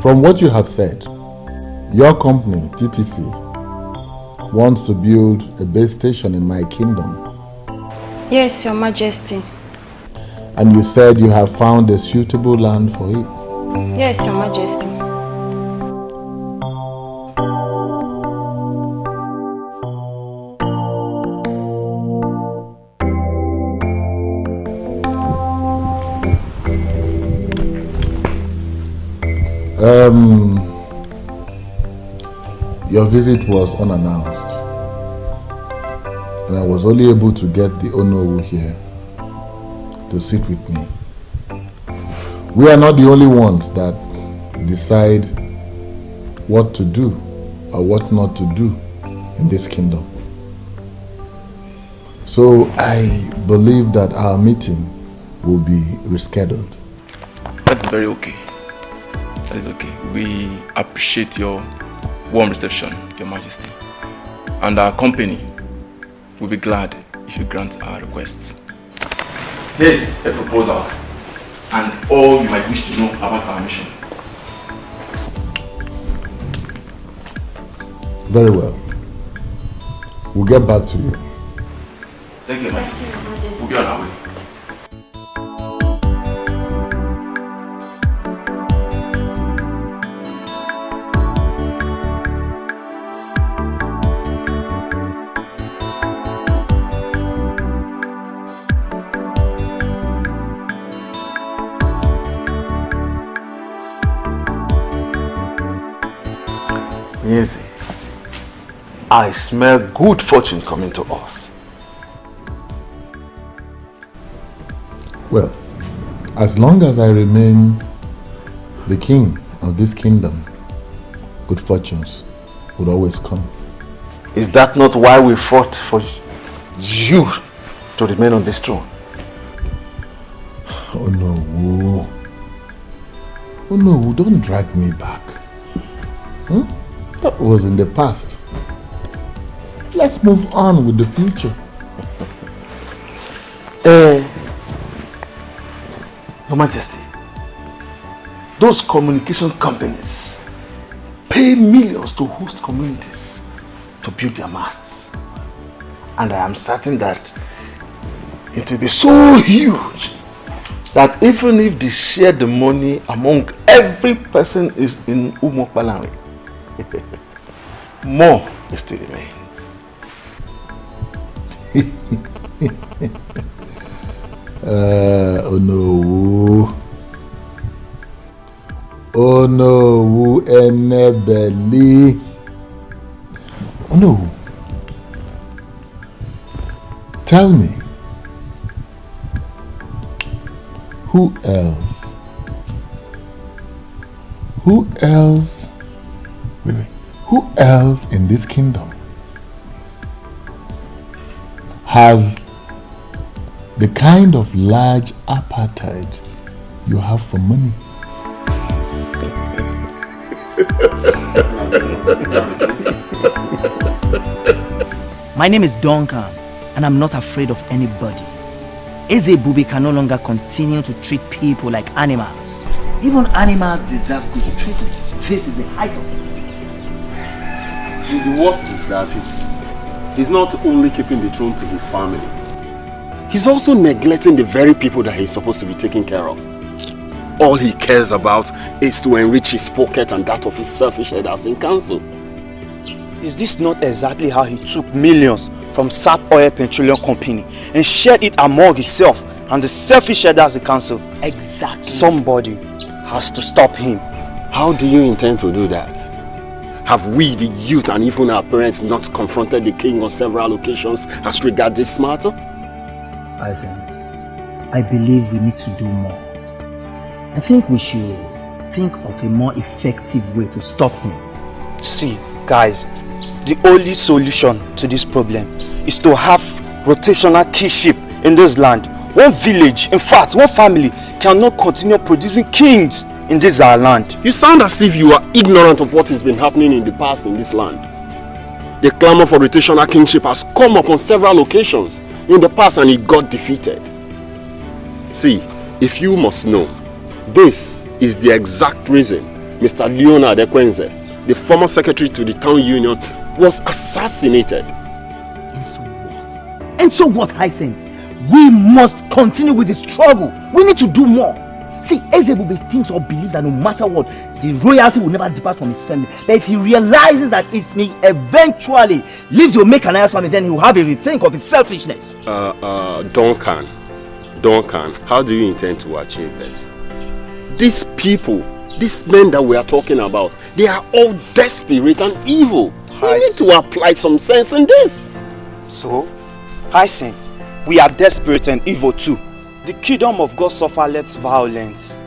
From what you have said, your company, TTC, wants to build a base station in my kingdom. Yes, Your Majesty. And you said you have found a suitable land for it. Yes, Your Majesty. Your visit was unannounced, and I was only able to get the Onowu here to sit with me. We are not the only ones that decide what to do or what not to do in this kingdom. So I believe that our meeting will be rescheduled. That's very okay. That is okay. We appreciate your warm reception, Your Majesty. And our company will be glad if you grant our request. Here's a proposal and all you might wish to know about our mission. Very well. We'll get back to you. Thank you, Your Majesty. We'll be on our way. Easy. I smell good fortune coming to us. Well, as long as I remain the king of this kingdom, good fortunes would always come. Is that not why we fought for you to remain on this throne? Oh no, oh no, don't drag me back. That was in the past. Let's move on with the future. Your Majesty, those communication companies pay millions to host communities to build their masts. And I am certain that it will be so huge that even if they share the money among every person is in Umokbalanwe, more will still remain. Oh no. Oh no, Enebeli. Oh no. Tell me, who else? Who else? Wait. Who else in this kingdom has the kind of large appetite you have for money? My name is Duncan, and I'm not afraid of anybody. Eze Bubi can no longer continue to treat people like animals. Even animals deserve good treatment. This is the height of it. And the worst is that he's not only keeping the throne to his family, he's also neglecting the very people that he's supposed to be taking care of. All he cares about is to enrich his pocket and that of his selfish headers in council. Is this not exactly how he took millions from Sap Oil Petroleum Company and shared it among himself and the selfish headers in council? Exactly. Somebody has to stop him. How do you intend to do that? Have we, the youth, and even our parents not confronted the king on several occasions as regards this matter? I believe we need to do more. I think we should think of a more effective way to stop him. See, guys, the only solution to this problem is to have rotational kingship in this land. One village, in fact, one family cannot continue producing kings in this our land. You sound as if you are ignorant of what has been happening in the past in this land. The clamor for rotational kingship has come up on several occasions in the past and it got defeated. See, if you must know, this is the exact reason Mr. Leonard Ekwenze, the former secretary to the town union, was assassinated. And so what? And so what, Hyacinth? We must continue with the struggle. We need to do more. See, Ezebube thinks or believes that no matter what, the royalty will never depart from his family. That if he realizes that it may eventually leave the Omekanaya's family, then he will have a rethink of his selfishness. Duncan, how do you intend to achieve this? These people, these men that we are talking about, they are all desperate and evil. We need to apply some sense in this. So, Hyacinth, we are desperate and evil too. The kingdom of God suffereth violence,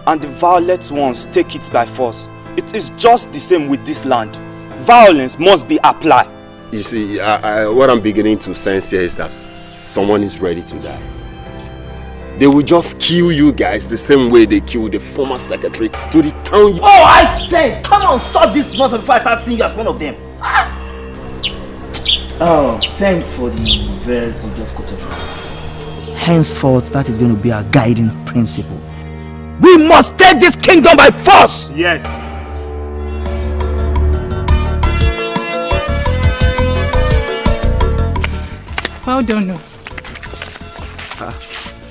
and the violent ones take it by force. It is just the same with this land. Violence must be applied. You see, what I'm beginning to sense here is that someone is ready to die. They will just kill you guys the same way they killed the former secretary to the town. Oh, I say, come on, stop this nonsense before I start seeing you as one of them. Oh, thanks for the verse you just quoted. Henceforth, that is going to be our guiding principle. We must take this kingdom by force! Yes. Well done, no.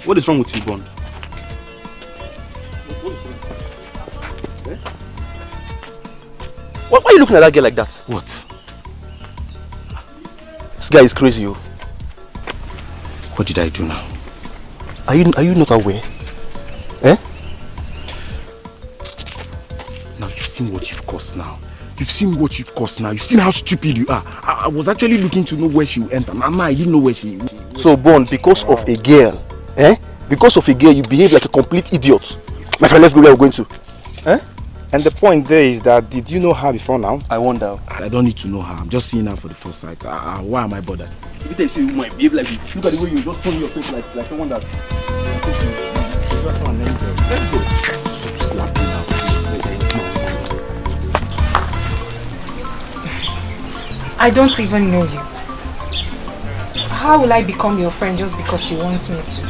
What is wrong with you, Bond? Why are you looking at that girl like that? What? This guy is crazy. What did I do now? Are you not aware? Eh? Now you've seen what you've caused now. You've seen what you've caused now. You've seen how stupid you are. I was actually looking to know where she will enter. Mama, I didn't know where she will. So, Bond, because of a girl, because of a girl, you behave like a complete idiot. My friend, let's go where we're going to. Eh? And the point there is that, did you know her before now? I wonder. I don't need to know her. I'm just seeing her for the first sight. Why am I bothered? If they say you might behave like you, look at the way you just turn your face like someone that... Let's go. Slap me now. I don't even know you. How will I become your friend just because you want me to?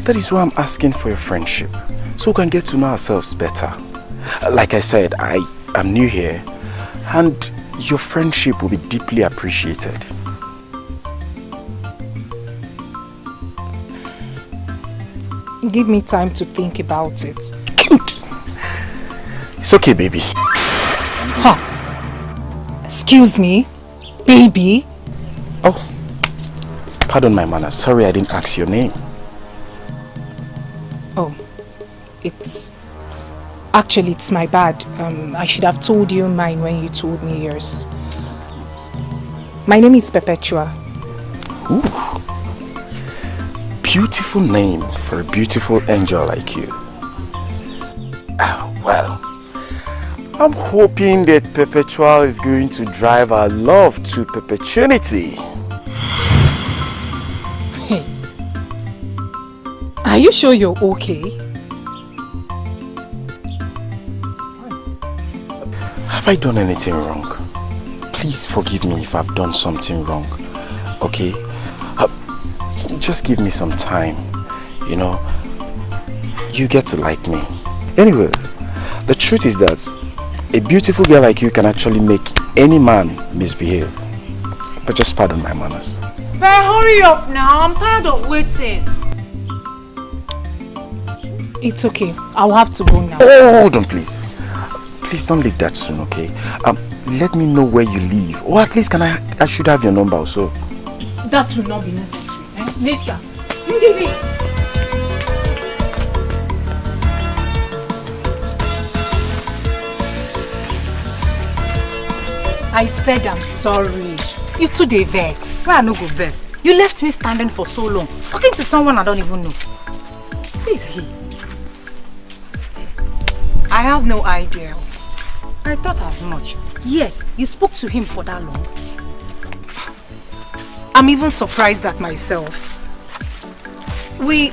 That is why I'm asking for your friendship, so we can get to know ourselves better. Like I said, I am new here, and your friendship will be deeply appreciated. Give me time to think about it. Good. It's okay, baby. Huh? Excuse me? Baby? Oh, pardon my manners. Sorry I didn't ask your name. Oh, actually it's my bad. I should have told you mine when you told me yours. My name is Perpetua. Ooh. Beautiful name for a beautiful angel like you. Well, I'm hoping that Perpetual is going to drive our love to perpetuity. Hey, are you sure you're okay? Have I done anything wrong? Please forgive me if I've done something wrong, okay? Just give me some time, you know. You get to like me. Anyway, the truth is that a beautiful girl like you can actually make any man misbehave. But just pardon my manners. But hurry up now, I'm tired of waiting. It's okay, I'll have to go now. Oh, hold on please. Please don't leave that soon, okay? Let me know where you live. Or at least I should have your number also. That will not be necessary, eh? Later. I said I'm sorry. You too dey vex. Why I no go vex? You left me standing for so long, talking to someone I don't even know. Who is he? I have no idea. I thought as much. Yet, you spoke to him for that long. I'm even surprised at myself. We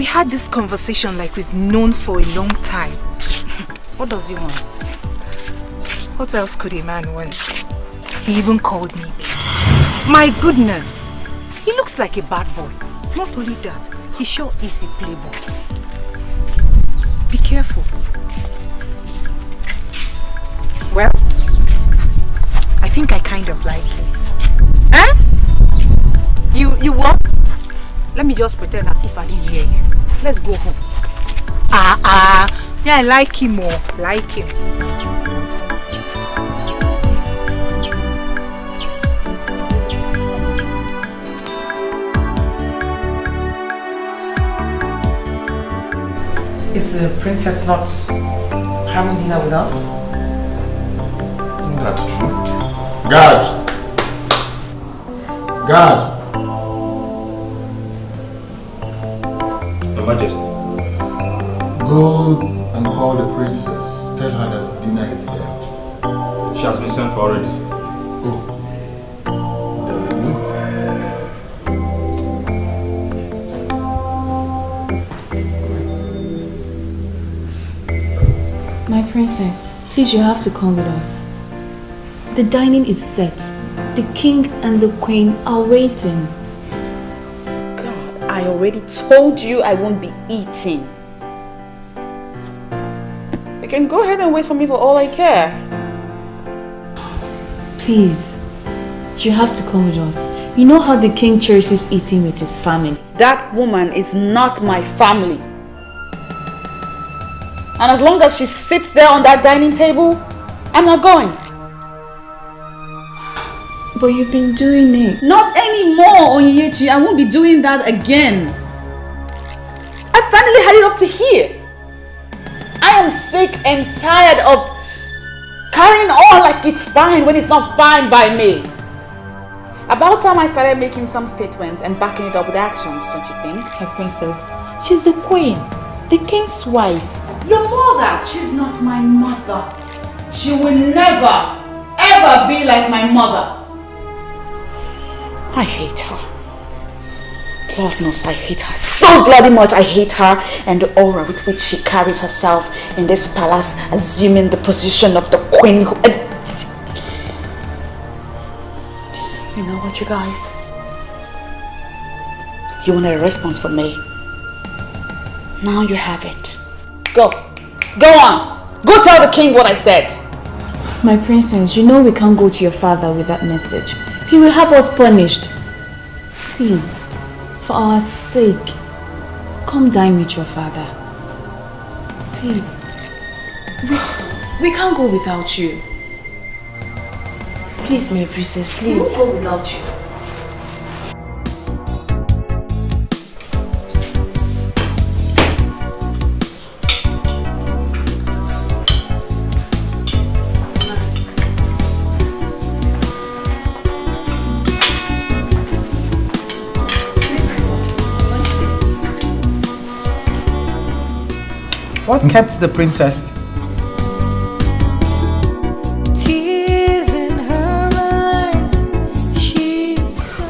had this conversation like we've known for a long time. What does he want? What else could a man want? He even called me babe. My goodness! He looks like a bad boy. Not only that, he sure is a playboy. Be careful. careful. Well, I think I kind of like him. Huh? You what? Let me just pretend as if I didn't hear you. Let's go home. Yeah, I like him more. Like him. Is the princess not having dinner with us? That's true. Guard! Guard! Your Majesty. Go and call the princess. Tell her that dinner is served. She has been sent for already, sir. Oh. My princess, please, you have to come with us. The dining is set. The king and the queen are waiting. God, I already told you I won't be eating. You can go ahead and wait for me for all I care. Please, you have to come with us. You know how the king cherishes eating with his family. That woman is not my family. And as long as she sits there on that dining table, I'm not going. But you've been doing it. Not anymore, Onyechi. I won't be doing that again. I finally had it up to here. I am sick and tired of carrying on like it's fine when it's not fine by me. About time I started making some statements and backing it up with actions, don't you think? My princess, she's the queen, the king's wife. Your mother, she's not my mother. She will never, ever be like my mother. I hate her. Lord knows I hate her so bloody much. I hate her and the aura with which she carries herself in this palace, assuming the position of the queen. You know what, you guys? You wanted a response from me. Now you have it. Go. Go on. Go tell the king what I said. My princess, you know we can't go to your father with that message. He will have us punished. Please, for our sake, come dine with your father. Please. We can't go without you. Please, my princess, please. We won't go without you. What kept the princess? Tears in her eyes.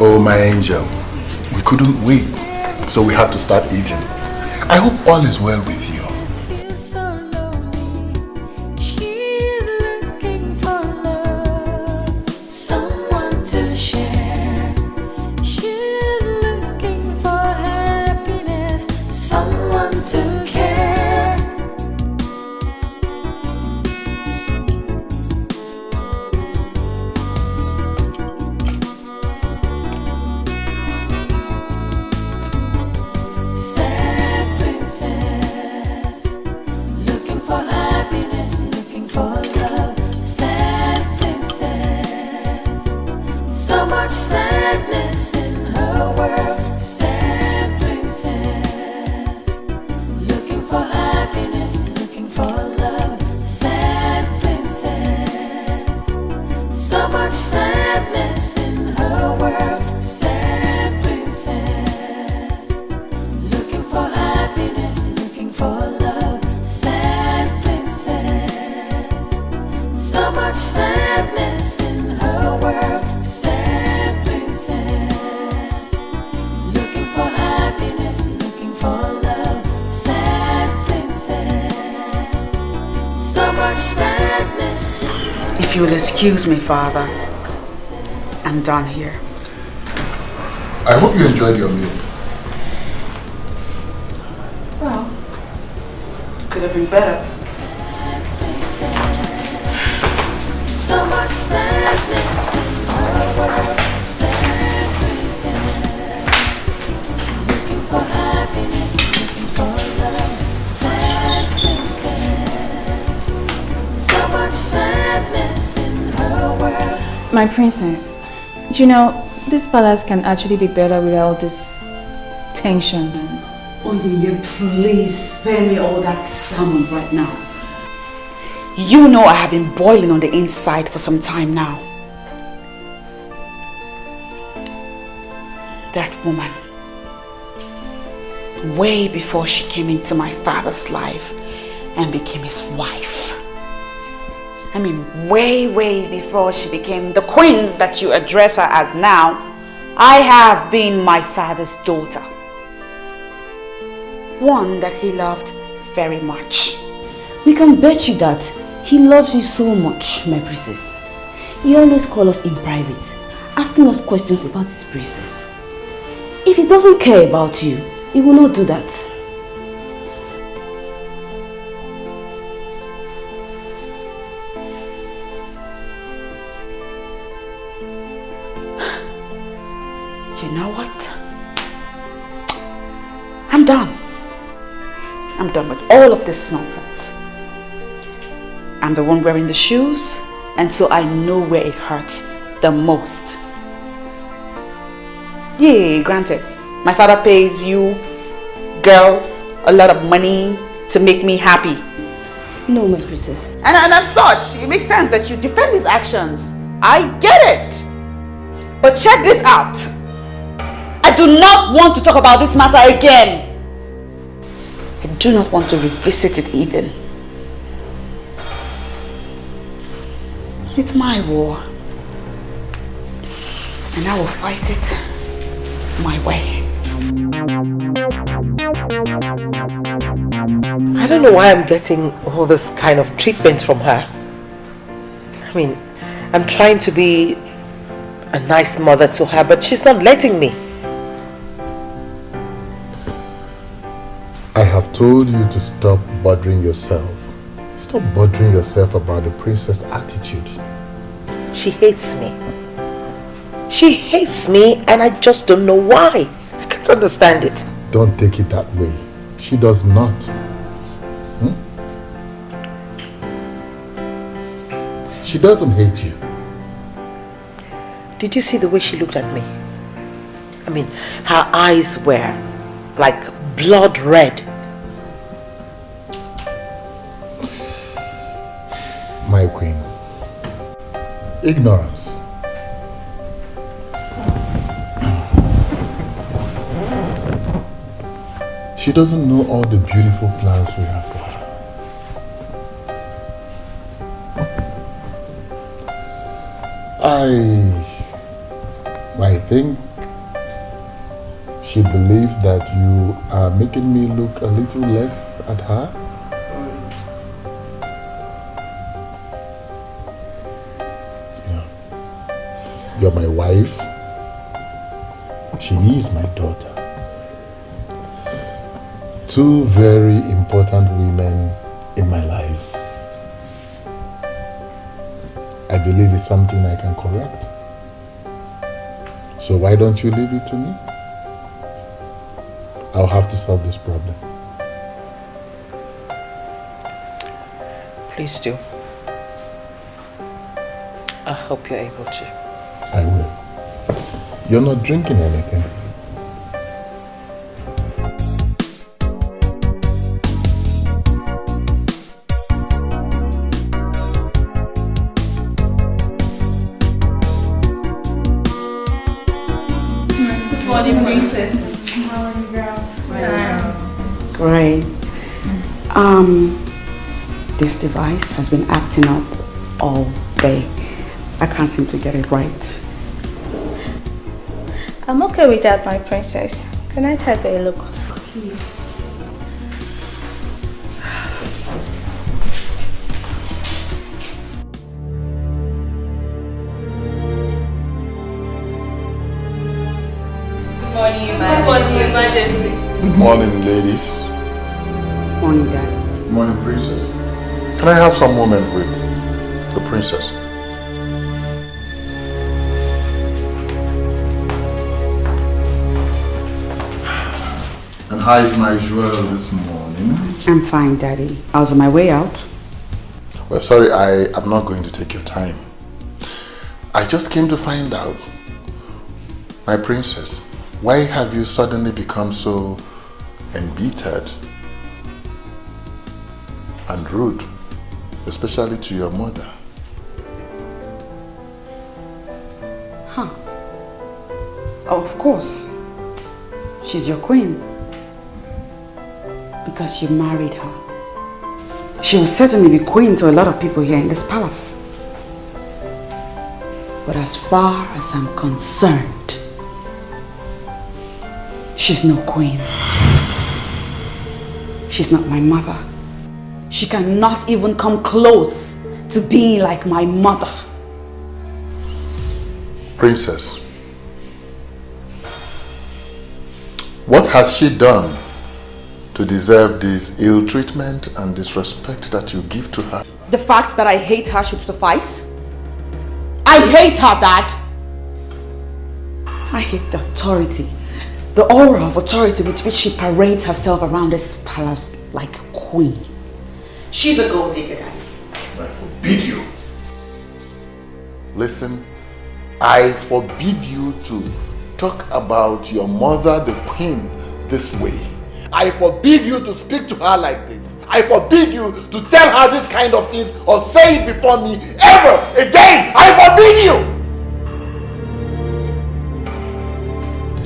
Oh, my angel. We couldn't wait, so we had to start eating. I hope all is well with you. She's looking for love, someone to share. She's looking for happiness, someone to care. Sad princess, looking for happiness, looking for love. Sad princess, so much sadness in her world. Sad princess, looking for happiness, looking for love. Sad princess, so much sadness in her world. Sad princess, looking for happiness, looking for love. Sad princess, so much sadness in her world. Sad princess, looking for happiness, looking for love. Sad princess, so much sadness. If you'll excuse me, Father, I'm done here. I hope you enjoyed your meal. Well, Could have been better. So much sadness in her world. Sad princess, looking for happiness, looking for love. Sad princess, so much sadness in her world. My princess, you know, this palace can actually be better without this tension. Oh, yeah, please spare me all that salmon right now. You know I have been boiling on the inside for some time now. That woman, way before she came into my father's life and became his wife. I mean, way before she became the queen that you address her as now, I have been my father's daughter. One that he loved very much. We can bet you that he loves you so much, my princess. He always calls us in private, asking us questions about his princess. If he doesn't care about you, he will not do that. You know what? I'm done. I'm done with all of this nonsense. I'm the one wearing the shoes, and so I know where it hurts the most. Yeah, granted, my father pays you girls a lot of money to make me happy. No, my princess. And as such, it makes sense that you defend his actions. I get it. But check this out. I do not want to talk about this matter again. I do not want to revisit it even. It's my war. And I will fight it my way. I don't know why I'm getting all this kind of treatment from her. I mean, I'm trying to be a nice mother to her, but she's not letting me. I have told you to stop bothering yourself. Stop bothering yourself about the princess' attitude. She hates me. She hates me and I just don't know why. I can't understand it. Don't take it that way. She does not. She doesn't hate you. Did you see the way she looked at me? I mean, her eyes were like blood red. My queen, ignorance. She doesn't know all the beautiful plans we have for her. I think she believes that you are making me look a little less at her. You're my wife. She is my daughter. Two very important women in my life. I believe it's something I can correct. So why don't you leave it to me? I'll have to solve this problem. Please do. I hope you're able to. I will. You're not drinking anything. Good morning, princesses. Good morning, girls. Great. This device has been acting up all day. I can't seem to get it right. I'm okay with that, my princess. Can I take a look? Please. Good morning, Your Majesty. Good morning, ladies. Morning, Dad. morning, princess. Can I have some moment with the princess? And how is my jewel this morning? I'm fine, Daddy. I was on my way out. Well, sorry, I am not going to take your time. I just came to find out, my princess, why have you suddenly become so embittered and rude, especially to your mother? Huh. Oh, of course. She's your queen. Because you married her. She will certainly be queen to a lot of people here in this palace. But as far as I'm concerned, she's no queen. She's not my mother. She cannot even come close to being like my mother. Princess, what has she done to deserve this ill treatment and disrespect that you give to her? The fact that I hate her should suffice. I hate her, Dad. I hate the authority, the aura of authority with which she parades herself around this palace like a queen. She's a gold digger, Daddy. I forbid you. Listen, I forbid you to talk about your mother, the queen, this way. I forbid you to speak to her like this. I forbid you to tell her this kind of things or say it before me ever again. I forbid you.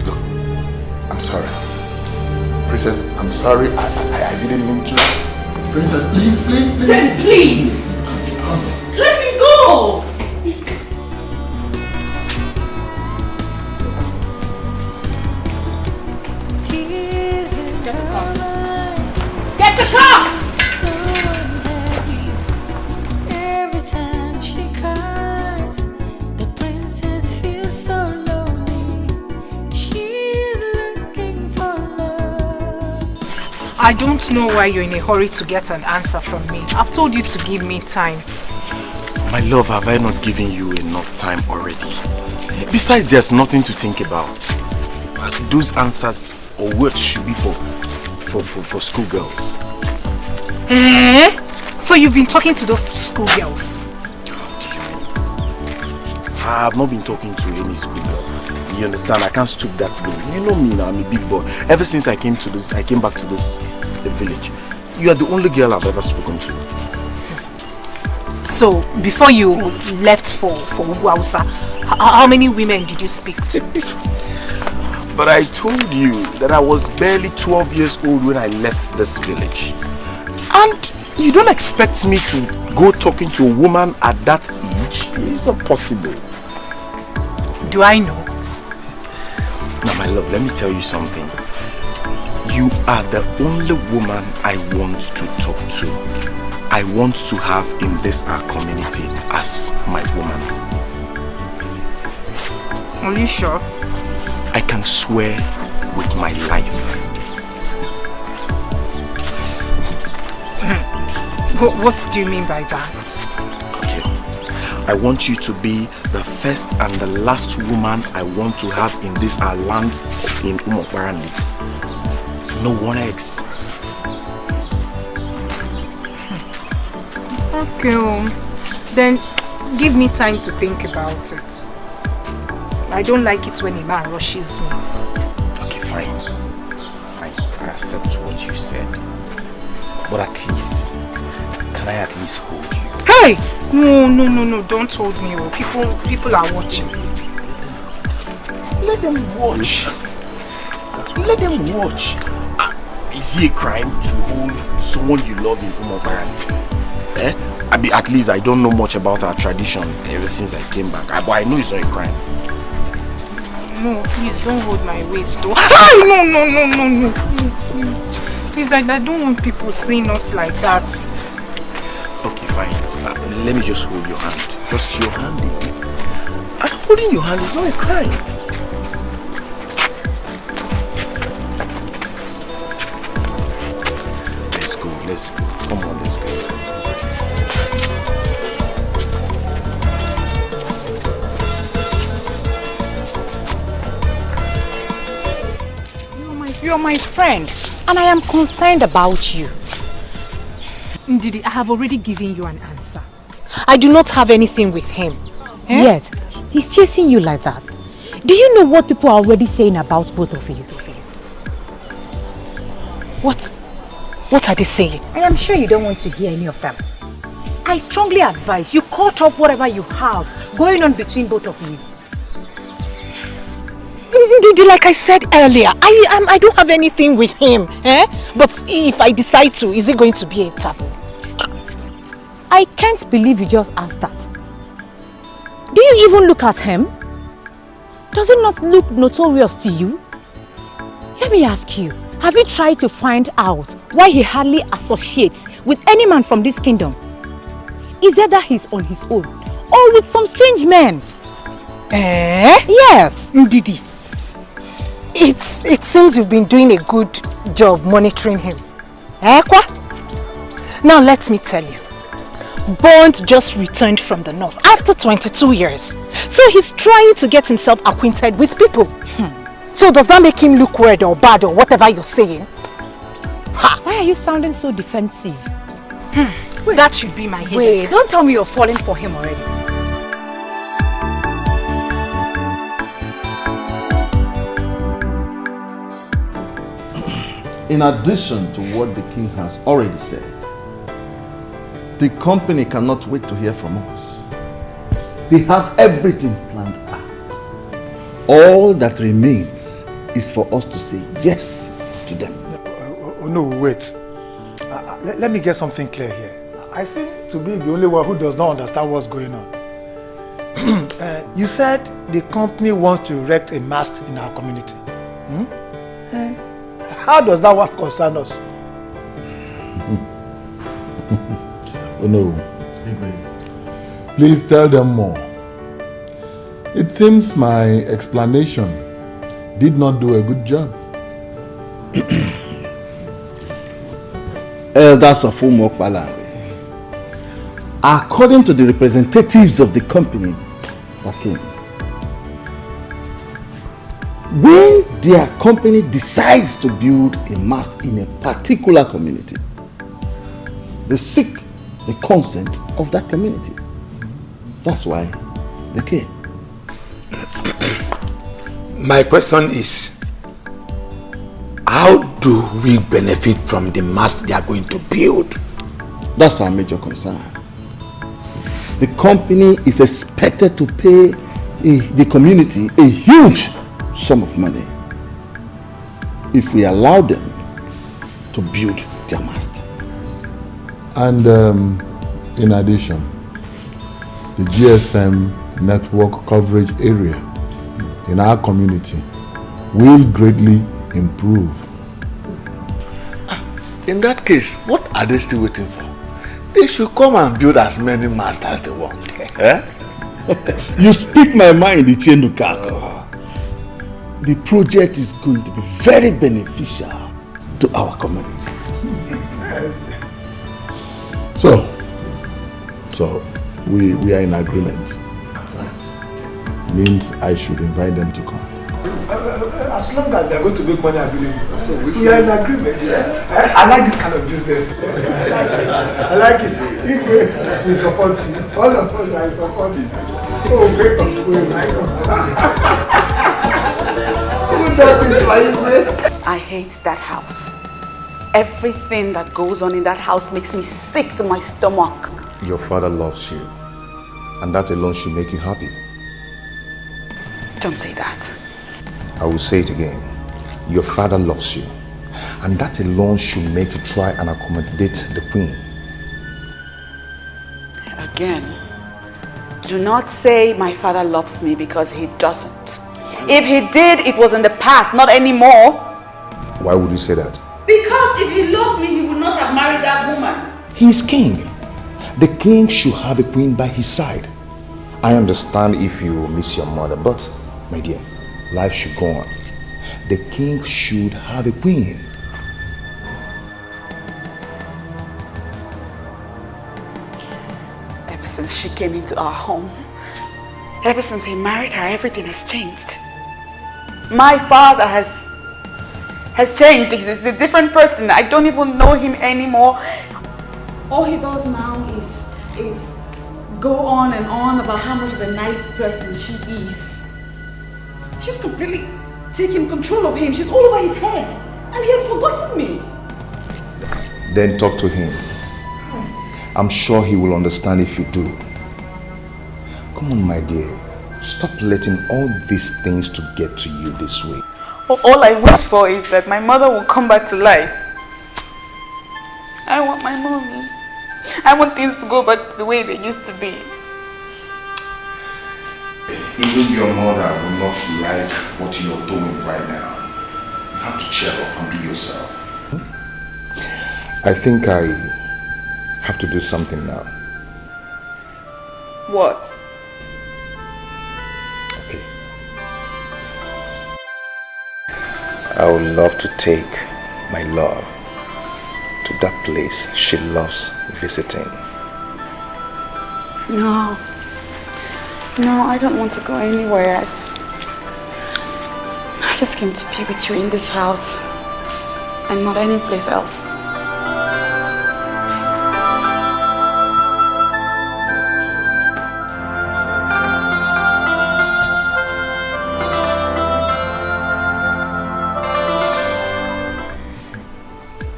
Look, I'm sorry. Princess, I'm sorry. I didn't mean to. Princess, please. Then please. Let me go. Get the car! So unhappy. Every time she cries, the princess feels so lonely. She's looking for love. I don't know why you're in a hurry to get an answer from me. I've told you to give me time. My love, have I not given you enough time already? Besides, there's nothing to think about. Those answers or words should be for schoolgirls. Eh? So you've been talking to those schoolgirls? I have not been talking to any schoolgirl. You understand? I can't stoop that low. You know me now, I'm a big boy. Ever since I came back to this village, you are the only girl I've ever spoken to. So, before you left for Wausa, how many women did you speak to? But I told you that I was barely 12 years old when I left this village. And you don't expect me to go talking to a woman at that age? It's not possible. Do I know? Now my love, let me tell you something. You are the only woman I want to talk to. I want to have in this our community as my woman. Are you sure? I can swear with my life. What do you mean by that? Okay. I want you to be the first and the last woman I want to have in this our land in Umokbarandi. No one else. Okay, then give me time to think about it. I don't like it when a man rushes me. Okay, fine. Fine. I accept what you said. But at least, can I at least hold you? Hey! No, don't hold me. People are watching. Let them watch. Let them watch. Is it a crime to hold someone you love in Umobarani? Eh? At least I don't know much about our tradition ever since I came back. But I know it's not a crime. No, please don't hold my waist though. No. Please, I don't want people seeing us like that. Okay, fine. Let me just hold your hand. Just your hand. Holding your hand is not a crime. Let's go. let's go. Come on, let's go. You're my friend, and I am concerned about you. Ndidi, I have already given you an answer. I do not have anything with him. Yet, he's chasing you like that. Do you know what people are already saying about both of you? What are they saying? I am sure you don't want to hear any of them. I strongly advise you cut off whatever you have going on between both of you. Ndidi, like I said earlier, I don't have anything with him. But if I decide to, is it going to be a taboo? I can't believe you just asked that. Do you even look at him? Does it not look notorious to you? Let me ask you, have you tried to find out why he hardly associates with any man from this kingdom? Is it that he's on his own or with some strange men? Yes. Ndidi, it seems you've been doing a good job monitoring him. Now let me tell you. Bond just returned from the north after 22 years. So he's trying to get himself acquainted with people. So does that make him look weird or bad or whatever you're saying? Why are you sounding so defensive? That should be my headache. Wait, don't tell me you're falling for him already. In addition to what the king has already said, the company cannot wait to hear from us. They have everything planned out. All that remains is for us to say yes to them. Oh no, wait. Let me get something clear here. I seem to be the only one who does not understand what's going on. You said the company wants to erect a mast in our community. How does that one concern us? Oh no. Please tell them more. It seems my explanation did not do a good job. Elders of Umokpalawe, according to the representatives of the company that came, when their company decides to build a mast in a particular community, they seek the consent of that community. That's why they came. My question is, how do we benefit from the mast they are going to build? That's our major concern. The company is expected to pay the community a huge sum of money if we allow them to build their mast. And in addition, the GSM network coverage area in our community will greatly improve. In that case, what are they still waiting for? They should come and build as many masts as they want. You speak my mind, Ichenduka. The project is going to be very beneficial to our community. So we are in agreement. Means I should invite them to come. As long as they are going to make money available. So we are in agreement. I like this kind of business. I like it. We support you. All of us are supporting. Oh, great. I hate that house. Everything that goes on in that house makes me sick to my stomach. Your father loves you, and that alone should make you happy. Don't say that. I will say it again. Your father loves you, and that alone should make you try and accommodate the queen. Again, do not say my father loves me, because he doesn't. If he did, it was in the past, not anymore. Why would you say that? Because if he loved me, he would not have married that woman. He is king. The king should have a queen by his side. I understand if you miss your mother, but my dear, life should go on. The king should have a queen. since she came into our home. Ever since he married her, everything has changed. My father has changed. He's a different person. I don't even know him anymore. All he does now is go on and on about how much of a nice person she is. She's completely taking control of him. She's all over his head. And he has forgotten me. Then talk to him. I'm sure he will understand if you do. Come on, my dear. Stop letting all these things to get to you this way. All I wish for is that my mother will come back to life. I want my mommy. I want things to go back to the way they used to be. Even your mother will not like what you're doing right now. You have to cheer up and be yourself. I think I have to do something now. What? Okay. I would love to take my love to that place she loves visiting. No, I don't want to go anywhere. I just came to be with you in this house and not any place else.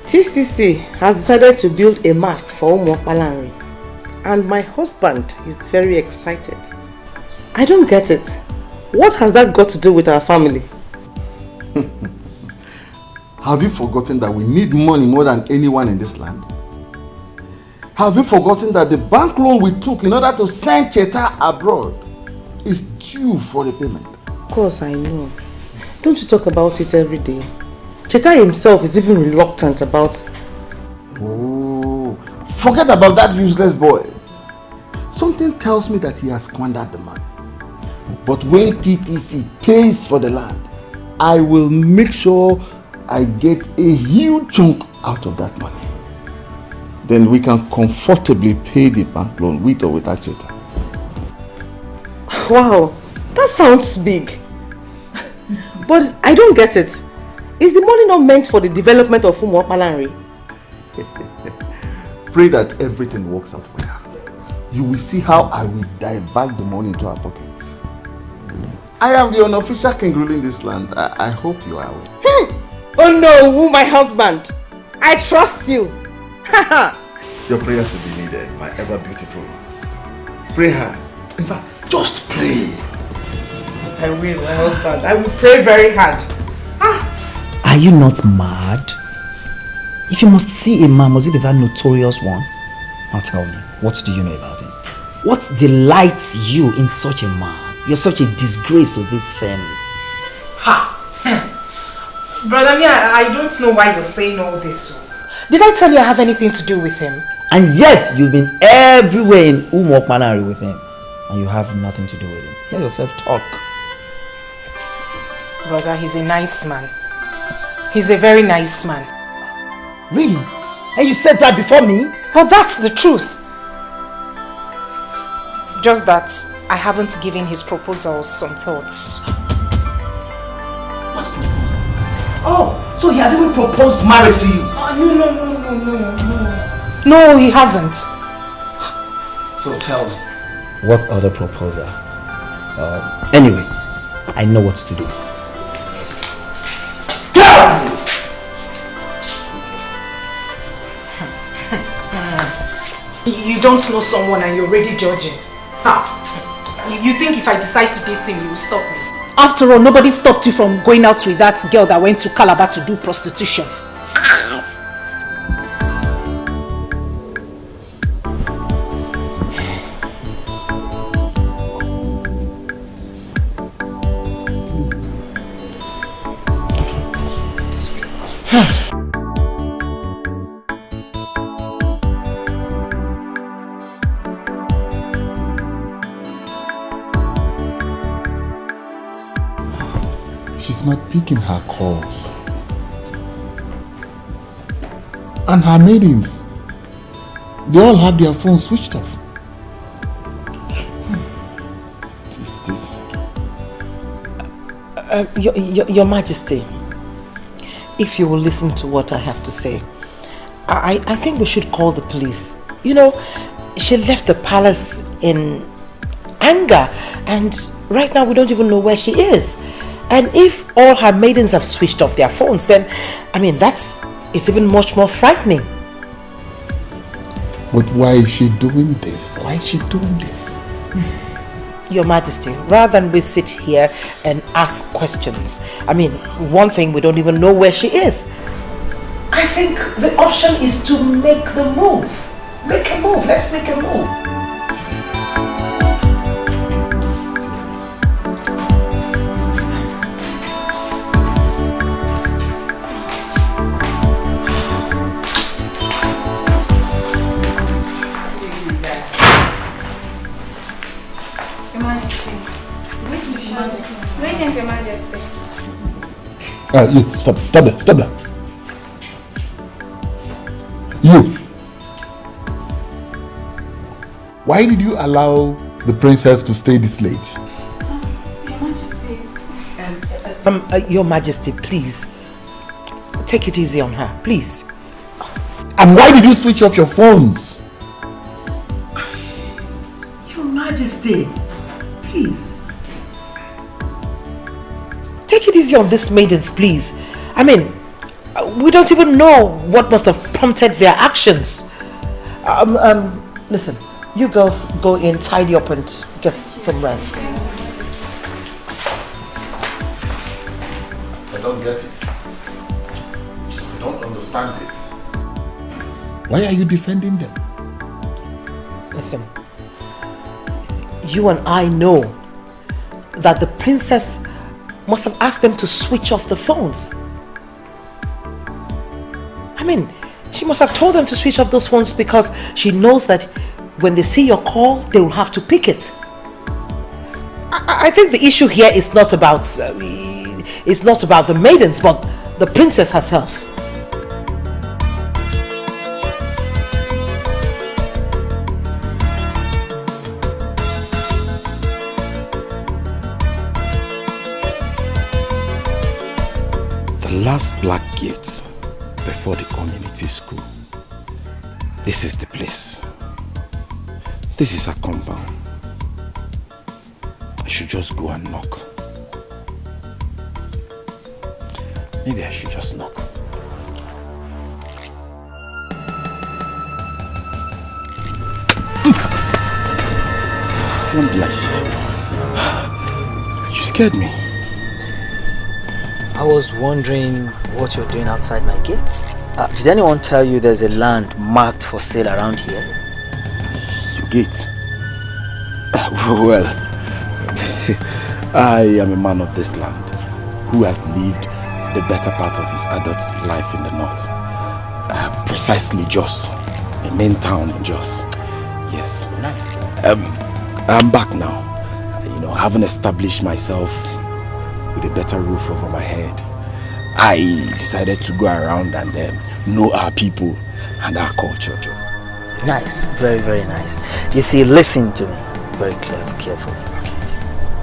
TCC has decided to build a mast for Umwakpalanri, and my husband is very excited. I don't get it. What has that got to do with our family? Have you forgotten that we need money more than anyone in this land? Have you forgotten that the bank loan we took in order to send Cheta abroad is due for repayment? Of course I know. Don't you talk about it every day? Cheta himself is even reluctant about... Oh, forget about that useless boy. Something tells me that he has squandered the money. But when TTC pays for the land, I will make sure I get a huge chunk out of that money. Then we can comfortably pay the bank loan with or without Cheta. Wow, that sounds big. But I don't get it. Is the money not meant for the development of Umwakpalanri? Pray that everything works out well. You will see how I will divert the money into our pockets. I am the unofficial king ruling this land. I hope you are aware. Oh no, my husband. I trust you. Your prayers will be needed, my ever beautiful. Pray hard. In fact, just pray. I will, my husband. I will pray very hard. Are you not mad? If you must see a man, must it be that notorious one? Now tell me, what do you know about him? What delights you in such a man? You're such a disgrace to this family. Ha! Brother, I don't know why you're saying all this. Did I tell you I have anything to do with him? And yet, you've been everywhere in Umwakpalanri with him. And you have nothing to do with him. Hear yourself talk. Brother, he's a nice man. He's a very nice man. Really? And you said that before me? Well, that's the truth. Just that I haven't given his proposals some thoughts. What proposal? Oh, so he has even proposed marriage to you? No, he hasn't. So tell me. What other proposal? Anyway, I know what to do. You don't know someone and you're already judging. You think if I decide to date him, you will stop me? After all, nobody stopped you from going out with that girl that went to Calabar to do prostitution. She's not picking her calls. And her maidens, they all have their phones switched off. Your Majesty, if you will listen to what I have to say, I think we should call the police. You know, she left the palace in anger, and right now we don't even know where she is. And if all her maidens have switched off their phones, then, I mean, it's even much more frightening. But why is she doing this? Why is she doing this? Your Majesty, rather than we sit here and ask questions, I mean, one thing, we don't even know where she is. I think the option is to make the move. Make a move. Let's make a move. Greetings, Your Majesty. You, stop that. You. Why did you allow the princess to stay this late? Your Majesty. Your Majesty, please. Take it easy on her, please. And why did you switch off your phones? Your Majesty, please. Take it easy on these maidens, please. I mean, we don't even know what must have prompted their actions. Listen, you girls go in, tidy up and get some rest. I don't get it. I don't understand this. Why are you defending them? Listen, you and I know that the princess must have asked them to switch off the phones. I mean, she must have told them to switch off those phones because she knows that when they see your call, they will have to pick it. I think the issue here is not about the maidens, but the princess herself. The last black gates before the community school. This is the place. This is her compound. I should just go and knock. Maybe I should just knock. Don't lie. You scared me. I was wondering what you're doing outside my gates. Did anyone tell you there's a land marked for sale around here? Your gate? Well, I am a man of this land who has lived the better part of his adult life in the north. Precisely Jos, the main town in Jos. Yes. Nice. I'm back now. Having established myself with a better roof over my head, I decided to go around and know our people and our culture. Yes. Nice, very, very nice. You see, listen to me very carefully.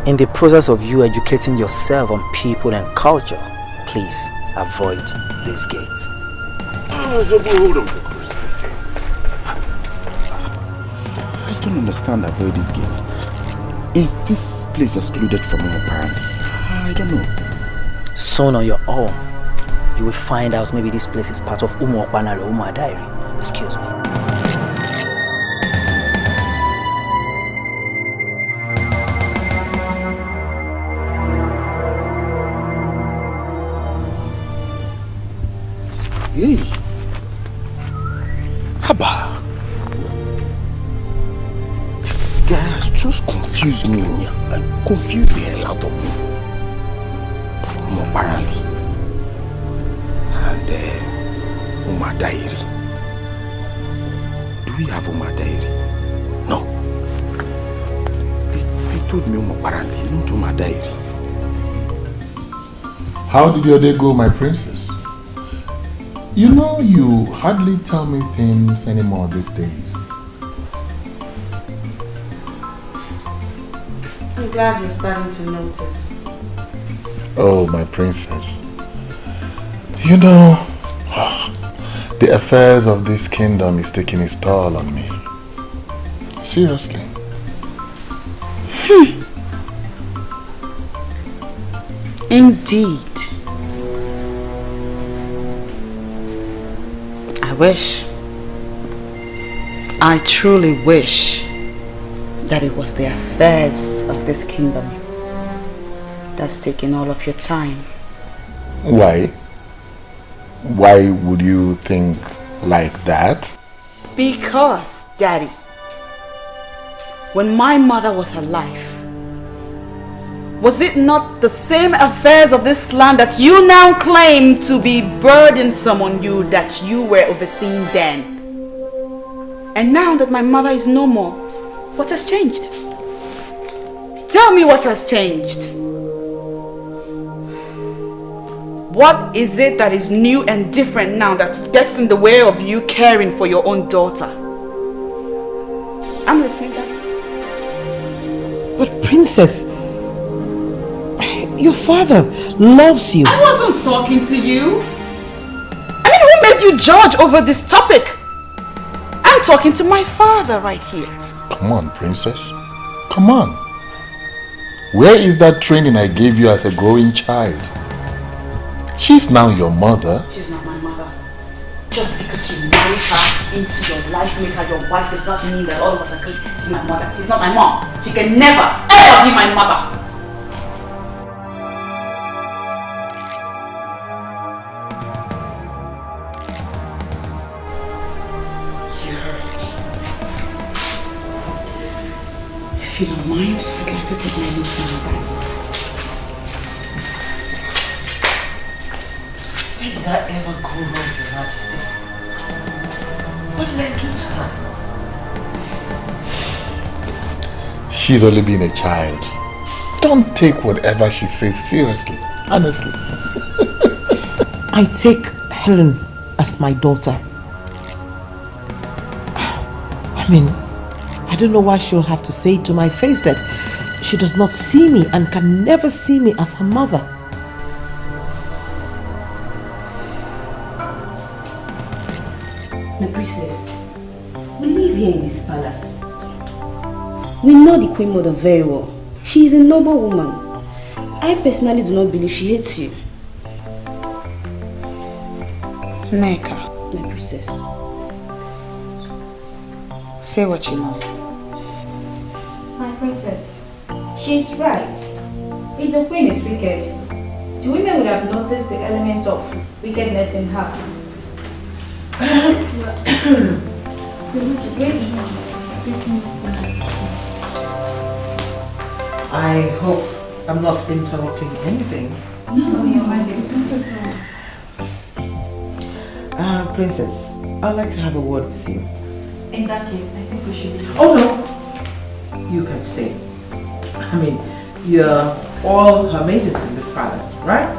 In the process of you educating yourself on people and culture, please avoid these gates. Hold on for Christmas sake. I don't understand avoid these gates. Is this place excluded from our parent? I don't know. Soon on your own, you will find out maybe this place is part of Umu Okpanare or Umu Adairi. Excuse me. Hey! Haba! This guy has just confused me. Confused the hell out of me. Apparently. And Umadairi. Do we have Umadairi? No. They told me apparently, not Umadairi. How did your day go, my princess? You know, you hardly tell me things anymore these days. I'm glad you're starting to notice. Oh, my princess. You know, the affairs of this kingdom is taking its toll on me. Seriously. Indeed. I truly wish that it was the affairs of this kingdom that's taking all of your time. Why? Why would you think like that? Because, Daddy, when my mother was alive, was it not the same affairs of this land that you now claim to be burdensome on you that you were overseeing then? And now that my mother is no more, what has changed? Tell me what has changed. What is it that is new and different now that gets in the way of you caring for your own daughter? I'm listening, Daddy. But Princess, your father loves you. I wasn't talking to you. I mean, who made you judge over this topic? I'm talking to my father right here. Come on, princess. Come on. Where is that training I gave you as a growing child? She's now your mother. She's not my mother. Just because you married her into your life, make her your wife, does not mean that all of us agree she's my mother. She's not my mom. She can never, ever be my mother. If you don't mind, I'd like to take my leave now, Daddy. Where did I ever go wrong, Your Majesty? What did I do to her? She's only been a child. Don't take whatever she says seriously. Honestly. I take Helen as my daughter. I mean, I don't know why she'll have to say to my face that she does not see me and can never see me as her mother. My princess, we live here in this palace. We know the Queen Mother very well. She is a noble woman. I personally do not believe she hates you. Neka, my princess, say what you know. My princess, she is right. If the queen is wicked, the women would have noticed the element of wickedness in her. I hope I'm not interrupting anything. No, Your Majesty. Princess, I'd like to have a word with you. In that case, I think we should be... Oh no! You can stay. I mean, you're all her maidens in this palace, right?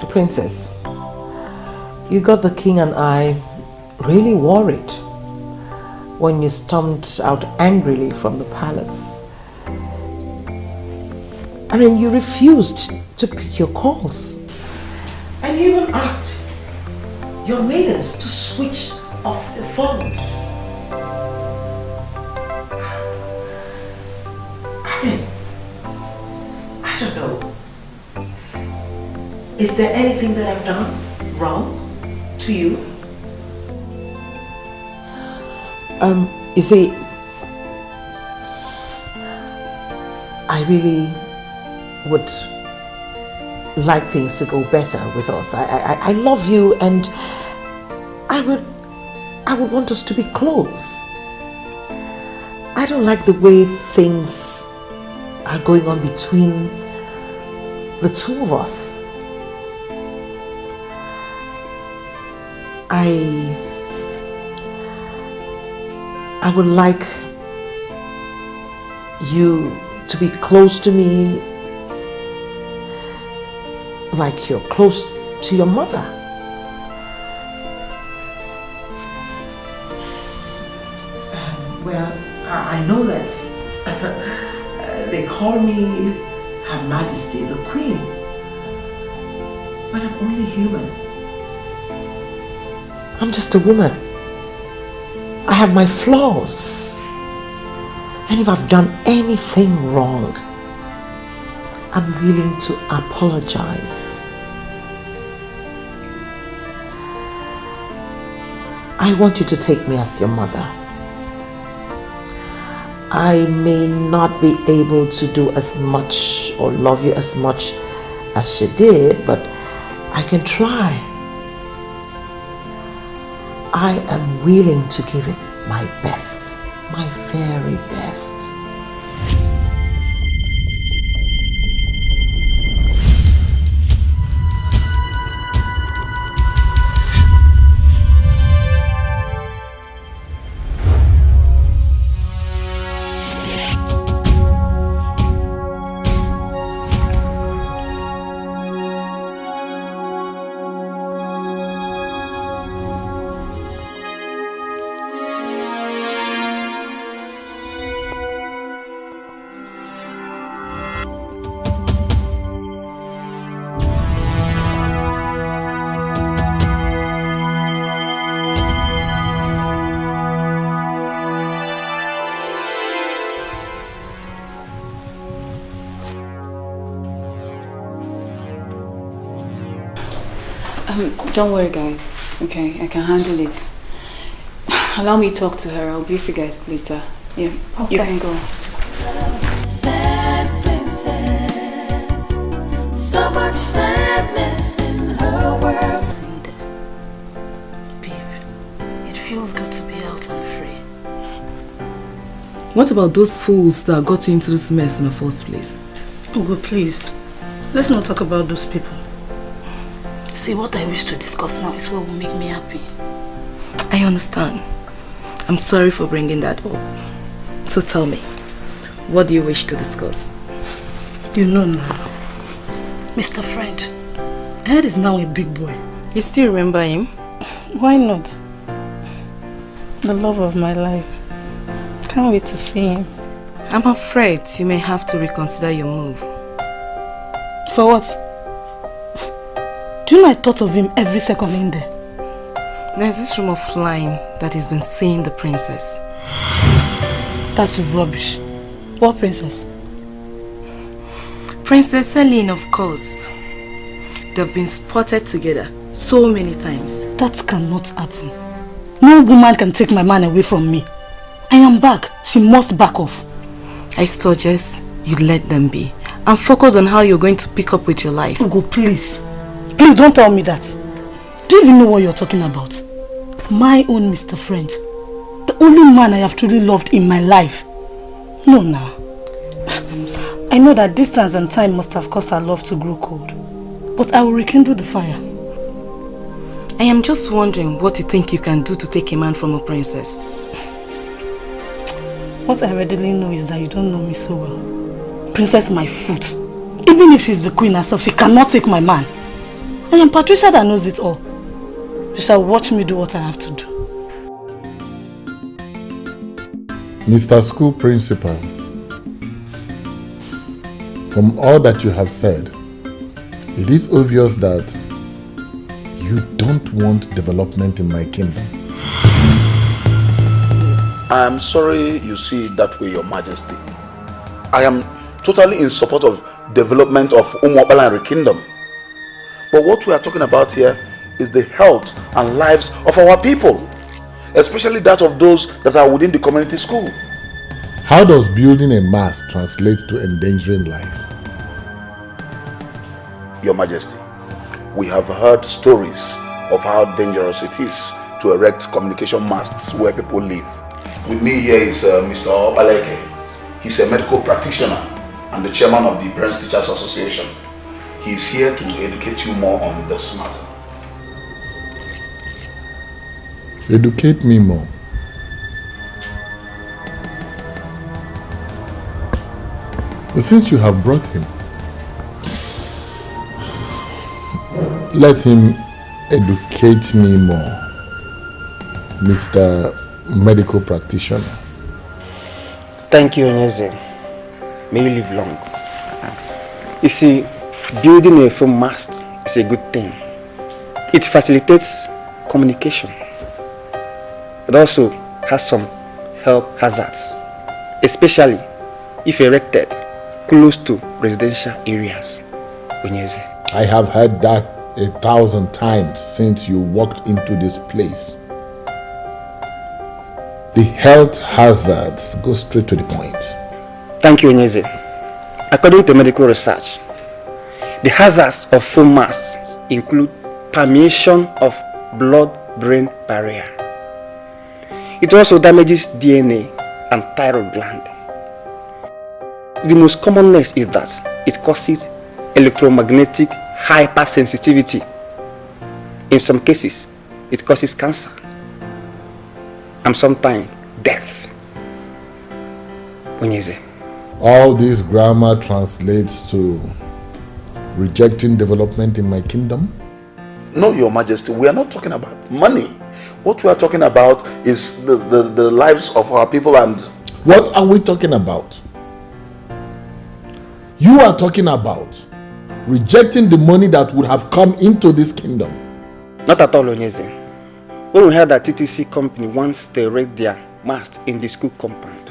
Princess, you got the king and I really worried when you stormed out angrily from the palace. I mean, you refused to pick your calls. And you even asked your maidens to switch off the phones. I mean, I don't know. Is there anything that I've done wrong to you? You see, I really would like things to go better with us. I love you, and I would want us to be close. I don't like the way things are going on between the two of us. I would like you to be close to me like you're close to your mother. Well, I know that they call me Her Majesty, the Queen. But I'm only human. I'm just a woman. I have my flaws. And if I've done anything wrong, I'm willing to apologize. I want you to take me as your mother. I may not be able to do as much or love you as much as she did, but I can try. I am willing to give it my best, my very best. Don't worry, guys. Okay, I can handle it. Allow me to talk to her. I'll brief you guys later. Yeah, okay. You can go. Sad princess, so much sadness in her world. Babe, it feels good to be out and free. What about those fools that got you into this mess in the first place? Ugo, please. Let's not talk about those people. See, what I wish to discuss now is what will make me happy. I understand. I'm sorry for bringing that up. So tell me, what do you wish to discuss? You know now. Mr. French. Ed is now a big boy. You still remember him? Why not? The love of my life. Can't wait to see him. I'm afraid you may have to reconsider your move. For what? Do you know I thought of him every second in there? There's this rumor flying that he's been seeing the princess. That's rubbish. What princess? Princess Celine, of course. They've been spotted together so many times. That cannot happen. No woman can take my man away from me. I am back. She must back off. I suggest you let them be and focus on how you're going to pick up with your life. Ugo, please. Please don't tell me that. Do you even know what you're talking about? My own Mr. French. The only man I have truly loved in my life. No, nah. I know that distance and time must have caused our love to grow cold. But I will rekindle the fire. I am just wondering what you think you can do to take a man from a princess. What I readily know is that you don't know me so well. Princess my foot. Even if she's the queen herself, she cannot take my man. I am Patricia that knows it all. You shall watch me do what I have to do. Mr. School Principal, from all that you have said, it is obvious that you don't want development in my kingdom. I am sorry you see it that way, Your Majesty. I am totally in support of development of Umuopalanri Kingdom. But what we are talking about here is the health and lives of our people, especially that of those that are within the community school. How does building a mast translate to endangering life? Your Majesty, we have heard stories of how dangerous it is to erect communication masts where people live. With me here is Mr. Chacha Eke. He's a medical practitioner and the chairman of the Parents Teachers Association. He is here to educate you more on this matter. Educate me more. But since you have brought him, let him educate me more, Mr. Medical Practitioner. Thank you, Onyeze. May you live long. You see, building a phone mast is a good thing. It facilitates communication. It also has some health hazards, especially if erected close to residential areas. Onyeze. I have heard that 1,000 times since you walked into this place. The health hazards go straight to the point. Thank you, Onyeze. According to medical research, the hazards of foam masts include permeation of blood-brain barrier. It also damages DNA and thyroid gland. The most commonness is that it causes electromagnetic hypersensitivity. In some cases, it causes cancer and sometimes death. Onyeze. All this grammar translates to rejecting development in my kingdom? No, Your Majesty, we are not talking about money. What we are talking about is the lives of our people. And what are we talking about? You are talking about rejecting the money that would have come into this kingdom. Not at all, Onyeze. When we heard that TTC company wants to erect their mast in the school compound,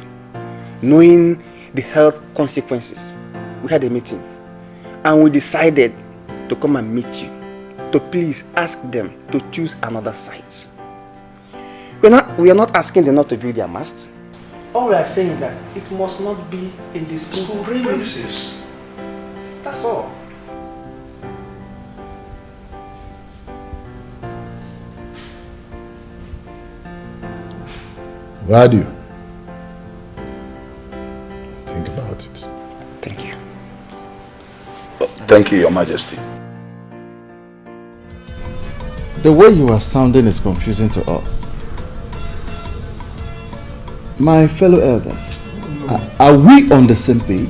knowing the health consequences, we had a meeting and we decided to come and meet you to please ask them to choose another site. We are not asking them not to build their mast. All we are saying is that it must not be in the school premises. That's all. Value. Think about it. Thank you. Thank you, Your Majesty. The way you are sounding is confusing to us. My fellow elders, are we on the same page?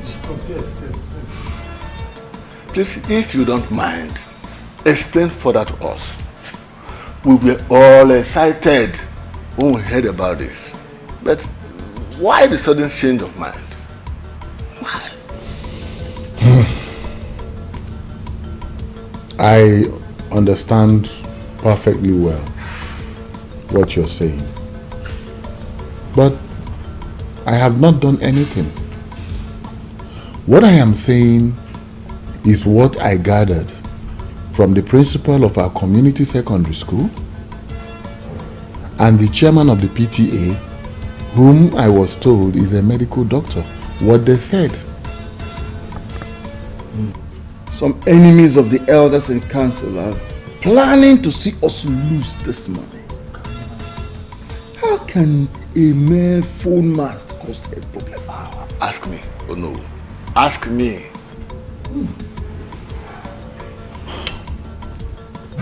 Yes. Please, if you don't mind, explain further to us. We were all excited when we heard about this. But why the sudden change of mind? Why? I understand perfectly well what you're saying. But I have not done anything. What I am saying is what I gathered from the principal of our community secondary school and the chairman of the PTA, whom I was told is a medical doctor. What they said. Some enemies of the elders and council are planning to see us lose this money. How can a mere phone mast cause a problem? Ask me. Oh no. Ask me.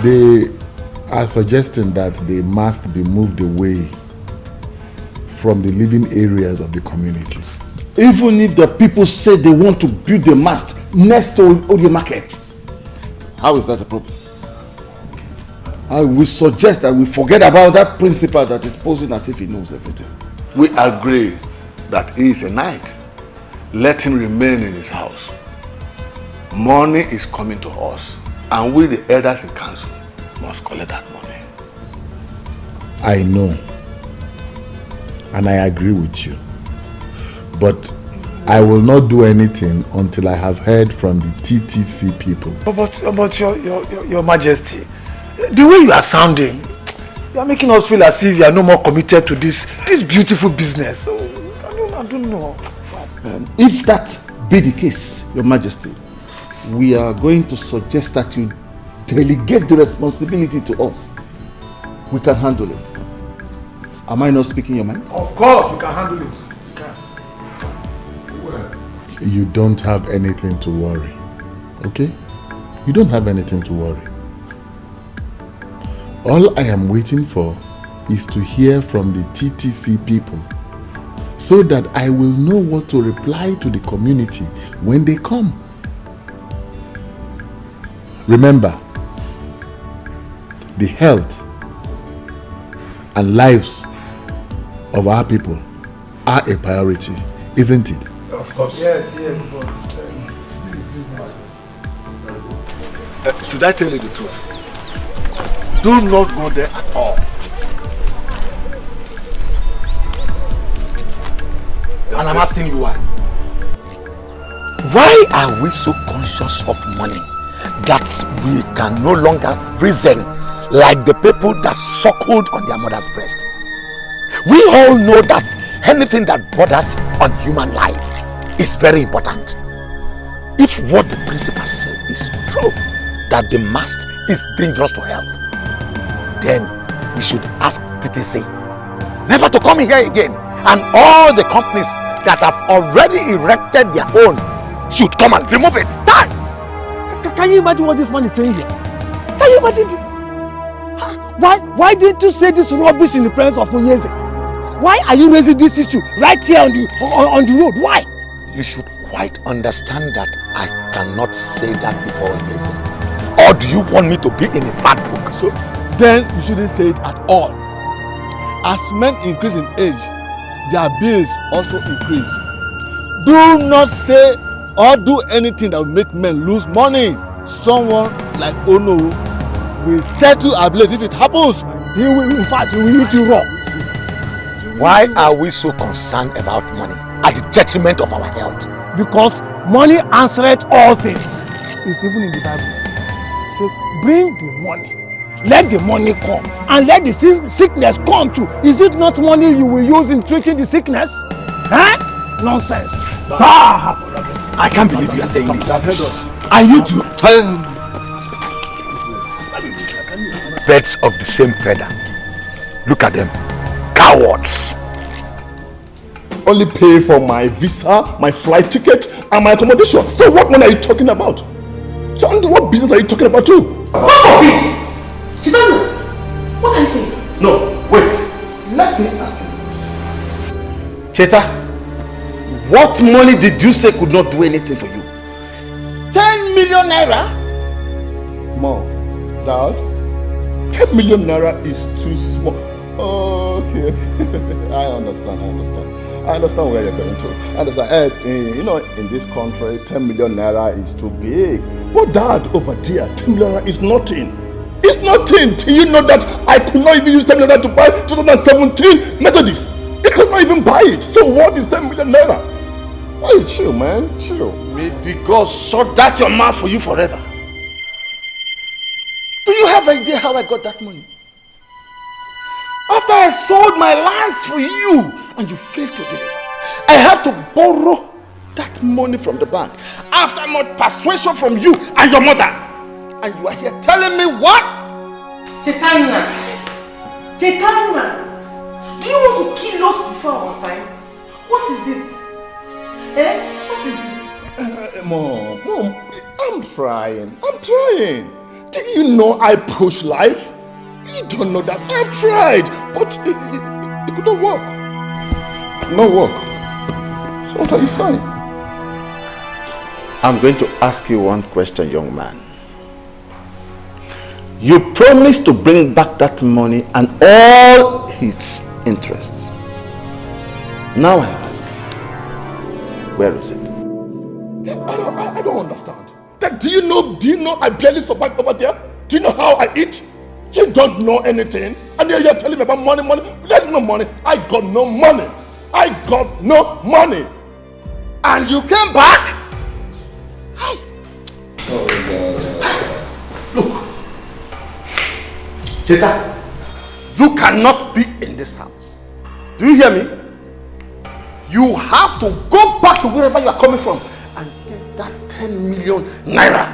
They are suggesting that they must be moved away from the living areas of the community. Even if the people say they want to build a mast next to the market, how is that a problem? I will suggest that we forget about that principal that is posing as if he knows everything. We agree that he is a knight. Let him remain in his house. Money is coming to us, and we, the elders in council, must collect that money. I know, and I agree with you. But I will not do anything until I have heard from the TTC people. But your Majesty, the way you are sounding, you are making us feel as if you are no more committed to this beautiful business. So, I don't know. If that be the case, Your Majesty, we are going to suggest that you delegate the responsibility to us. We can handle it. Am I not speaking your mind? Of course, we can handle it. You don't have anything to worry, okay? You don't have anything to worry. All I am waiting for is to hear from the TTC people so that I will know what to reply to the community when they come. Remember, the health and lives of our people are a priority isn't it? Of course. Yes, but this is business. Should I tell you the truth? Do not go there at all. And I'm asking you why. Why are we so conscious of money that we can no longer reason like the people that suckled on their mother's breast? We all know that anything that borders on human life is very important. If what the principal said is true, that the mast is dangerous to health, then we should ask TTC never to come here again, and all the companies that have already erected their own should come and remove it. Done! Can you imagine what this man is saying here? Can you imagine this? Why didn't you say this rubbish in the presence of Onyeze? Why are you raising this issue right here on the road? Why? You should quite understand that I cannot say that before Onyeze. Or do you want me to be in his bad book? So then you shouldn't say it at all. As men increase in age, their bills also increase. Do not say or do anything that will make men lose money. Someone like Ono will settle ablaze if it happens. He will, in fact, he will eat you raw. Why are we so concerned about money at the detriment of our health? Because money answereth all things. It's even in the Bible. It says, bring the money. Let the money come. And let the sickness come too. Is it not money you will use in treating the sickness? Huh? Nonsense. I can't believe you are saying this. And you two, birds of the same feather. Look at them. Cowards. Only pay for my visa, my flight ticket, and my accommodation. So what money are you talking about? So what business are you talking about too? What are you saying? No, wait. Let me ask you. Cheta, what money did you say could not do anything for you? 10 million naira? Mom, Dad, 10 million naira is too small. Okay. I understand. I understand where you're going to. I understand. You know, in this country, 10 million naira is too big. But Dad, over there, 10 million naira is nothing. It's nothing. Do you know that I could not even use 10 million naira to buy 2017 Mercedes? I could not even buy it. So what is 10 million naira? Hey, chill, man. Chill. May the God shut that your mouth for you forever. Do you have idea how I got that money? After I sold my lands for you and you failed to deliver, I have to borrow that money from the bank after much persuasion from you and your mother. And you are here telling me what? Chetana, do you want to kill us before our time? What is it? What is it? Mom, I'm trying. Do you know I push life? You don't know that. I've tried, but it could not work. No work. So what are you saying? I'm going to ask you one question, young man. You promised to bring back that money and all its interests. Now I ask, where is it? I don't understand. Do you know I barely survive over there? Do you know how I eat? You don't know anything, and you're telling me about money. There's no money. I got no money. And you came back? Look, Cheta, you cannot be in this house. Do you hear me? You have to go back to wherever you are coming from and get that 10 million naira.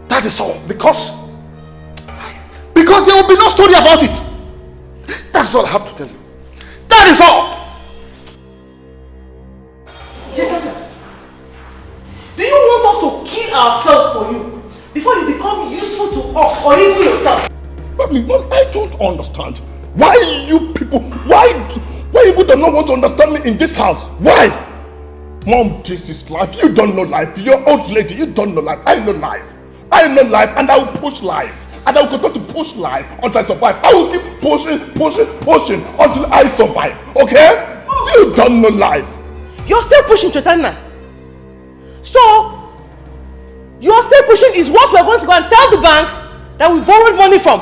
That is all, because there will be no story about it. That is all I have to tell you. That is all. Jesus, do you want us to kill ourselves for you before you become useful to us or even yourself? Mom, I don't understand. Why you people do not want to understand me in this house? Why? Mom, this is life. You don't know life. You're an old lady. You don't know life. I know life. And I will push life. And I will continue to push life until I survive. I will keep pushing until I survive. Okay? You don't know life. You're still pushing, Chaitanya. So, you're still pushing is what we're going to go and tell the bank that we borrowed money from.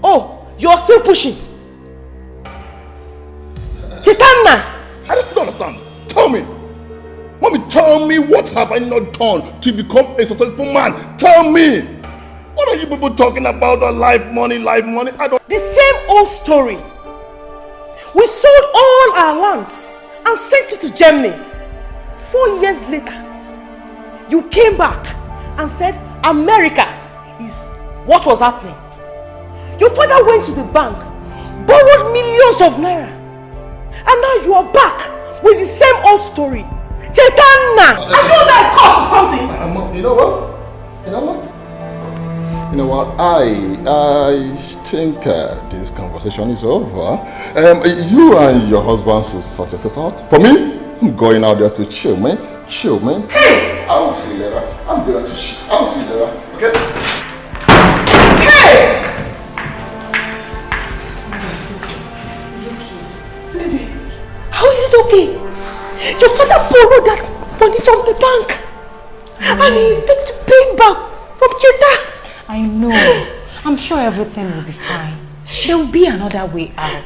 Oh, you're still pushing. Chaitanya! I don't understand. Tell me. Mommy, tell me what have I not done to become a successful man? Tell me. What are you people talking about? Life money, life money? I don't... The same old story. We sold all our lands and sent it to Germany. 4 years later, you came back and said America is what was happening. Your father went to the bank, borrowed millions of naira, and now you are back with the same old story. Chaitanya! Are you that cost something? You know what? I think this conversation is over. You and your husband should sort yourself out. For me, I'm going out there to chill, man. Chill, man. Hey! I will see you later. I'm going to chill. I will see you later. Okay? Hey! How is it okay? Your father borrowed that money from the bank. And he expects to pay it back from Cheta. I know. I'm sure everything will be fine. There will be another way out.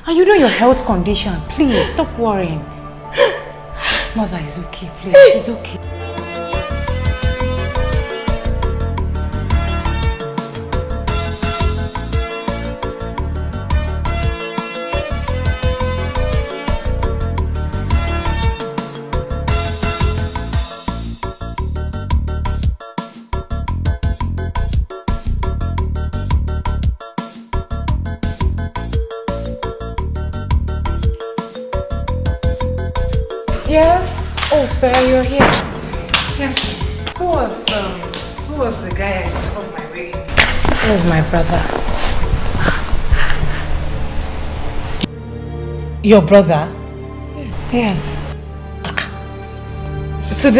And you know your health condition. Please, stop worrying. Mother is okay, please. It's okay. Yes? Oh, Bear, you're here. Yes. Who was the guy I saw on my way? That was my brother. Your brother? Yes. To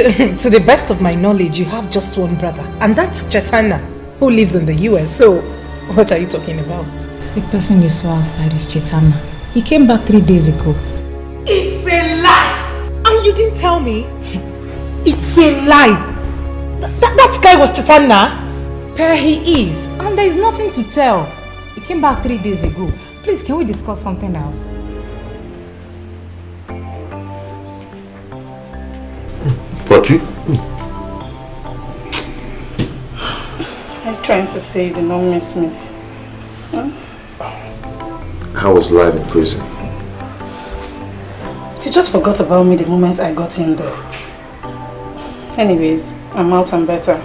the best of my knowledge, you have just one brother, and that's Chaitanya, who lives in the US. So, what are you talking about? The person you saw outside is Chaitanya. He came back 3 days ago. It's a lie! And you didn't tell me? It's a lie! That guy was Chaitanya? Per, he is. And there is nothing to tell. He came back 3 days ago. Please, can we discuss something else? Patty? I'm trying to say you did not miss me. Huh? How was life in prison? You just forgot about me the moment I got in there. Anyways, I'm out and better.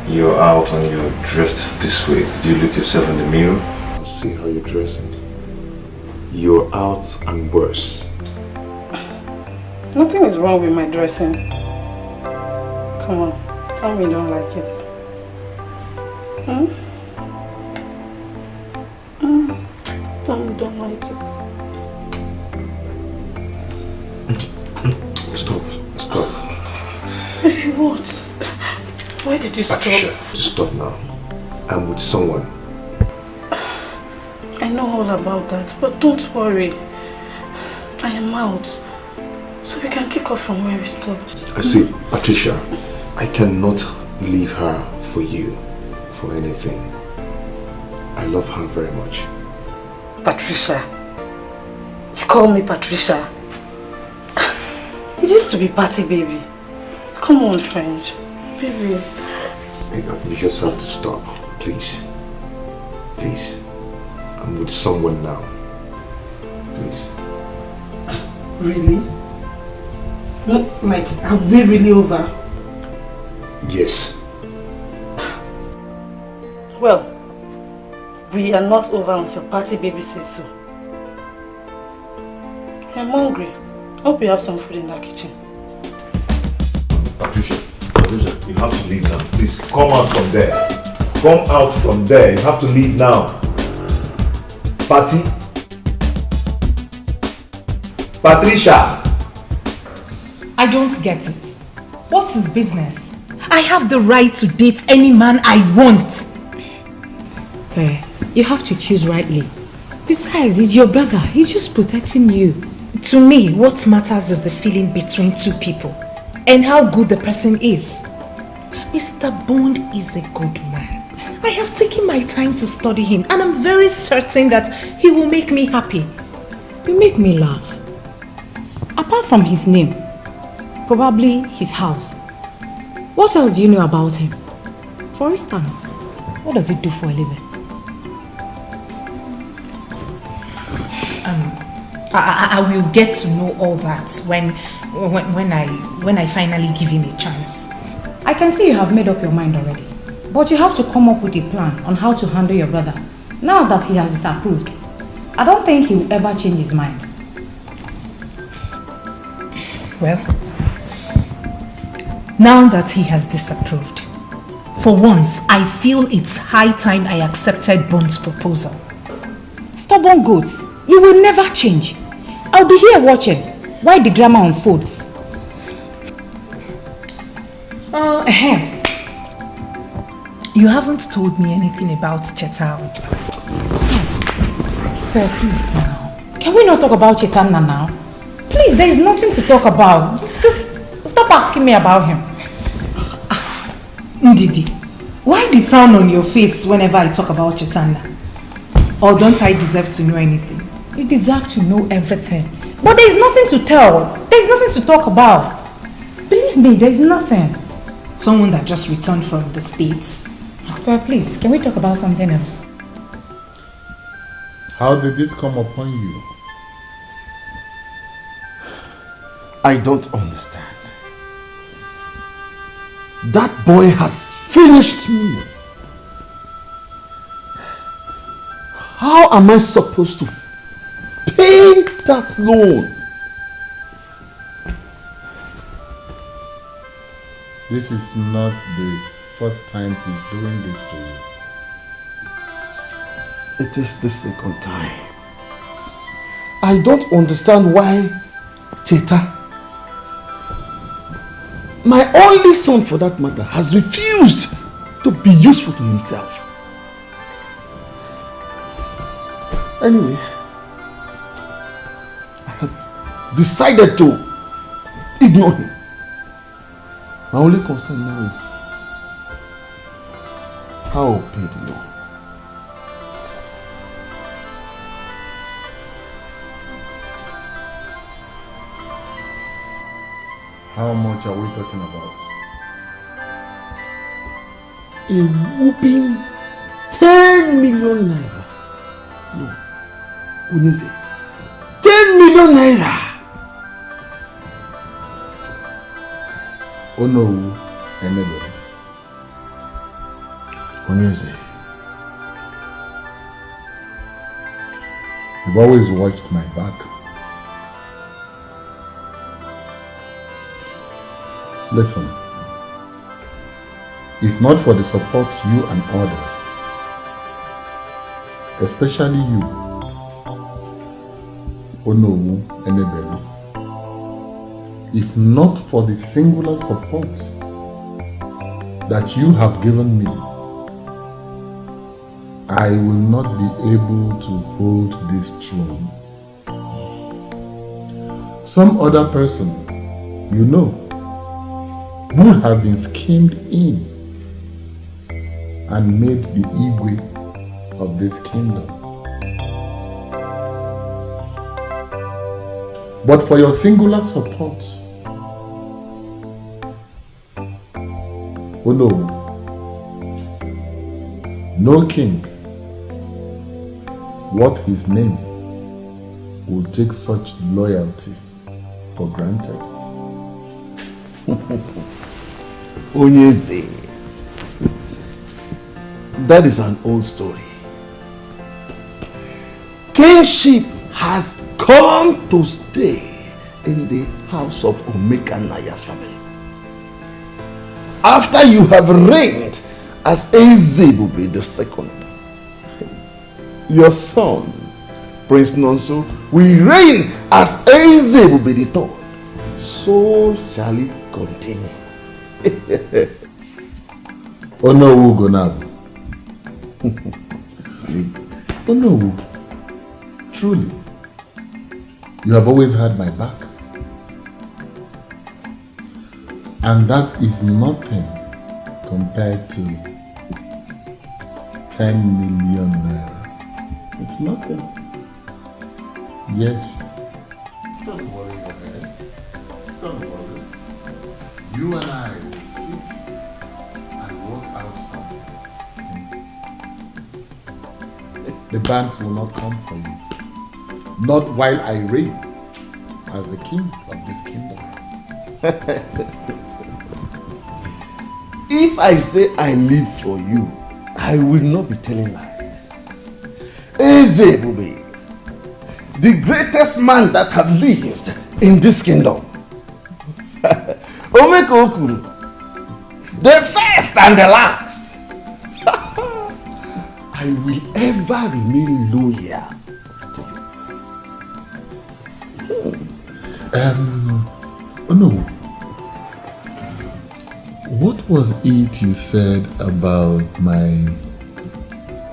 You're out and you're dressed this way. Did you look yourself in the mirror? See how you're dressing. You're out and worse. Nothing is wrong with my dressing. Come on, tell me you don't like it. Tell me you don't like it. Stop. Baby, what? Why did you stop? Stop now. I'm with someone. I know all about that, but don't worry. I am out. So we can kick off from where we stopped. I see, Patricia, I cannot leave her for you, for anything. I love her very much. Patricia. You call me Patricia. It used to be Patty, baby. Come on, French. Baby. You just have to stop, please. Please. I'm with someone now. Please. Really? What, like, are we really over? Yes. Well, we are not over until Patty baby says so. I'm hungry. Hope you have some food in that kitchen. Patricia, you have to leave now. Please, come out from there. Come out from there. You have to leave now. Patty? Patricia! I don't get it. What's his business? I have the right to date any man I want. Per, you have to choose rightly. Besides, he's your brother. He's just protecting you. To me, what matters is the feeling between two people and how good the person is. Mr. Bond is a good man. I have taken my time to study him and I'm very certain that he will make me happy. You make me laugh. Apart from his name, probably his house, what else do you know about him? For instance, what does he do for a living? I will get to know all that when I finally give him a chance. I can see you have made up your mind already. But you have to come up with a plan on how to handle your brother now that he has disapproved. I don't think he will ever change his mind. Well, now that he has disapproved, for once I feel it's high time I accepted Bond's proposal. Stubborn goats, you will never change. I'll be here watching while the drama unfolds. You haven't told me anything about Chacha Eke. Please now. Can we not talk about Chetana now? Please, there is nothing to talk about. Just stop asking me about him. Ndidi, why the frown on your face whenever I talk about Chetana? Or don't I deserve to know anything? You deserve to know everything. But there is nothing to tell. There is nothing to talk about. Believe me, there is nothing. Someone that just returned from the States. Well, please, can we talk about something else? How did this come upon you? I don't understand. That boy has finished me. How am I supposed to pay that loan? This is not the first time he's doing this to you. It is the second time. I don't understand why Cheta, my only son for that matter, has refused to be useful to himself. Anyway, I have decided to ignore him. My only concern now is how I'll pay the loan. How much are we talking about? A whooping 10 million naira. No, Uneze, 10 million naira. Oh no, anybody. Uneze, you've always watched my back. Listen, if not for the support you and others, especially you, Onowu Enebelu, if not for the singular support that you have given me, I will not be able to hold this throne. Some other person, you know, would have been schemed in and made the Igwe of this kingdom. But for your singular support, oh no king, worth his name, will take such loyalty for granted. Onyeze, that is an old story. Kingship has come to stay in the house of Omeka Naya's family. After you have reigned as Ezebube II, your son, Prince Nonso, will reign as Ezebube III. So shall it continue. Onowu Gonabu. Onowu, truly, you have always had my back. And that is nothing compared to 10 million naira. It's nothing. Yes. Don't worry your head. Don't worry. You and I will sit and work out something. The banks will not come for you. Not while I reign as the king of this kingdom. If I say I live for you, I will not be telling lies. Eze Bube, the greatest man that have lived in this kingdom. Omeko Okuru, the first and the last. I will ever remain loyal to you. Oh no. What was it you said about my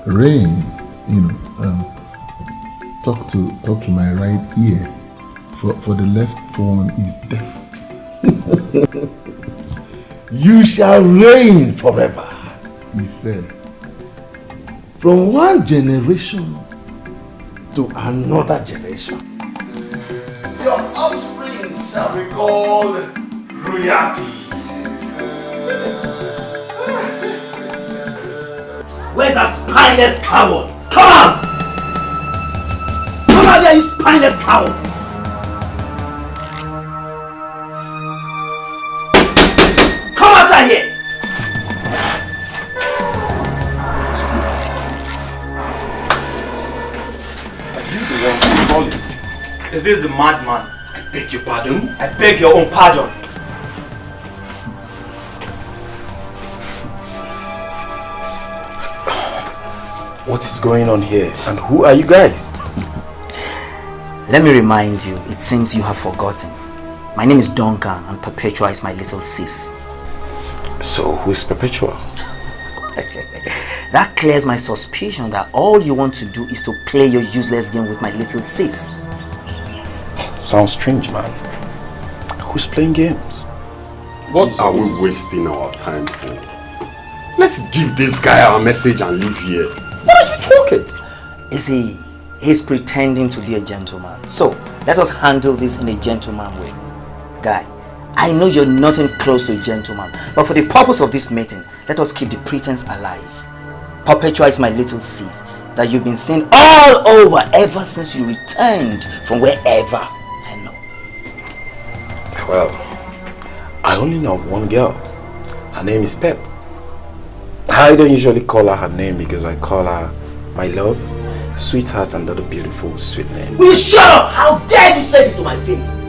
reign? Talk to my right ear, for the left one is deaf. You shall reign forever, he said. From one generation to another generation. Your offspring shall be called royalty. Where's that spineless coward? Come on! Come out there, you spineless coward! Come outside here! Are you the one calling? Is this the madman? I beg your pardon? I beg your own pardon. What is going on here? And who are you guys? Let me remind you, it seems you have forgotten. My name is Duncan and Perpetua is my little sis. So, who is Perpetua? That clears my suspicion that all you want to do is to play your useless game with my little sis. Sounds strange, man. Who's playing games? What are we wasting our time for? Let's give this guy our message and leave here. What are you talking? You see, he's pretending to be a gentleman. So, let us handle this in a gentleman way. Guy, I know you're nothing close to a gentleman, but for the purpose of this meeting, let us keep the pretense alive. Perpetua is my little sis that you've been seeing all over ever since you returned from wherever I know. Well, I only know one girl. Her name is Pep. I don't usually call her name because I call her my love, sweetheart, and other beautiful sweet name. Will you shut up? How dare you say this to my face?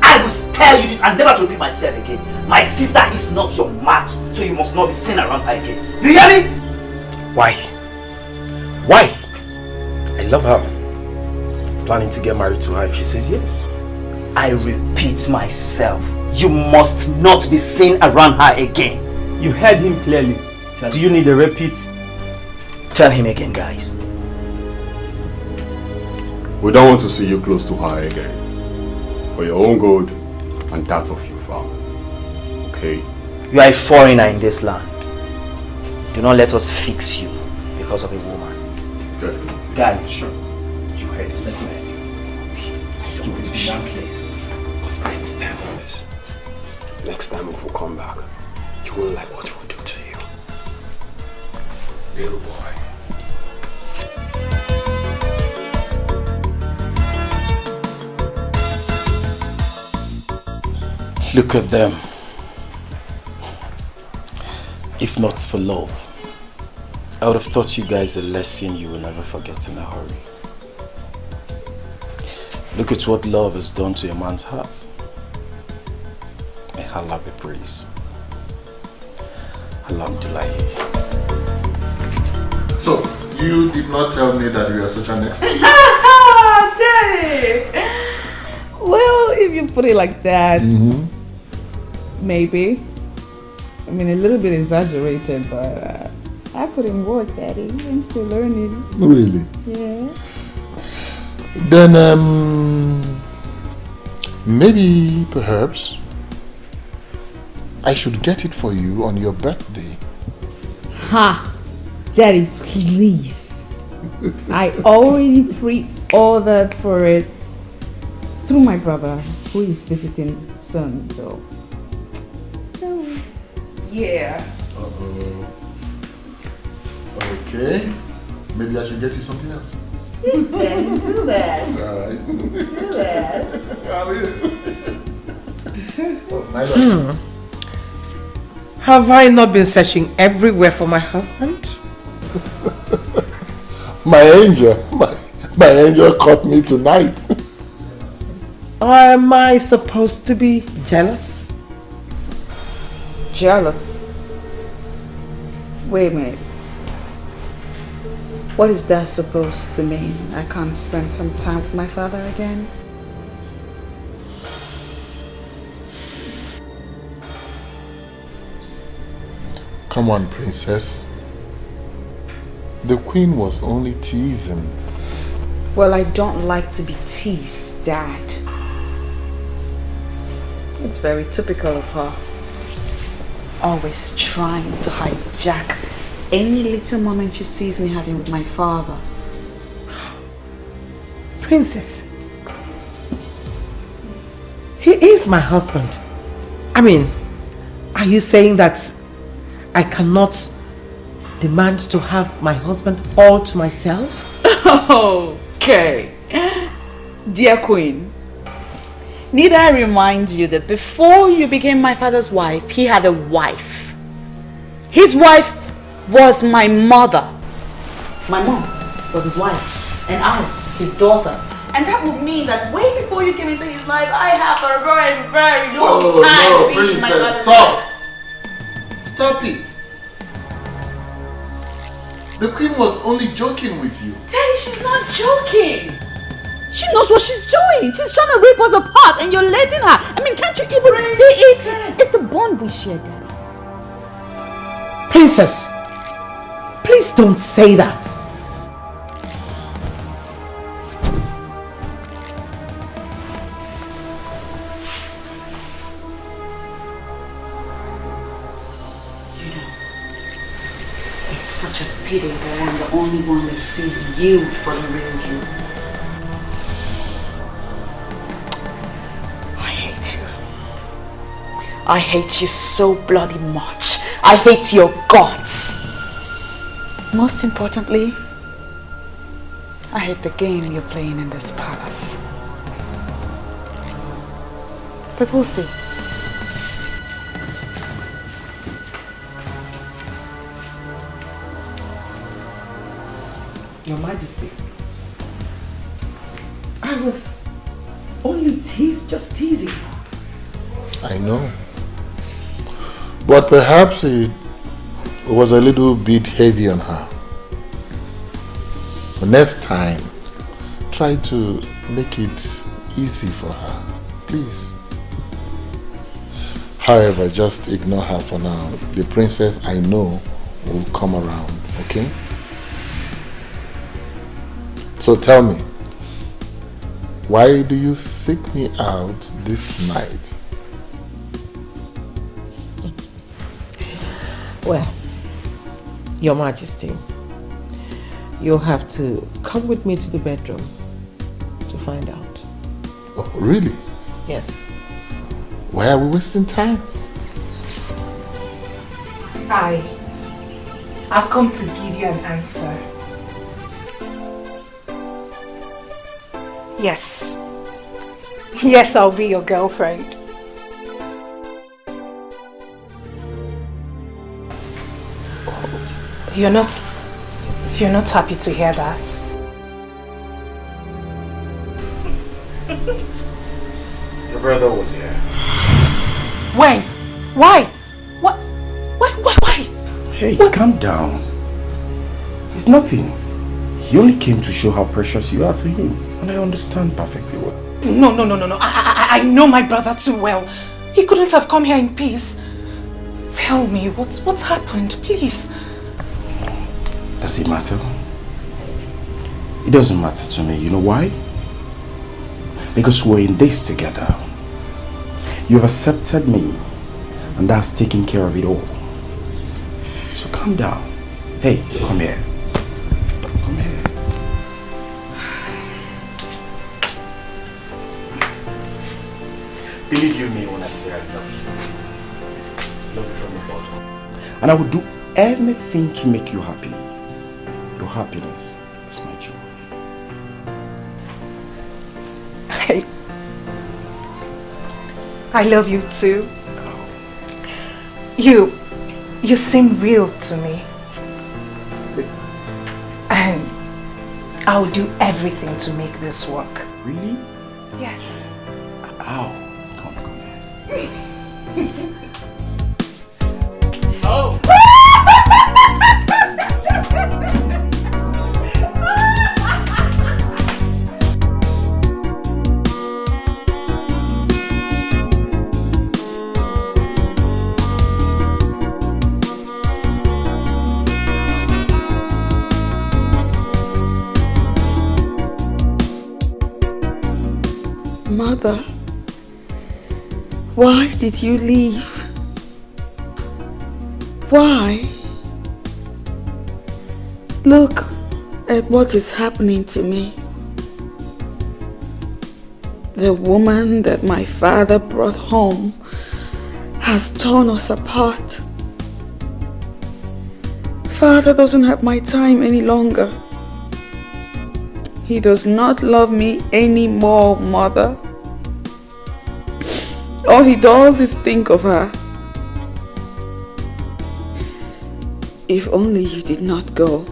I will tell you this and never to repeat myself again. My sister is not your match, so you must not be seen around her again. Do you hear me? Why? Why? I love her. Planning to get married to her if she says yes. I repeat myself. You must not be seen around her again. You heard him clearly. Do you need a repeat? Tell him again, guys. We don't want to see you close to her again. For your own good and that of your family. Okay? You are a foreigner in this land. Do not let us fix you because of a woman. Definitely. Guys, sure. You heard it. Let's go ahead. Stupid young place. What's next time on this? Next time if we come back, you won't like what we'll do to you. Little boy. Look at them. If not for love, I would have taught you guys a lesson you will never forget in a hurry. Look at what love has done to a man's heart. May Allah be praised. Alhamdulillah. So, you did not tell me that you are such an expert. Daddy! Well, if you put it like that, maybe. I mean, a little bit exaggerated, but I put in work, Daddy. I'm still learning. Really? Yeah. Then, maybe, perhaps, I should get it for you on your birthday. Ha! Daddy, please. I already pre-ordered for it through my brother, who is visiting soon, so yeah. Okay. Maybe I should get you something else. Yes, Daddy, do that. Alright. Do that. Have I not been searching everywhere for my husband? My angel caught me tonight. Am I supposed to be jealous? Jealous? Wait a minute. What is that supposed to mean? I can't spend some time with my father again? Come on, princess. The queen was only teasing. Well, I don't like to be teased, Dad. It's very typical of her. Always trying to hijack any little moment she sees me having with my father. Princess, he is my husband. I mean, are you saying that I cannot demand to have my husband all to myself? Okay. Dear Queen, need I remind you that before you became my father's wife, he had a wife. His wife was my mother. My mom was his wife, and I, his daughter. And that would mean that way before you came into his life, I have for a very, very long time being my mother's stop! wife. Stop it! The queen was only joking with you. Daddy, she's not joking. She knows what she's doing. She's trying to rip us apart and you're letting her. I mean, can't you even see it? It's the bond we share, Daddy. Princess, please don't say that. It's such a pity that I'm the only one that sees you for the real you. I hate you. I hate you so bloody much. I hate your guts. Most importantly, I hate the game you're playing in this palace. But we'll see. Your Majesty, I was only just teasing her. I know. But perhaps it was a little bit heavy on her. The next time, try to make it easy for her, please. However, just ignore her for now. The princess I know will come around, okay? So tell me, why do you seek me out this night? Well, Your Majesty, you'll have to come with me to the bedroom to find out. Oh, really? Yes. Why are we wasting time? I've come to give you an answer. Yes. Yes, I'll be your girlfriend. You're not happy to hear that? Your brother was here. When? Why? What? Why? Hey, calm down. It's nothing. He only came to show how precious you are to him. And I understand perfectly well. No. I know my brother too well. He couldn't have come here in peace. Tell me, what's happened, please? Does it matter? It doesn't matter to me. You know why? Because we're in this together. You've accepted me, and that's taking care of it all. So calm down. Hey, come here. Come here. Believe you me when I say I love you. Love you from the bottom. And I will do anything to make you happy. Your happiness is my joy. I love you too. You seem real to me. And I'll do everything to make this work. Really? Yes. Ow. Come here. Oh. Mother, why did you leave? Why? Look at what is happening to me. The woman that my father brought home has torn us apart. Father doesn't have my time any longer. He does not love me anymore, Mother. All he does is think of her. If only you did not go.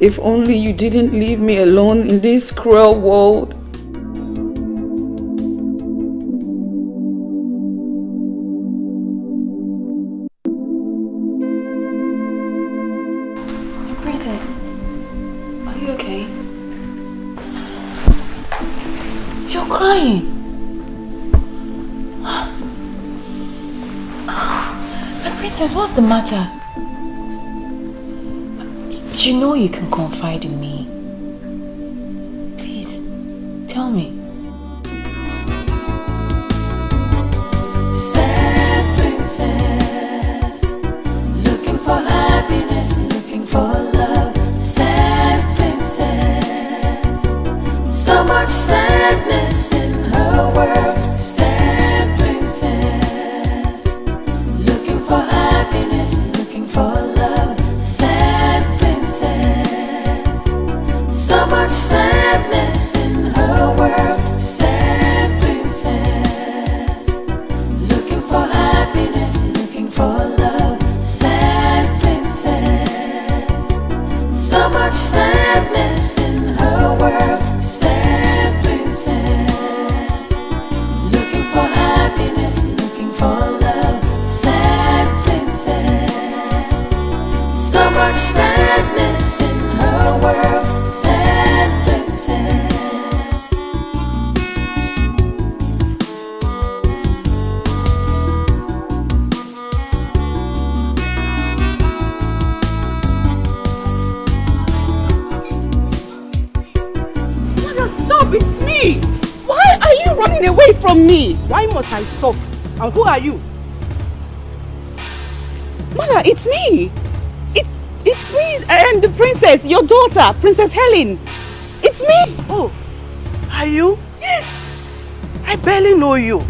If only you didn't leave me alone in this cruel world. Princess, are you okay? You're crying. Princess, what's the matter? You know you can confide in me. Please, tell me. Sad princess, looking for happiness, looking for love. Sad princess, so much sadness in her world. Sad princess, looking for happiness, looking for love. Sad princess, so much sadness in her world. Sad princess, looking for happiness, looking for love. Sad princess, so much sadness in her world. Sad princess, looking for happiness, looking for love. Sad princess, so much sadness in her world. Sad princess. Mother, stop! It's me! Why are you running away from me? Why must I stop? And who are you? Mother, it's me! It's me and the princess, your daughter, Princess Helen. It's me! Oh, are you? Yes! I barely know you.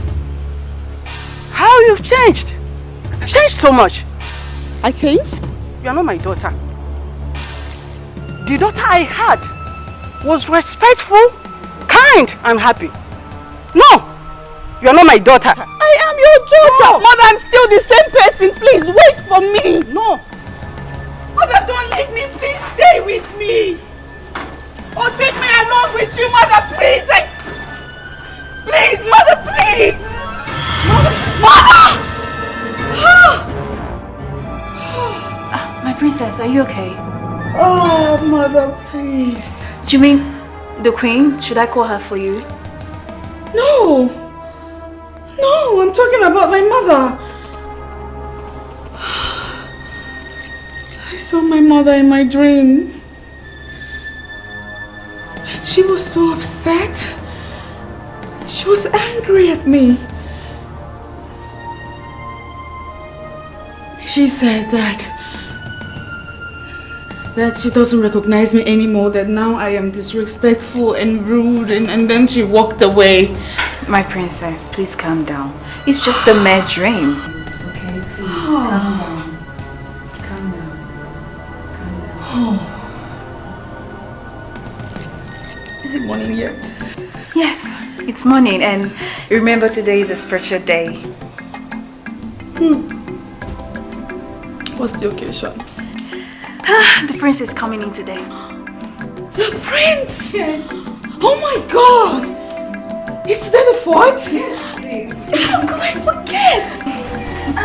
How you've changed? You've changed so much. I changed? You are not my daughter. The daughter I had was respectful, kind, and happy. No! You are not my daughter. I am your daughter! No. Mother, I'm still the same person. Please, wait for me. No. Mother, don't leave me. Please stay with me. Or take me along with you, Mother, please. Please, Mother, please. Mother! My princess, are you okay? Oh, Mother, please. Do you mean the queen? Should I call her for you? No. No, I'm talking about my mother. I saw my mother in my dream. She was so upset. She was angry at me. She said that she doesn't recognize me anymore, that now I am disrespectful and rude, and then she walked away. My princess, please calm down. It's just a mere dream. Okay, please calm down. Calm down. Calm down. Is it morning yet? Yes, it's morning, and remember today is a special day. What's the occasion? The prince is coming in today. The prince? Yes. Oh my God! Is today the 4th? Yes, please. How could I forget? I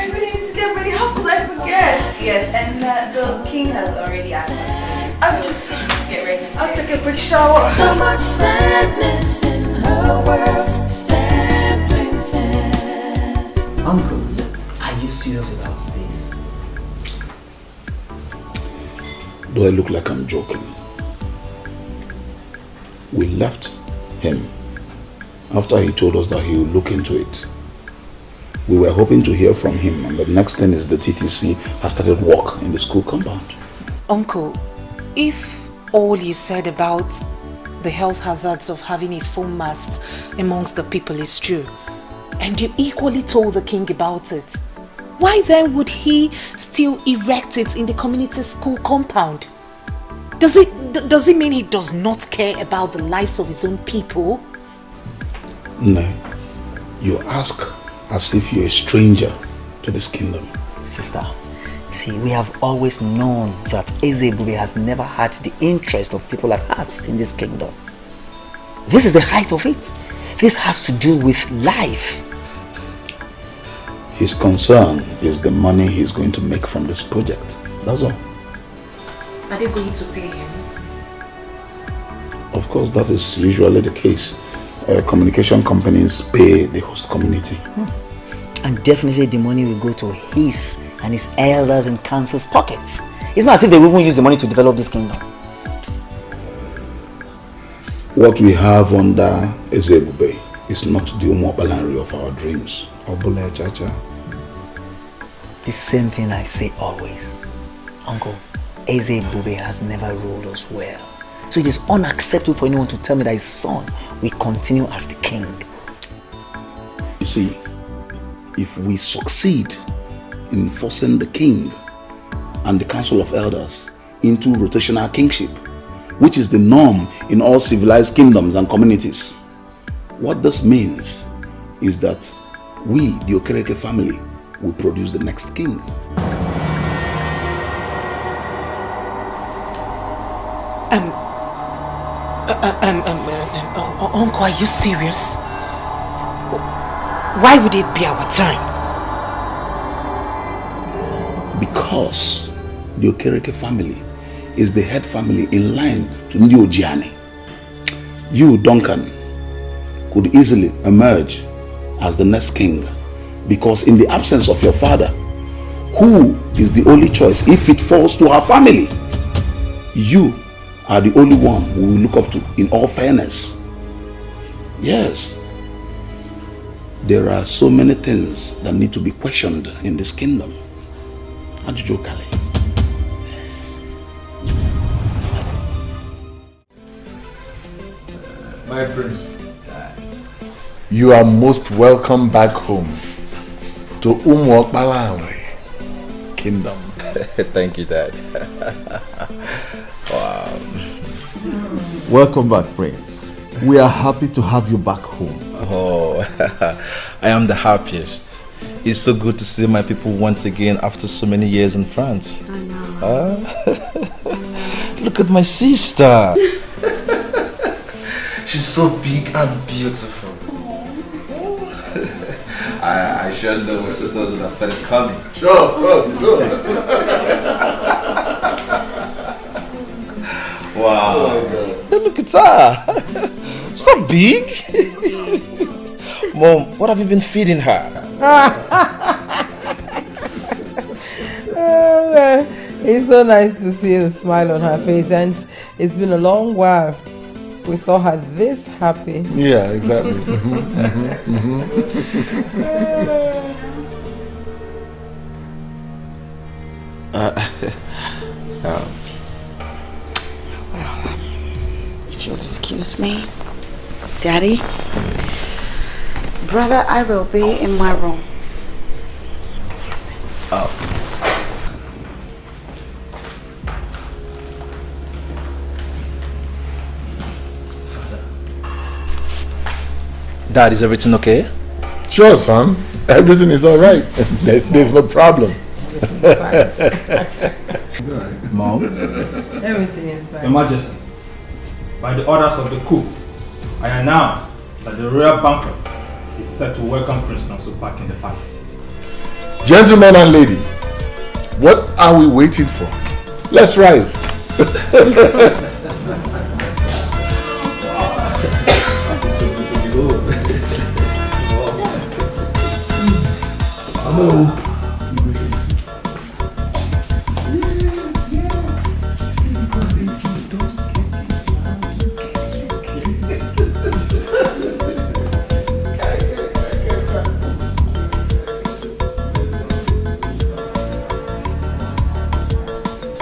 really need to get ready. How could I forget? Yes, and the king has already asked me. I'll just get ready. I'll take a quick shower. So much sadness in her world, sad princess. Uncle, are you serious about this? Do I look like I'm joking? We left him after he told us that he would look into it. We were hoping to hear from him, and the next thing is the TTC has started work in the school compound. Uncle, if all you said about the health hazards of having a foam mast amongst the people is true, and you equally told the king about it, why then would he still erect it in the community school compound? Does it mean he does not care about the lives of his own people? No. You ask as if you're a stranger to this kingdom. Sister, see, we have always known that Ezebube has never had the interest of people at heart in this kingdom. This is the height of it. This has to do with life. His concern is the money he's going to make from this project. That's all. Are they going to pay him? Of course, that is usually the case. Communication companies pay the host community. And definitely the money will go to his and his elders and council's pockets. It's not as if they will even use the money to develop this kingdom. What we have under Ezebube is not the Umobalanri of our dreams. Obule Chacha. The same thing I say always. Uncle, Ezebube has never ruled us well. So it is unacceptable for anyone to tell me that his son will continue as the king. You see, if we succeed in forcing the king and the council of elders into rotational kingship, which is the norm in all civilized kingdoms and communities, what this means is that we, the Okereke family, will produce the next king. Uncle, are you serious? Why would it be our turn? Because the Okereke family is the head family in line to Ndi Ojiani. You, Duncan, could easily emerge as the next king, because in the absence of your father, who is the only choice if it falls to our family, you are the only one we will look up to in all fairness. Yes, there are so many things that need to be questioned in this kingdom. Ajujo Kale. My prince, you are most welcome back home to Umuokbalanri Kingdom. Thank you, Dad. Wow. Welcome back, Prince. We are happy to have you back home. Oh, I am the happiest. It's so good to see my people once again after so many years in France. I know. Look at my sister. She's so big and beautiful. I sure know my sisters would have started coming. Sure. Wow. Oh my God. Hey, look at her. So big. Mom, what have you been feeding her? Well, it's so nice to see the smile on her face, and It's been a long while. We saw her this happy. Yeah, exactly. If you'll excuse me, Daddy, brother, I will be in my room. Oh. Dad, is everything okay? Sure, son. Everything is all right. There's no problem. Mom? Everything is fine. Your Majesty, by the orders of the cook, I announce that the royal banquet is set to welcome Prince Nonso back in the palace. Gentlemen and lady, what are we waiting for? Let's rise. Hello.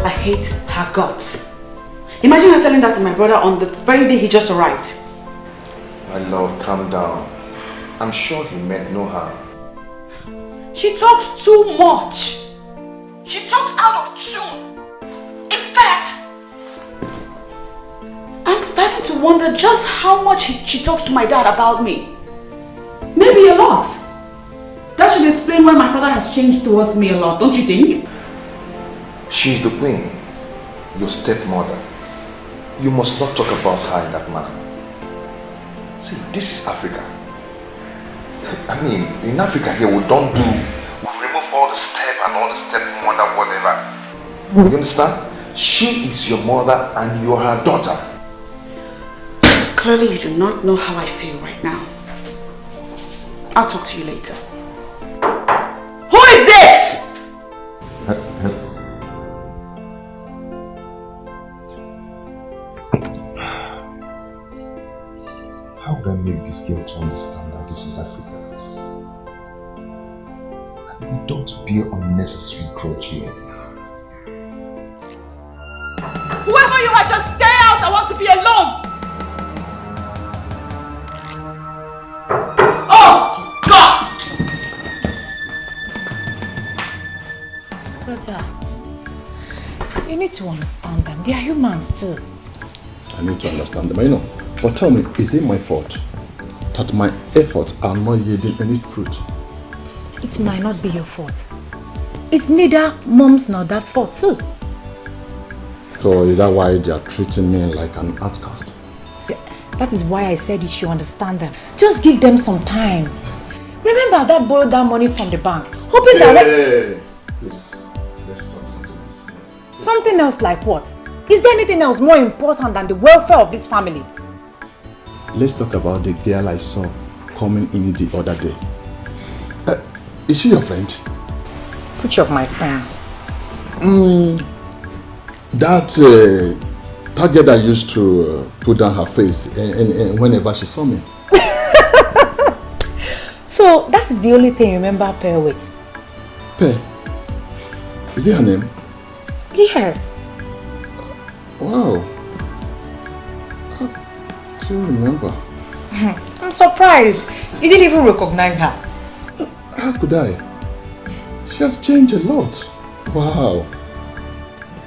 I hate her guts. Imagine her telling that to my brother on the very day he just arrived. My love, calm down. I'm sure he meant no harm. She talks too much. She talks out of tune. In fact, I'm starting to wonder just how much she talks to my dad about me. Maybe a lot. That should explain why my father has changed towards me a lot, don't you think? She's the queen, your stepmother. You must not talk about her in that manner. See, this is Africa. I mean, in Africa here, we don't do, we remove all the step and all the stepmother, whatever. You understand? She is your mother and you are her daughter. Clearly you do not know how I feel right now. I'll talk to you later. Who is it? How would I make this girl to understand that this is Africa? And we don't bear unnecessary grudge here. Whoever you are, just stay out. I want to be alone. Oh, God! Brother, you need to understand them. They are humans too. I need to understand them, I know. But tell me, is it my fault that my efforts are not yielding any fruit? It might not be your fault. It's neither mom's nor dad's fault too. So is that why they are treating me like an outcast? That is why I said you should understand them. Just give them some time. Remember that borrowed that money from the bank, hoping that... Please, let's talk something else. Something else like what? Is there anything else more important than the welfare of this family? Let's talk about the girl I saw coming in the other day. Is she your friend? Which of my friends? That girl that used to put down her face and whenever she saw me. So that is the only thing you remember Per with? Per? Is it her name? Yes. Wow. I do remember. I'm surprised. You didn't even recognize her. How could I? She has changed a lot. Wow.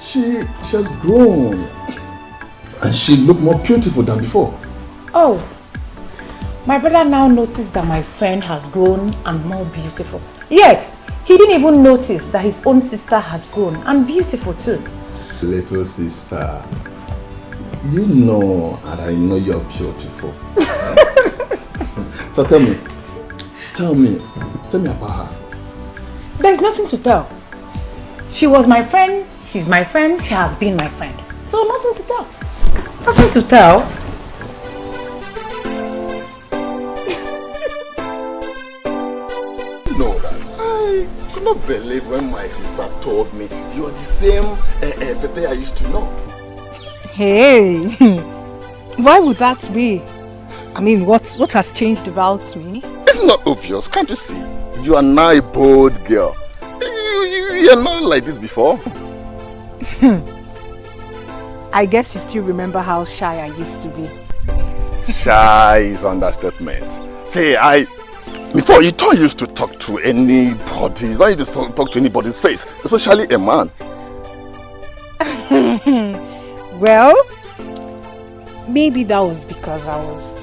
She has grown. And she looked more beautiful than before. Oh. My brother now noticed that my friend has grown and more beautiful. Yet, he didn't even notice that his own sister has grown and beautiful too. Little sister, you know and I know you're beautiful. So tell me about her. There's nothing to tell. She was my friend, she's my friend, she has been my friend. So nothing to tell. Nothing to tell. No, I could not believe when my sister told me you are the same Pepe I used to know. Hey, why would that be? I mean, what has changed about me? It's not obvious, can't you see? You are now a bold girl. You are not like this before. I guess you still remember how shy I used to be. Shy is understatement. See, before you don't used to talk to anybody. You don't used to talk to anybody's face, especially a man. Well, maybe that was because I was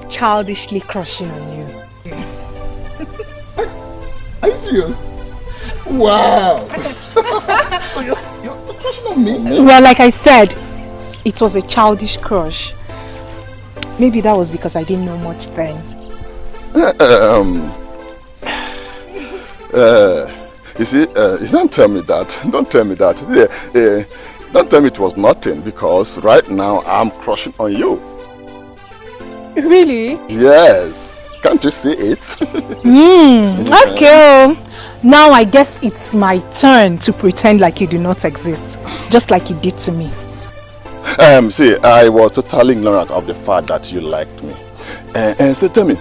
childishly crushing on you. Are you serious? Wow! Oh, you're crushing on me? Well, like I said, it was a childish crush. Maybe that was because I didn't know much then. You see, don't tell me that. Don't tell me that. Don't tell me it was nothing, because right now I'm crushing on you. Really? Yes. Can't you see it? Okay. Now I guess it's my turn to pretend like you do not exist, just like you did to me. See, I was totally ignorant of the fact that you liked me. And so tell me,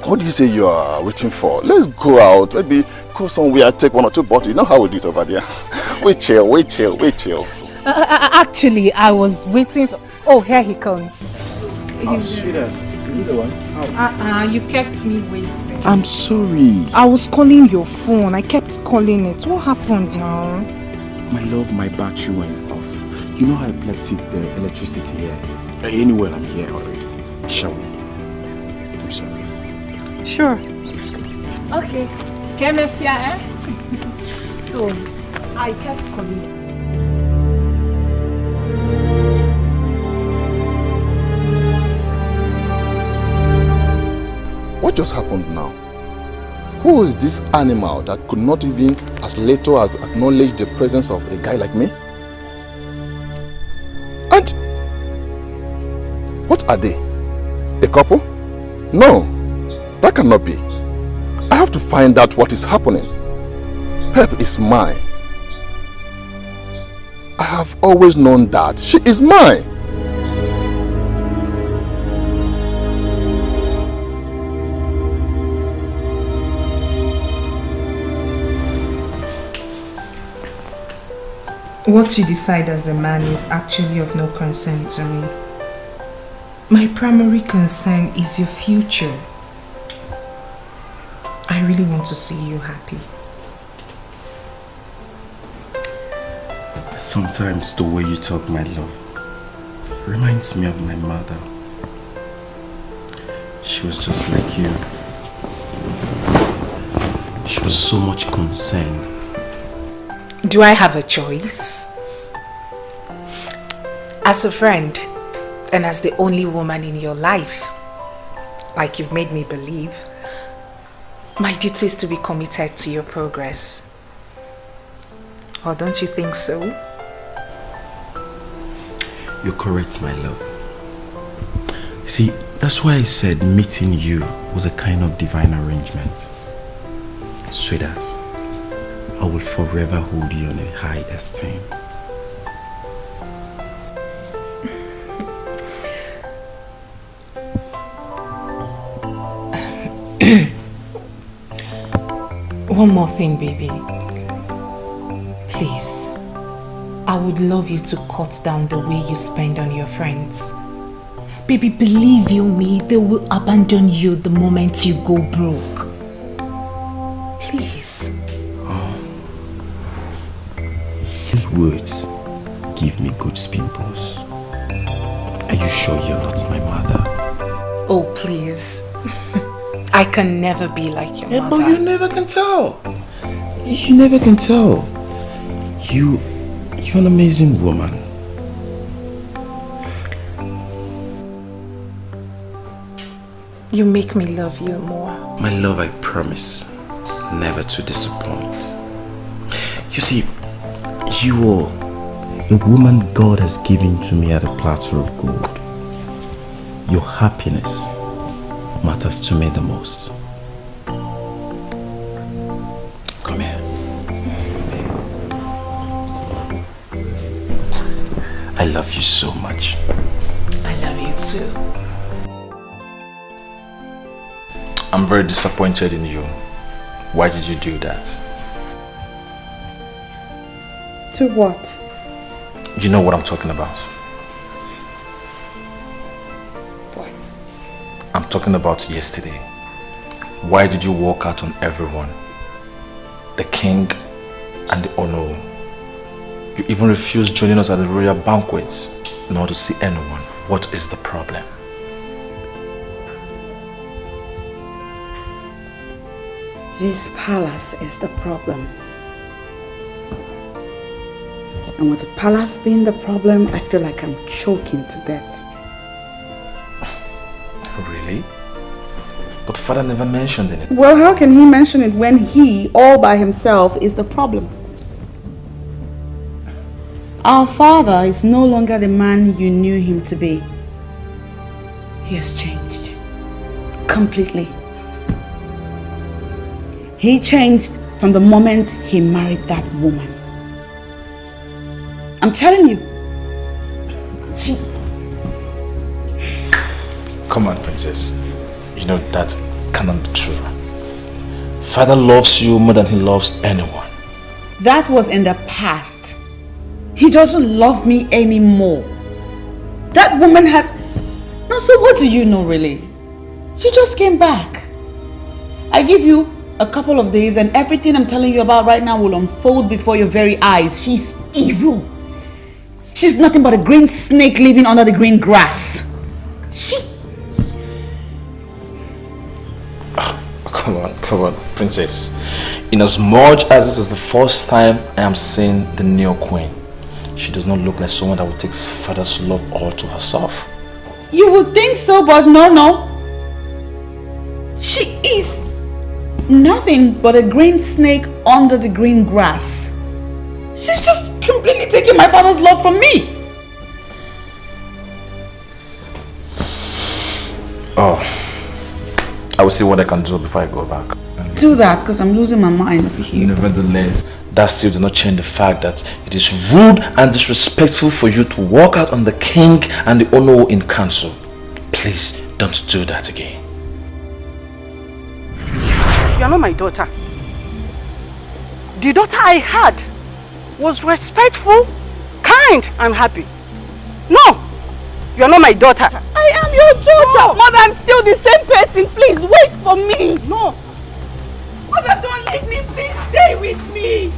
what do you say you are waiting for? Let's go out, maybe go somewhere, take 1 or 2 bottles. You know how we do it over there. We chill. Actually, I was waiting for... Oh, here he comes. Oh, sweetheart, you the one? You kept me waiting. I'm sorry. I was calling your phone. I kept calling it. What happened now? My love, my battery went off. You know how epileptic the electricity here is. Anyway, I'm here already. Shall we? I'm sorry. Sure. Let's go. Okay. So, I kept calling. What just happened now? Who is this animal that could not even as little as acknowledge the presence of a guy like me? And what are they? A couple? No, that cannot be. I have to find out what is happening. Pep is mine. I have always known that she is mine. What you decide as a man is actually of no concern to me. My primary concern is your future. I really want to see you happy. Sometimes the way you talk, my love, reminds me of my mother. She was just like you. She was so much concerned. Do I have a choice? As a friend, and as the only woman in your life, like you've made me believe, my duty is to be committed to your progress. Or don't you think so? You're correct, my love. See, that's why I said meeting you was a kind of divine arrangement. Sweetheart, I will forever hold you in a high esteem. One more thing, baby. Please. I would love you to cut down the way you spend on your friends. Baby, believe you me, they will abandon you the moment you go broke. Please. Those words give me good pimples. Are you sure you're not my mother? Oh, please. I can never be like your mother. But you never can tell. You never can tell. You're an amazing woman. You make me love you more. My love, I promise never to disappoint. You see, you are a woman God has given to me at a platter of gold. Your happiness matters to me the most. Come here. I love you so much. I love you too. I'm very disappointed in you. Why did you do that? To what? You know what I'm talking about. What? I'm talking about yesterday. Why did you walk out on everyone? The king and the Ono. You even refused joining us at the royal banquet, not to see anyone. What is the problem? This palace is the problem. And with the palace being the problem, I feel like I'm choking to death. Really? But father never mentioned it. Well, how can he mention it when he, all by himself, is the problem? Our father is no longer the man you knew him to be. He has changed. Completely. He changed from the moment he married that woman. I'm telling you. Come on, princess. You know that cannot be true. Father loves you more than he loves anyone. That was in the past. He doesn't love me anymore. That woman has... No, so what do you know really? She just came back. I give you a couple of days and everything I'm telling you about right now will unfold before your very eyes. She's evil. She's nothing but a green snake living under the green grass. Come on, princess. In as much as this is the first time I am seeing the new queen, she does not look like someone that would take father's love all to herself. You would think so, but no. She is nothing but a green snake under the green grass. She's just completely taking my father's love from me. Oh, I will see what I can do before I go back. Do that, because I'm losing my mind over here. Nevertheless, that still does not change the fact that it is rude and disrespectful for you to walk out on the king and the Ono in council. Please don't do that again. You are not my daughter. The daughter I had was respectful, kind, and happy. No, you are not my daughter. I am your daughter. No. Mother, I'm still the same person. Please wait for me. No. Mother, don't leave me. Please stay with me.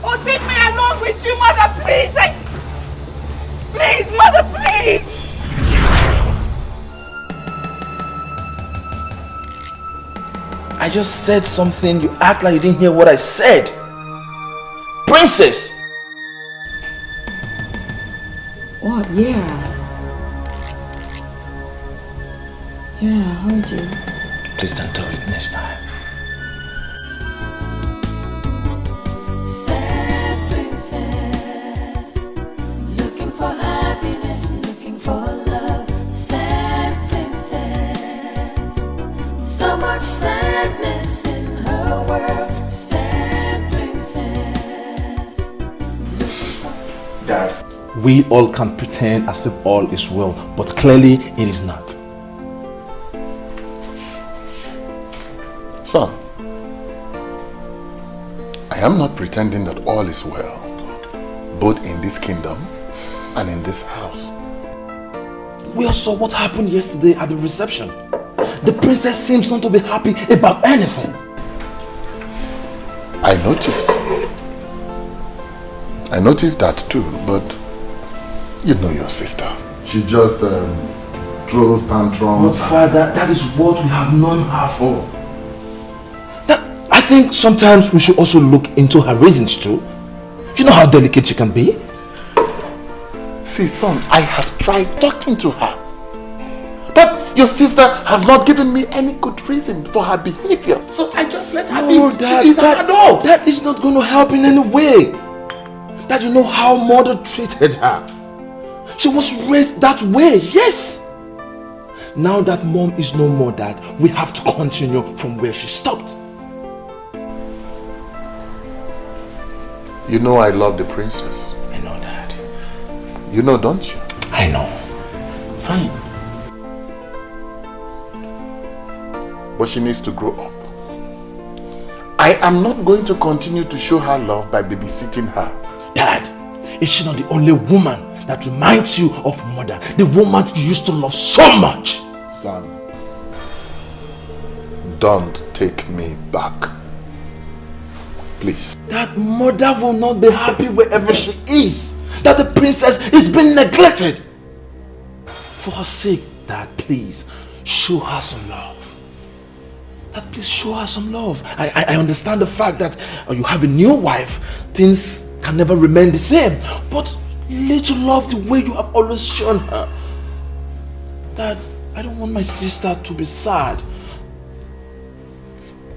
Or take me along with you, Mother, please. Please, Mother, please. I just said something. You act like you didn't hear what I said. Princess! What? Yeah, I heard you. Please don't do it next time. Sad princess, looking for happiness, looking for love. Sad princess, so much sadness in her world. Sad princess. Dad, we all can pretend as if all is well, but clearly it is not. Son, I am not pretending that all is well, both in this kingdom and in this house. We all saw what happened yesterday at the reception. The princess seems not to be happy about anything. I noticed that too, but you know your sister. She just throws tantrums. But father, that is what we have known her for. I think sometimes we should also look into her reasons too. You know how delicate she can be? See, son, I have tried talking to her. But your sister has not given me any good reason for her behavior. So I just let her be. Dad, she is an adult. That is not going to help in any way. Dad, you know how mother treated her. She was raised that way, yes. Now that mom is no more, Dad, we have to continue from where she stopped. You know I love the princess. I know that. You know, don't you? I know. Fine. But she needs to grow up. I am not going to continue to show her love by babysitting her. Dad, is she not the only woman that reminds you of mother? The woman you used to love so much. Son, don't take me back. Please. That mother will not be happy wherever she is. That the princess is being neglected. For her sake, Dad, please, show her some love. Dad, please show her some love. I understand the fact that you have a new wife. Things can never remain the same. But let her love the way you have always shown her. Dad, I don't want my sister to be sad.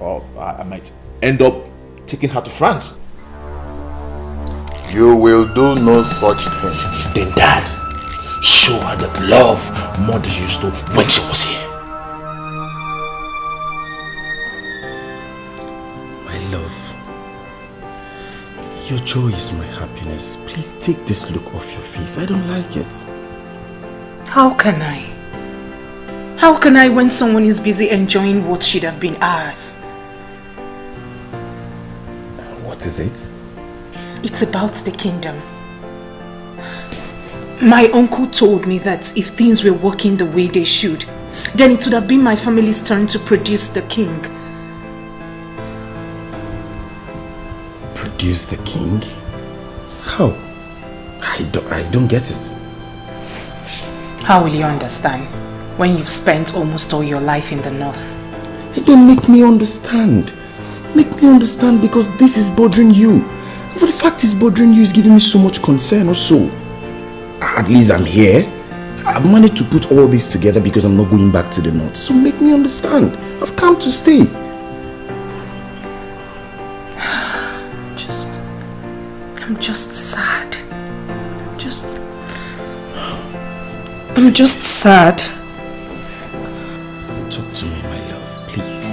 Or I might end up taking her to France. You will do no such thing. Then Dad, show her that love Mother used to when she was here. My love, your joy is my happiness. Please take this look off your face. I don't like it. How can I? How can I when someone is busy enjoying what should have been ours? What is it? It's about the kingdom. My uncle told me that if things were working the way they should, then it would have been my family's turn to produce the king. Produce the king? How? I don't get it. How will you understand when you've spent almost all your life in the north? It don't make me understand. Make me understand, because this is bothering you. But the fact is bothering you is giving me so much concern also. At least I'm here. I've managed to put all this together because I'm not going back to the north. So make me understand. I've come to stay. I'm just sad. I'm just sad. Talk to me, my love, please.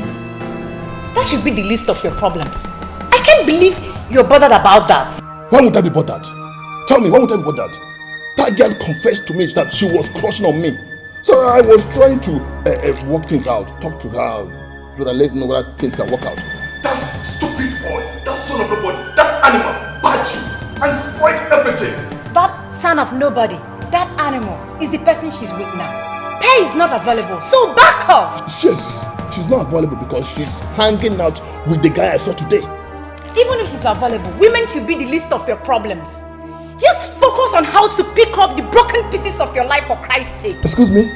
That should be the least of your problems. I can't believe you're bothered about that. Why would I be bothered? Tell me, why would I be bothered? That girl confessed to me that she was crushing on me. So I was trying to work things out, talk to her, so that let me know whether things can work out. That stupid boy, that son of nobody, that animal, badged you and spoiled everything. That son of nobody, that animal, is the person she's with now. Pay is not available, so back off! Yes, she's not available because she's hanging out with the guy I saw today. Even if she's available, women should be the least of your problems. Just focus on how to pick up the broken pieces of your life for Christ's sake. Excuse me?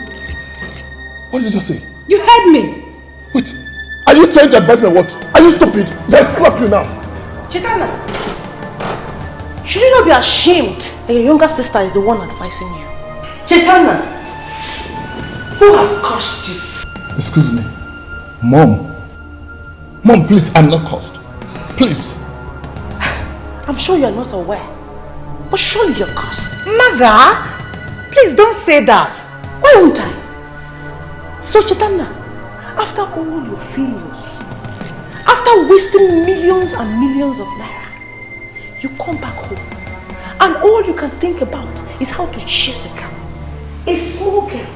What did you just say? You heard me. Wait, are you trying to advise me what? Are you stupid? Let's slap you now. Chitana, should you not be ashamed that your younger sister is the one advising you? Chitana, who has cursed you? Excuse me. Mom, please, I'm not cursed. Please. I'm sure you're not aware, but surely you're cursed. Mother, please don't say that. Why won't I? So Chitana, after all your failures, after wasting millions and millions of naira, you come back home and all you can think about is how to chase a girl, a small girl,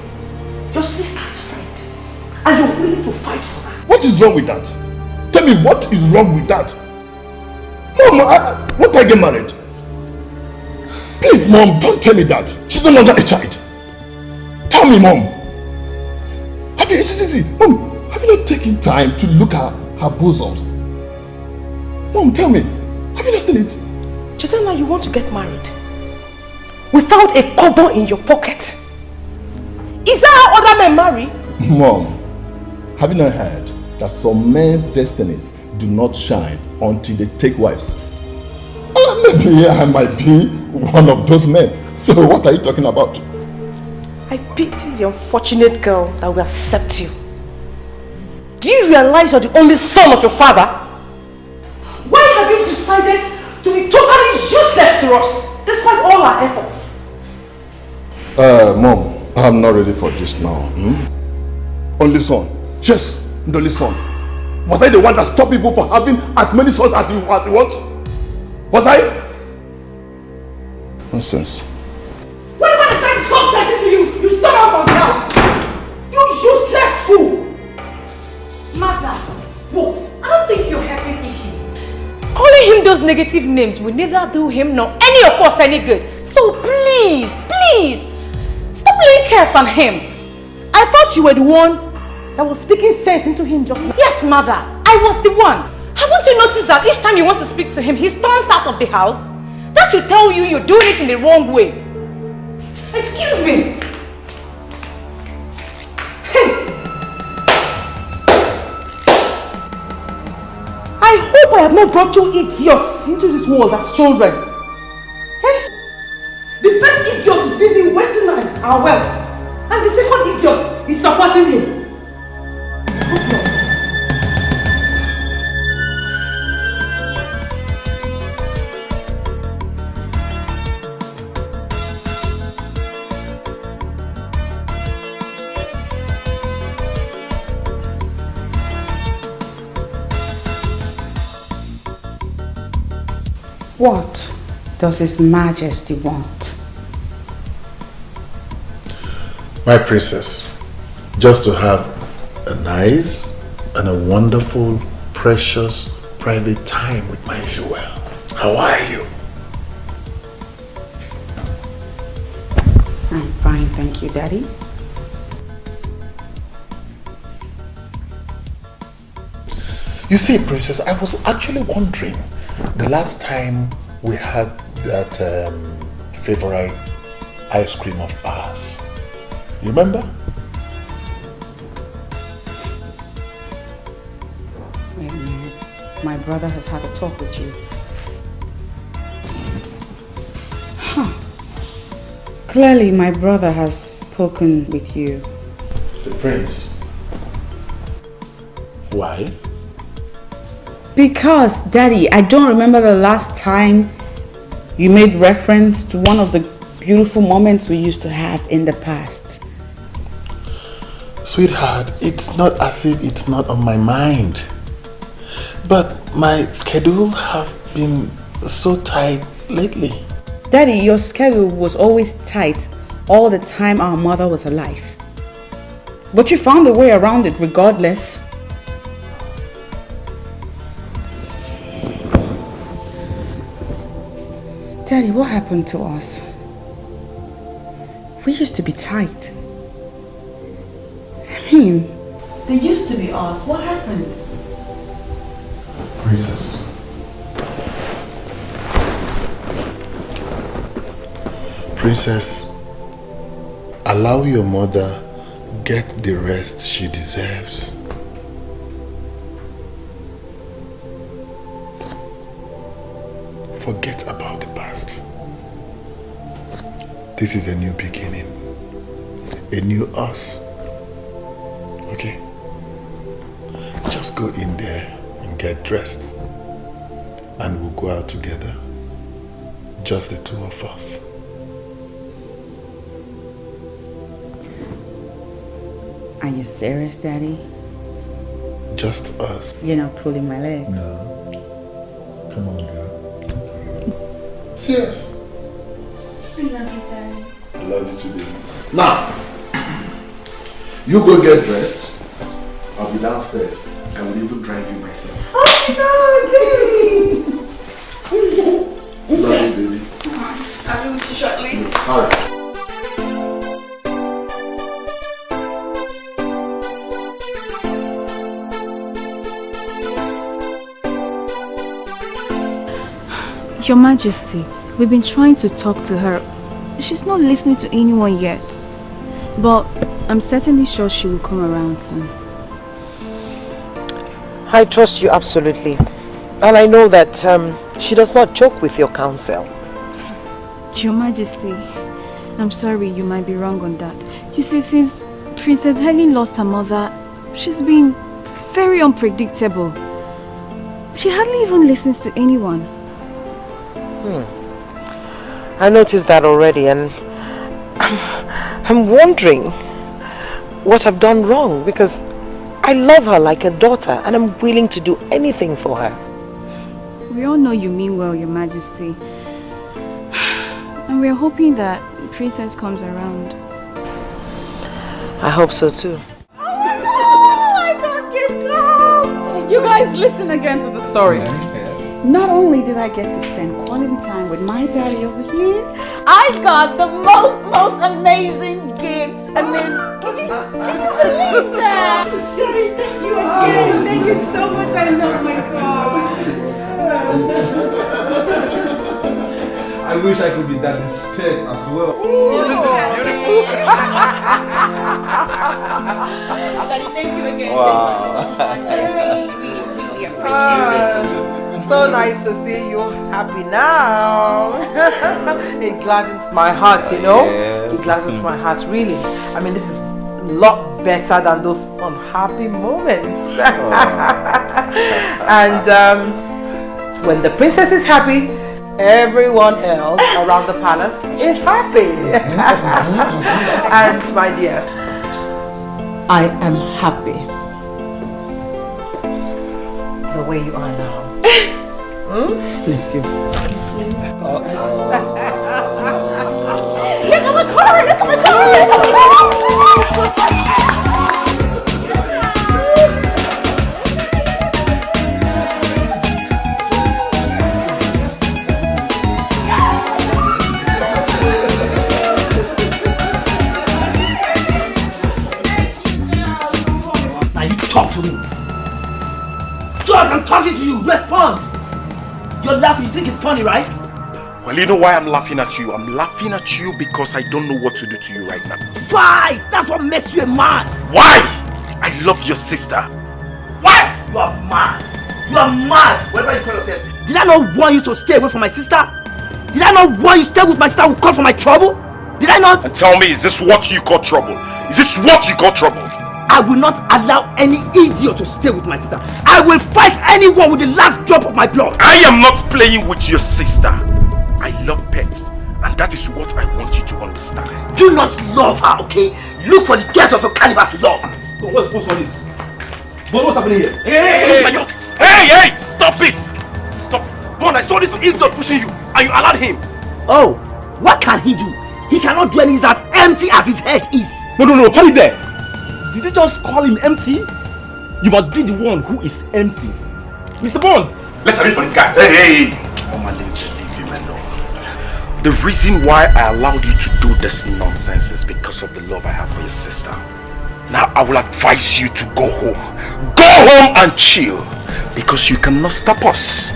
your sister's friend, and you're willing to fight for her. What is wrong with that? Tell me, what is wrong with that? Mom, won't I get married? Please, Mom, don't tell me that. She's no longer a child. Tell me, Mom. Mom, have you not taken time to look at her bosoms? Mom, tell me, have you not seen it? Chitana, you want to get married without a kobo in your pocket? Is that how other men marry? Mom, have you not heard that some men's destinies do not shine until they take wives? Maybe I might be one of those men. So what are you talking about? I pity the unfortunate girl that will accept you. Do you realize you're the only son of your father? Why have you decided to be totally useless to us, despite all our efforts? Mom, I'm not ready for this now. Only son. Yes, the only son. Was I the one that stopped people from having as many sons as he wants? Was I? Nonsense. What? I don't think you're helping issues. Calling him those negative names will neither do him nor any of us any good. So please, please, stop laying curse on him. I thought you were the one that was speaking sense into him just now. Yes, mother, I was the one. Haven't you noticed that each time you want to speak to him, he storms out of the house? That should tell you you're doing it in the wrong way. Excuse me. I hope I have not brought you idiots into this world as children. Eh? The first idiot is busy wasting our wealth, and the second idiot is supporting him. What does His Majesty want? My princess, just to have a nice and a wonderful, precious, private time with my Joel. How are you? I'm fine, thank you, Daddy. You see, princess, I was actually wondering, the last time we had that favorite ice cream of ours, you remember? Wait a minute. My brother has had a talk with you. Huh. Clearly, my brother has spoken with you. The prince. Why? Because, Daddy, I don't remember the last time you made reference to one of the beautiful moments we used to have in the past. Sweetheart, it's not as if it's not on my mind. But my schedule have been so tight lately. Daddy, your schedule was always tight all the time our mother was alive. But you found a way around it regardless. Daddy, what happened to us? We used to be tight. I mean, They used to be us. What happened? Princess. Princess, allow your mother get the rest she deserves. Forget about the past. This is a new beginning. A new us. Okay? Just go in there and get dressed. And we'll go out together. Just the two of us. Are you serious, Daddy? Just us. You're not pulling my leg. No. Come on, girl. Serious. I love you, Daddy. I love you too, baby. Now, you go get dressed. I'll be downstairs. I will even drive you myself. Oh my God, Love you, baby. I'll be with you shortly. All right. Your Majesty, we've been trying to talk to her. She's not listening to anyone yet. But I'm certainly sure she will come around soon. I trust you absolutely. And I know that she does not joke with your counsel. Your Majesty, I'm sorry, you might be wrong on that. You see, since Princess Helen lost her mother, she's been very unpredictable. She hardly even listens to anyone. I noticed that already, and I'm wondering what I've done wrong, because I love her like a daughter and I'm willing to do anything for her. We all know you mean well, Your Majesty. And we're hoping that Princess comes around. I hope so too. I can't get calm. You guys listen again to the story. Not only did I get to spend quality time with my daddy over here, I got the most amazing gift. I mean, can you believe that? Daddy, thank you again. Thank you so much. I love my car. I wish I could be daddy's pet as well. Isn't this beautiful? Daddy, thank you again. Wow. Thank you so much. I really appreciate it. So nice to see you happy now. It gladdens my heart, you know. Yeah. It gladdens my heart, really. I mean, this is a lot better than those unhappy moments. And when the princess is happy, everyone else around the palace is happy. And my dear, I am happy the way you are now. Bless you. Look at my car! Look at my car! Now you talk to me. Talk, I'm talking to you. Respond. You're laughing, you think it's funny, right? Well, you know why I'm laughing at you? I'm laughing at you because I don't know what to do to you right now. Fight! That's what makes you a man! Why? I love your sister. Why? You are mad! You are mad! Whatever you call yourself. Did I not want you to stay away from my sister? Did I not want you to stay with my sister who come for my trouble? Did I not? And tell me, is this what you call trouble? Is this what you call trouble? I will not allow any idiot to stay with my sister. I will fight anyone with the last drop of my blood. I am not playing with your sister. I love Peps, and that is what I want you to understand. Do not love her, okay? Look for the girls of your caliber to love her. What's all this? What's happening here? Hey! Stop it! Stop it! Bon, I saw this idiot pushing you, and you allowed him. Oh, what can he do? He cannot do anything. He's as empty as his head is. No, hold it there. Did you just call him empty? You must be the one who is empty. Mr. Bond! Let's arrange for this guy. Hey! Leave him alone. The reason why I allowed you to do this nonsense is because of the love I have for your sister. Now I will advise you to go home. Go home and chill. Because you cannot stop us.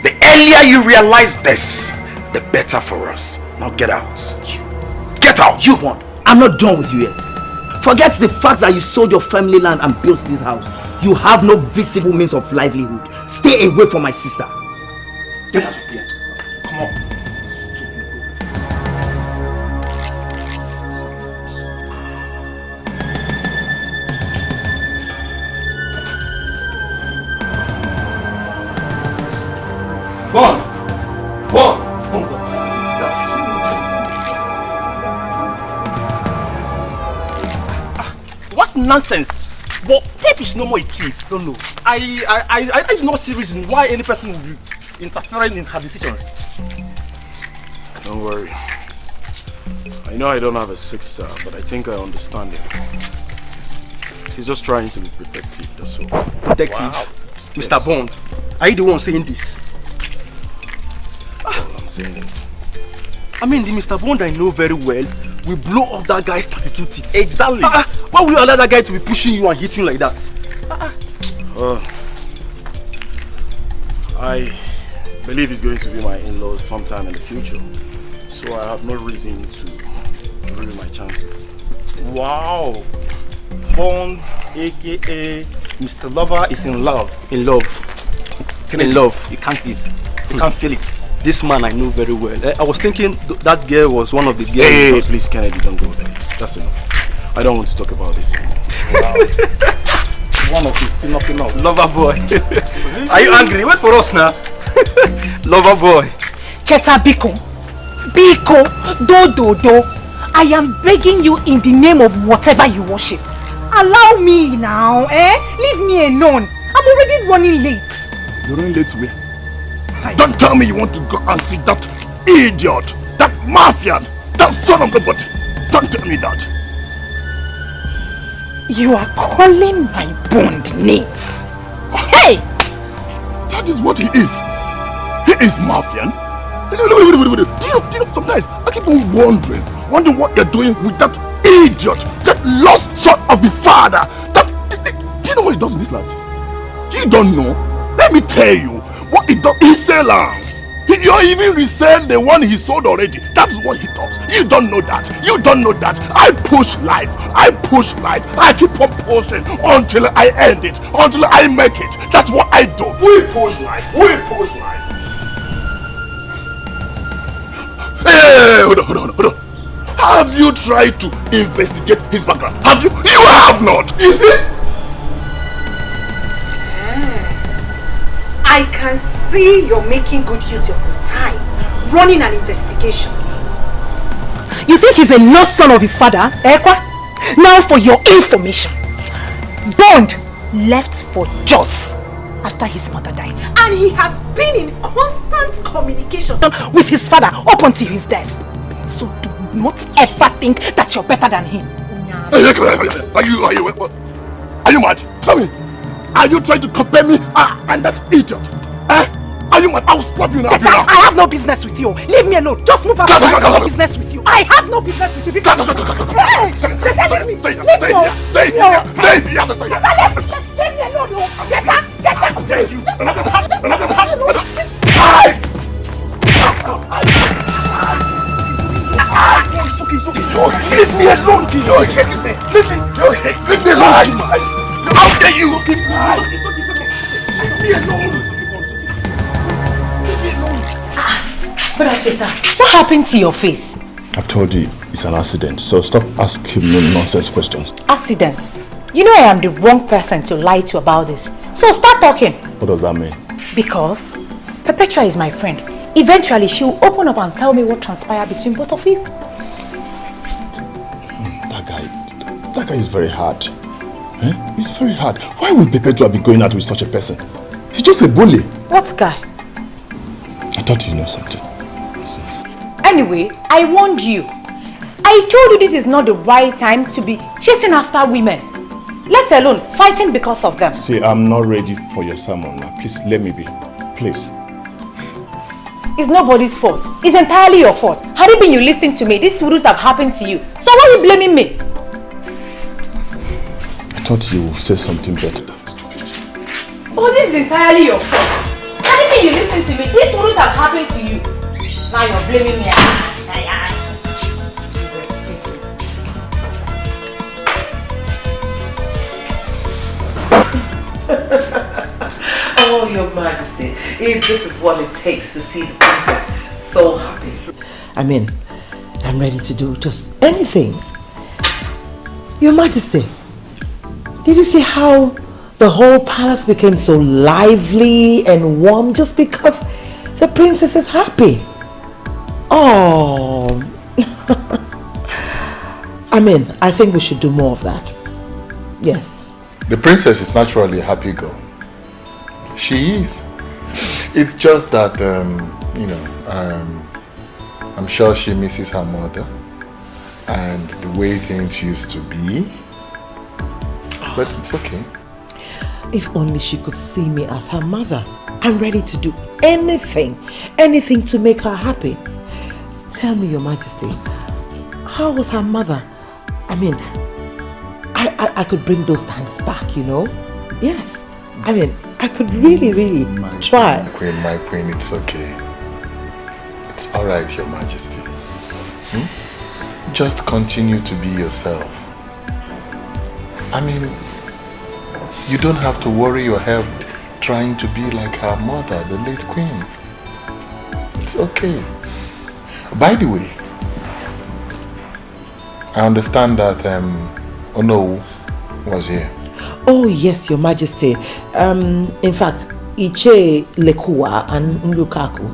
The earlier you realize this, the better for us. Now get out. Get out! You won. I'm not done with you yet. Forget the fact that you sold your family land and built this house. You have no visible means of livelihood. Stay away from my sister. Get out of here. Come on. Bond! What nonsense! But Pep is no more a kid. No. I do not see reason why any person would be interfering in her decisions. Don't worry. I know I don't have a sister, but I think I understand it. She's just trying to be protective, that's all. Protective? Wow. Mr. Yes. Bond, are you the one saying this? Well, I'm saying it. I mean, the Mr. Bond I know very well will blow off that guy's 32 teeth. Exactly. Why will you allow that guy to be pushing you and hitting you like that? I believe he's going to be my in-laws sometime in the future. So I have no reason to ruin my chances. Wow. Bond, aka Mr. Lover, is in love. In love. You can't see it. You can't feel it. This man I know very well. I was thinking that girl was one of the girls. Hey, please, Kennedy, don't go there. That's enough. I don't want to talk about this anymore. Wow. One of his knocking us. Lover boy. Are you angry? Wait for us now. Lover boy. Cheta Biko, do. I am begging you in the name of whatever you worship. Allow me now, Leave me alone. I'm already running late. You're running late where? Don't tell me you want to go and see that idiot, that mafian, that son of nobody. Don't tell me that. You are calling my Bond names. That is what he is. He is Mafian. Do you know, sometimes I keep on wondering what you're doing with that idiot, that lost son of his father. Do you know what he does in this land? You don't know. Let me tell you what he does. He sells. He even resell the one he sold already. That's what he does. You don't know that. You don't know that. I push life. I push life. I keep on pushing until I end it. Until I make it. That's what I do. We push life. We push life. Hey, hold on. Have you tried to investigate his background? Have you? You have not. You see? I can see you're making good use of your time, running an investigation. You think he's a lost son of his father, Ekwa? Now for your information, Bond left for Jos after his mother died. And he has been in constant communication with his father up until his death. So do not ever think that you're better than him. Are you mad? Tell me. Are you trying to compare me and that idiot? Are you mad? I'll slap you now. I have no business with you. Leave me alone. Just move out. I have no business with you. I have no business with you. Leave me alone. How dare you? Leave me alone. Brother Cheta, what happened to your face? I've told you it's an accident, so stop asking me nonsense questions. Accidents? You know I am the wrong person to lie to about this. So start talking. What does that mean? Because Perpetua is my friend. Eventually she will open up and tell me what transpired between both of you. That guy is very hard. It's very hard. Why would Perpetua be going out with such a person? He's just a bully. What guy? I thought you know something. Anyway, I warned you. I told you this is not the right time to be chasing after women. Let alone fighting because of them. See, I'm not ready for your sermon now. Please, let me be. Please. It's nobody's fault. It's entirely your fault. Had it been you listening to me, this wouldn't have happened to you. So why are you blaming me? I thought you would say something better. Oh, this is entirely your fault. Had it been you listening to me, this wouldn't have happened to you. Now you're blaming me. Oh, Your Majesty, if this is what it takes to see the princess so happy. I mean, I'm ready to do just anything. Your Majesty, did you see how the whole palace became so lively and warm just because the princess is happy? Oh, I mean, I think we should do more of that. Yes. The princess is naturally a happy girl. She is. It's just that, you know, I'm sure she misses her mother and the way things used to be. But it's okay. If only she could see me as her mother. I'm ready to do anything to make her happy. Tell me, Your Majesty, how was her mother? I mean, I could bring those times back, you know? Yes. I mean, I could really try. My queen, it's okay. It's alright, Your Majesty. Just continue to be yourself. I mean, you don't have to worry your head trying to be like her mother, the late queen. It's okay. By the way, I understand that Ono was here. Oh yes, Your Majesty. In fact, Iche, Lekua and Ndukaku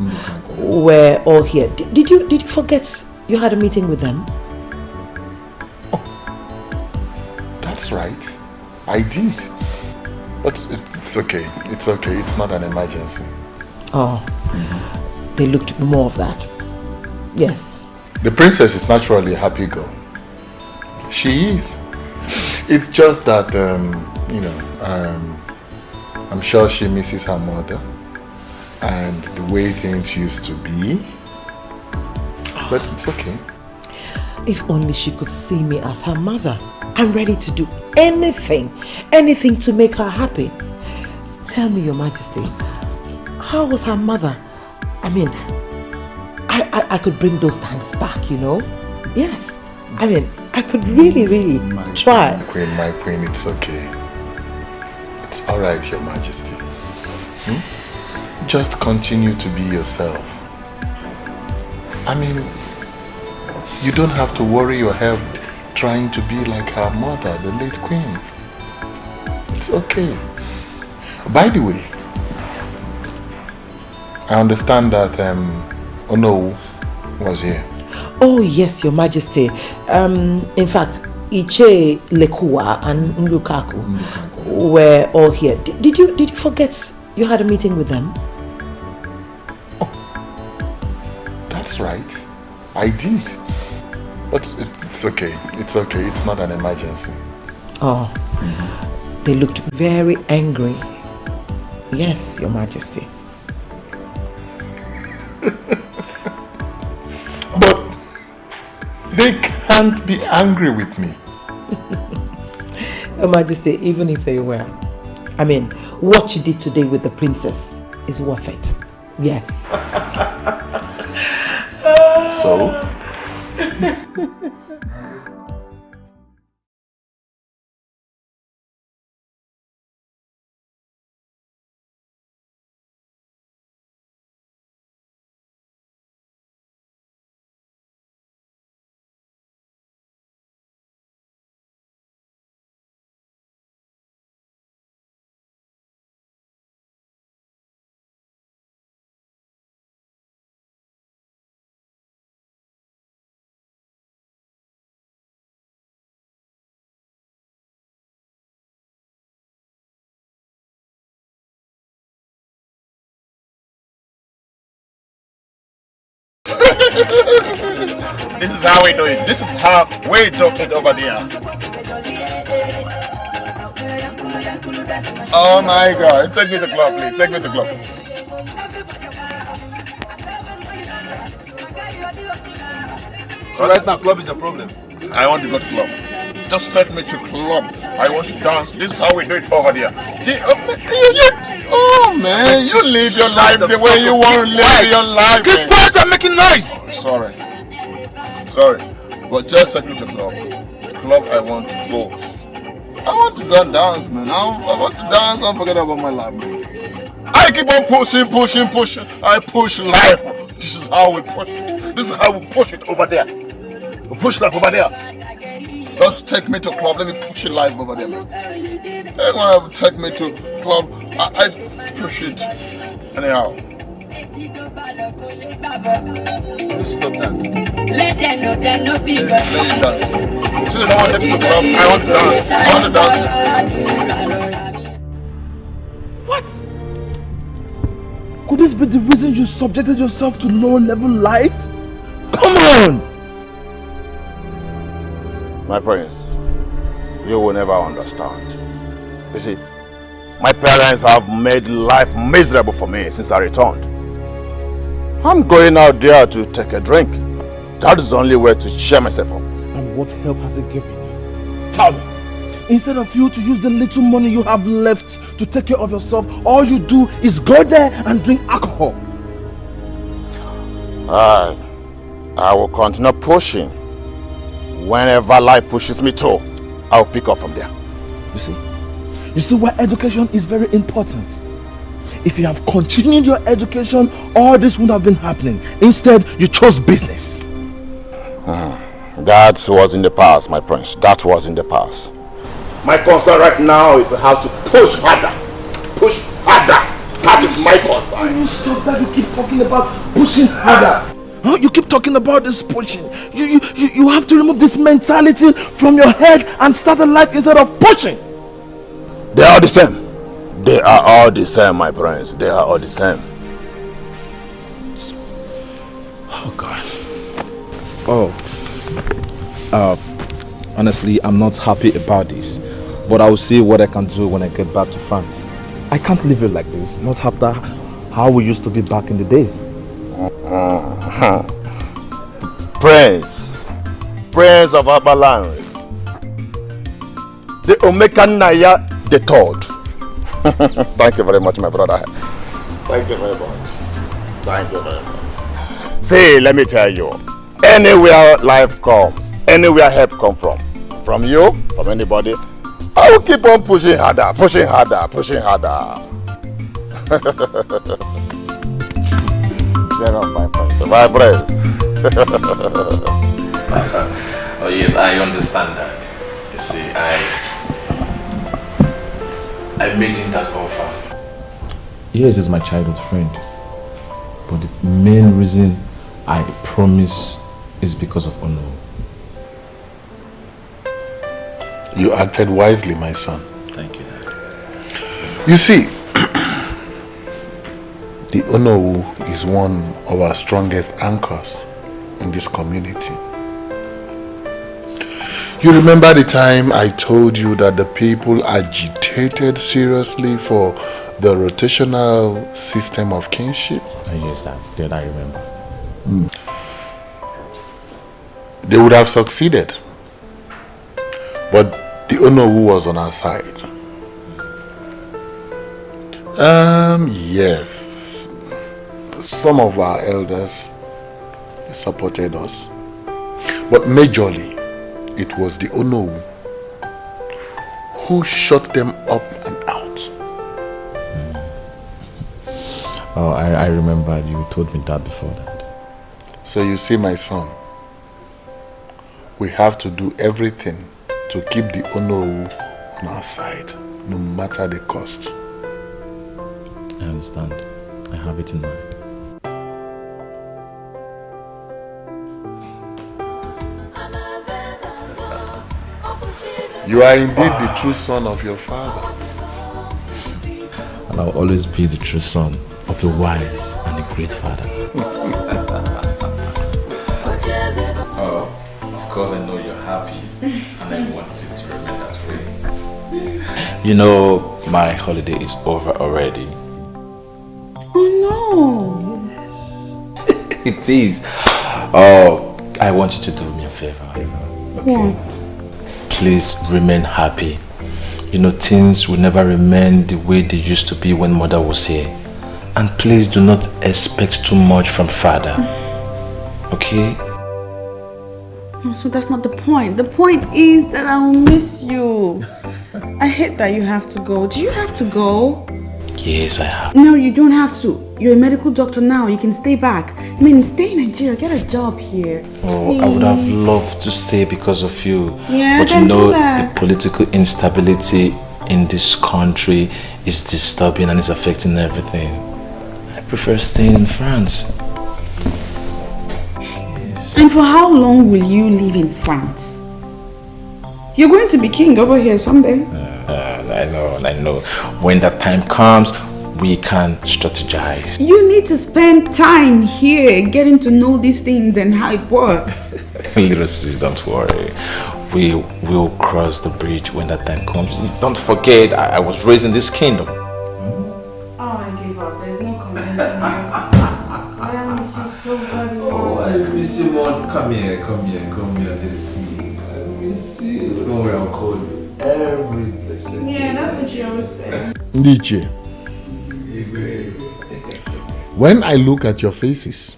were all here. Did you forget you had a meeting with them? Oh, that's right. I did. But it's okay. It's okay. It's not an emergency. Oh, they looked more of that. Yes. The princess is naturally a happy girl. She is. It's just that, you know, I'm sure she misses her mother and the way things used to be. But it's okay. If only she could see me as her mother. I'm ready to do anything to make her happy. Tell me, Your Majesty, how was her mother? I mean, I could bring those times back, you know? Yes. I mean, I could really try. My queen, it's okay. It's alright, Your Majesty. Just continue to be yourself. I mean, you don't have to worry your head trying to be like her mother, the late queen. It's okay. By the way, I understand that Ono was here. Oh yes, Your Majesty. In fact, Iche, Lekua and Ngukaku were all here. Did you forget you had a meeting with them? That's right. I did. But it's okay. It's okay. It's not an emergency. Oh. They looked very angry. Yes, Your Majesty. But they can't be angry with me. Your Majesty, even if they were, I mean, what you did today with the princess is worth it. Yes. So? This is how we do it. This is how we do it over there. Oh my God. Take me to the club, please. Take me to the club. So right now, club is a problem. I want to go to club. Just take me to club. I want to dance. This is how we do it over there. See, oh man, you live your life the way you want to live your life. Keep quiet and making noise. Sorry, but just take me to club. Club, I want to go. I want to go and dance, man. I want to dance and forget about my life, man. I keep on pushing. I push life. This is how we push. This is how we push it over there. We push life over there. Just take me to club. Let me push it live over there, man. Anyone take me to club, I push it. Anyhow. Stop that. Let them know they're no bigger. Let it dance. Since I don't want to take me to club, I want to dance. I want to dance. What? Could this be the reason you subjected yourself to low-level life? Come on! My prince, you will never understand. You see, my parents have made life miserable for me since I returned. I'm going out there to take a drink. That is the only way to cheer myself up. And what help has it given you? Tell me. Instead of you to use the little money you have left to take care of yourself, all you do is go there and drink alcohol. I will continue pushing. Whenever life pushes me to, I'll pick up from there. You see why education is very important. If you have continued your education, all this would have been happening. Instead, you chose business. That was in the past, my prince. That was in the past. My concern right now is how to push harder. Push harder. That is my concern. You stop that. You keep talking about pushing harder. Huh? You keep talking about this pushing. You have to remove this mentality from your head and start a life instead of pushing. They are the same. They are all the same, my friends. They are all the same. Oh God. Honestly, I'm not happy about this. But I will see what I can do when I get back to France. I can't leave it like this. Not after how we used to be back in the days. Prince of Abaland, the Omekanaya the Third. Thank you very much, my brother. Thank you very much. Thank you very much. See, let me tell you, anywhere life comes, anywhere help come from you, from anybody, I will keep on pushing harder, pushing harder, pushing harder. My friends. Oh yes, I understand that. You see, I made him that offer. Yes, he's my childhood friend. But the main reason I promise is because of honor. You acted wisely, my son. Thank you, Dad. You see, the Onowu is one of our strongest anchors in this community. You remember the time I told you that the people agitated seriously for the rotational system of kinship? Yes, Dad, I remember. They would have succeeded, but the Onowu was on our side. Yes, some of our elders supported us, but majorly it was the Onowu who shut them up and out. Oh, I remember you told me that before that. So you see, my son, we have to do everything to keep the Onowu on our side, no matter the cost. I understand. I have it in mind. You are indeed the true son of your father. And I'll always be the true son of a wise and a great father. Oh, of course I know you're happy and I want it to remain that way. You know, my holiday is over already. Oh no! Yes. It is. Oh, I want you to do me a favor. Okay. What? Please remain happy. You know, things will never remain the way they used to be when mother was here. And please do not expect too much from father. Okay? Oh, so that's not the point. The point is that I will miss you. I hate that you have to go. Do you have to go? Yes, I have. No, you don't have to. You're a medical doctor now. You can stay back. I mean, stay in Nigeria. Get a job here. Oh, Please. I would have loved to stay because of you. Yeah, but you don't know, do that. the political instability in this country is disturbing and is affecting everything. I prefer staying in France. Yes. And for how long will you live in France? You're going to be king over here someday. I know. When that time comes, we can strategize. You need to spend time here getting to know these things and how it works. Little sis, don't worry. We will cross the bridge when that time comes. Don't forget, I was raised in this kingdom. Oh, I gave up. There's no convincing you. I miss you so very much. Oh, I miss you more. Come here, little sis. I miss you. Don't worry, I'll call you every blessed day. Yeah, that's what you always say. Ndiche, when I look at your faces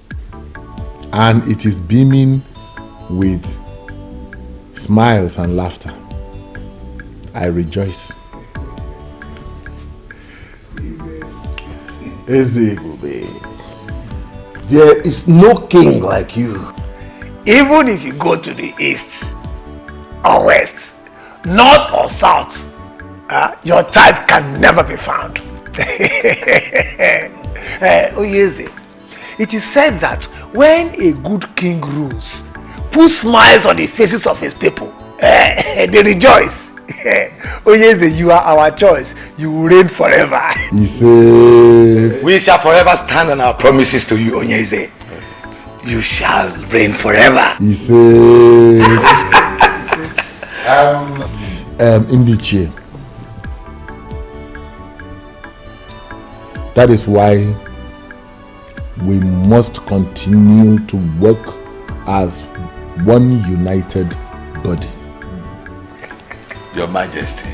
and it is beaming with smiles and laughter, I rejoice. There is no king like you. Even if you go to the east or west, north or south, your type can never be found. Oyeze, it is said that when a good king rules, puts smiles on the faces of his people, they rejoice. Oyeze, you are our choice. You will reign forever. We shall forever stand on our promises to you, Oyeze. You shall reign forever. Ndiche, that is why we must continue to work as one united body. Your Majesty,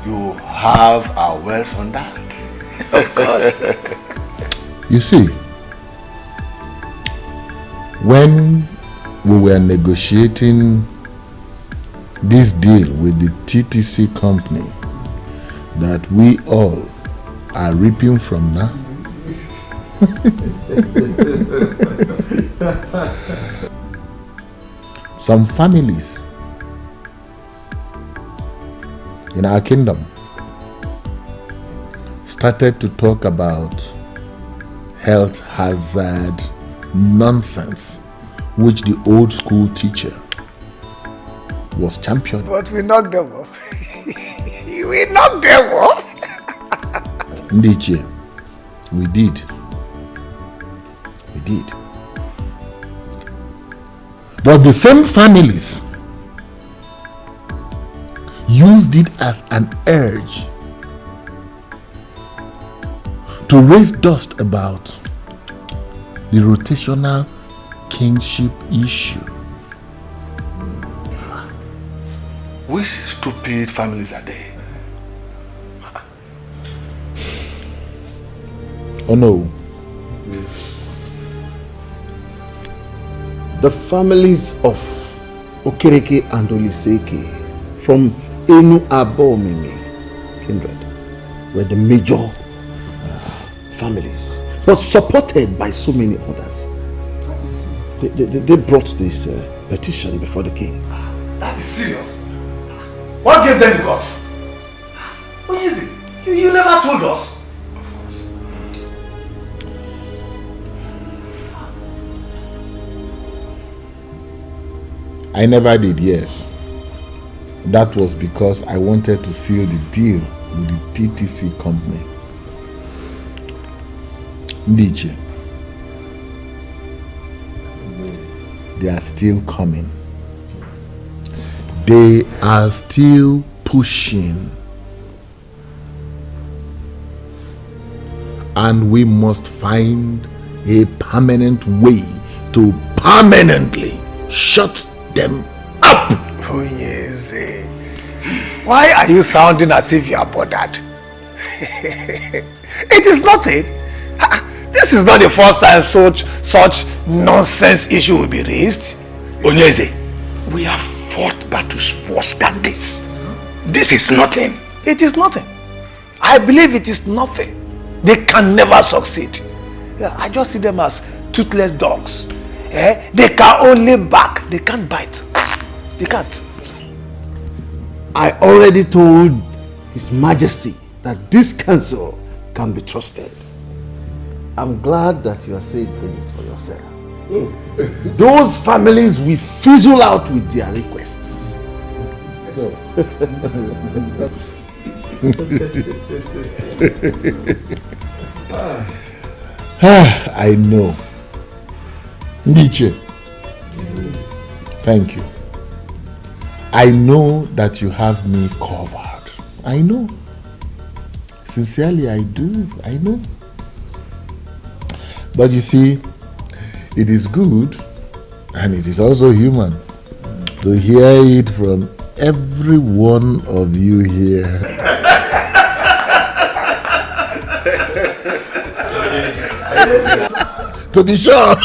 you have our words on that. Of course. You see, when we were negotiating this deal with the TTC company that we all are reaping from now, some families in our kingdom started to talk about health hazard nonsense which the old school teacher was championing. But we knocked them off. We knocked them off. Ndiche, we did. We did. But the same families used it as an urge to raise dust about the rotational kingship issue. Which stupid families are they? Oh no. The families of Okereke and Oliseke from Enu Abomimi kindred were the major families, but supported by so many others. They brought this petition before the king. That is serious. What gave them the guts? What is it? You never told us. I never did, yes. That was because I wanted to seal the deal with the TTC company. Ndiche, they are still coming. They are still pushing. And we must find a permanent way to permanently shut them up. Oh yes. Why are you sounding as if you are bothered? It is nothing. This is not the first time such nonsense issue will be raised. Onyeze, we have fought battles worse than this. This is nothing. It is nothing. I believe it is nothing. They can never succeed. Yeah, I just see them as toothless dogs. They can only bark. They can't bite. They can't. I already told His Majesty that this council can be trusted. I'm glad that you are saying things for yourself. Those families will fizzle out with their requests. I know. Ndiche, thank you. I know that you have me covered. I know. Sincerely, I do. I know. But you see, it is good and it is also human to hear it from every one of you here. To be sure.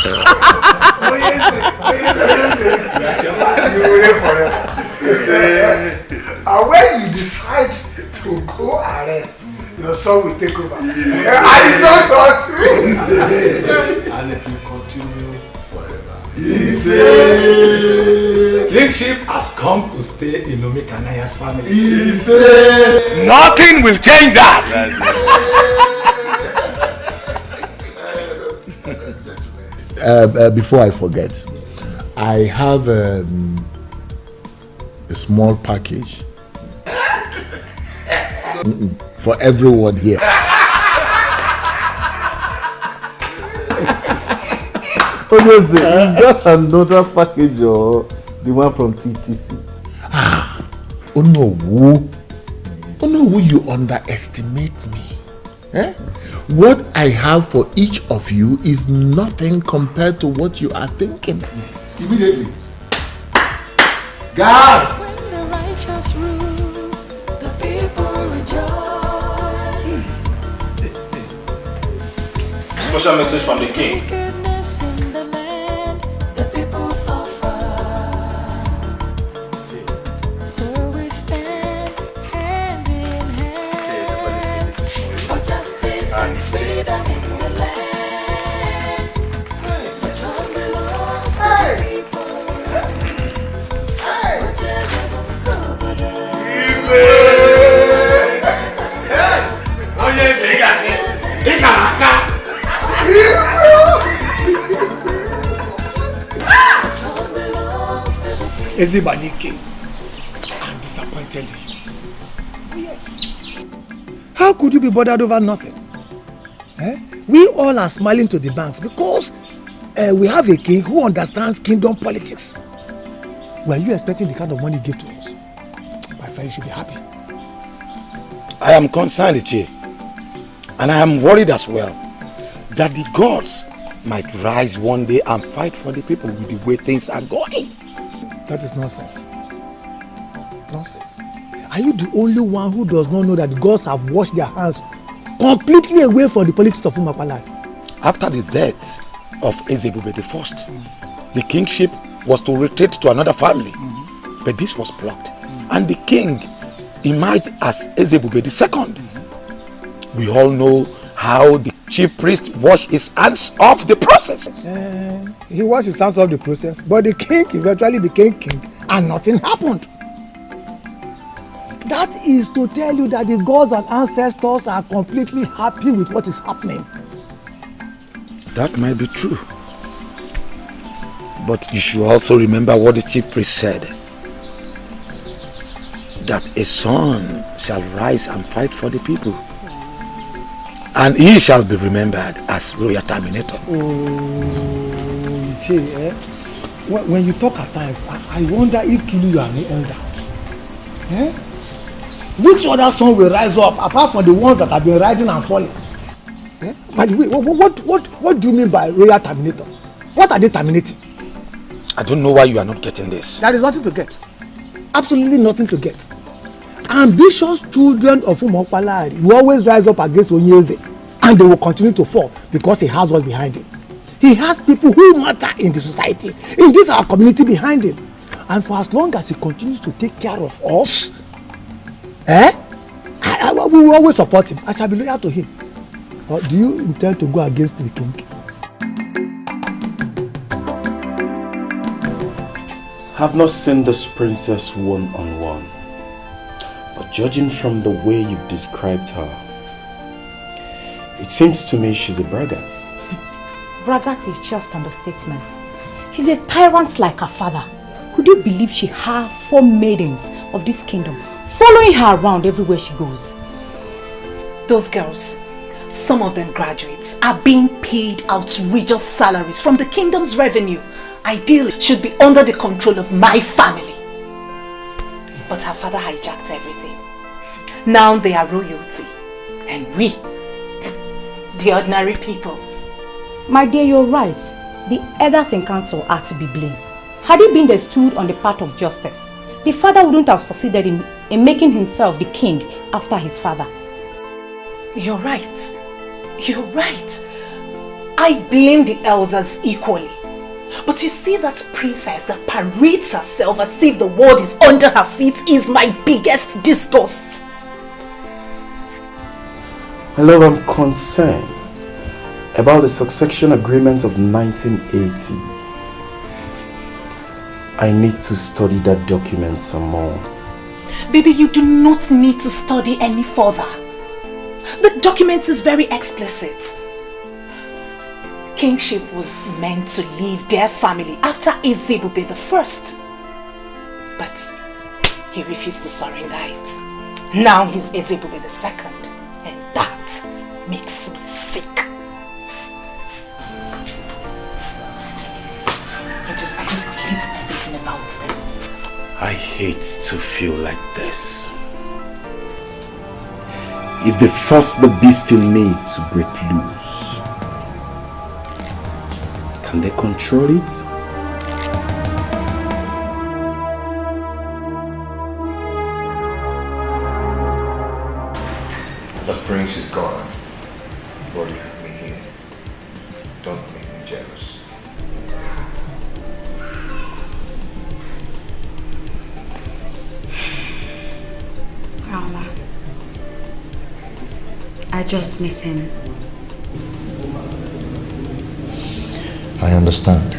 And when you decide to go arrest, your son will take over. And his own son too. And it will continue forever. Kingship has come to stay in Omekanaya's family. Nothing will change that. Before I forget, I have a small package for everyone here. Oh, yes, is that another package or the one from TTC? Oh no, you underestimate me. What I have for each of you is nothing compared to what you are thinking. Immediately. God! When the righteous rule, the people rejoice. Special message from the king. Wickedness in the land, the people suffer. So we stand hand in hand for justice and freedom in the land. The throne belongs to the people. Ezibanike, I'm disappointed in you. Yes. How could you be bothered over nothing? We all are smiling to the banks because we have a king who understands kingdom politics. Were you expecting the kind of money he gave to us? My friend, you should be happy. I am concerned, Iche, and I am worried as well that the gods might rise one day and fight for the people with the way things are going. That is nonsense. Nonsense. Are you the only one who does not know that the gods have washed their hands completely away from the politics of Umakwala? After the death of Ezebube I, the kingship was to retreat to another family, but this was blocked, and the king emerged as Ezebube II. We all know how the chief priest washed his hands off the process. He washed his hands off the process, but the king eventually became king and nothing happened. That is to tell you that the gods and ancestors are completely happy with what is happening. That might be true. But you should also remember what the chief priest said. That a son shall rise and fight for the people. And he shall be remembered as royal terminator. Oh, Che, when you talk at times, I wonder if truly you are an elder. Which other son will rise up apart from the ones that have been rising and falling? By the way, what do you mean by royal terminator? What are they terminating? I don't know why you are not getting this. There is nothing to get. Absolutely nothing to get. Ambitious children of Umakwala will always rise up against Onyeze, and they will continue to fall because he has us behind him. He has people who matter in the society, in this our community behind him. And for as long as he continues to take care of us, we will always support him. I shall be loyal to him. Or do you intend to go against the king? Have not seen this princess one-on-one, but judging from the way you've described her, it seems to me she's a braggart. Braggart is just understatement. She's a tyrant like her father. Could you believe she has 4 maidens of this kingdom following her around everywhere she goes? Those girls, some of them graduates, are being paid outrageous salaries from the kingdom's revenue. Ideally, should be under the control of my family. But her father hijacked everything. Now they are royalty. And we, the ordinary people. My dear, you're right. The elders in council are to be blamed. Had he been they stood on the path of justice, the father wouldn't have succeeded in making himself the king after his father. You're right. You're right. I blame the elders equally. But you see, that princess that parades herself as if the world is under her feet is my biggest disgust. My love, I'm concerned about the succession agreement of 1980. I need to study that document some more. Baby, you do not need to study any further. The document is very explicit. Kingship was meant to leave their family after Ezebube I. But he refused to surrender it. Now he's Ezebube II. And that makes me sick. I just hate everything about him. I hate to feel like this. if they force the beast in me to break loose, can they control it? The prince is gone, but you have me here. Don't make me jealous. Rama, I just miss him. I understand.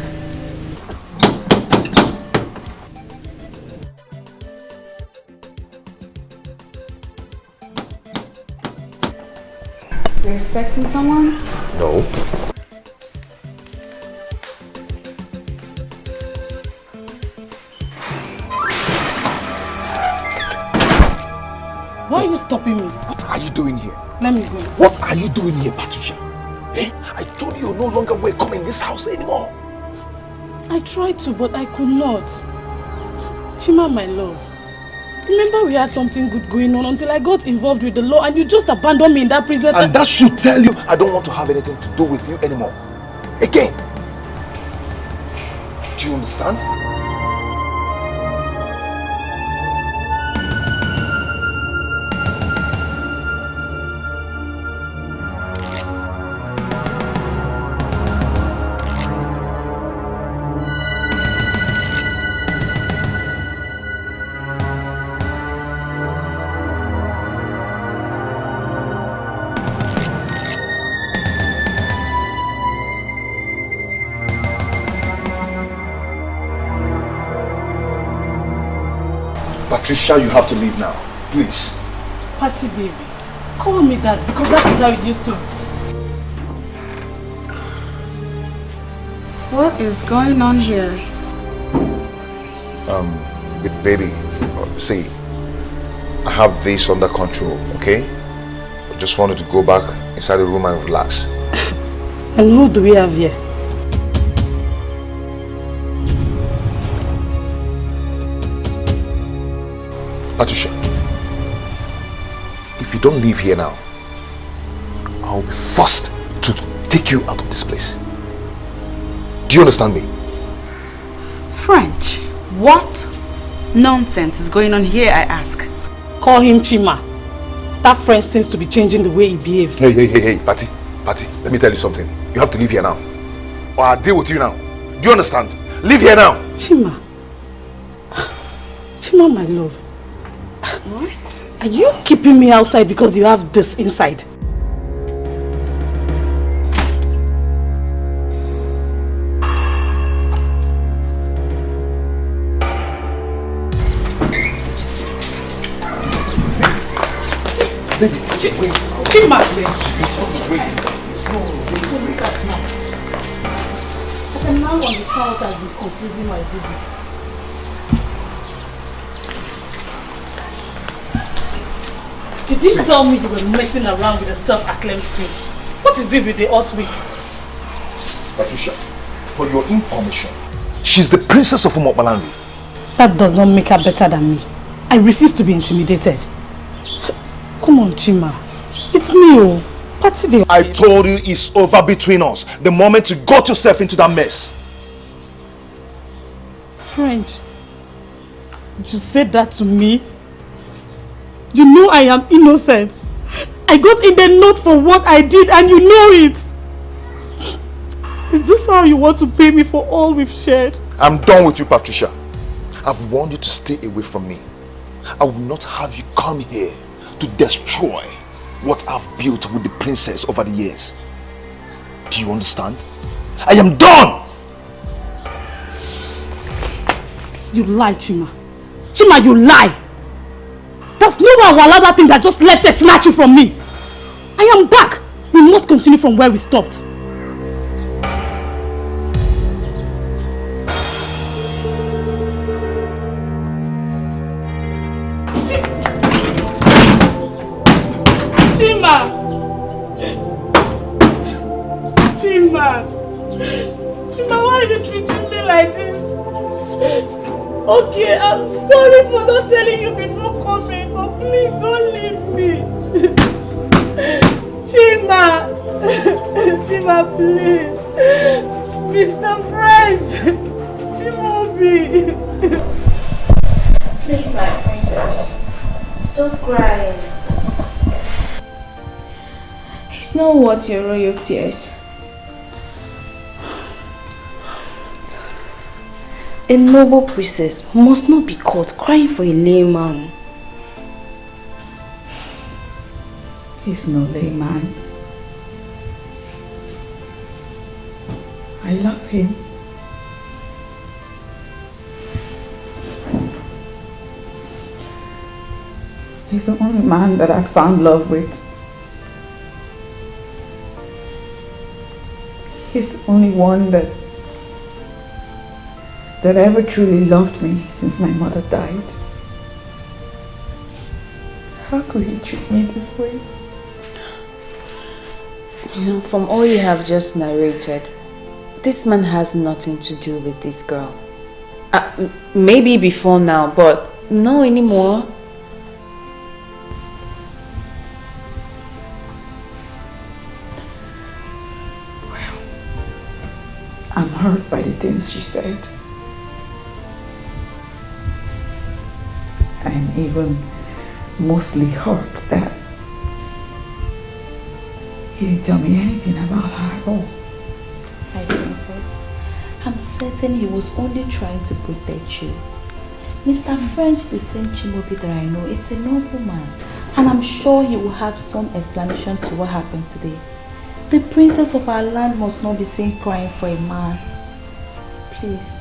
You're expecting someone? No. Why are you stopping me? What are you doing here? Let me go. What are you doing here, Patricia? Eh? I told you you're no longer welcome in this house anymore. I tried to, but I could not. Chima, my love. Remember we had something good going on until I got involved with the law and you just abandoned me in that prison. And that should tell you I don't want to have anything to do with you anymore. Again. Do you understand? Patricia, you have to leave now. Please. Patty baby, call me that because that is how it used to. What is going on here? Baby, see, I have this under control, okay? I just wanted to go back inside the room and relax. And who do we have here? Patricia, if you don't leave here now, I'll be forced to take you out of this place. Do you understand me? French, what nonsense is going on here, I ask? Call him Chima. That French seems to be changing the way he behaves. Hey, Patty, let me tell you something. You have to leave here now. Or I'll deal with you now. Do you understand? Leave here now. Chima. Chima, my love. What? Are you keeping me outside because you have this inside? Chima! I can now understand what I've been confusing my baby. You didn't tell me you were messing around with a self-acclaimed queen. What is it with the Oswig? Patricia, for your information, she's the princess of Umobalanri. That does not make her better than me. I refuse to be intimidated. Come on, Chima. It's me, oh. Patty Day. I told you it's over between us the moment you got yourself into that mess. French, you said that to me? You know I am innocent. I got in the note for what I did and you know it. Is this how you want to pay me for all we've shared? I'm done with you, Patricia. I've warned you to stay away from me. I will not have you come here to destroy what I've built with the princess over the years. Do you understand? I am done! You lie, Chima. Chima, you lie! There's no one will allow that thing that just left and snatch you from me. I am back. We must continue from where we stopped. Chima! Chima! Chima, why are you treating me like this? Okay, I'm sorry for not telling you before coming, but please don't leave me. Chima! Chima, please! Mr. French! Chimobi! Please, my princess, stop crying. It's not worth your royal tears. A noble princess must not be caught crying for a layman. He's no layman. I love him. He's the only man that I found love with. He's the only one that ever truly loved me since my mother died. How could he treat me this way? You know, from all you have just narrated, this man has nothing to do with this girl. Maybe before now, but no anymore. I'm hurt by the things she said. I'm even mostly hurt that he didn't tell me anything about her at all. My princess, I'm certain he was only trying to protect you. Mr. French, the same Chimobi that I know, it's a noble man. And I'm sure he will have some explanation to what happened today. The princess of our land must not be seen crying for a man. Please,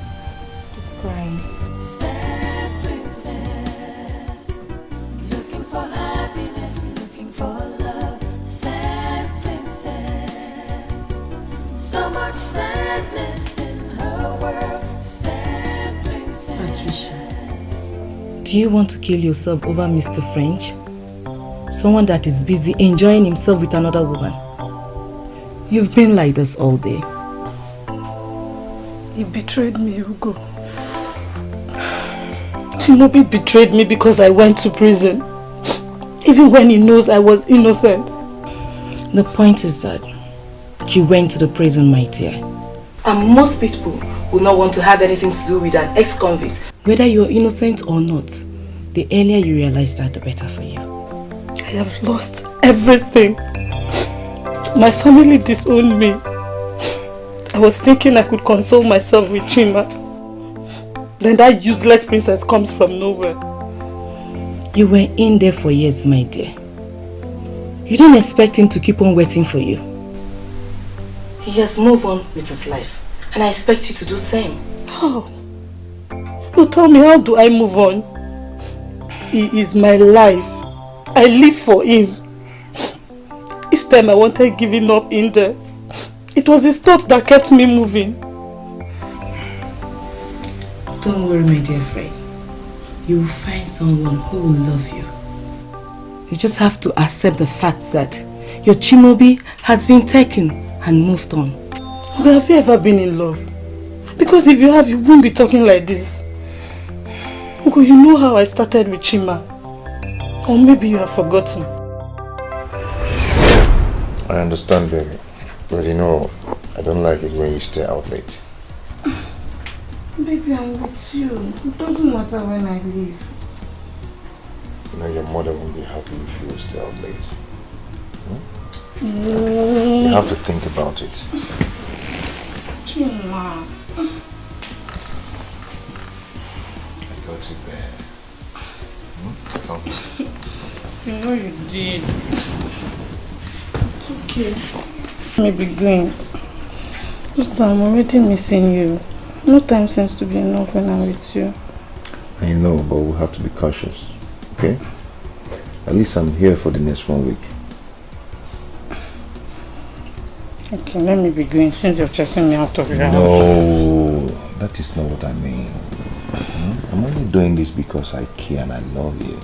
stop crying. Sad princess, looking for happiness, looking for love. Sad princess, so much sadness in her world. Sad princess. Patricia, do you want to kill yourself over Mr. French? Someone that is busy enjoying himself with another woman. You've been like this all day. He betrayed me, Hugo. Chimobi betrayed me because I went to prison. Even when he knows I was innocent. The point is that you went to the prison, my dear. And most people will not want to have anything to do with an ex-convict. Whether you're innocent or not, the earlier you realize that, the better for you. I have lost everything. My family disowned me. I was thinking I could console myself with Chima. Then that useless princess comes from nowhere. You were in there for years, my dear. You didn't expect him to keep on waiting for you. He has moved on with his life, and I expect you to do the same. How? No, tell me, how do I move on? He is my life. I live for him. Each time I wanted giving up in there, it was his thoughts that kept me moving. Don't worry, my dear friend. You will find someone who will love you. You just have to accept the fact that your Chimobi has been taken and moved on. Have you ever been in love? Because if you have, you won't be talking like this. Uncle, you know how I started with Chima. Or maybe you have forgotten. I understand, baby. But you know, I don't like it when you stay out late. Baby, I'm with you. It doesn't matter when I leave. You know, your mother won't be happy if you stay out late. Mm. You have to think about it. Chima. I got you there. Come. You know you did. It's okay. Let me be going. This time I'm already missing you. No time seems to be enough when I'm with you. I know, but we'll have to be cautious. Okay? At least I'm here for the next 1 week. Okay, let me be going since you're chasing me out of your house. No, that is not what I mean. I'm only doing this because I care and I love you.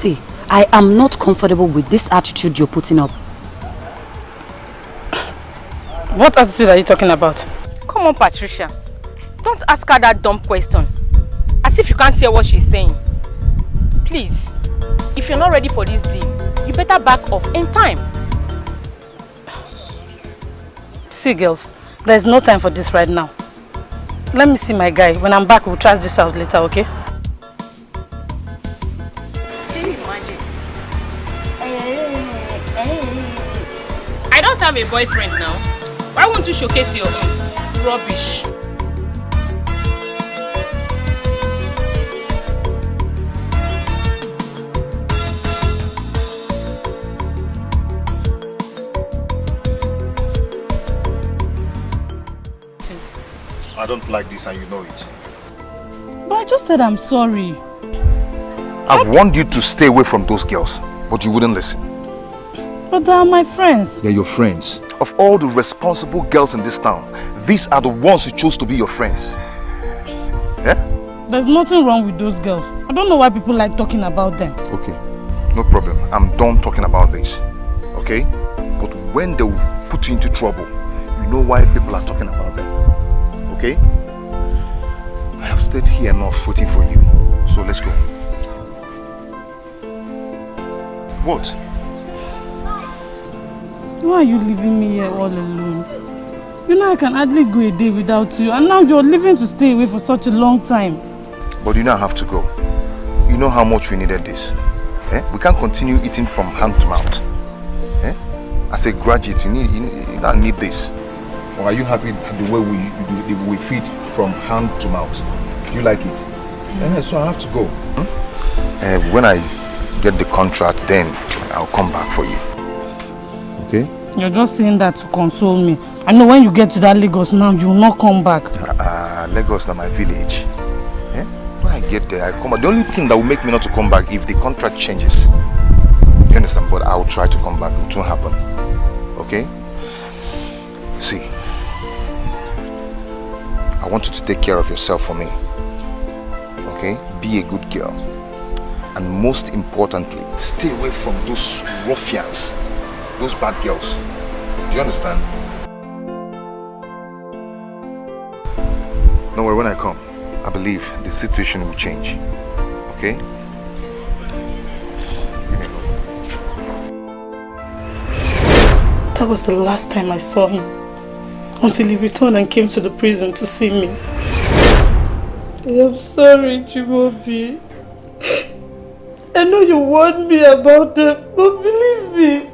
See, I am not comfortable with this attitude you're putting up. What attitude are you talking about? Come on, Patricia. Don't ask her that dumb question. As if you can't hear what she's saying. Please, if you're not ready for this deal, you better back off in time. See, girls, there's no time for this right now. Let me see my guy. When I'm back, we'll trash this out later, okay? Can you imagine? I don't have a boyfriend now. Why won't you showcase your own? Rubbish. I don't like this and you know it. But I just said I'm sorry. I've warned you to stay away from those girls, but you wouldn't listen. But they are my friends. They're your friends. Of all the responsible girls in this town, these are the ones who chose to be your friends. Yeah? There's nothing wrong with those girls. I don't know why people like talking about them. Okay, no problem. I'm done talking about this. Okay? But when they will put you into trouble, you know why people are talking about them. Okay? I have stayed here enough waiting for you. So let's go. What? Why are you leaving me here all alone? You know I can hardly go a day without you, and now you're leaving to stay away for such a long time. But you now have to go. You know how much we needed this. Eh? We can't continue eating from hand to mouth. Eh? As a graduate, you now need this. Or are you happy the way we feed from hand to mouth? Do you like it? So I have to go. When I get the contract, then I'll come back for you. Okay? You're just saying that to console me. I know when you get to that Lagos now, you will not come back. Lagos is my village. Eh? When I get there, I come back. The only thing that will make me not to come back if the contract changes. You understand? But I will try to come back. It won't happen. Okay? See, I want you to take care of yourself for me. Okay? Be a good girl. And most importantly, stay away from those ruffians. Those bad girls. Do you understand? Don't worry, when I come, I believe the situation will change. Okay? That was the last time I saw him. Until he returned and came to the prison to see me. I'm sorry, Chibobi. I know you warned me about them, but believe me,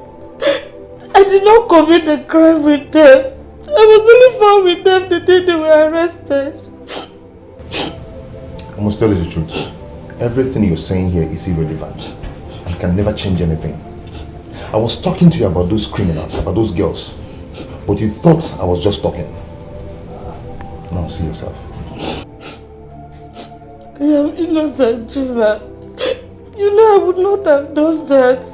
I did not commit the crime with them. I was only found with them the day they were arrested. I must tell you the truth. Everything you're saying here is irrelevant and can never change anything. I was talking to you about those criminals, about those girls, but you thought I was just talking. Now see yourself. I am innocent, Jima. You know I would not have done that.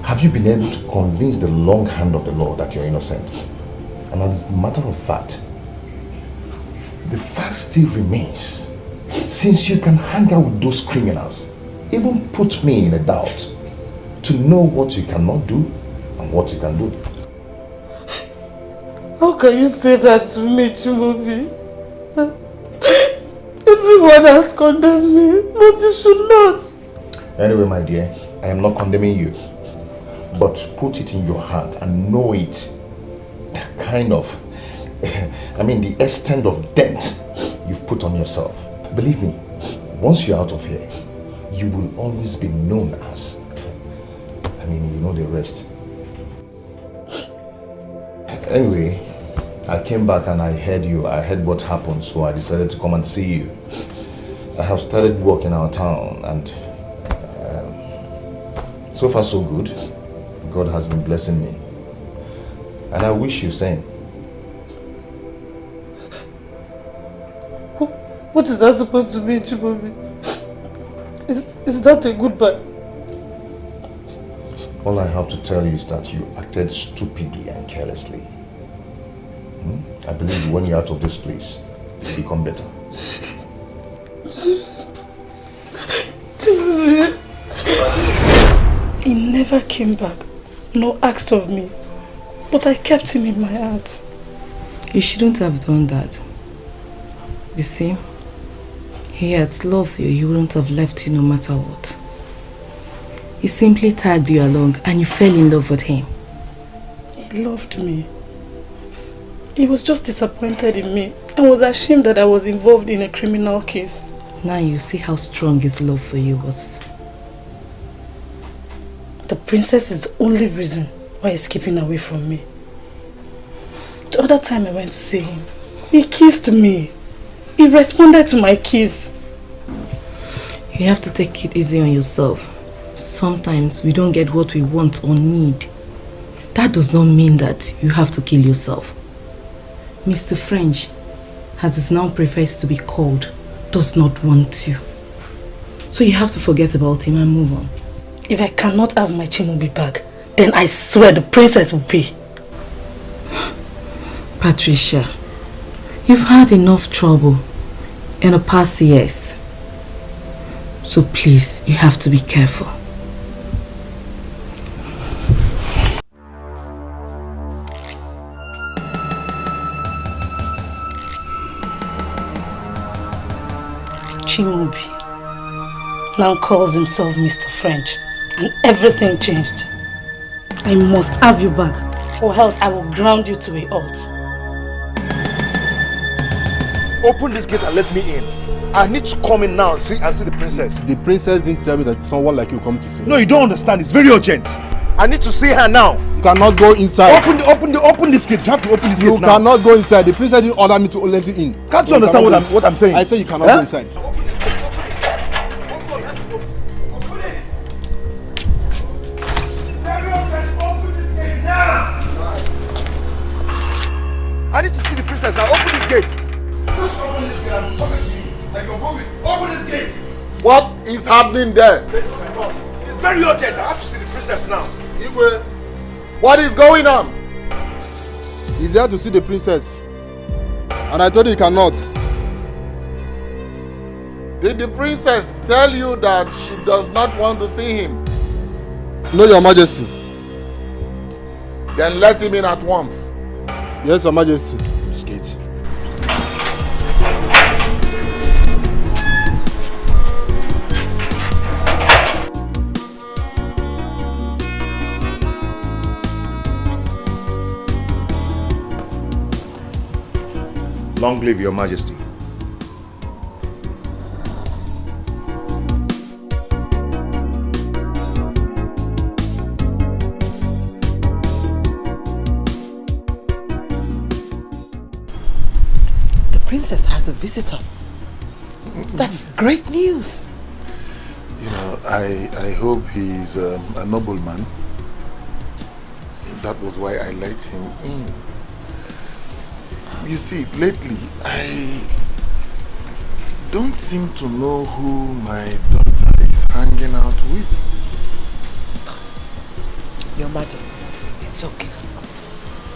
Have you been able to convince the long hand of the law that you're innocent? And as a matter of fact, the fact still remains. Since you can hang out with those criminals, even put me in a doubt to know what you cannot do and what you can do. How can you say that to me, Chibobi? Everyone has condemned me, but you should not. Anyway, my dear, I am not condemning you. But put it in your heart and know it. The kind of, the extent of dent you've put on yourself. Believe me, once you're out of here, you will always be known as, you know the rest. Anyway, I came back and I heard what happened, so I decided to come and see you. I have started work in our town and so far so good. God has been blessing me. And I wish you same. What is that supposed to mean, Chibobi? Is that a goodbye? All I have to tell you is that you acted stupidly and carelessly. I believe when you're out of this place, you'll become better. Chibobi. He never came back, nor asked of me. But I kept him in my heart. You shouldn't have done that. You see, he had loved you, he wouldn't have left you no matter what. He simply tagged you along and you fell in love with him. He loved me. He was just disappointed in me and was ashamed that I was involved in a criminal case. Now you see how strong his love for you was. The princess is the only reason why he's keeping away from me. The other time I went to see him, he kissed me. He responded to my kiss. You have to take it easy on yourself. Sometimes we don't get what we want or need. That does not mean that you have to kill yourself. Mr. French, as it now prefers to be called, does not want you. So you have to forget about him and move on. If I cannot have my Chimubi back, then I swear the princess will pay. Patricia, you've had enough trouble in the past years. So please, you have to be careful. Chimubi now calls himself Mr. French, and everything changed. I must have you back, or else I will ground you to a halt. Open this gate and let me in. I need to come in now and see the princess. The princess didn't tell me that someone like you come to see. No, you don't understand. It's very urgent. I need to see her now. You cannot go inside. Open this gate. You have to open this gate now. You cannot go inside. The princess didn't order me to let you in. Can't you understand what I'm saying? I say you cannot go inside. I need to see the princess. Now open this gate. Just open this gate. I'm talking to you. Like you're moving. Open this gate. What is happening there? It's very urgent. I have to see the princess now. Igwe, what is going on? He's there to see the princess. And I told you he cannot. Did the princess tell you that she does not want to see him? No, Your Majesty. Then let him in at once. Yes, Your Majesty. This gate. Long live Your Majesty. The princess has a visitor. That's great news. You know, I hope he's a nobleman. That was why I let him in. You see, lately, I don't seem to know who my daughter is hanging out with. Your Majesty, it's okay.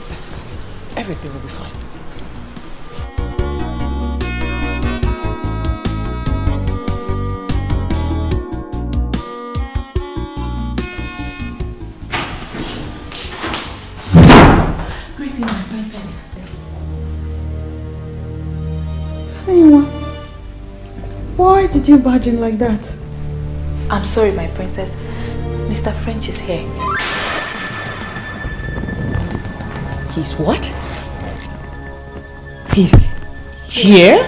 Let's go. Everything will be fine. Greeting, my princess. Why did you barge in like that? I'm sorry, my princess. Mr. French is here. He's what? He's here?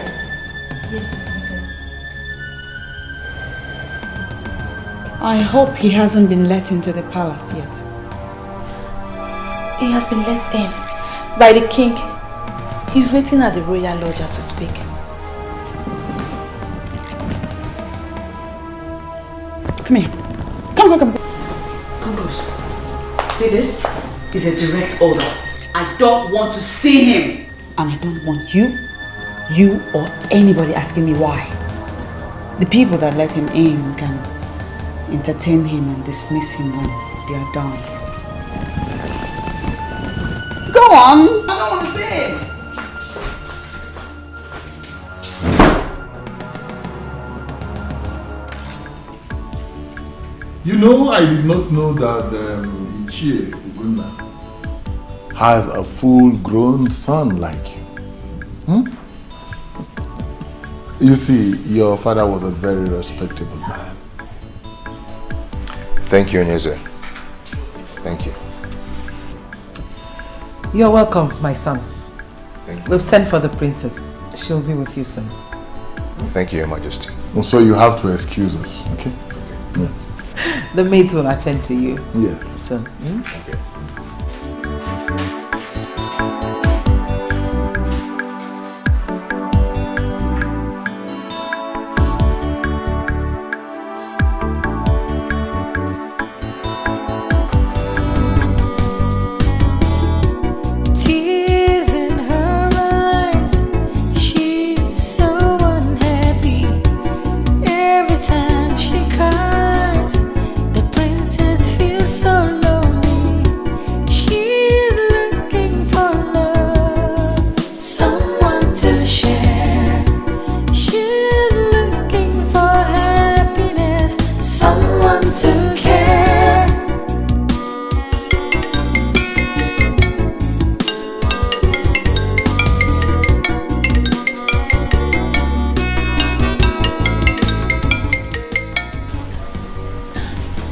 I hope he hasn't been let into the palace yet. He has been let in by the king. He's waiting at the royal lodge as we speak. Come here. Come. Ambrose, see, this is a direct order. I don't want to see him. And I don't want you or anybody asking me why. The people that let him in can entertain him and dismiss him when they are done. Go on! I don't want to see him. You know, I did not know that Ichie Uguna has a full-grown son like you. You see, your father was a very respectable man. Thank you, Onyeze. Thank you. You're welcome, my son. Thank you. We've sent for the princess. She'll be with you soon. Thank you, Your Majesty. So you have to excuse us, okay? Yes. The maids will attend to you. Yes. So, Okay. Tears in her eyes, she's so unhappy. Every time she cries, the princess feels so lonely. She's looking for love, someone to share. She's looking for happiness, someone to care.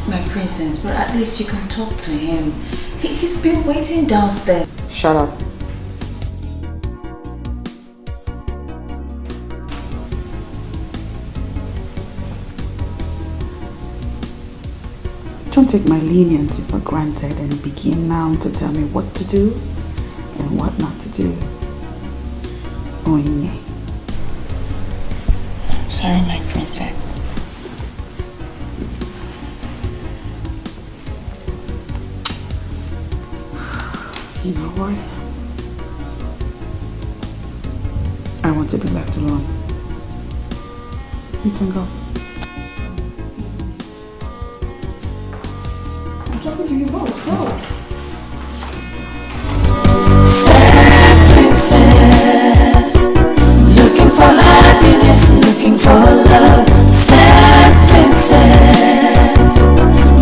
My princess, but at least you can talk to him. He's been waiting downstairs. Shut up. Don't take my leniency for granted and begin now to tell me what to do and what not to do. Onye. Sorry, my princess. You know what? I want to be left alone. You can go. I'm talking to you both. Go. Sad princess, looking for happiness, looking for love. Sad princess,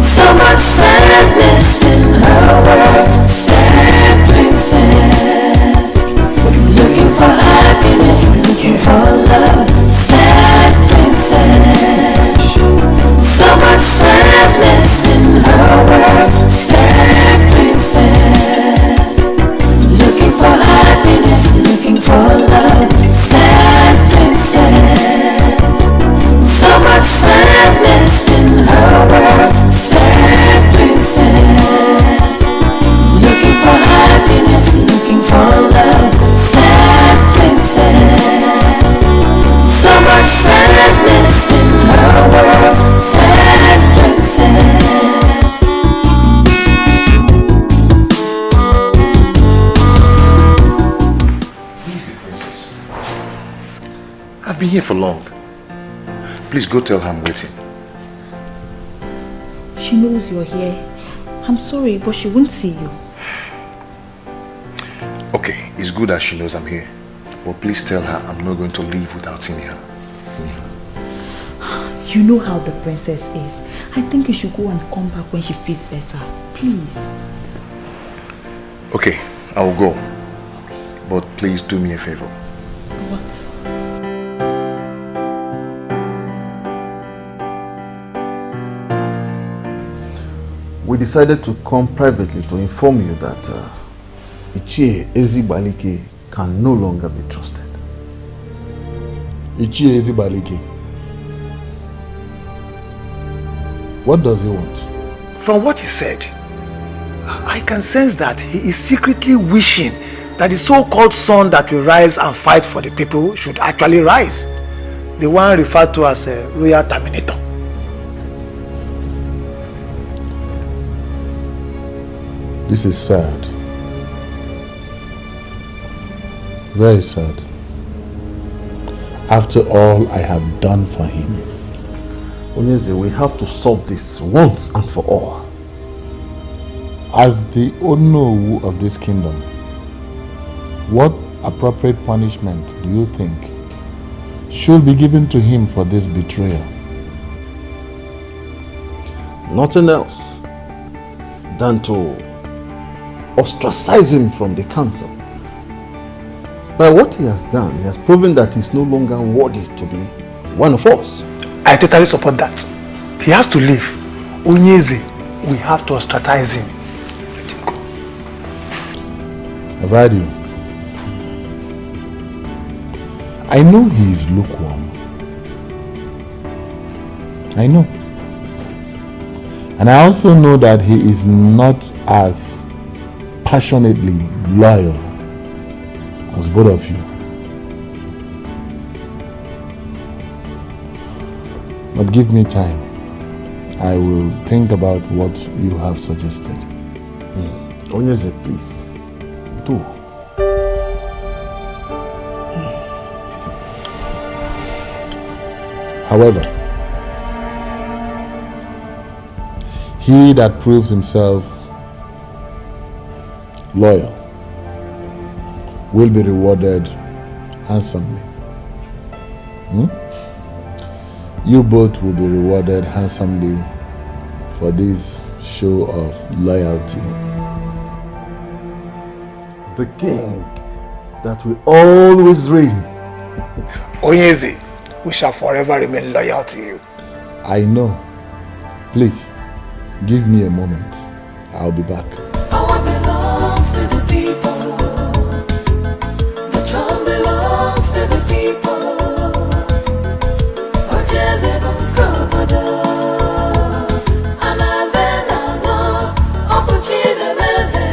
so much sadness in her world. Sad princess, looking for happiness, looking for love. Sad princess, so much sadness in her world. Sad princess, looking for happiness, looking for love. Sad princess, so much sadness in her world. Sad princess, looking for happiness, looking for love. Sad princess, so much sadness in her world. Sad princess. Easy, princess. I've been here for long. Please go tell her I'm waiting. She knows you're here. I'm sorry, but she won't see you. Okay, it's good that she knows I'm here. But please tell her I'm not going to leave without seeing her. You know how the princess is. I think you should go and come back when she feels better. Please. Okay, I will go. But please do me a favor. What? We decided to come privately to inform you that Ichie Ezibalike can no longer be trusted. Ichie Ezibalike. What does he want? From what he said, I can sense that he is secretly wishing that the so-called son that will rise and fight for the people should actually rise. The one referred to as a royal terminator. This is sad. Very sad. After all I have done for him. Onyeze, we have to solve this once and for all. As the Onowu of this kingdom, what appropriate punishment do you think should be given to him for this betrayal? nothing else than to ostracize him from the council. By what he has done, he has proven that he's no longer worthy to be one of us. I totally support that. He has to leave. Onyeze, we have to ostracize him. Let him go. I've heard you. I know he is lukewarm. I know. And I also know that he is not as passionately loyal as both of you. But give me time. I will think about what you have suggested. Onyeze, please. Do. However, he that proves himself loyal will be rewarded handsomely. You both will be rewarded handsomely for this show of loyalty. The king that will always reign. Onyeze, we shall forever remain loyal to you. I know. Please, give me a moment. I'll be back. Power belongs to the people. The throne belongs to the people. Onyeze bunkobodo. Anazezazo. Okuchidebeze.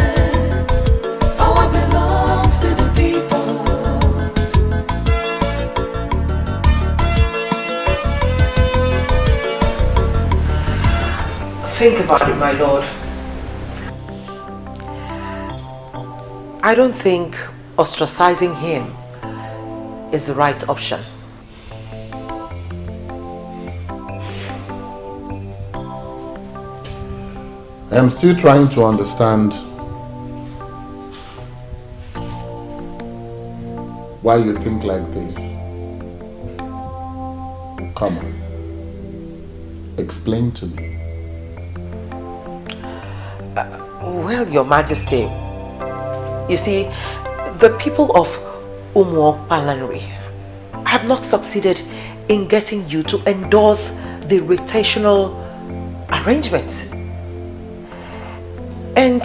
Power belongs to the people. Think about it, my lord. I don't think ostracizing him is the right option. I am still trying to understand why you think like this. Come on. Explain to me. Well, Your Majesty, you see, the people of Umuokpalanri have not succeeded in getting you to endorse the rotational arrangement. And,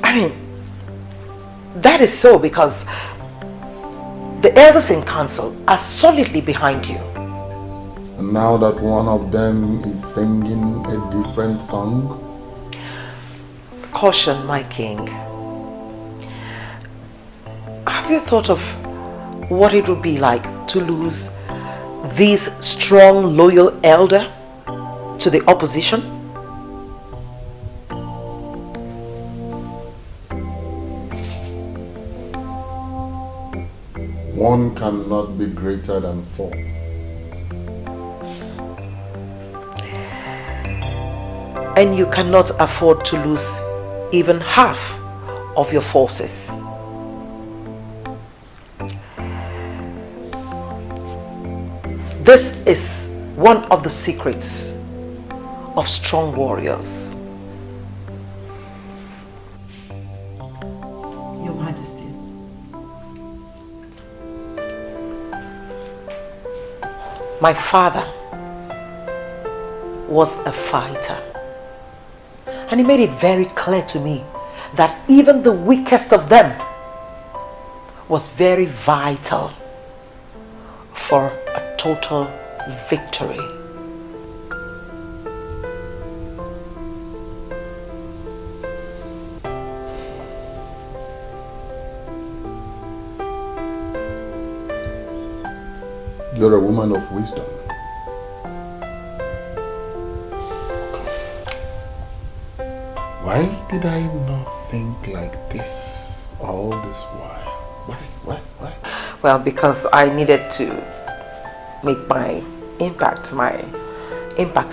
I mean, that is so because the elders in council are solidly behind you. And now that one of them is singing a different song? Caution, my king. Have you thought of what it would be like to lose this strong, loyal elder to the opposition? One cannot be greater than four. And you cannot afford to lose even half of your forces. This is one of the secrets of strong warriors. Your Majesty. My father was a fighter. And he made it very clear to me that even the weakest of them was very vital for a total victory. You're a woman of wisdom. Why did I not think like this all this while? Why? Well, because I needed to make my impact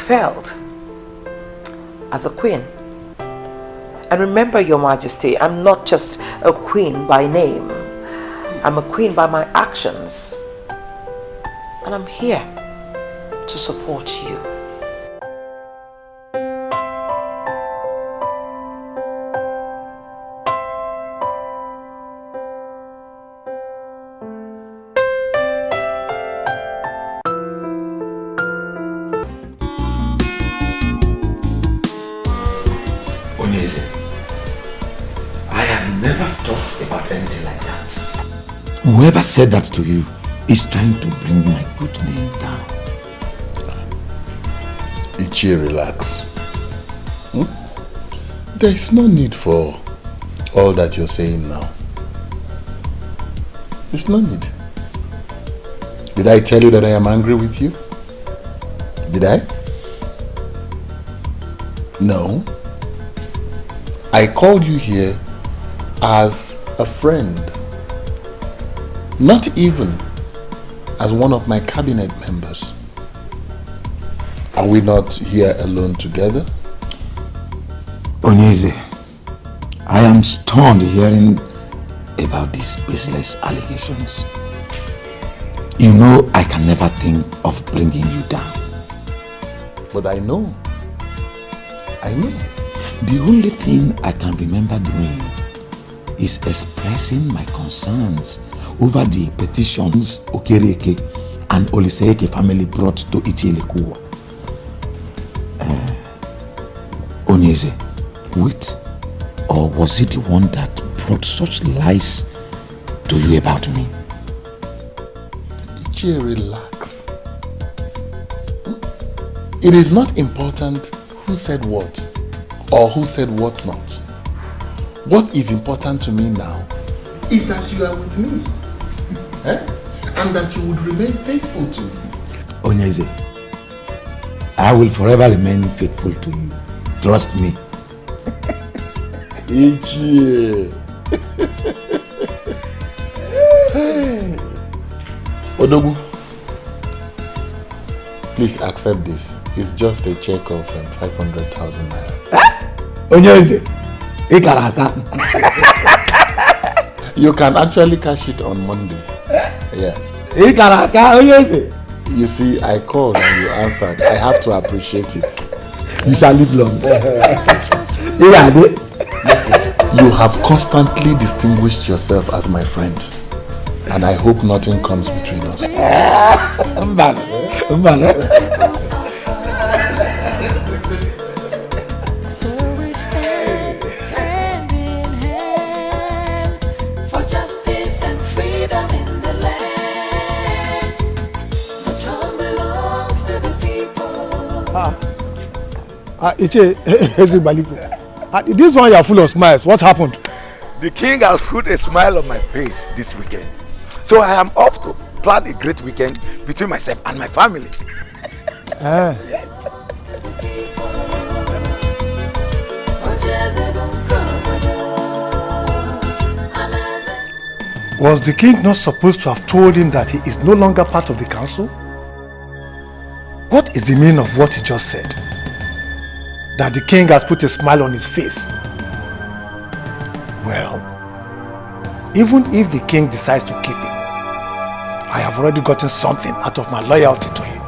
felt as a queen. And remember, Your Majesty, I'm not just a queen by name. I'm a queen by my actions. And I'm here to support you. never thought about anything like that. Whoever said that to you is trying to bring my good name down. Ichie, relax. There is no need for all that you're saying now. There's no need. Did I tell you that I am angry with you? Did I? No. I called you here as a friend. Not even as one of my cabinet members. Are we not here alone together? Onyeze, I am stunned hearing about these baseless allegations. You know I can never think of bringing you down. But I know. I know. The only thing I can remember doing is expressing my concerns over the petitions Chacha Eke and Eke family brought to Ichielekuwa. Onyeze, wait, or was it the one that brought such lies to you about me? Ichie, relax. It is not important who said what or who said what not. What is important to me now is that you are with me. And that you would remain faithful to me. Onyeze, I will forever remain faithful to you. Trust me. Ichie. Hey. Odogu, please accept this. It's just a check of 500,000 naira. Onyeze, you can actually cash it on Monday. Yes. You see, I called and you answered. I have to appreciate it. You shall live long. You have constantly distinguished yourself as my friend. And I hope nothing comes between us. So we stand hand in hand for justice and freedom in the land. The throne belongs to the people. Ichie, this one you are full of smiles. What happened? The king has put a smile on my face this weekend. So I am off to plan a great weekend between myself and my family. Was the king not supposed to have told him that he is no longer part of the council? What is the meaning of what he just said? That the king has put a smile on his face. Well, even if the king decides to keep him, I have already gotten something out of my loyalty to him.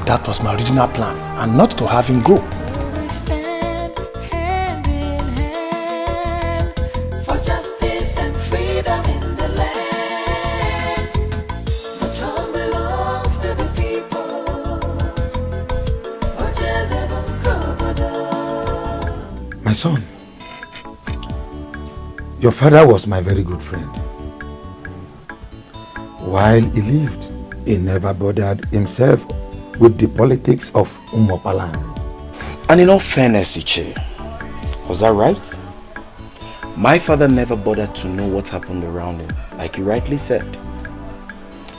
That was my original plan, and not to have him go. We stand hand in hand for justice and freedom in the land. The throne belongs to the people. My son, your father was my very good friend. While he lived, he never bothered himself with the politics of Umuopalan. And in all fairness, Ichie, was that right? My father never bothered to know what happened around him, like you rightly said.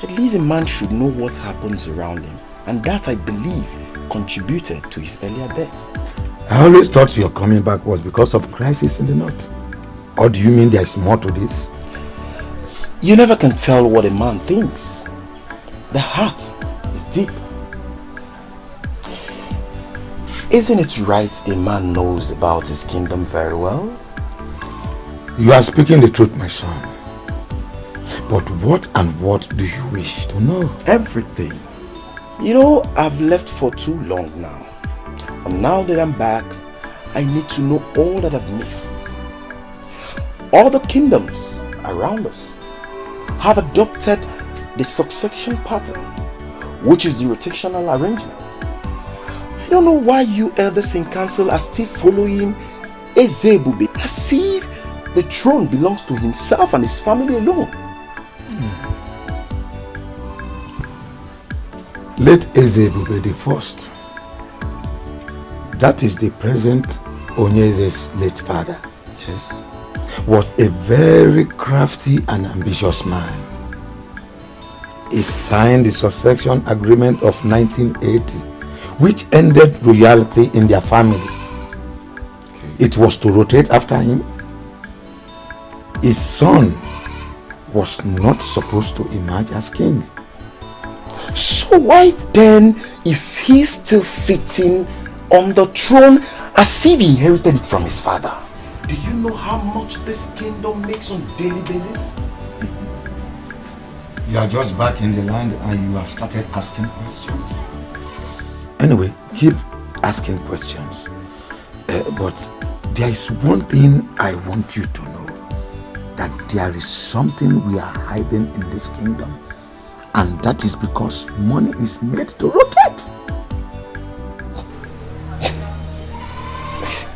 At least a man should know what happens around him, and that, I believe, contributed to his earlier death. I always thought your coming back was because of crisis in the north. Or do you mean there is more to this? You never can tell what a man thinks. The heart is deep. Isn't it right a man knows about his kingdom very well? You are speaking the truth, my son. But what and what do you wish to know? Everything. You know, I've left for too long now. And now that I'm back, I need to know all that I've missed. All the kingdoms around us have adopted the succession pattern, which is the rotational arrangement. I don't know why you elders in council are still following Ezebube as if the throne belongs to himself and his family alone. Late Ezebube the first, that is the present Onyeze's late father, yes, was a very crafty and ambitious man. He signed the succession agreement of 1980, which ended royalty in their family. It was to rotate after him. His son was not supposed to emerge as king. So why then is he still sitting on the throne as if he inherited it from his father? Do you know how much this kingdom makes on a daily basis? You are just back in the land and you have started asking questions. Anyway, keep asking questions. But there is one thing I want you to know. That there is something we are hiding in this kingdom. And that is because money is made to rotate.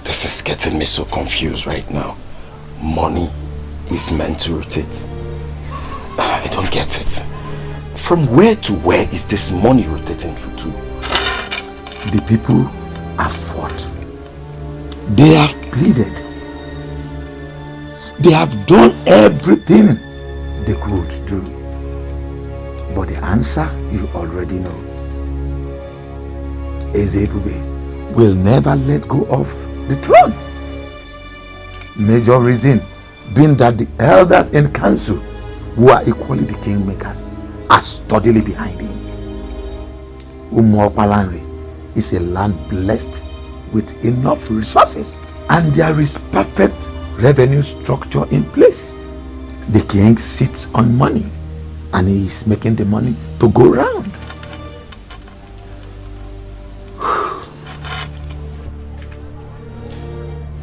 This is getting me so confused right now. Money is meant to rotate. I don't get it. From where to where is this money rotating to? The people have fought. They have pleaded. They have done everything they could do. But the answer you already know. Ezebube will never let go of the throne. Major reason being that the elders in council, who are equally the kingmakers, are sturdily behind him. Umuopalanri is a land blessed with enough resources, and there is perfect revenue structure in place. The king sits on money and he is making the money to go round.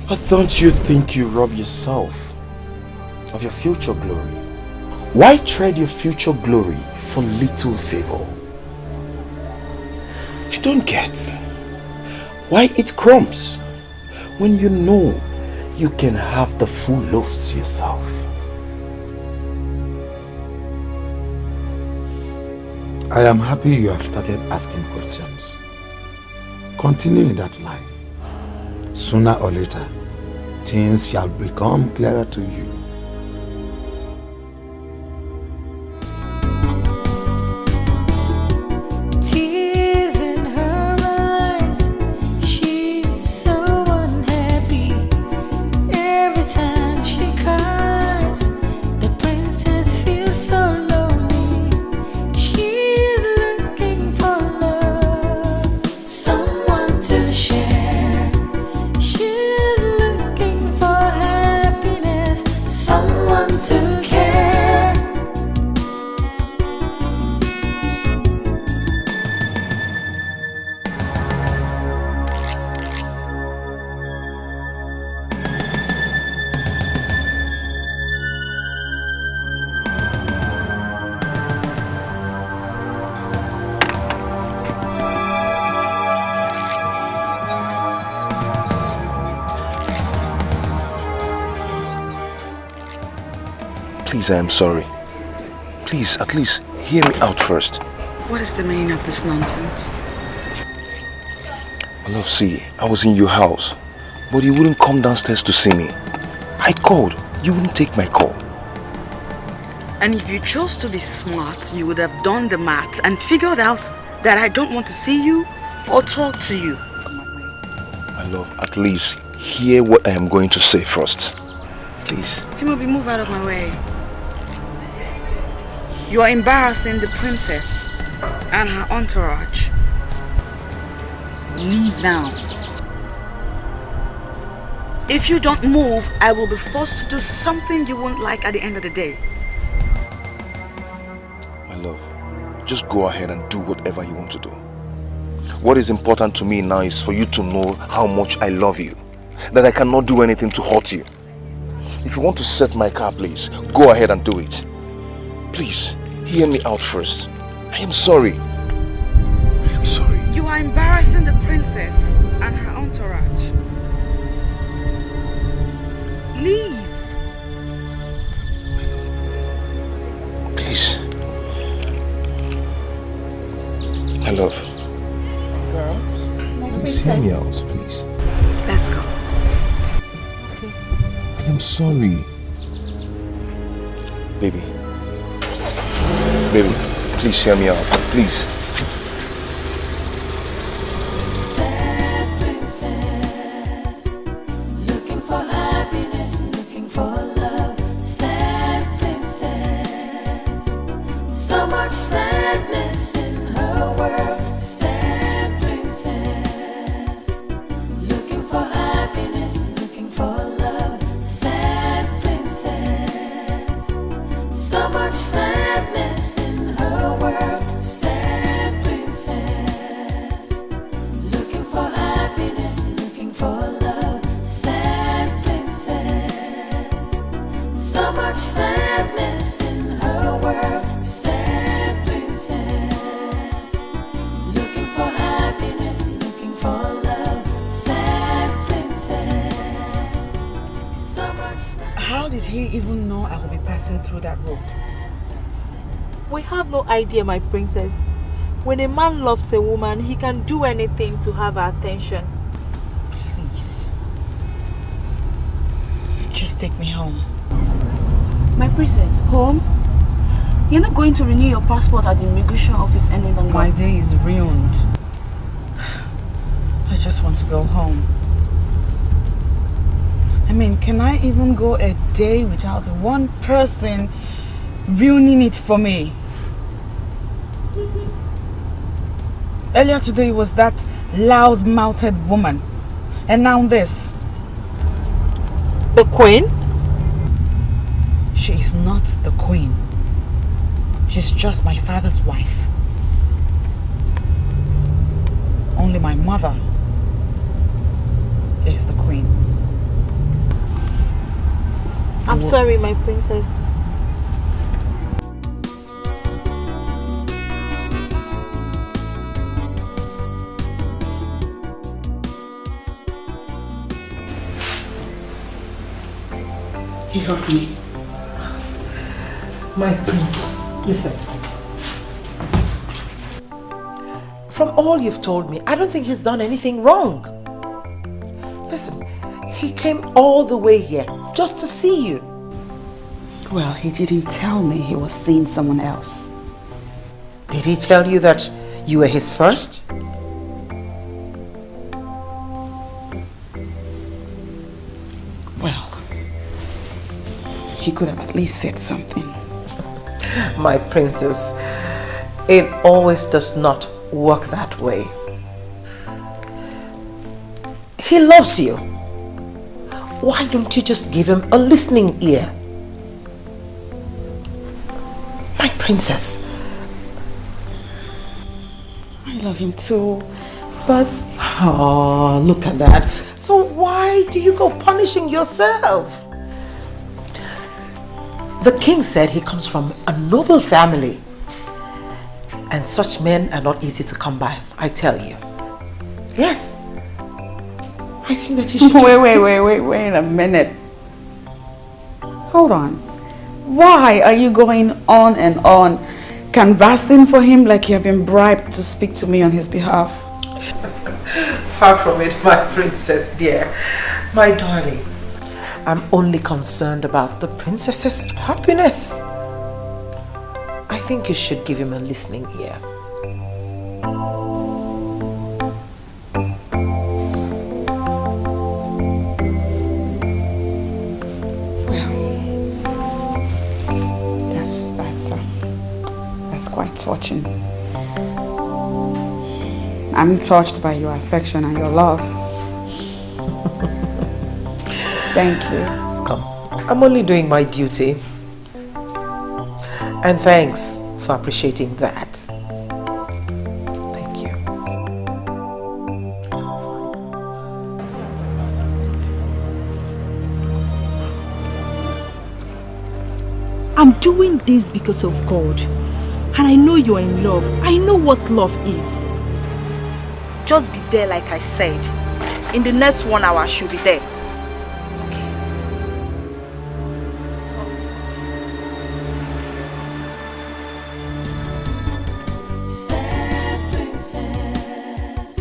But don't you think you rob yourself of your future glory? Why trade your future glory for little favor? I don't get why eat crumbs when you know you can have the full loaves yourself. I am happy you have started asking questions. Continue in that line. Sooner or later, things shall become clearer to you. Tears in her eyes, she's so unhappy. Every time she cries, the princess feels so lonely. She's looking for love, someone to share. She's looking for happiness, someone to care. Please, I am sorry. Please, at least hear me out first. What is the meaning of this nonsense? My love, see, I was in your house, but you wouldn't come downstairs to see me. I called, you wouldn't take my call. And if you chose to be smart, you would have done the math and figured out that I don't want to see you or talk to you. My love, at least hear what I am going to say first. Please. Timobi, move out of my way. You are embarrassing the princess and her entourage. Leave now. If you don't move, I will be forced to do something you won't like at the end of the day. My love, just go ahead and do whatever you want to do. What is important to me now is for you to know how much I love you. That I cannot do anything to hurt you. If you want to set my car, please, go ahead and do it. Please, hear me out first. I am sorry. I am sorry. You are embarrassing the princess and her entourage. Leave. Please. My love. Please hear me out, please. Let's go. I'm sorry. Baby. Baby, please hear me out. Please. Sad princess, looking for happiness, looking for love. Sad princess, so much sadness in her world. Sad princess, looking for happiness, looking for love. Sad princess, so much sadness in her world. Sad princess, looking for happiness, looking for love. Sad princess, so much sadness in her world. Sad princess, looking for happiness, looking for love. Sad princess, so much sadness. How did he even know I would be passing through that road? We have no idea, my princess. When a man loves a woman, he can do anything to have her attention. Please. Just take me home. My princess, home? You're not going to renew your passport at the immigration office any longer. My day is ruined. I just want to go home. I mean, can I even go a day without one person ruining it for me? Earlier today was that loud-mouthed woman. And now this. The queen? She is not the queen. She's just my father's wife. Only my mother is the queen. I'm sorry, my princess. He hurt me. My princess, listen. From all you've told me, I don't think he's done anything wrong. Listen, he came all the way here just to see you. Well, he didn't tell me he was seeing someone else. Did he tell you that you were his first? Well, he could have at least said something. My princess, it always does not work that way. He loves you. Why don't you just give him a listening ear? My princess. I love him too, but... Oh, look at that. So why do you go punishing yourself? The king said he comes from a noble family. And such men are not easy to come by, I tell you. Yes. I think that you should Wait a minute. Hold on. Why are you going on and on, canvassing for him like you have been bribed to speak to me on his behalf? Far from it, my princess dear. My darling. I'm only concerned about the princess's happiness. I think you should give him a listening ear. That's quite touching. I'm touched by your affection and your love. Thank you. Come, I'm only doing my duty. And thanks for appreciating that. Thank you. I'm doing this because of God. And I know you're in love. I know what love is. Just be there like I said. In the next 1 hour, she'll be there. Okay. 1 Sad princess,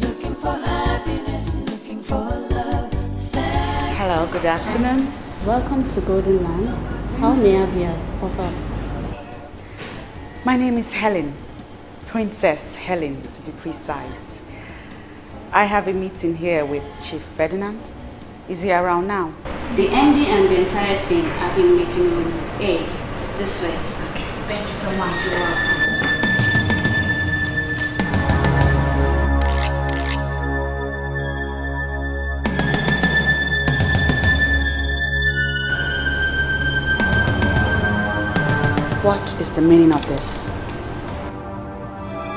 looking for happiness, looking for love. Sad Hello, good afternoon. Welcome to Golden Land. How may I be of help? My name is Helen, Princess Helen to be precise. I have a meeting here with Chief Ferdinand. Is he around now? The MD and the entire team are in meeting room A. This way. Okay, thank you so much. You're welcome. What is the meaning of this?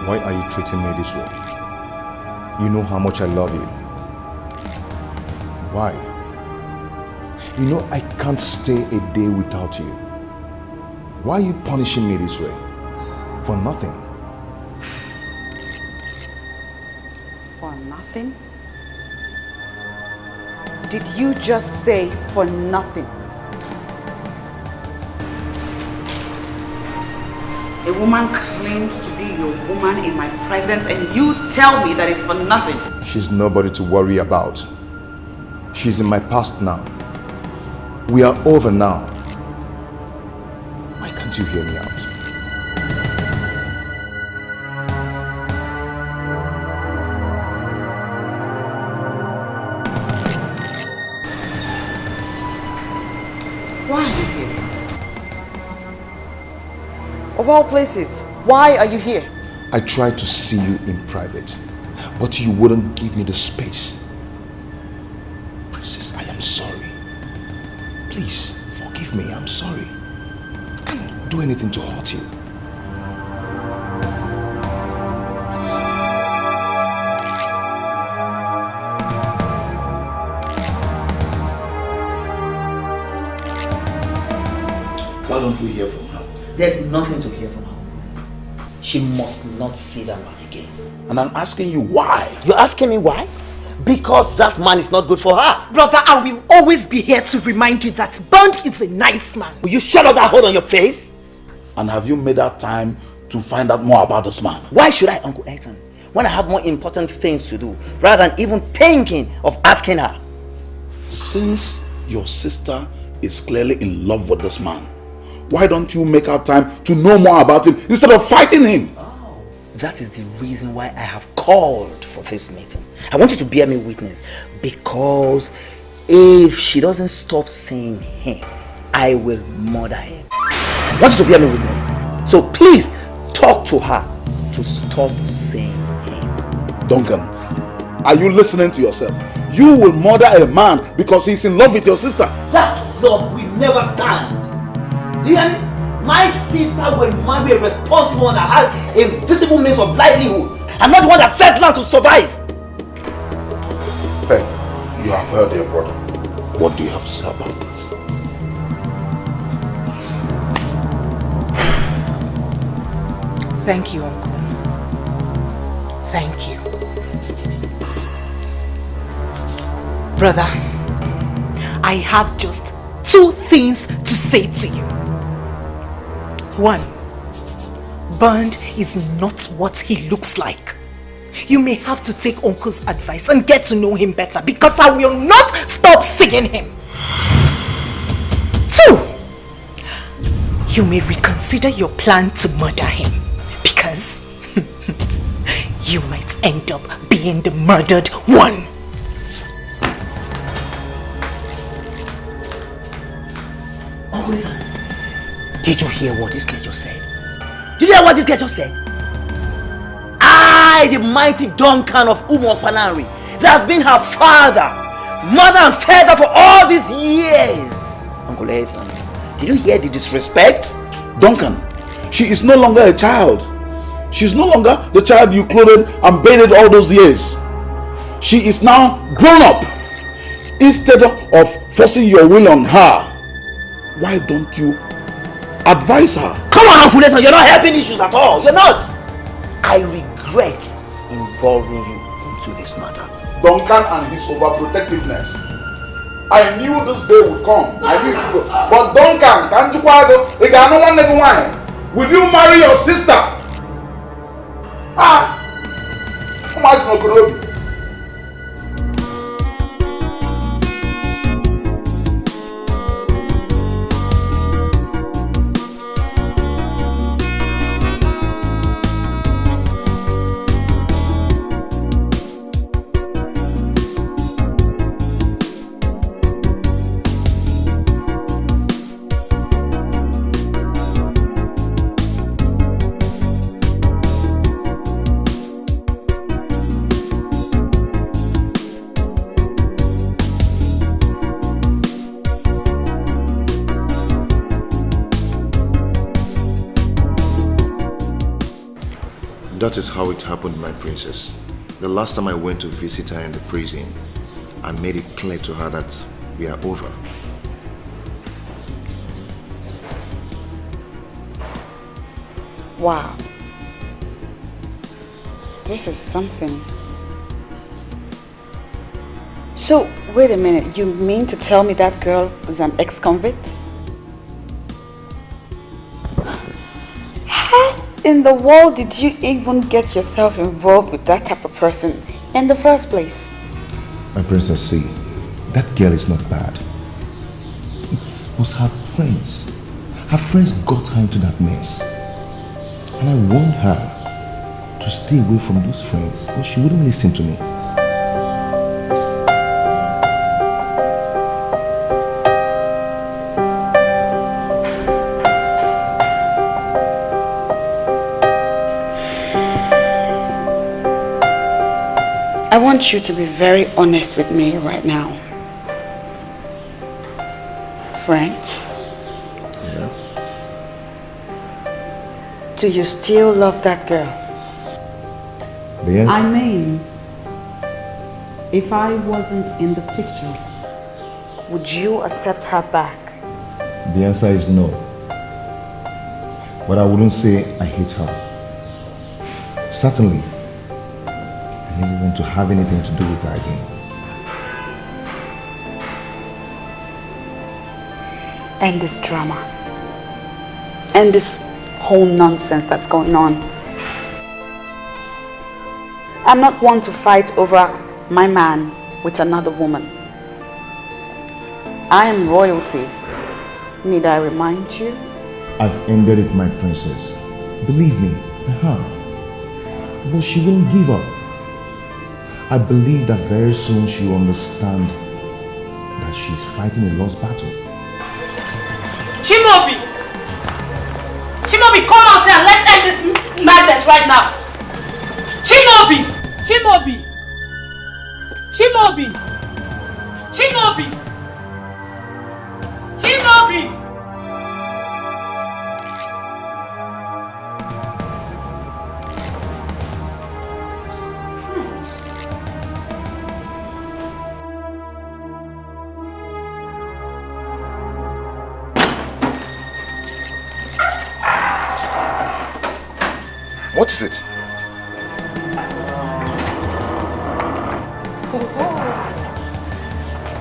Why are you treating me this way? You know how much I love you. Why? You know I can't stay a day without you. Why are you punishing me this way? For nothing. For nothing? Did you just say for nothing? A woman claimed to be your woman in my presence and you tell me that it's for nothing. She's nobody to worry about. She's in my past now. We are over now. Why can't you hear me out? Why are you here? Of all places, why are you here? I tried to see you in private, but you wouldn't give me the space. Princess, I am sorry. Please, forgive me, I'm sorry. I can't do anything to hurt you. Why don't we hear from her? There's nothing to hear from her. She must not see that man again. And I'm asking you why? You're asking me why? Because that man is not good for her. Brother, I will always be here to remind you that Bond is a nice man. Will you shut up that hole on your face? And have you made that time to find out more about this man? Why should I, Uncle Ethan, when I have more important things to do, rather than even thinking of asking her? Since your sister is clearly in love with this man, why don't you make out time to know more about him instead of fighting him? Oh, that is the reason why I have called for this meeting. I want you to bear me witness, because if she doesn't stop saying him, I will murder him. I want you to bear me witness. So please talk to her to stop saying him. Duncan, are you listening to yourself? You will murder a man because he's in love with your sister. That love will never stand. Do you hear me? My sister will marry a responsible one that has a visible means of livelihood. I'm not the one that sets land to survive. Hey, you have heard your brother. What do you have to say about this? Thank you, Uncle. Thank you. Brother, I have just 2 things to say to you. 1, Bond is not what he looks like. You may have to take Uncle's advice and get to know him better, because I will not stop seeing him. 2, you may reconsider your plan to murder him, because you might end up being the murdered one. Uncle, did you hear what this girl just said? Did you hear what this girl just said? I, the mighty Duncan of Umokpanari, that has been her father, mother and father for all these years. Uncle Ethan, did you hear the disrespect? Duncan, she is no longer a child. She's no longer the child you clothed and bathed all those years. She is now grown up. Instead of forcing your will on her, why don't you advise her? Come on, Uncle Ethan, you're not helping issues at all. You're not. I regret involving you into this matter. Duncan and his overprotectiveness. I knew this day would come. I knew it would. But Duncan, will you marry your sister? Okorobi. That is how it happened, my princess. The last time I went to visit her in the prison, I made it clear to her that we are over. Wow. This is something. So, wait a minute. You mean to tell me that girl is an ex-convict? How in the world did you even get yourself involved with that type of person in the first place? My princess, see, that girl is not bad. It was her friends. Her friends got her into that mess. And I warned her to stay away from those friends, but she wouldn't listen to me. I want you to be very honest with me right now. French? Yeah. Do you still love that girl? I mean, if I wasn't in the picture, would you accept her back? The answer is no. But I wouldn't say I hate her. Certainly, I never want to have anything to do with her again. And this drama. And this whole nonsense that's going on. I'm not one to fight over my man with another woman. I am royalty. Need I remind you? I've ended it, my princess. Believe me, I have. But she won't give up. I believe that very soon she will understand that she's fighting a lost battle. Chimobi! Chimobi, come out here and let's end this madness right now! Chimobi! Chimobi! Chimobi! Chimobi! Chimobi! What is it?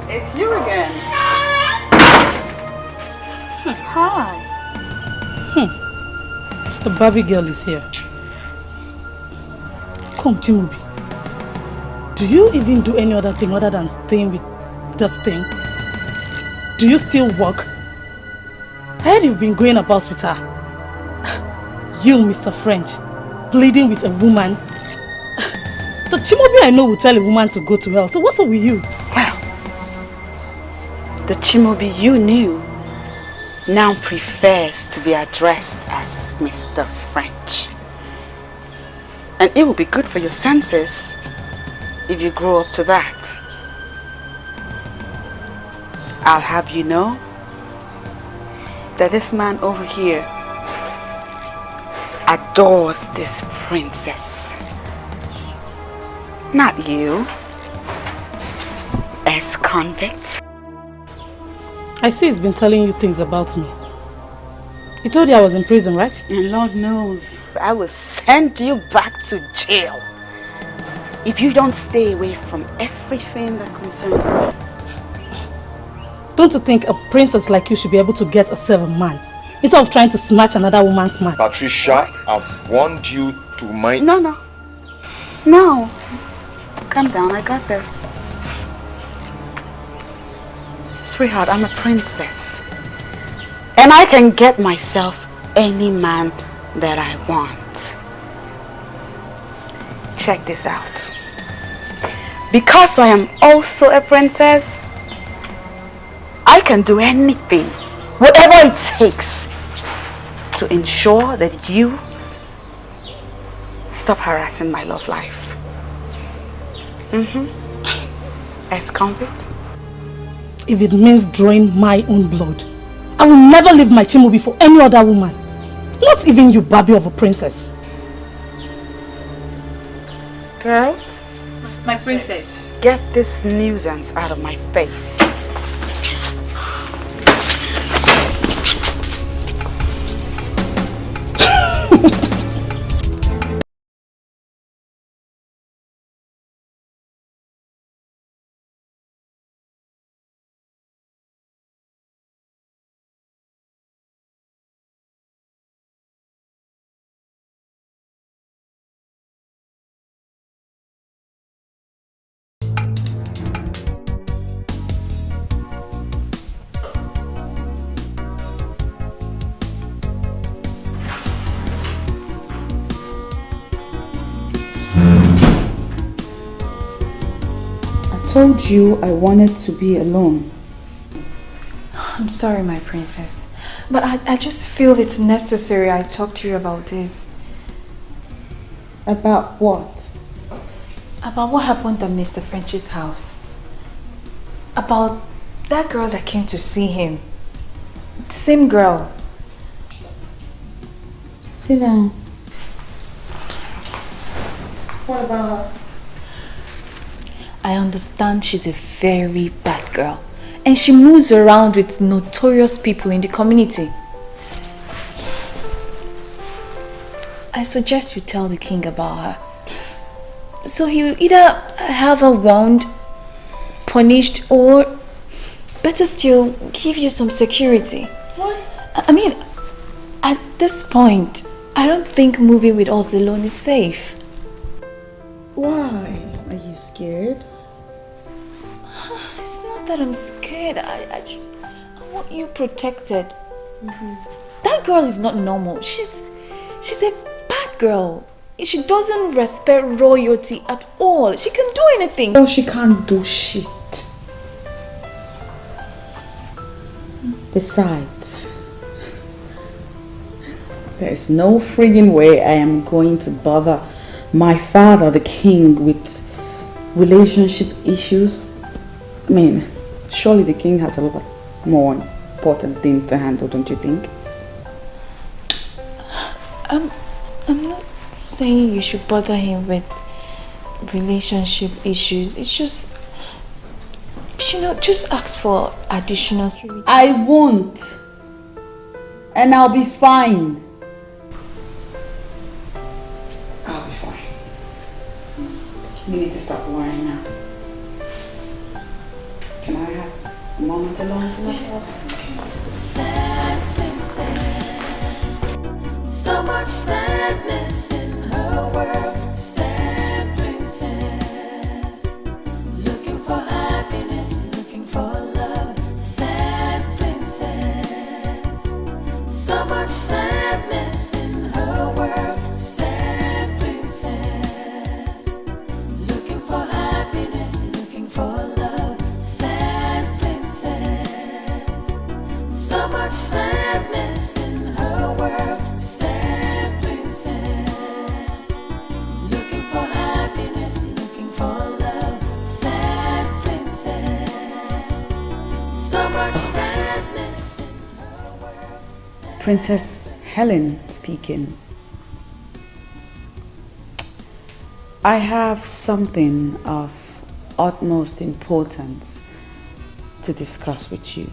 It's you again. Hi. The Barbie girl is here. Come, Chimobi. Do you even do any other thing other than staying with this thing? Do you still work? I heard you've been going about with her. You, Mr. French, pleading with a woman. The Chimobi I know will tell a woman to go to hell. So what's up with you? Well, the Chimobi you knew now prefers to be addressed as Mr. French. And it will be good for your senses if you grow up to that. I'll have you know that this man over here adores this princess. Not you, ex-convict. I see he's been telling you things about me. He told you I was in prison, right? And Lord knows, I will send you back to jail if you don't stay away from everything that concerns me. Don't you think a princess like you should be able to get herself a man instead of trying to snatch another woman's man? Patricia, I've warned you to mind... No. Calm down, I got this. Sweetheart, I'm a princess. And I can get myself any man that I want. Check this out. Because I am also a princess, I can do anything, whatever it takes, to ensure that you stop harassing my love life. Ex-convict? If it means drawing my own blood, I will never leave my Chimubi for any other woman. Not even you, Babi of a princess. Girls? My princess. Get this nuisance out of my face. I told you I wanted to be alone. I'm sorry, my princess, but I just feel it's necessary I talk to you about this. About what? About what happened at Mr. French's house. About that girl that came to see him. Same girl. Sit down. What about her? I understand she's a very bad girl and she moves around with notorious people in the community. I suggest you tell the king about her. So he will either have her warned, punished, or better still, give you some security. What? I mean, at this point, I don't think moving with us alone is safe. Why? Are you scared? It's not that I'm scared. I want you protected. That girl is not normal. She's a bad girl. She doesn't respect royalty at all. She can do anything. Oh, she can't do shit. Besides, there is no friggin' way I am going to bother my father, the king, with relationship issues. I mean, surely the king has a lot more important things to handle, don't you think? I'm not saying you should bother him with relationship issues. It's just, just ask for additional security. I won't. And I'll be fine. I'll be fine. You need to stop worrying now. Can I have a moment alone to myself? Sad princess, so much sadness in her world. Sad princess, looking for happiness, looking for love. Sad princess, so much sadness in her world. Sad princess, looking for happiness, looking for love. Sad princess, so much sadness in her world. Sad princess, looking for happiness, looking for love. Sad princess, so much sadness in her world. Princess Helen speaking. I have something of utmost importance to discuss with you.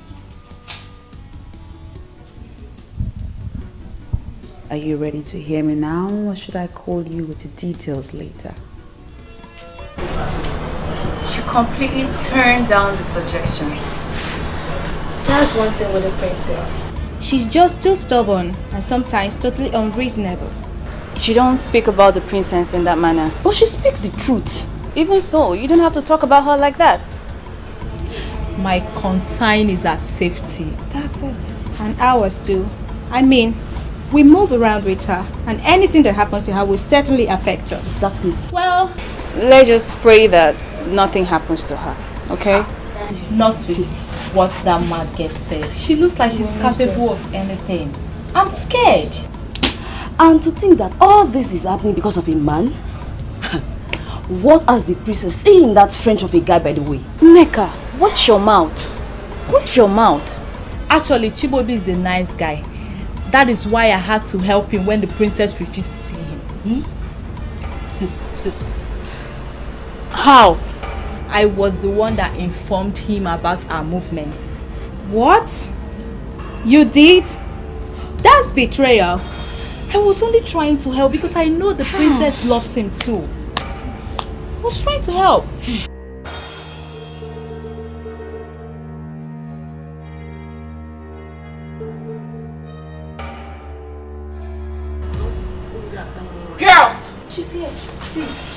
Are you ready to hear me now, or should I call you with the details later? She completely turned down the suggestion. That's one thing with a princess. She's just too stubborn and sometimes totally unreasonable. She don't speak about the princess in that manner. But she speaks the truth. Even so, you don't have to talk about her like that. My concern is her safety. That's it. And ours too. I mean, we move around with her, and anything that happens to her will certainly affect us. Exactly. Well, let's just pray that nothing happens to her, okay? Not with what that market said. She looks like she's capable of anything. I'm scared. And to think that all this is happening because of a man? What has the princess seen that French of a guy, by the way? Neka, watch your mouth. Watch your mouth. Actually, Chibobi is a nice guy. That is why I had to help him when the princess refused to see him. How? I was the one that informed him about our movements. What? You did? That's betrayal. I was only trying to help because I know the princess loves him too. I was trying to help. Girls! She's here, please.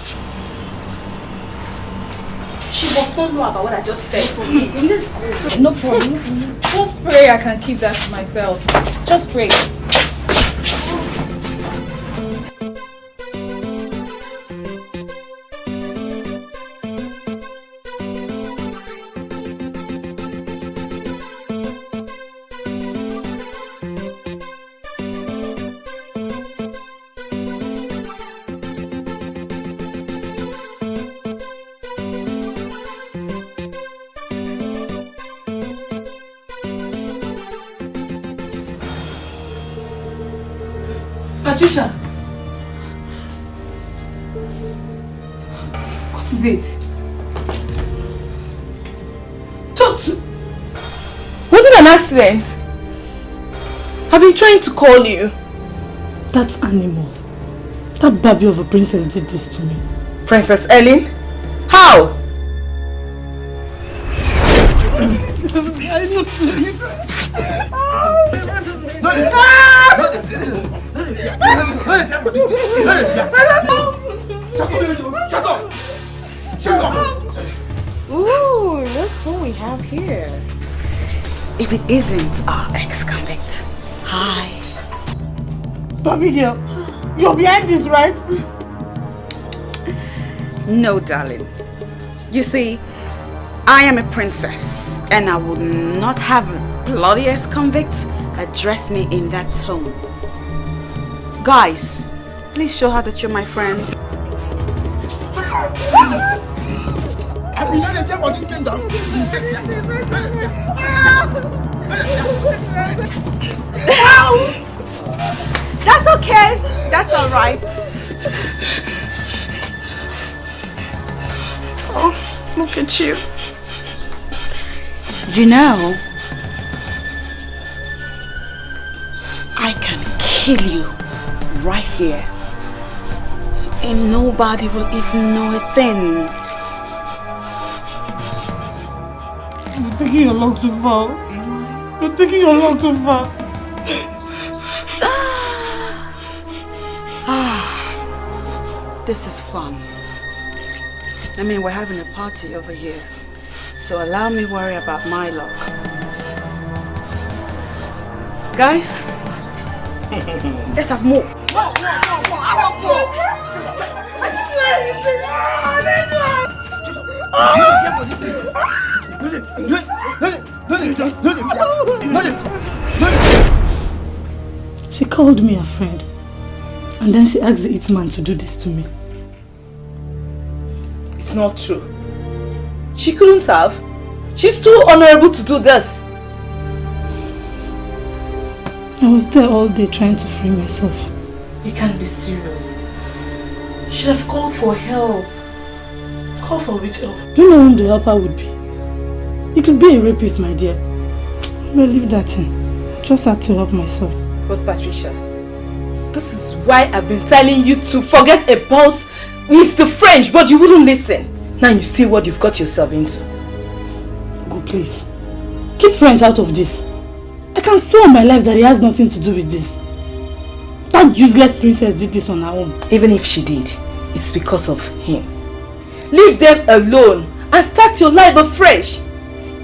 She must not know about what I just said. Let's go. No problem. Just pray I can keep that to myself. Just pray. Patricia! What is it? Talk to... Was it an accident? I've been trying to call you. That animal, that baby of a princess did this to me. Princess Ellen? How? Ooh, look who we have here. If it isn't our ex-convict. Hi. Baby girl, you're behind this, right? No, darling. You see, I am a princess and I would not have a bloody ex-convict address me in that tone. Guys, please show her that you're my friend. I've been letting them on this kingdom. That's okay. That's all right. Oh, look at you. You know, I can kill you right here. And nobody will even know a thing. You're taking a lot too far. You're taking a lot too far. This is fun. I mean, we're having a party over here. So allow me worry about my luck. Guys, let's have more. She called me a friend, and then she asked the hitman to do this to me. It's not true. She couldn't have. She's too honorable to do this. I was there all day trying to free myself. You can't be serious. You should have called for help. Call for which help? Do you know whom the helper would be? You could be a rapist, my dear. Well, leave that in. I just had to help myself. But Patricia, this is why I've been telling you to forget about Mr. French, but you wouldn't listen. Now you see what you've got yourself into. Go, please. Keep French out of this. I can swear on my life that he has nothing to do with this. That useless princess did this on her own. Even if she did, it's because of him. leave them alone and start your life afresh.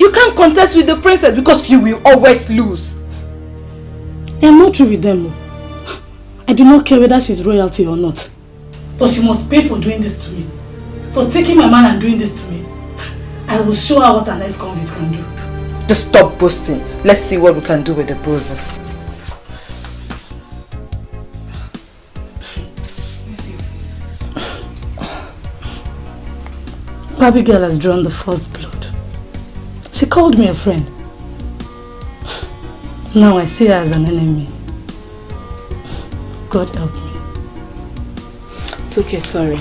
You can't contest with the princess because you will always lose. I'm not through with them. I do not care whether she's royalty or not. But she must pay for doing this to me. For taking my man and doing this to me. I will show her what an ex-convict can do. Just stop boasting. Let's see what we can do with the bruises. Abigail has drawn the first blood. She called me a friend. Now I see her as an enemy. God help me. It's okay, sorry.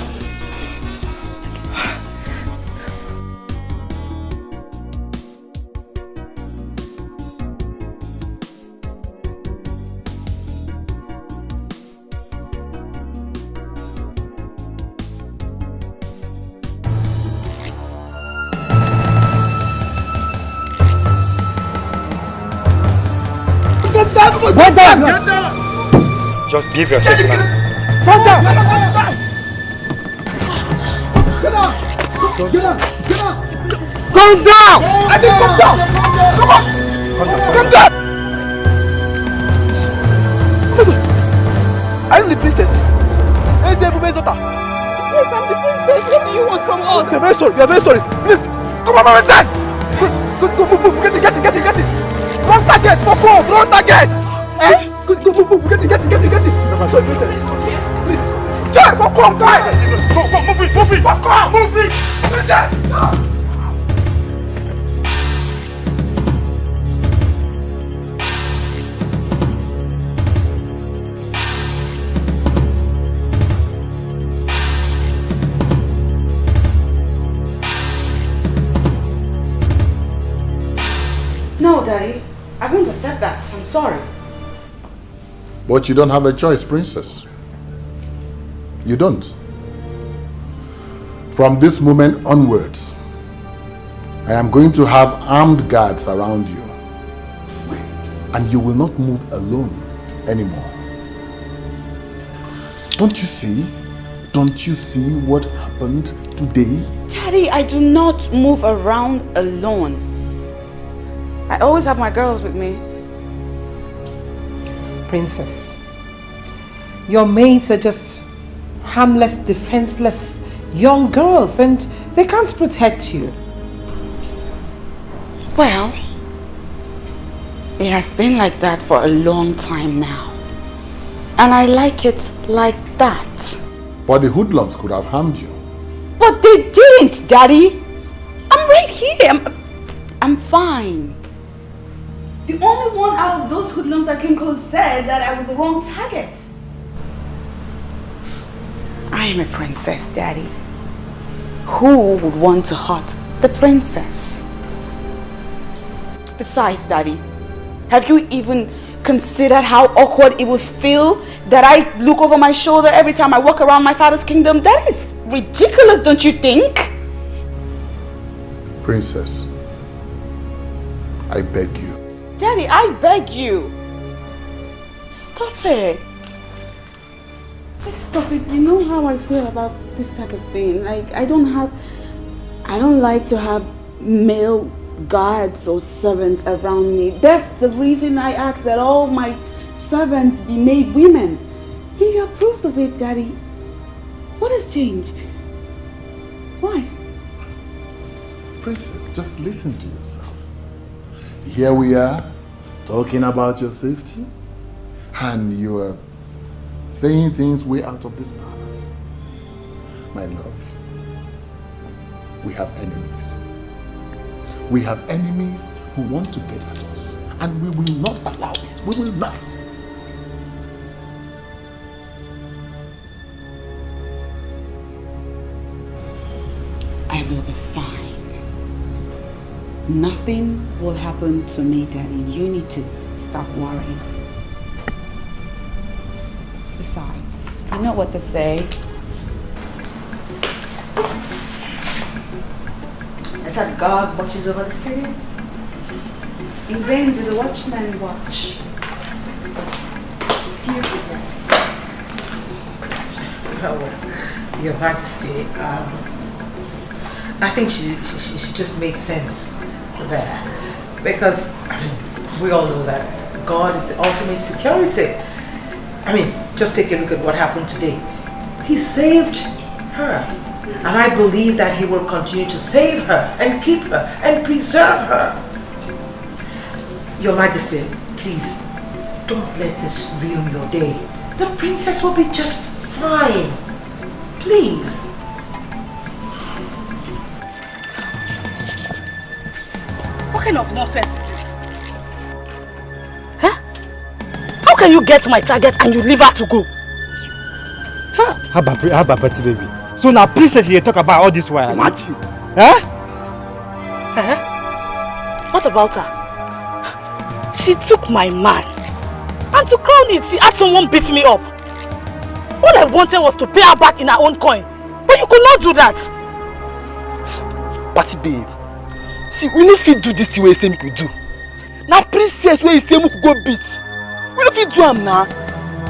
Get down! Just give yourself now. Get down! Get down! Get down! Get down! Come down! I think come down! Come on! Come down! Are you the princess? Yes, I'm the princess. What do you want from us? We are very sorry. We are very sorry. Please, come on, my son. Go, get it. Wrong target. Wrong target. Eh? Go, get it. Sorry, princess. Please. Joy, move it. Princess. No, Daddy. I won't accept that. I'm sorry. But you don't have a choice, princess. You don't. From this moment onwards, I am going to have armed guards around you. And you will not move alone anymore. Don't you see? Don't you see what happened today? Daddy, I do not move around alone. I always have my girls with me. Princess, your maids are just harmless, defenseless young girls and they can't protect you. Well, it has been like that for a long time now. And I like it like that. But the hoodlums could have harmed you. But they didn't, Daddy. I'm right here. I'm fine. The only one out of those hoodlums that came close said that I was the wrong target. I am a princess, Daddy. Who would want to hurt the princess? Besides, Daddy, have you even considered how awkward it would feel that I look over my shoulder every time I walk around my father's kingdom? That is ridiculous, don't you think? Princess, I beg you. Daddy, I beg you. Stop it. Please stop it. You know how I feel about this type of thing. Like, I don't like to have male guards or servants around me. That's the reason I ask that all my servants be made women. And you approved of it, Daddy. What has changed? Why? Princess, just listen to yourself. Here we are, talking about your safety, and you are saying things way out of this palace. My love, we have enemies. We have enemies who want to get at us, and we will not allow it. We will not. I will be fine. Nothing will happen to me, Daddy. You need to stop worrying. Besides, you know what they say. They said God watches over the city. In vain do the watchmen watch. Excuse me, Daddy. Oh, Your Majesty, I think she just made sense there. Because we all know that God is the ultimate security. I mean, just take a look at what happened today. He saved her. And I believe that he will continue to save her and keep her and preserve her. Your Majesty, please, don't let this ruin your day. The princess will be just fine. Please. What kind of nonsense is this? Huh? How can you get my target and you leave her to go? How about Betty, baby? So now princess you talk about all this while? Imagine. Huh? What about her? She took my man. And to crown it, she had someone beat me up. All I wanted was to pay her back in her own coin. But you could not do that. But babe, see, we no fit do this thing where you say we could do. Now princess where you say we could go beat. We no fit do am now.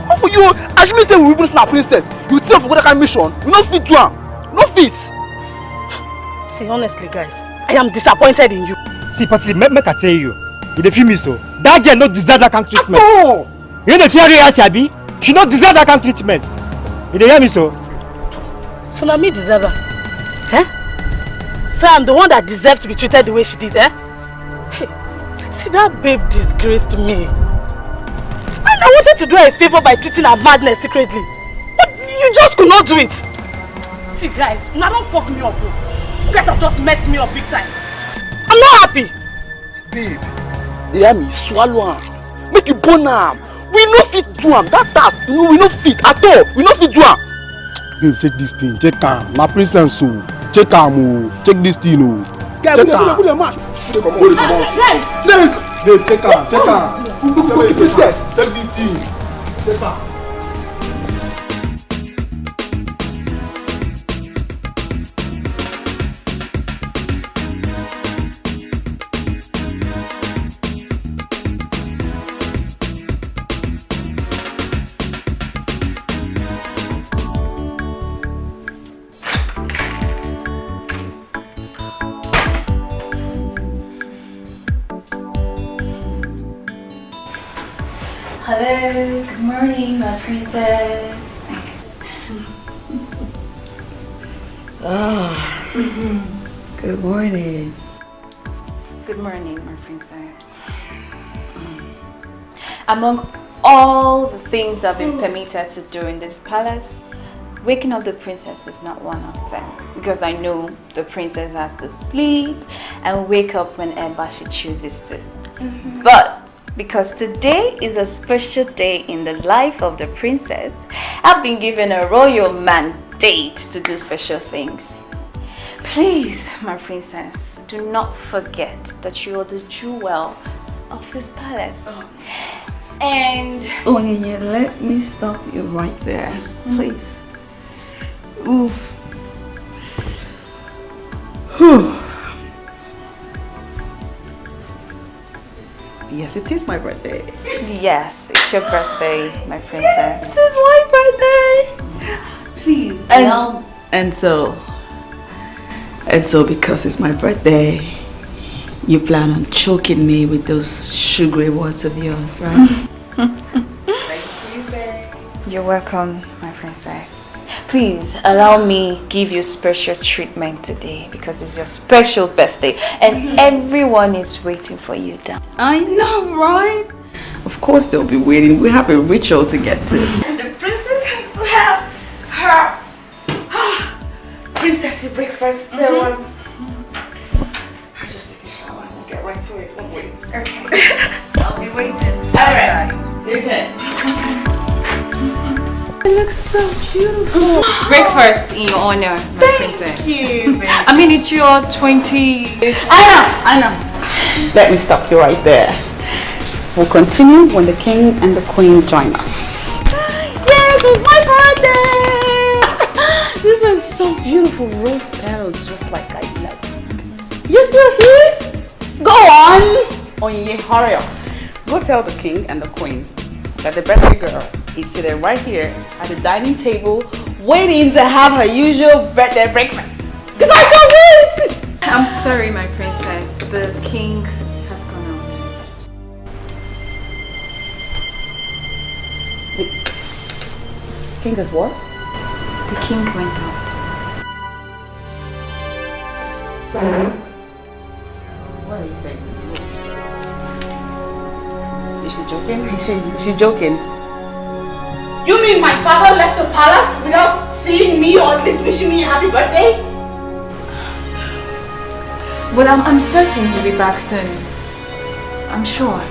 How for you, as me say we even see our princess, you think for that kind of mission, we no fit do am. No fit. See, honestly guys, I am disappointed in you. See, Patty, make I tell you, you dey feel me so. That girl no deserve that kind of treatment. No. You dey fear her, Abi? She no deserve that kind of treatment. You dey hear me so? So now me deserve her. Eh? So I'm the one that deserves to be treated the way she did, eh? Hey, see that babe disgraced me. And I wanted to do her a favor by treating her madness secretly. But you just could not do it. See guys, now don't fuck me up, bro. You guys have just messed me up big time. I'm not happy. Babe, you hear me? Swallow am. Make you burn am. We no fit do am. That task, we no fit at all. We no fit do am. Babe, check this thing. Check am. My princess, so check am. Check this thing, oh. Check am. Babe, check am. Check am. Check this thing. Check am. Hello, good morning, my princess. Good morning. Good morning, my princess. Among all the things I've been permitted to do in this palace, waking up the princess is not one of them. Because I know the princess has to sleep and wake up whenever she chooses to. But because today is a special day in the life of the princess, I've been given a royal mandate to do special things. Please, my princess, do not forget that you are the jewel of this palace. And Oh yeah, let me stop you right there, please. Ooh. Whew. Yes, it is my birthday. yes, it's your birthday, my princess. This is my birthday. Please. And so because it's my birthday, you plan on choking me with those sugary words of yours, right? Thank you, babe. You're welcome, my princess. Please allow me give you special treatment today because it's your special birthday and everyone is waiting for you down. I know, right? Of course they'll be waiting. We have a ritual to get to. And the princess has to have her princessy breakfast. So I'll just take a shower and we'll get right to it. Don't wait. Okay. I'll be waiting. Alright. You're good. It looks so beautiful. Breakfast in your honor, my princess. Thank you, baby. I mean, it's your 20... I know. Let me stop you right there. We'll continue when the king and the queen join us. Yes, it's my birthday! This is so beautiful. Rose petals, just like I love. You're still here? Go on! Oh yeah, hurry up. Go tell the king and the queen that the birthday girl is seated right here at the dining table waiting to have her usual birthday breakfast. Because I can't wait! I'm sorry, my princess. The king has gone out. The king is what? The king went out. What are you saying? Is she joking? Is she joking? You mean my father left the palace without seeing me or at least wishing me a happy birthday? Well, I'm certain he'll be back soon. I'm sure.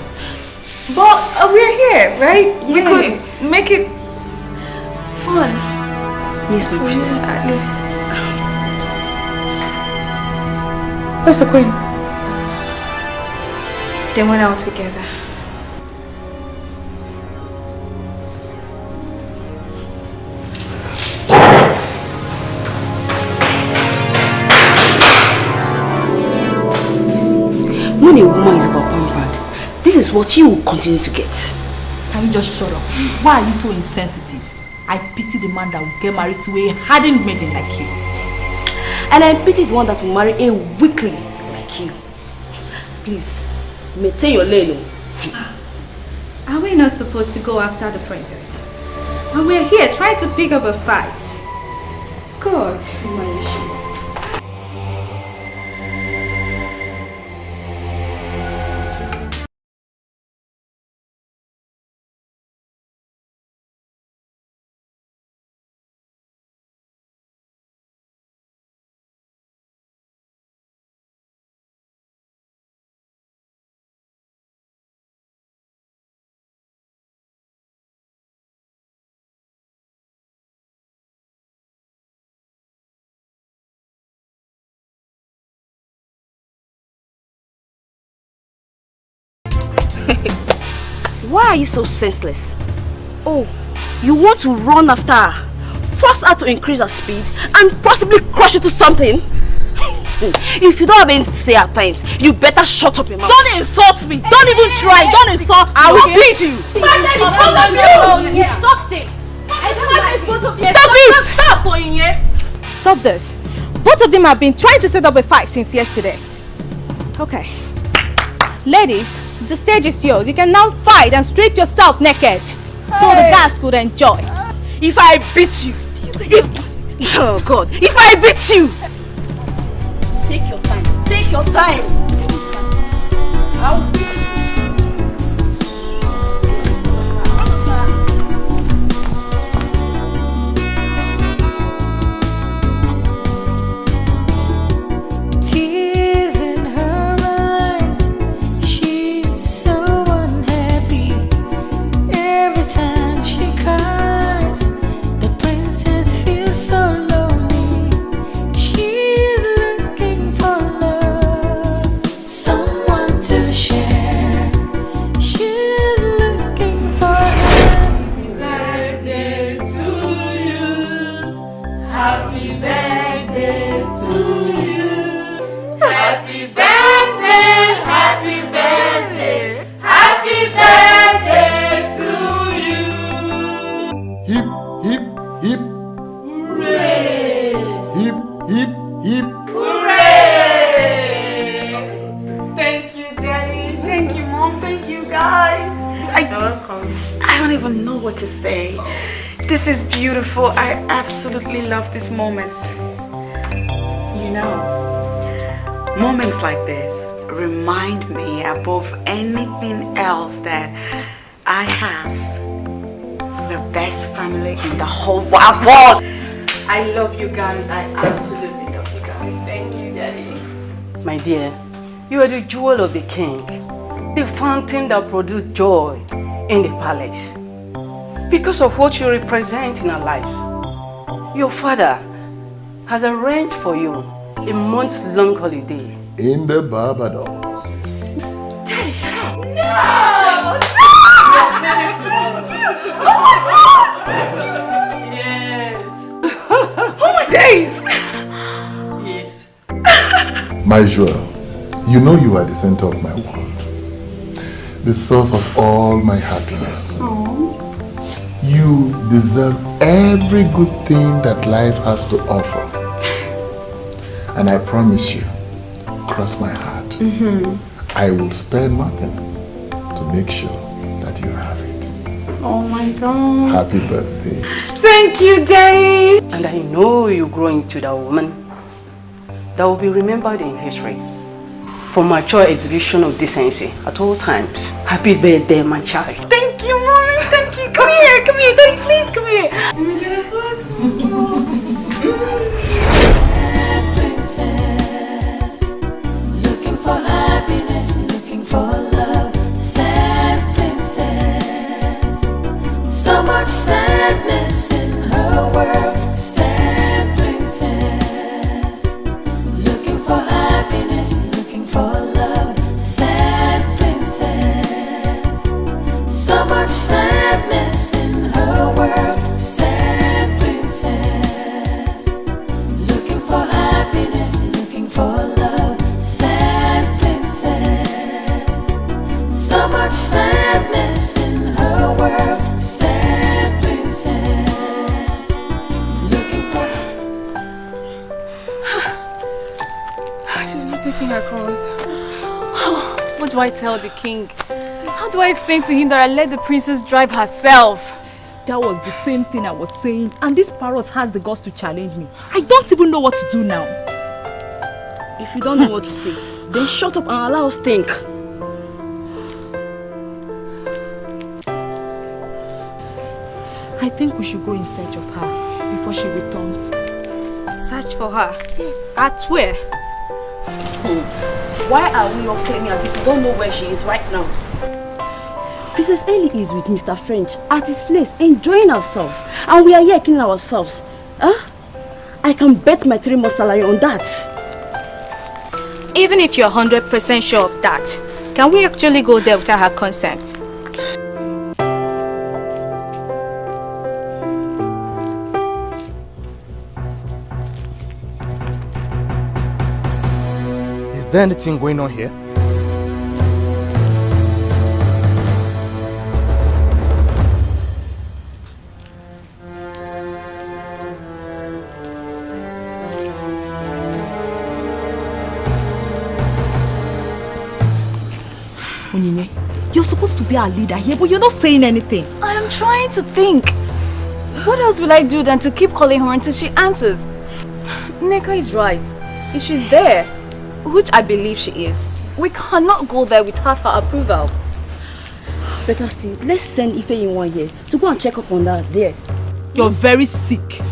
But we're here, right? We could make it fun. Yes, my princess, at least. Where's the queen? They went out together. When a woman is about pampered, this is what you will continue to get. Can you just shut up? Why are you so insensitive? I pity the man that will get married to a hardened maiden like you. And I pity the one that will marry a weakling like you. Please, maintain your lane. Are we not supposed to go after the princess? And we're here trying to pick up a fight. God, my issue. Why are you so senseless? Oh, you want to run after her, force her to increase her speed, and possibly crush into something? If you don't have anything to say at times, you better shut up your mouth. Don't insult me! Don't even try! Don't insult me! I will beat you! Stop this! Stop it! Stop this. Both of them have been trying to set up a fight since yesterday. Okay. Ladies, the stage is yours. You can now fight and strip yourself naked. So the guys could enjoy. If I beat you, oh God, if I beat you, take your time. Take your time. I'll beat you. Tears in her eyes, she's so unhappy. Every time she cries, the princess feels so lonely. She's looking for love, someone to share. She's looking for happy birthday to you. Happy birthday to you. Happy birthday, happy birthday, happy birthday to you. Hip, hip, hip. Hooray! Hip, hip, hip. Hooray! Thank you, Daddy. Thank you, Mom. Thank you, guys. You're welcome. I don't even know what to say. This is beautiful. I absolutely love this moment. You know, moments like this remind me above anything else that I have the best family in the whole wide world. I love you guys. I absolutely love you guys. Thank you, Daddy. My dear, you are the jewel of the king, the fountain that produced joy in the palace. Because of what you represent in our lives, your father has arranged for you a month-long holiday In the Barbados. Daddy, shut up. No! Yes. Oh my days! Yes. My jewel, you know you are the center of my world, the source of all my happiness. You deserve every good thing that life has to offer. And I promise you, cross my heart, I will spare nothing to make sure that you have it. Oh my God. Happy birthday. Thank you, Daddy. And I know you grow into that woman that will be remembered in history for mature exhibition of decency at all times. Happy birthday, my child. Thank you, Mommy. Thank you. Come here, Daddy. Please come here. Let me get a hug. Princess, looking for happiness, looking for love. Sad princess, so much sadness in her world. Sad princess, looking for happiness, looking for love. Sad princess, so much sadness in her world. Sad princess, looking for happiness, looking for love. Sad princess, so much sadness in her world. Sad princess, looking for. She's not taking her calls. What do I tell the king? How do I explain to him that I let the princess drive herself? That was the same thing I was saying, and this parrot has the guts to challenge me. I don't even know what to do now. If you don't know what to say, then shut up and allow us think. I think we should go in search of her before she returns. Search for her? Yes. At where? Why are we all claiming as if we don't know where she is right now? Princess Ellie is with Mr. French at his place, enjoying herself. And we are here killing ourselves. Huh? I can bet my 3 months salary on that. Even if you're 100% sure of that, can we actually go there without her consent? Is there anything going on here? Onyinye, you're supposed to be our leader here, but you're not saying anything. I am trying to think. What else will I do than to keep calling her until she answers? Nneka is right. If she's there, which I believe she is, we cannot go there without her approval. Better still, let's send Ife in one here to go and check up on that there. You're very sick.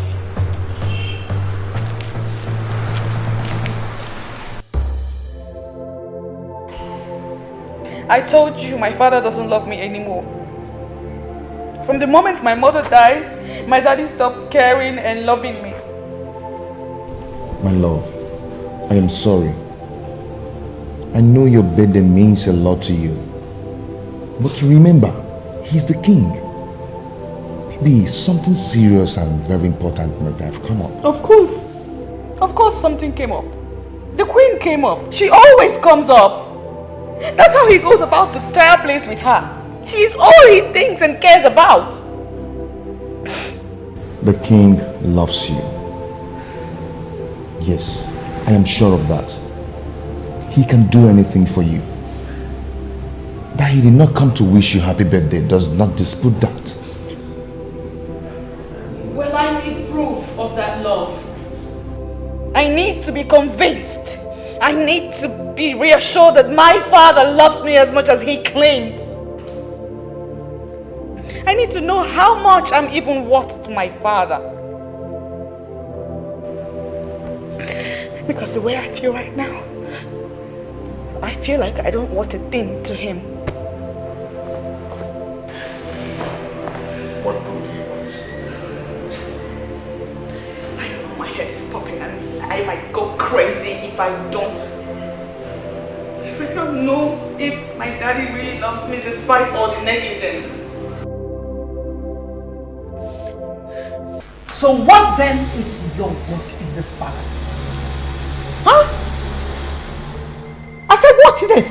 I told you my father doesn't love me anymore. From the moment my mother died, my daddy stopped caring and loving me. My love, I am sorry. I know your birthday means a lot to you. But remember, he's the king. Maybe something serious and very important might have come up. Of course something came up. The queen came up. She always comes up. That's how he goes about the entire place with her. She's all he thinks and cares about. The king loves you. Yes, I am sure of that. He can do anything for you. That he did not come to wish you happy birthday does not dispute that. Well, I need proof of that love. I need to be convinced. I need to be reassured that my father loves me as much as he claims. I need to know how much I'm even worth to my father. Because the way I feel right now, I feel like I don't want a thing to him. What do you want? I know my head is popping and I might go crazy if I don't. If I don't know if my daddy really loves me despite all the negligence. So what then is your work in this palace? Huh? I said, what is it?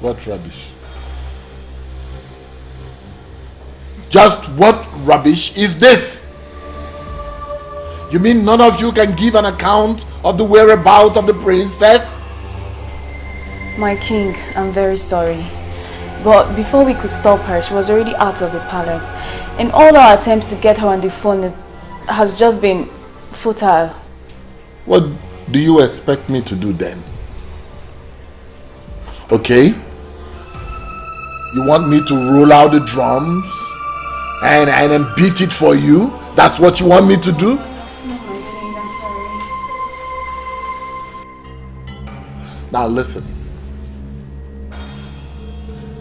What rubbish? Just what rubbish is this? You mean none of you can give an account of the whereabouts of the princess? My king, I'm very sorry. But before we could stop her, she was already out of the palace. And all our attempts to get her on the phone has just been futile. What do you expect me to do then? Okay? You want me to roll out the drums and then beat it for you? That's what you want me to do? No, my king, I'm sorry. Now listen.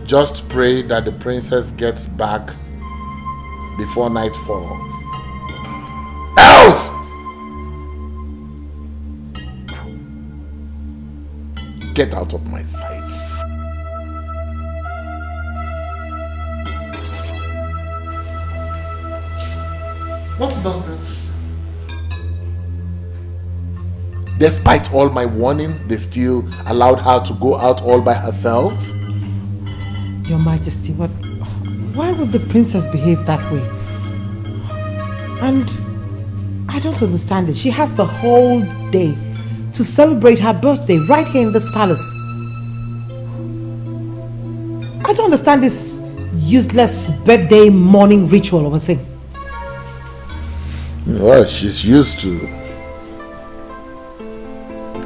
Just pray that the princess gets back before nightfall. Else! Get out of my sight. What nonsense is this? Despite all my warning, they still allowed her to go out all by herself? Your Majesty, why would the princess behave that way? And I don't understand it. She has the whole day to celebrate her birthday right here in this palace. I don't understand this useless birthday morning ritual of a thing. Well, she's used to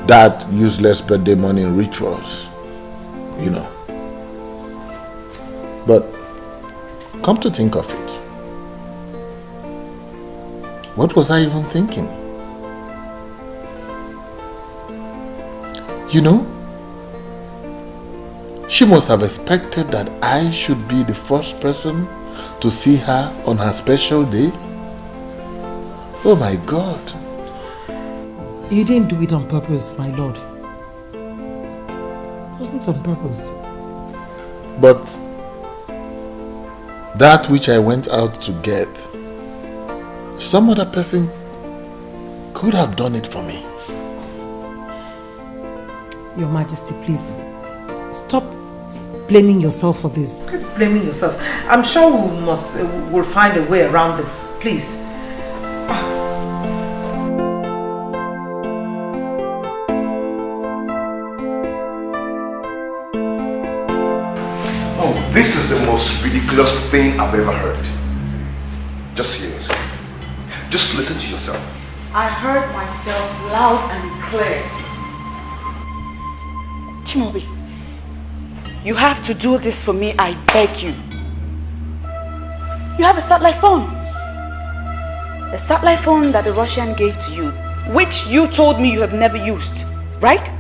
that useless birthday morning rituals, you know. But come to think of it, what was I even thinking? You know, she must have expected that I should be the first person to see her on her special day. Oh my God. You didn't do it on purpose, my lord. It wasn't on purpose. But that which I went out to get, some other person could have done it for me. Your Majesty, please stop blaming yourself for this. Quit blaming yourself. I'm sure we'll find a way around this. Please. Oh, this is the most ridiculous thing I've ever heard. Just hear yourself. Just listen to yourself. I heard myself loud and clear. Chimobi, you have to do this for me, I beg you. You have a satellite phone. The satellite phone that the Russian gave to you, which you told me you have never used, right?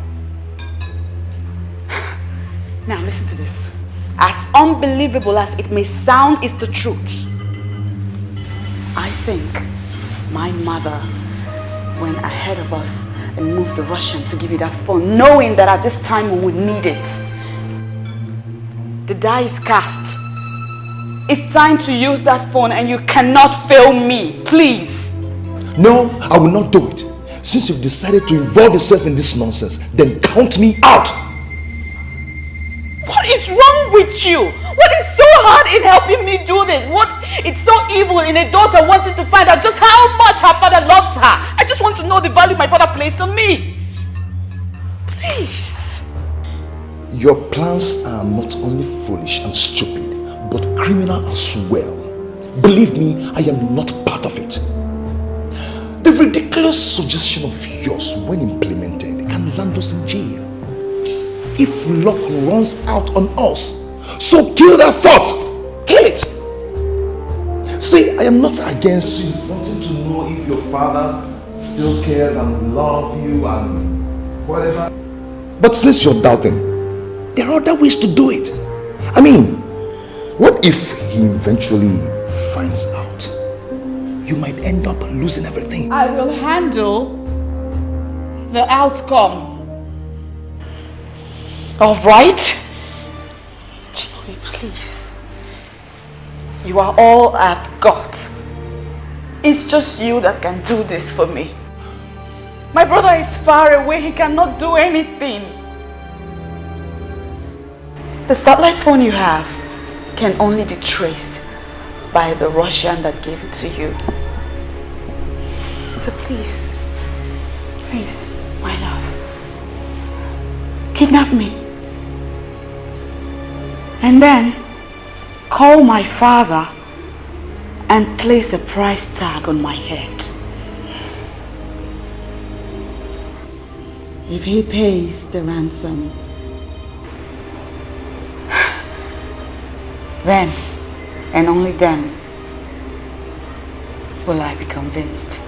Now listen to this. As unbelievable as it may sound, it's the truth. I think my mother went ahead of us and moved the Russian to give you that phone, knowing that at this time we would need it. The die is cast. It's time to use that phone and you cannot fail me, please. No, I will not do it. Since you've decided to involve yourself in this nonsense, then count me out. What is wrong with you? What is so hard in helping me do this? What is so evil in a daughter wanting to find out just how much her father loves her? I just want to know the value my father placed on me. Please. Your plans are not only foolish and stupid, but criminal as well. Believe me, I am not part of it. The ridiculous suggestion of yours, when implemented, can land us in jail. If luck runs out on us, so kill that thought. Kill it. See, I am not against you wanting to know if your father still cares and loves you and whatever. But since you're doubting, there are other ways to do it. I mean, what if he eventually finds out? You might end up losing everything. I will handle the outcome. All right. Chloe, please. You are all I've got. It's just you that can do this for me. My brother is far away. He cannot do anything. The satellite phone you have can only be traced by the Russian that gave it to you. So please, my love, kidnap me. And then call my father and place a price tag on my head. If he pays the ransom, then and only then will I be convinced.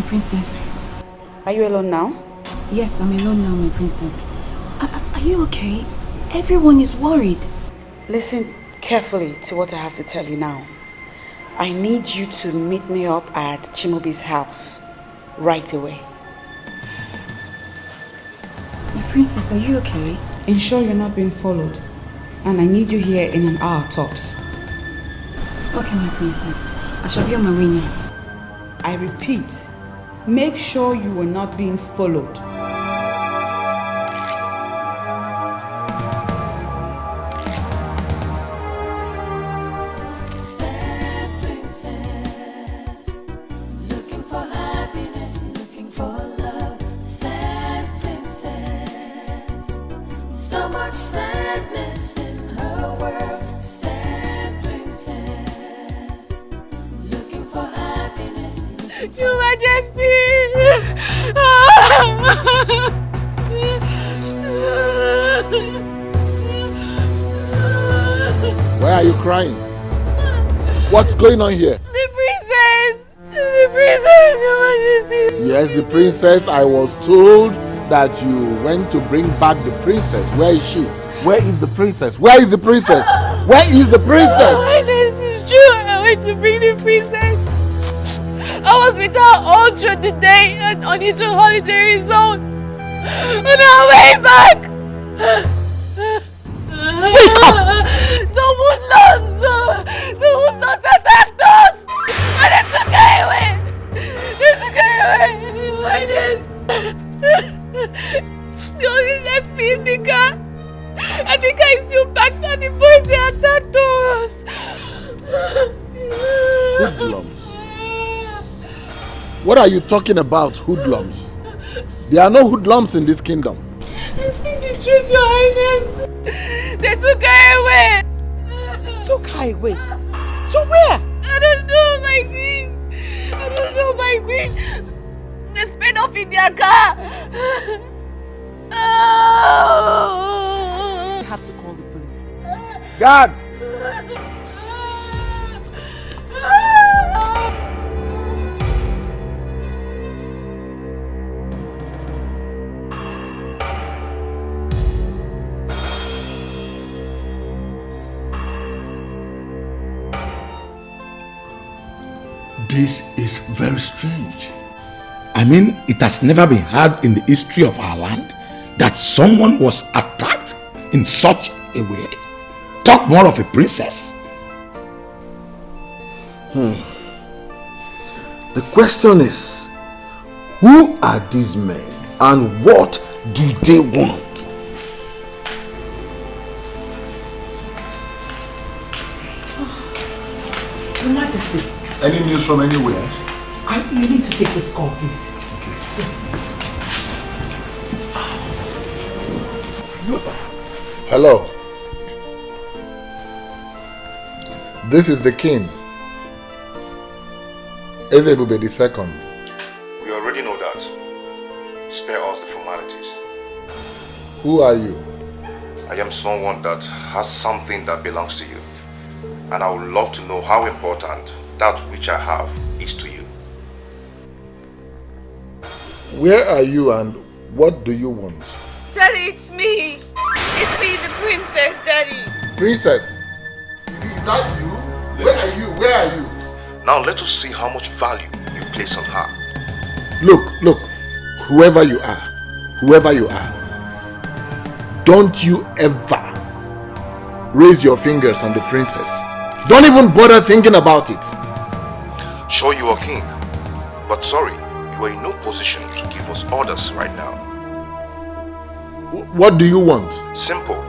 Princess. Are you alone now? Yes, I'm alone now, my princess. Are you okay? Everyone is worried. Listen carefully to what I have to tell you now. I need you to meet me up at Chimobi's house right away. My princess, are you okay? Ensure you're not being followed. And I need you here in an hour tops. Okay, my princess. I shall be on my way now. I repeat, make sure you are not being followed. Sad princess, looking for happiness, looking for love. Sad princess, so much sadness in her world. Sad princess, looking for happiness. Your Majesty! Why are you crying? What's going on here? The princess! The princess, Your Majesty! Yes, the princess. I was told that you went to bring back the princess. Where is she? Where is the princess? Where is the princess? Where is the princess? Oh, this is true. I went to bring the princess. I was with her all through the day on its holiday resort. On our way back. Speak up! Some hoodlums attacked us. And they took her away. They took her away. Like this. They only left me in the car. And the car is still packed on the boat. They attacked us. Hoodlums. What are you talking about, hoodlums? There are no hoodlums in this kingdom. I speak the truth, Your Highness. They took her away. Took her away? To where? I don't know, my queen. I don't know, my queen. They sped off in their car. Oh. You have to call the police. Guards! This is very strange. I mean, it has never been heard in the history of our land that someone was attacked in such a way. Talk more of a princess. The question is, who are these men and what do they want? Your Majesty. Any news from anywhere? You need to take this call, please. Yes. Hello. This is the king. Ezebube II. We already know that. Spare us the formalities. Who are you? I am someone that has something that belongs to you. And I would love to know how important that which I have is to you. Where are you and what do you want? Daddy, it's me. It's me, the princess, Daddy. Princess? Is that you? Where are you? Where are you? Now let us see how much value you place on her. Look, whoever you are, don't you ever raise your fingers on the princess. Don't even bother thinking about it. Sure, you are king, but sorry, you are in no position to give us orders right now. What do you want? Simple.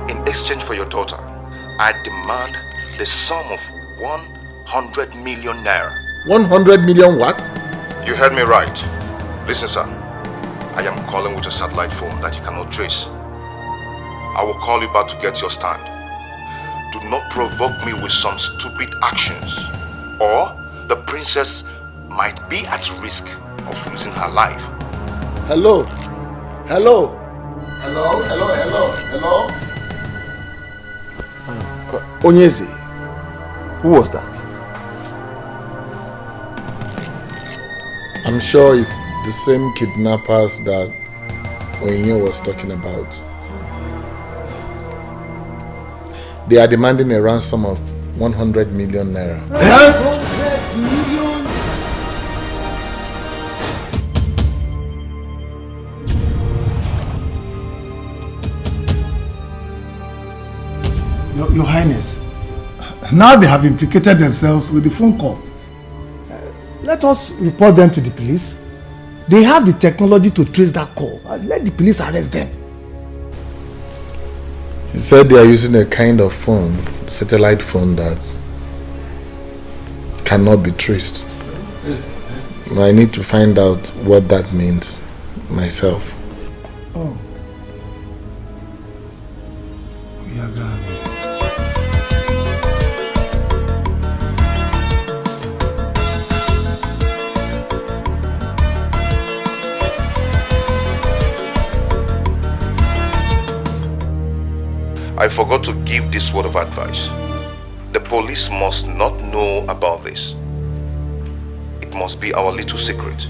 In exchange for your daughter, I demand the sum of 100 million naira. 100 million what? You heard me right. Listen, sir. I am calling with a satellite phone that you cannot trace. I will call you back to get your stand. Do not provoke me with some stupid actions, or the princess might be at risk of losing her life. Hello? Onyeze, who was that? I'm sure it's the same kidnappers that Oyinye was talking about. They are demanding a ransom of 100 million naira. 100 million? Your Highness, now they have implicated themselves with the phone call. Let us report them to the police. They have the technology to trace that call. Let the police arrest them. He said they are using a kind of phone, satellite phone, that cannot be traced. I need to find out what that means myself. Oh. We are gone. I forgot to give this word of advice. The police must not know about this. It must be our little secret.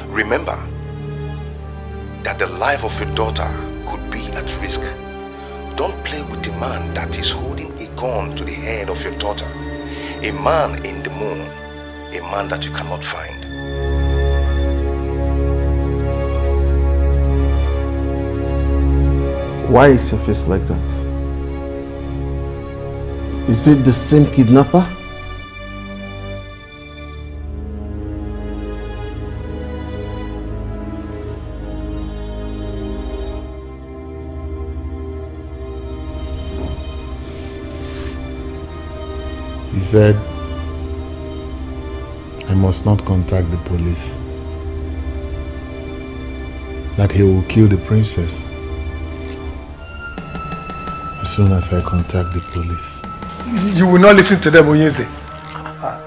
Remember that the life of your daughter could be at risk. Don't play with the man that is holding a gun to the head of your daughter. A man in the moon, a man that you cannot find. Why is your face like that? Is it the same kidnapper? He said I must not contact the police. That he will kill the princess as soon as I contact the police. You will not listen to them, Onyeze.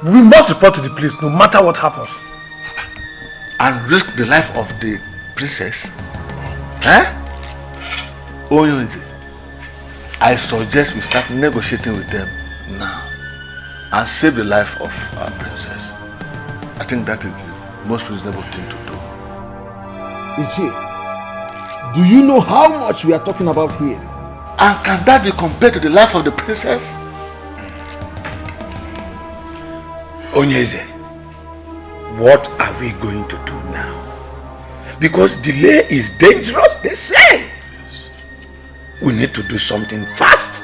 We must report to the police no matter what happens. And risk the life of the princess? Eh? Onyeze, I suggest we start negotiating with them now and save the life of our princess. I think that is the most reasonable thing to do. Ichi, do you know how much we are talking about here? And can that be compared to the life of the princess? Onyeze, what are we going to do now? Because delay is dangerous, they say. We need to do something fast.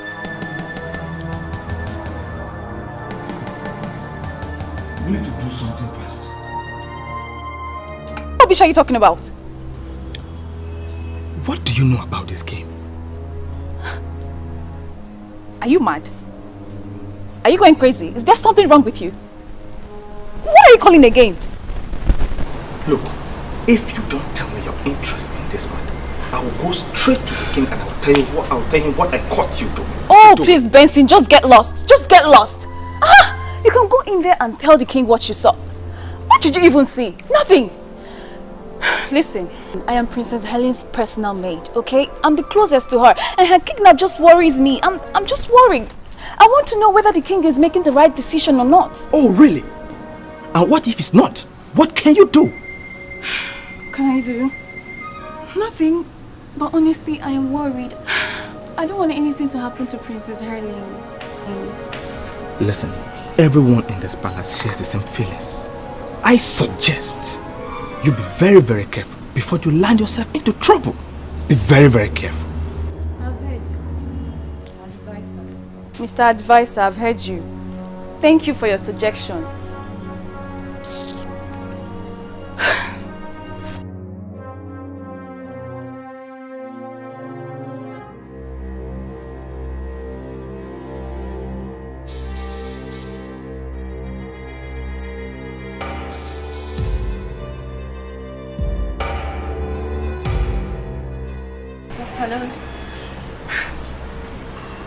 We need to do something fast. What rubbish are you talking about? What do you know about this game? Are you mad? Are you going crazy? Is there something wrong with you? What are you calling a game? Look, if you don't tell me your interest in this matter, I will go straight to the king and I will tell him what I caught you doing. Oh, please, Benson, just get lost. Just get lost. You can go in there and tell the king what you saw. What did you even see? Nothing. Listen, I am Princess Helen's personal maid, okay? I'm the closest to her, and her kidnap just worries me. I'm just worried. I want to know whether the king is making the right decision or not. Oh, really? And what if it's not? What can you do? What can I do? Nothing. But honestly, I am worried. I don't want anything to happen to Princess Helen. Listen, everyone in this palace shares the same feelings. I suggest you be very, very careful before you land yourself into trouble. Be very, very careful. I've heard you. Mr. Advisor, I've heard you. Thank you for your suggestion. Hello.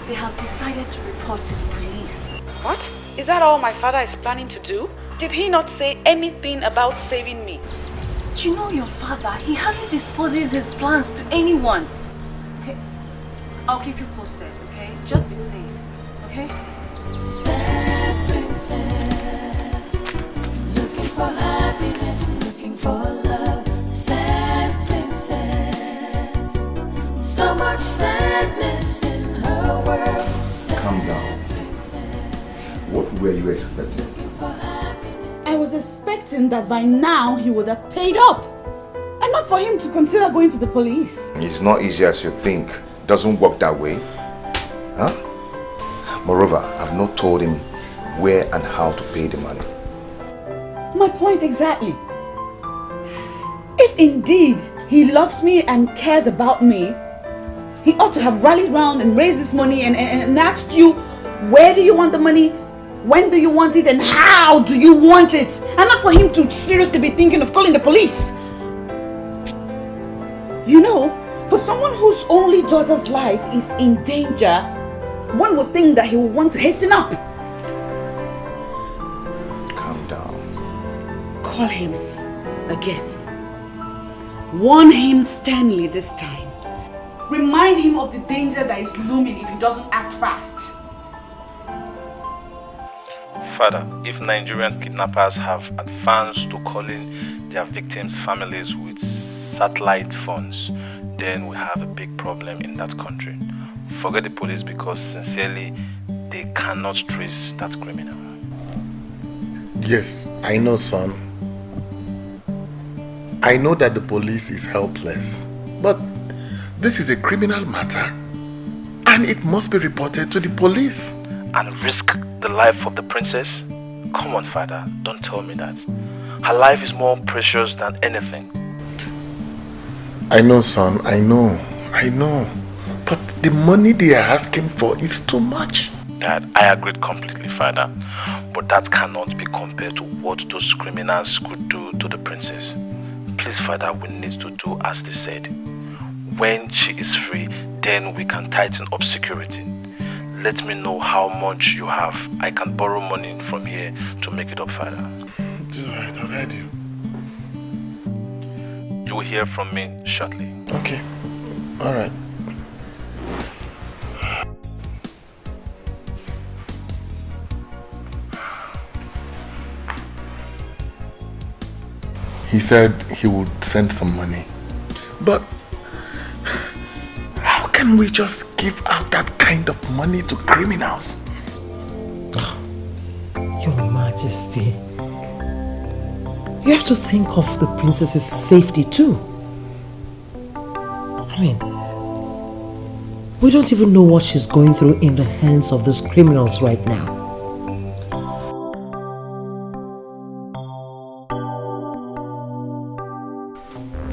They have decided to report to the police. What? Is that all my father is planning to do? Did he not say anything about saving me? You know your father, he hardly disposes his plans to anyone. Okay, I'll keep you posted, okay? Just be safe, okay? Sad princess, looking for happiness, looking for love. Sad princess, so much sadness in her world. Sad Calm down. What were you expecting? I was expecting that by now he would have paid up. And not for him to consider going to the police. It's not easy as you think. It doesn't work that way. Huh? Moreover, I've not told him where and how to pay the money. My point exactly. If indeed he loves me and cares about me, he ought to have rallied round and raised this money and asked you, where do you want the money? When do you want it? And how do you want it? And not for him to seriously be thinking of calling the police. You know, for someone whose only daughter's life is in danger, one would think that he would want to hasten up. Calm down. Call him again. Warn him sternly this time. Remind him of the danger that is looming if he doesn't act fast. Father, if Nigerian kidnappers have advanced to calling their victims' families with satellite phones, then we have a big problem in that country. Forget the police, because sincerely, they cannot trace that criminal. Yes, I know, son. I know that the police is helpless, but this is a criminal matter and it must be reported to the police. And risk the life of the princess? Come on, Father, don't tell me that. Her life is more precious than anything. I know, son, I know. But the money they are asking for is too much. Dad, I agree completely, Father. But that cannot be compared to what those criminals could do to the princess. Please, Father, we need to do as they said. When she is free, then we can tighten up security. Let me know how much you have. I can borrow money from here to make it up, Father. It's alright, I've heard you. You will hear from me shortly. Okay, alright. He said he would send some money. But how can we just give out that kind of money to criminals? Your Majesty, you have to think of the princess's safety too. I mean, we don't even know what she's going through in the hands of these criminals right now.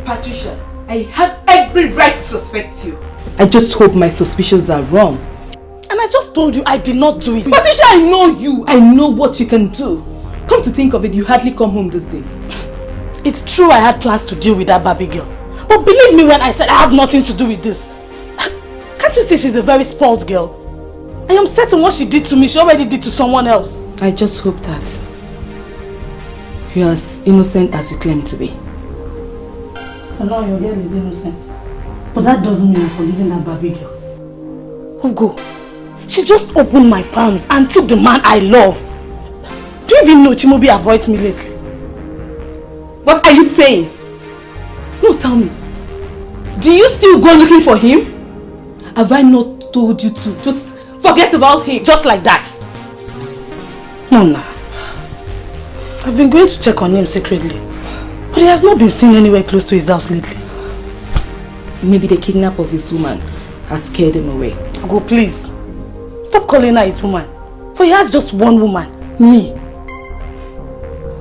Patricia, I have every right to suspect you. I just hope my suspicions are wrong. And I just told you I did not do it. Patricia, I know you. I know what you can do. Come to think of it, you hardly come home these days. It's true I had plans to deal with that Barbie girl. But believe me when I said I have nothing to do with this. Can't you see she's a very spoiled girl? I am certain what she did to me, she already did to someone else. I just hope that you're as innocent as you claim to be. I know your girl is innocent. But that doesn't mean I'm forgiving that Barbie girl. Ugo, she just opened my palms and took the man I love. Do you even know Chimobi avoids me lately? What are you saying? No, tell me. Do you still go looking for him? Have I not told you to just forget about him? Just like that? No, nah. I've been going to check on him secretly. But But he has not been seen anywhere close to his house lately. Maybe the kidnap of his woman has scared him away. Go, please. Stop calling her his woman. For he has just one woman, me.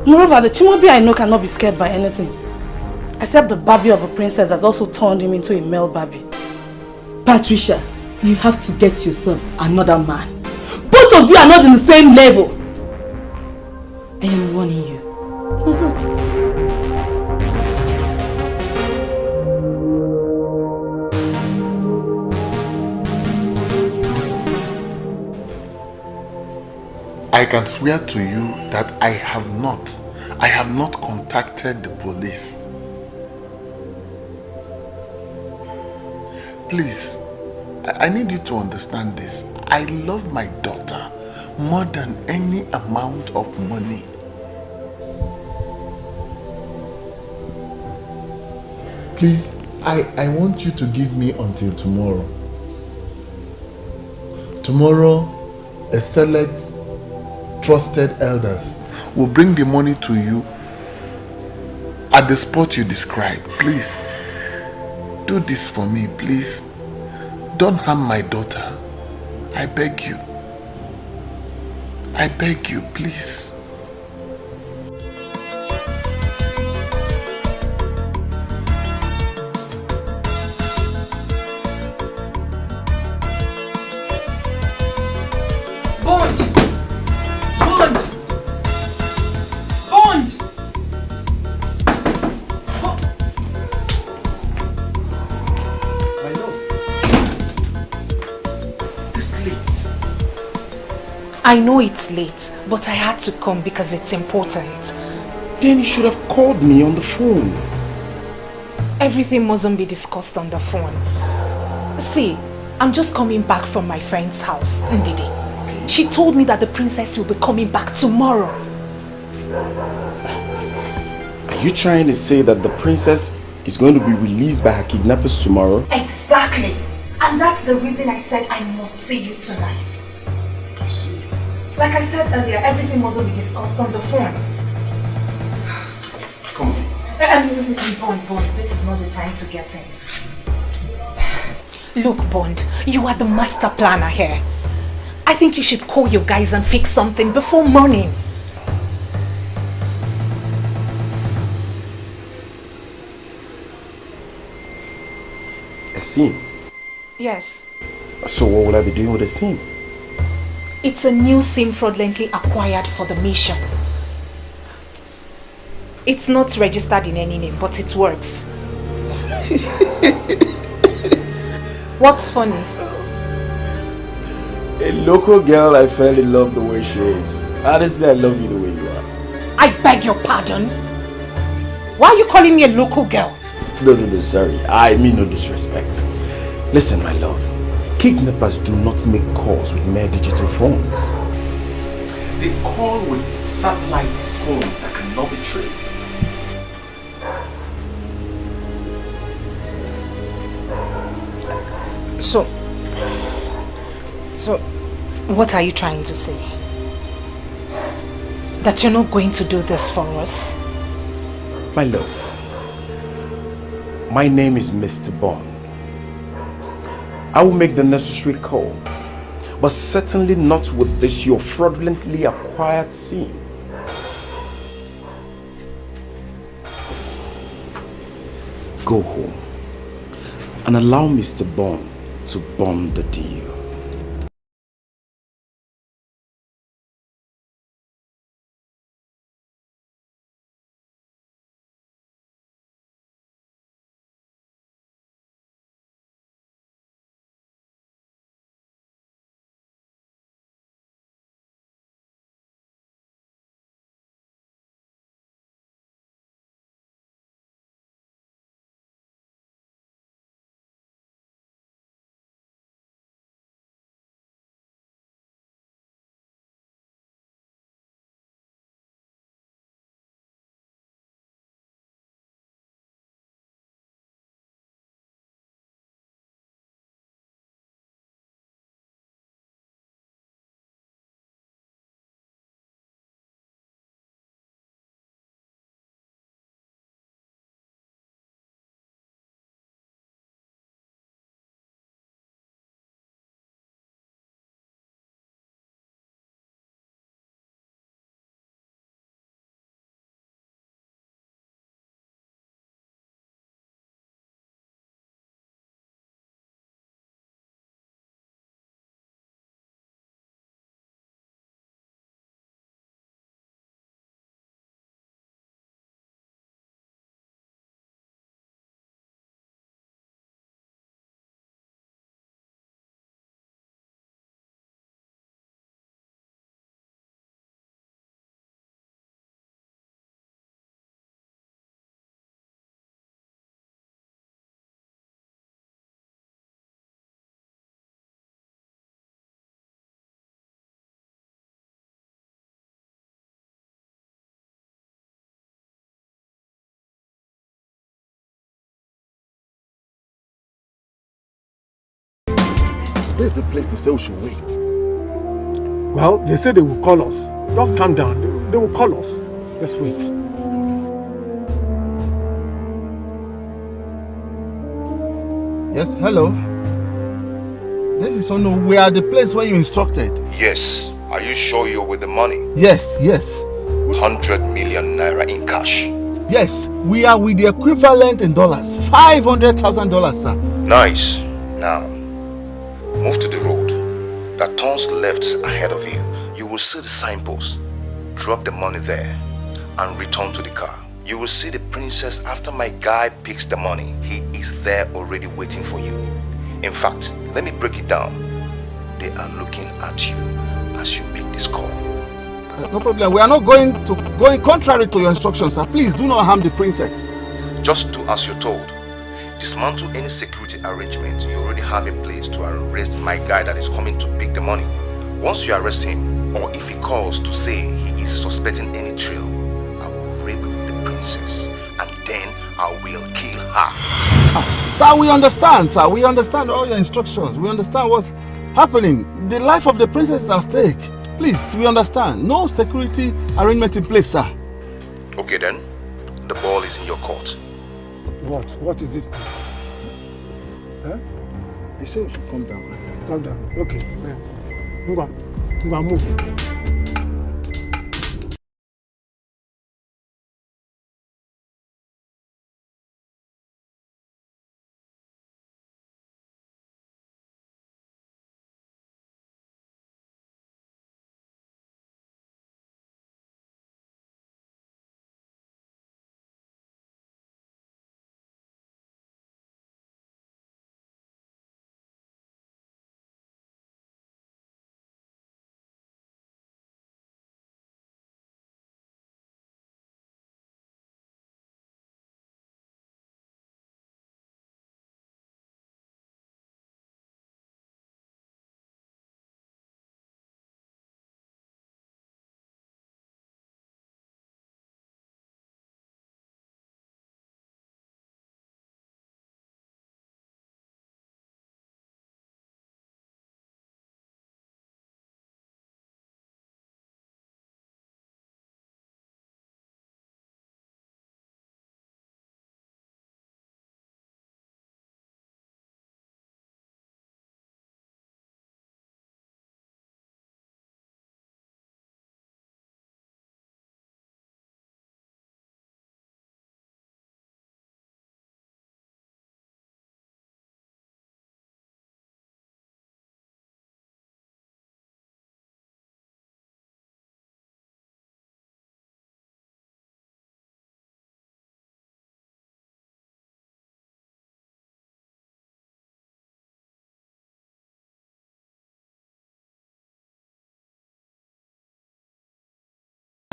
Moreover, the Chimobi I know cannot be scared by anything. Except the Barbie of a princess has also turned him into a male Barbie. Patricia, you have to get yourself another man. Both of you are not in the same level. I am warning you. What's what? I can swear to you that I have not contacted the police. Please, I need you to understand this. I love my daughter more than any amount of money. Please, I want you to give me until tomorrow. Tomorrow, a select trusted elders will bring the money to you at the spot you described. Please, do this for me, please. Don't harm my daughter. I beg you. I beg you, please. I know it's late, but I had to come because it's important. Then you should have called me on the phone. Everything mustn't be discussed on the phone. See, I'm just coming back from my friend's house, Ndidi. She told me that the princess will be coming back tomorrow. Are you trying to say that the princess is going to be released by her kidnappers tomorrow? Exactly. And that's the reason I said I must see you tonight. I see. Like I said earlier, everything mustn't be discussed on the phone. Come on. Bond, this is not the time to get in. Look, Bond, you are the master planner here. I think you should call your guys and fix something before morning. A scene? Yes. So what will I be doing with the scene? It's a new SIM fraudulently acquired for the mission. It's not registered in any name, but it works. What's funny? A local girl I fell in love the way she is. Honestly, I love you the way you are. I beg your pardon? Why are you calling me a local girl? No, sorry. I mean no disrespect. Listen, my love. Kidnappers do not make calls with mere digital phones. They call with satellite phones that cannot be traced. So, what are you trying to say? That you're not going to do this for us? My love, my name is Mr. Bond. I will make the necessary calls, but certainly not with this your fraudulently acquired SIM. Go home and allow Mr. Bond to bomb the deal. This is the place they say we should wait. Well, they say they will call us. Just calm down. They will call us. Let's wait. Yes, hello. This is Ono. We are at the place where you instructed. Yes. Are you sure you're with the money? Yes, yes. 100 million naira in cash. Yes, we are with the equivalent in dollars. $500,000, sir. Nice. Now, move to the road that turns left ahead of you. You will see the signpost. Drop the money there and return to the car. You will see the princess after my guy picks the money. He is there already waiting for you. In fact, let me break it down. They are looking at you as you make this call. No problem. We are not going contrary to your instructions, sir. Please do not harm the princess. Just do as you're told. Dismantle any security arrangement you already have in place to arrest my guy that is coming to pick the money. Once you arrest him, or if he calls to say he is suspecting any trail, I will rape the princess and then I will kill her. Sir, we understand, sir. We understand all your instructions. We understand what's happening. The life of the princess is at stake. Please, we understand. No security arrangement in place, sir. Okay then, the ball is in your court. What? What is it? Huh? They say we should come down. Calm down. Okay. Move.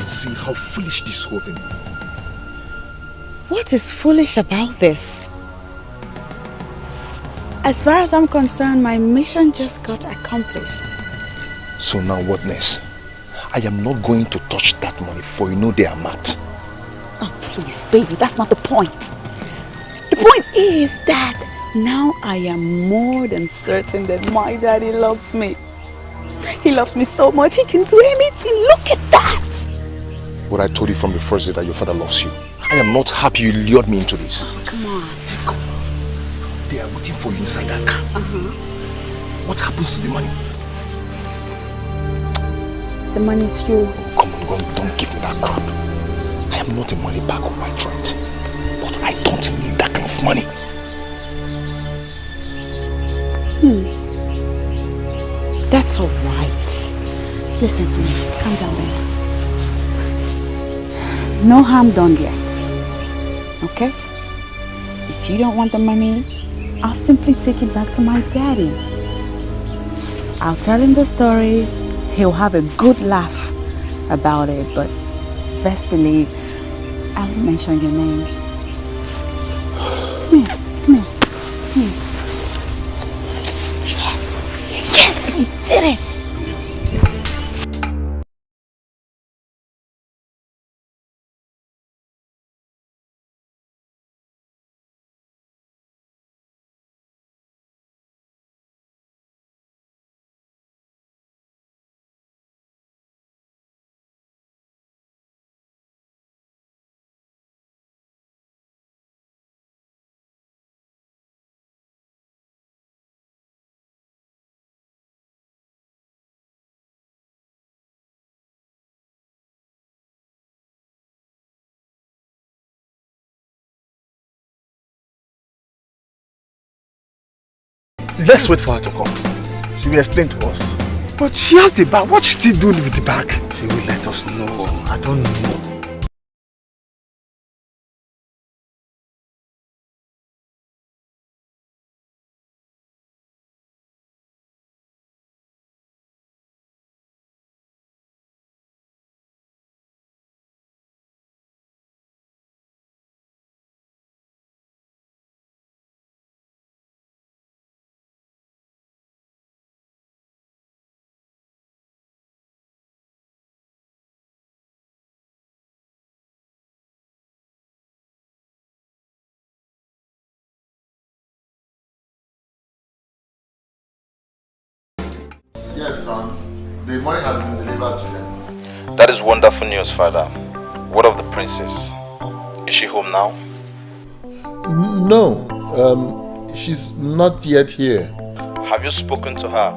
See how foolish this whole thing. What is foolish about this? As far as I'm concerned, my mission just got accomplished. So now what next? I am not going to touch that money, for you know they are mad. Oh please, baby, that's not the point. The point is that now I am more than certain that my daddy loves me. He loves me so much, he can do anything. Look at that! What I told you from the first day that your father loves you. I am not happy you lured me into this. Oh, come on. They are waiting for you inside that car. What happens to the money? The money is yours. Come on, don't give me that crap. I am not a money bag of my joint. But I don't need that kind of money. That's all right. Listen to me. Calm down, baby. No harm done yet. Okay? If you don't want the money, I'll simply take it back to my daddy. I'll tell him the story. He'll have a good laugh about it, but best believe I won't mention your name. Come here, come here, come here. Yes, yes, we did it. Let's wait for her to come. She will explain to us. But she has the bag. What's she still doing with the bag? She will let us know. I don't know. Yes, son. The money has been delivered to them. That is wonderful news, Father. What of the princess? Is she home now? No, she's not yet here. Have you spoken to her?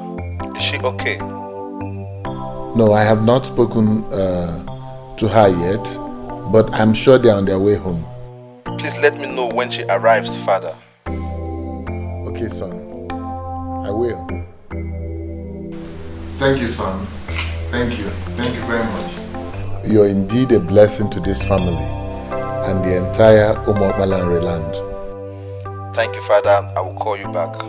Is she okay? No, I have not spoken to her yet, but I'm sure they're on their way home. Please let me know when she arrives, Father. Okay, son. I will. Thank you, son. Thank you. Thank you very much. You're indeed a blessing to this family and the entire Umokbalanre land. Thank you, Father. I will call you back.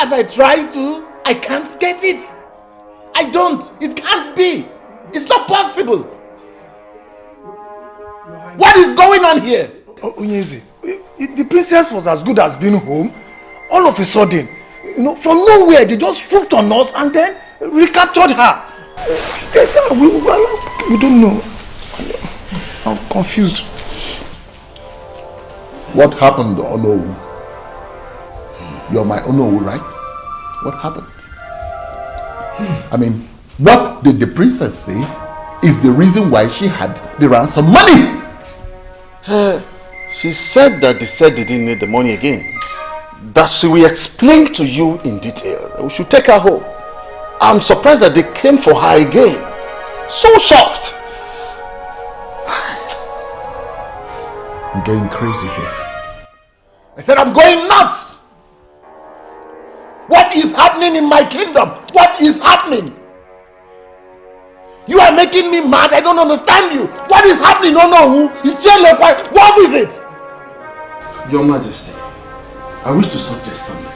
I try to, I can't get it. I don't. It can't be. It's not possible. What is going on here? Onyeze, the princess was as good as being home. All of a sudden, from nowhere, they just swooped on us and then recaptured her. We don't know. I'm confused. What happened, Onowu? You're my Onowu, right? What happened? I mean, what did the princess say is the reason why she had the ransom money? She said that they said they didn't need the money again. That she will explain to you in detail. We should take her home. I'm surprised that they came for her again. So shocked. I'm getting crazy here. I said I'm going nuts. What is happening in my kingdom? What is happening? You are making me mad. I don't understand you. What is happening? No, who? What is it? Your Majesty, I wish to suggest something.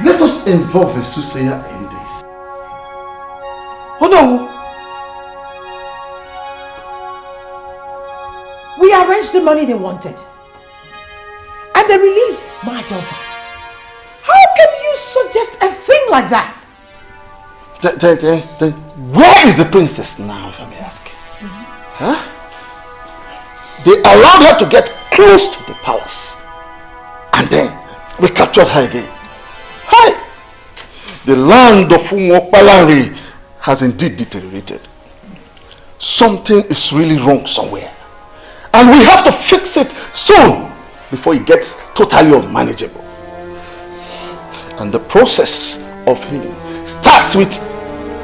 Let us involve a soothsayer in this. Oh no! We arranged the money they wanted. And they released my daughter. How can you suggest a thing like that? Then where is the princess now, if I may ask? Huh? They allowed her to get close to the palace and then recaptured her again. Hi! The land of Umokbalanre has indeed deteriorated. Something is really wrong somewhere. And we have to fix it soon before it gets totally unmanageable. And the process of healing starts with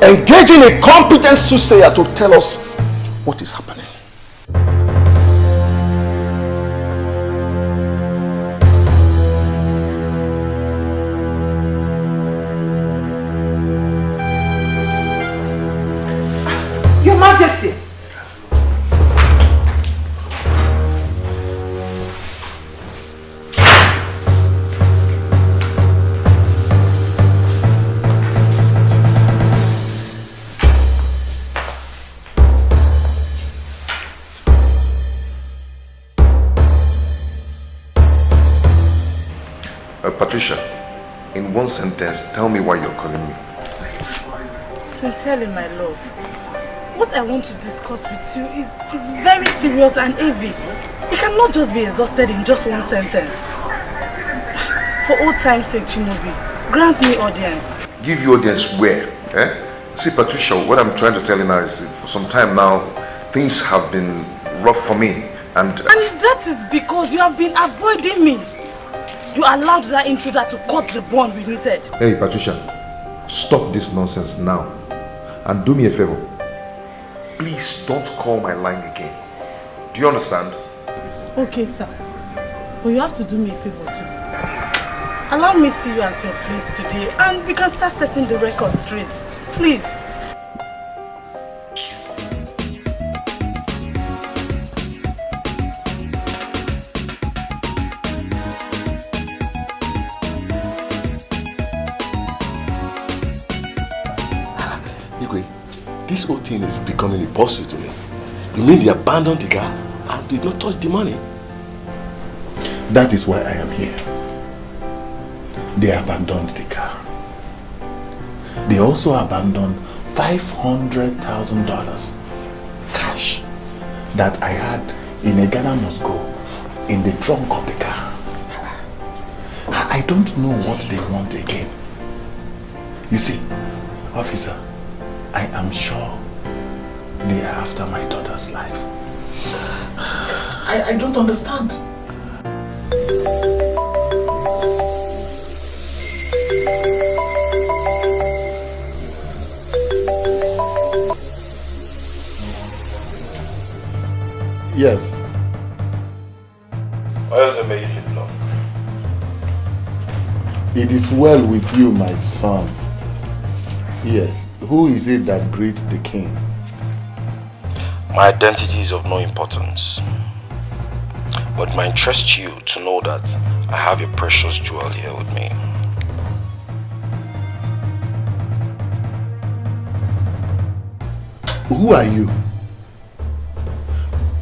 engaging a competent soothsayer to tell us what is happening. Your Majesty! Patricia, in one sentence, tell me why you're calling me. Sincerely, my love, what I want to discuss with you is very serious and heavy. You cannot just be exhausted in just one sentence. For old time's sake, Chimobi, grant me audience. Give you audience where? Eh? See, Patricia, what I'm trying to tell you now is that for some time now, things have been rough for me. And that is because you have been avoiding me. You allowed that intruder to cut the bond we needed. Hey, Patricia, stop this nonsense now. And do me a favor. Please don't call my line again. Do you understand? Okay, sir. But you have to do me a favor too. Allow me to see you at your place today and we can start setting the record straight. Please. This whole thing is becoming a puzzle to me. You mean they abandoned the car and did not touch the money? That is why I am here. They abandoned the car. They also abandoned $500,000 cash that I had in a Ghana must go in the trunk of the car. I don't know what they want again. You see, officer, I am sure they are after my daughter's life. I don't understand. Yes. Why does it make you look? It is well with you, my son. Yes. Who is it that greets the king? My identity is of no importance. But it might interest you to know that I have a precious jewel here with me. Who are you?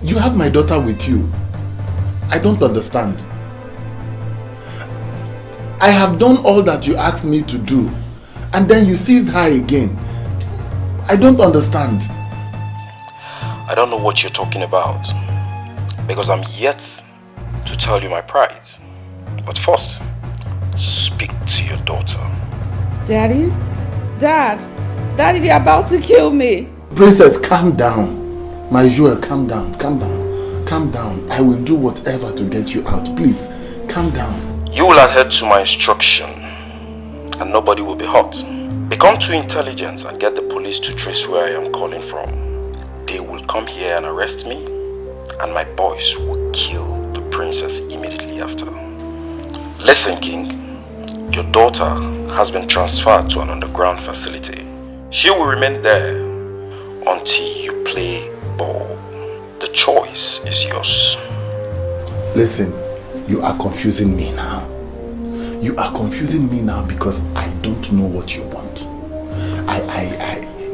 You have my daughter with you. I don't understand. I have done all that you asked me to do, and then you seized her again. I don't understand. I don't know what you're talking about, because I'm yet to tell you my prize. But first, speak to your daughter. Daddy? Daddy, they're about to kill me. Princess, calm down. My jewel, calm down, calm down, calm down. I will do whatever to get you out. Please, calm down. You will adhere to my instruction, and nobody will be hurt. Become too intelligent and get the police to trace where I am calling from. They will come here and arrest me, and my boys will kill the princess immediately after. Listen, King. Your daughter has been transferred to an underground facility. She will remain there until you play ball. The choice is yours. Listen, you are confusing me now. You are confusing me now because I don't know what you want.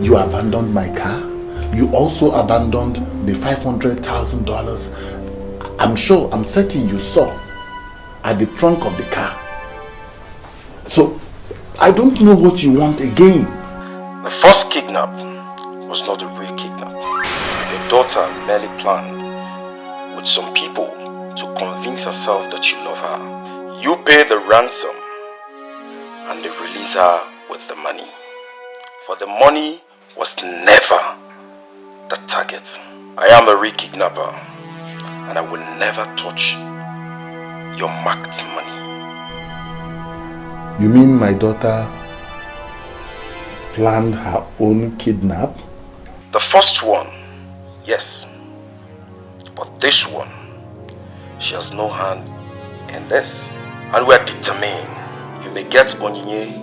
You abandoned my car. You also abandoned the $500,000. I'm certain you saw at the trunk of the car. So, I don't know what you want again. The first kidnap was not a real kidnap. Your daughter merely planned with some people to convince herself that you love her. You pay the ransom and they release her with the money. For the money was never the target. I am a real kidnapper and I will never touch your marked money. You mean my daughter planned her own kidnap? The first one, yes. But this one, she has no hand in this. And we are determined. You may get Onyinye,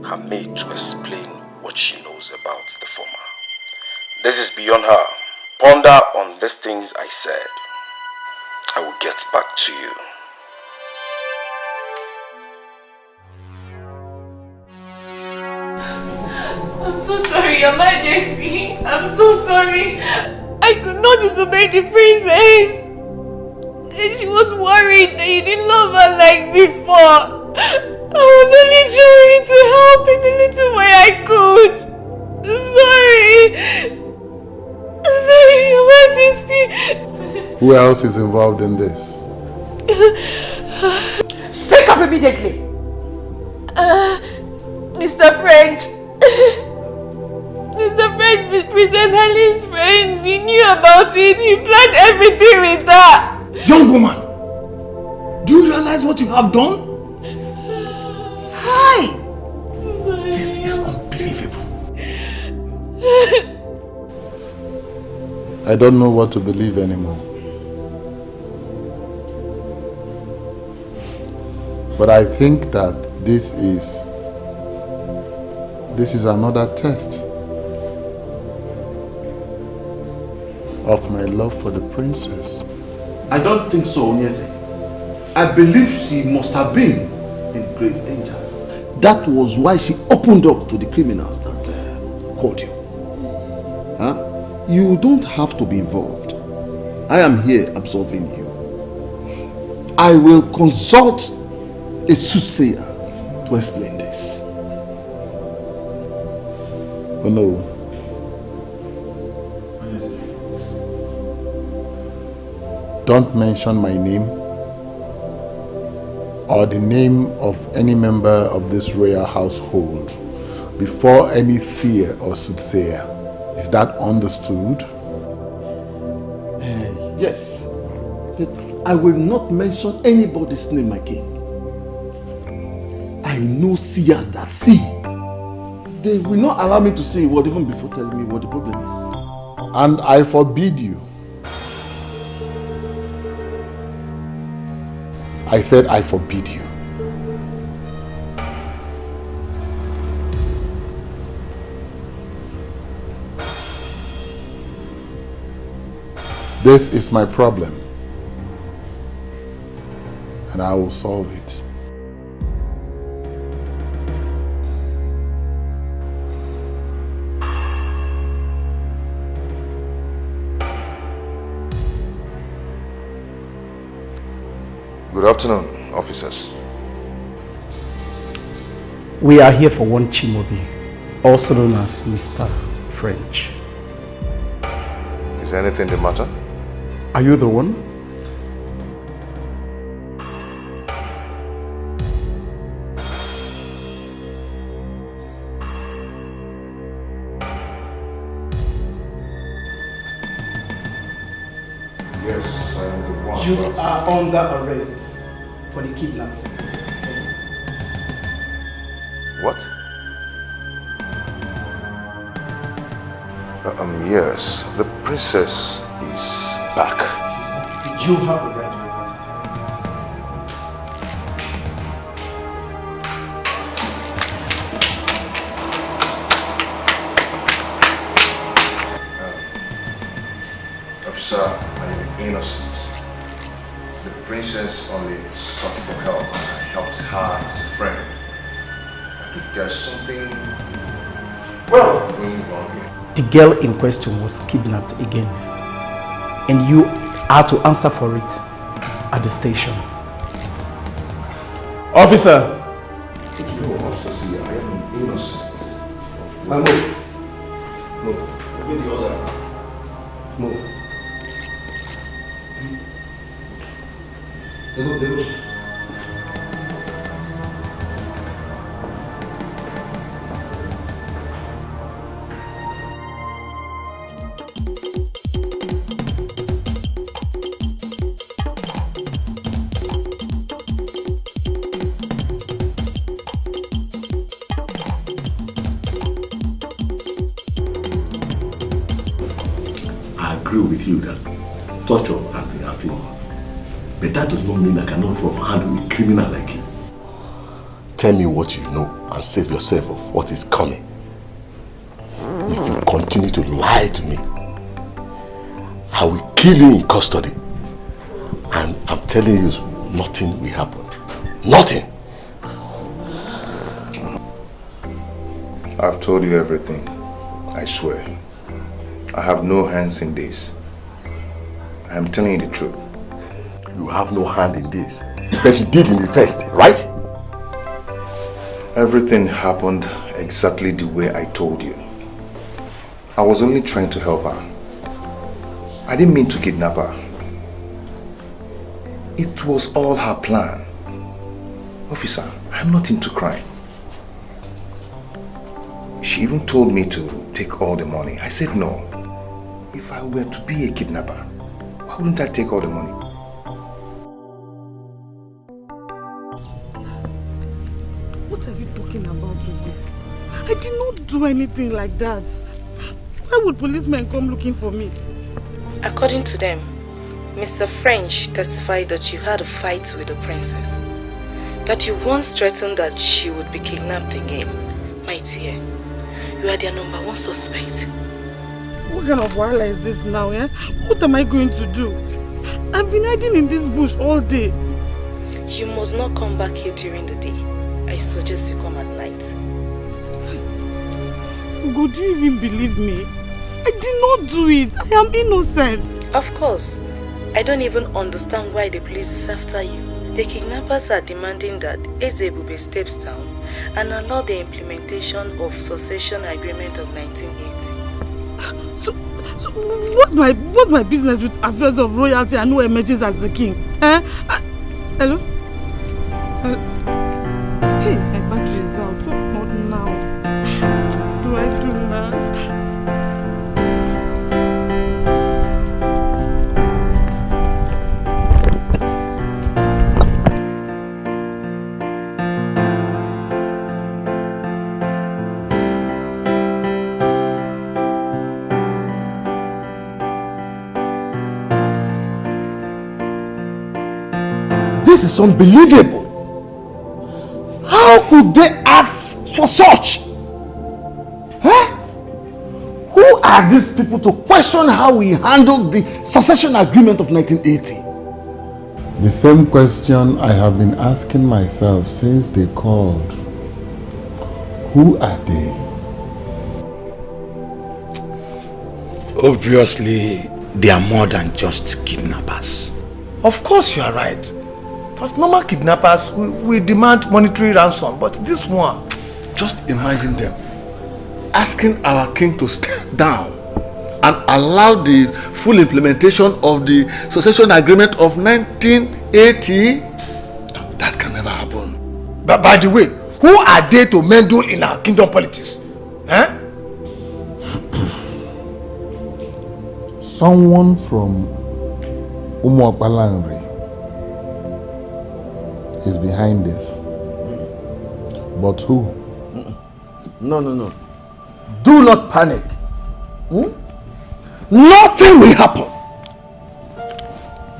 her maid, to explain what she knows about the former. This is beyond her. Ponder on these things I said. I will get back to you. I'm so sorry, Your Majesty. I'm so sorry. I could not disobey the princess. And she was worried that you didn't love her like before. I was only trying to help in the little way I could. I'm sorry. I'm sorry, Your Majesty. Who else is involved in this? Speak up immediately. Mr. French. Mr. French, Princess Helen's friend. He knew about it. He planned everything with her. Young woman, do you realize what you have done? Hi! This is unbelievable. I don't know what to believe anymore. But I think that this is another test of my love for the princess. I don't think so, Onyeze. I believe she must have been in great danger. That was why she opened up to the criminals that called you. Huh? You don't have to be involved. I am here absolving you. I will consult a soothsayer to explain this. Oh no. Don't mention my name or the name of any member of this royal household before any seer or soothsayer. Is that understood? Yes. But I will not mention anybody's name, my king. I know seers that see. They will not allow me to say a word even before telling me what the problem is. And I forbid you. I said I forbid you. This is my problem, and I will solve it. Good afternoon, officers. We are here for one Chimobi, also known as Mr. French. Is anything the matter? Are you the one? Yes, I am the one. You are under arrest for the kidnapping. What? Yes, the princess is back. You have the right to arrest Officer, I am innocent. The princess only sought for help and I helped her as a friend. I think there's something going wrong here. The girl in question was kidnapped again, and you are to answer for it at the station. Officer! No, officer, see, I am innocent. Now move. Move. Obey the order. Move. They go. With you that torture has been outlawed, but that does not mean I cannot handle a criminal like you. Tell me what you know and save yourself of what is coming. If you continue to lie to me, I will kill you in custody. And I'm telling you, nothing will happen. Nothing. I've told you everything, I swear. I have no hands in this. I am telling you the truth. You have no hand in this, but you did in the first, right? Everything happened exactly the way I told you. I was only trying to help her. I didn't mean to kidnap her. It was all her plan. Officer, I'm not into crime. She even told me to take all the money. I said no. If I were to be a kidnapper, why wouldn't I take all the money? What are you talking about, Ugo? I did not do anything like that. Why would policemen come looking for me? According to them, Mr. French testified that you had a fight with the princess. That you once threatened that she would be kidnapped again. My dear, you are their #1 suspect. What kind of wahala is this now, eh? What am I going to do? I've been hiding in this bush all day. You must not come back here during the day. I suggest you come at night. Ugo, do you even believe me? I did not do it. I am innocent. Of course. I don't even understand why the police is after you. The kidnappers are demanding that Ezebube steps down and allow the implementation of succession agreement of 1980. So what's my business with affairs of royalty and who emerges as the king? Eh? Hello? Hey, my battery is out. What now? What do I do now? This is unbelievable. How could they ask for such? Huh? Who are these people to question how we handled the succession agreement of 1980? The same question I have been asking myself since they called. Who are they? Obviously, they are more than just kidnappers. Of course you are right. Because normal kidnappers, we demand monetary ransom, but this one... Just imagine them asking our king to step down and allow the full implementation of the succession agreement of 1980. That can never happen. But by the way, who are they to meddle in our kingdom politics? Eh? Someone from Umuapalanri is behind this. But who? No. Do not panic. Nothing will happen.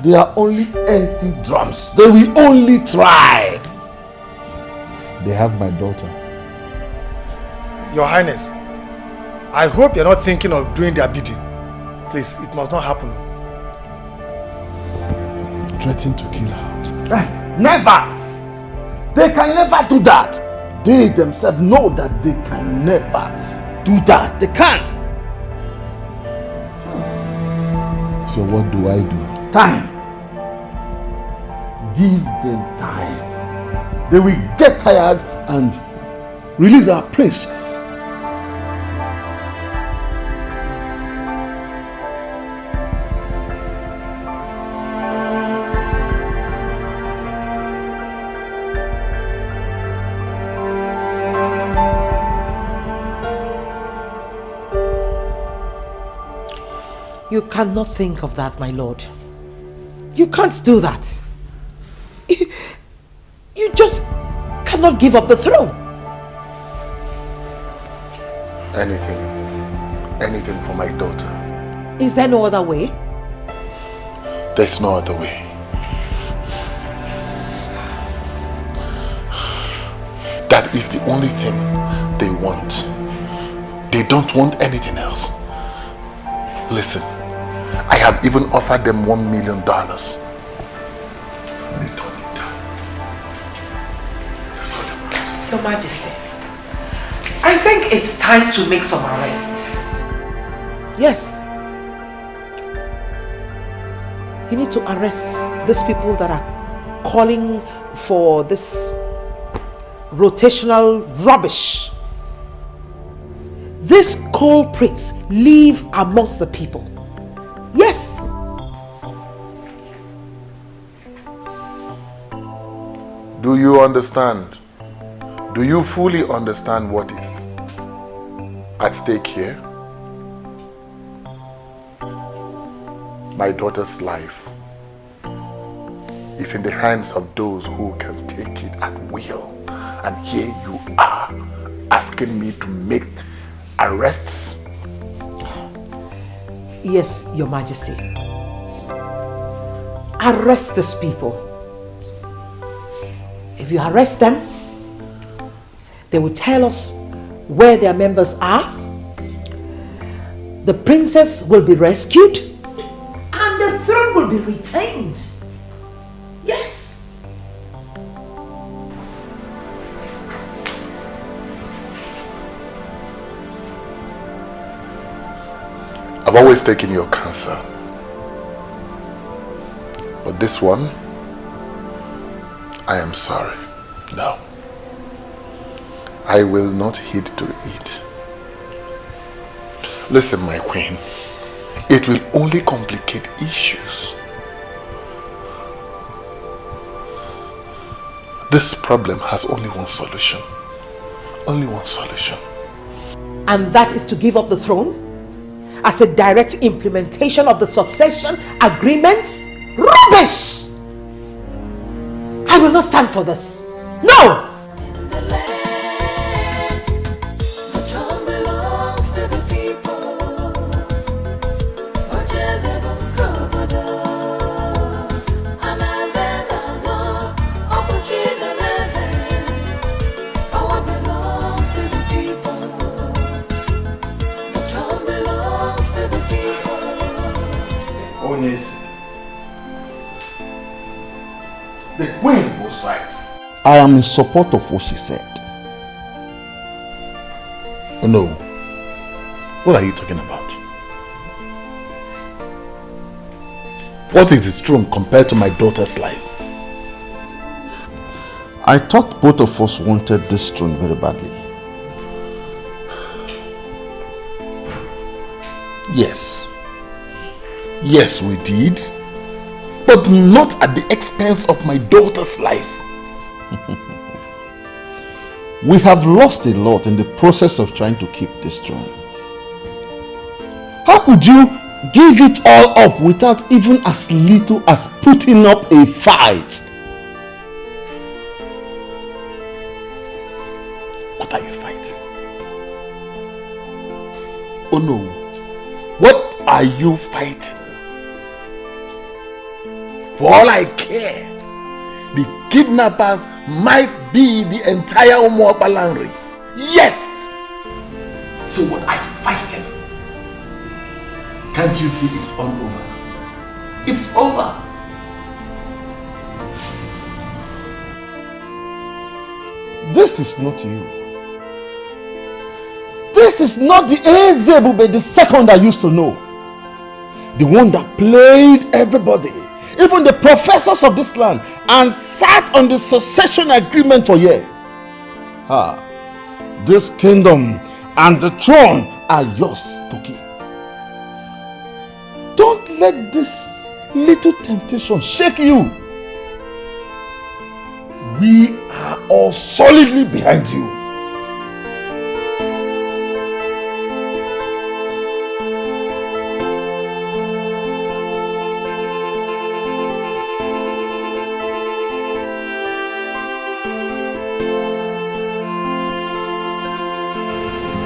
They are only empty drums. They will only try. They have my daughter. Your Highness, I hope you're not thinking of doing their bidding. Please, it must not happen. Threatening to kill her. Never! They can never do that. They themselves know that they can never do that. They can't. So what do I do? Time. Give them time. They will get tired and release our princess. You cannot think of that, my lord. You can't do that. You just cannot give up the throne. Anything for my daughter. Is there no other way? There's no other way. That is the only thing they want. They don't want anything else. Listen, I have even offered them $1 million. They don't need that. That's all they want. Your Majesty, I think it's time to make some arrests. Yes. You need to arrest these people that are calling for this rotational rubbish. These culprits live amongst the people. Yes. Do you understand? Do you fully understand what is at stake here? My daughter's life is in the hands of those who can take it at will. And here you are asking me to make arrests? Yes, Your Majesty. Arrest these people. If you arrest them, they will tell us where their members are. The princess will be rescued and the throne will be retained. Yes. I've always taken your counsel. But this one, I am sorry. No. I will not heed to it. Listen, my queen. It will only complicate issues. This problem has only one solution. Only one solution. And that is to give up the throne as a direct implementation of the succession agreements? Rubbish! I will not stand for this. No! The queen was right. I am in support of what she said. Oh no. What are you talking about? What is its throne compared to my daughter's life? I thought both of us wanted this throne very badly. Yes. Yes, we did. But not at the expense of my daughter's life. We have lost a lot in the process of trying to keep this throne. How could you give it all up without even as little as putting up a fight? What are you fighting? Oh no. What are you fighting? For all I care, the kidnappers might be the entire Umuokpalanri. Yes! So what are you fighting? Can't you see it's all over? It's over. This is not you. This is not the Ezebube the second I used to know. The one that played everybody, even the professors of this land, and sat on the succession agreement for years. This kingdom and the throne are yours to keep. Don't let this little temptation shake you. We are all solidly behind you.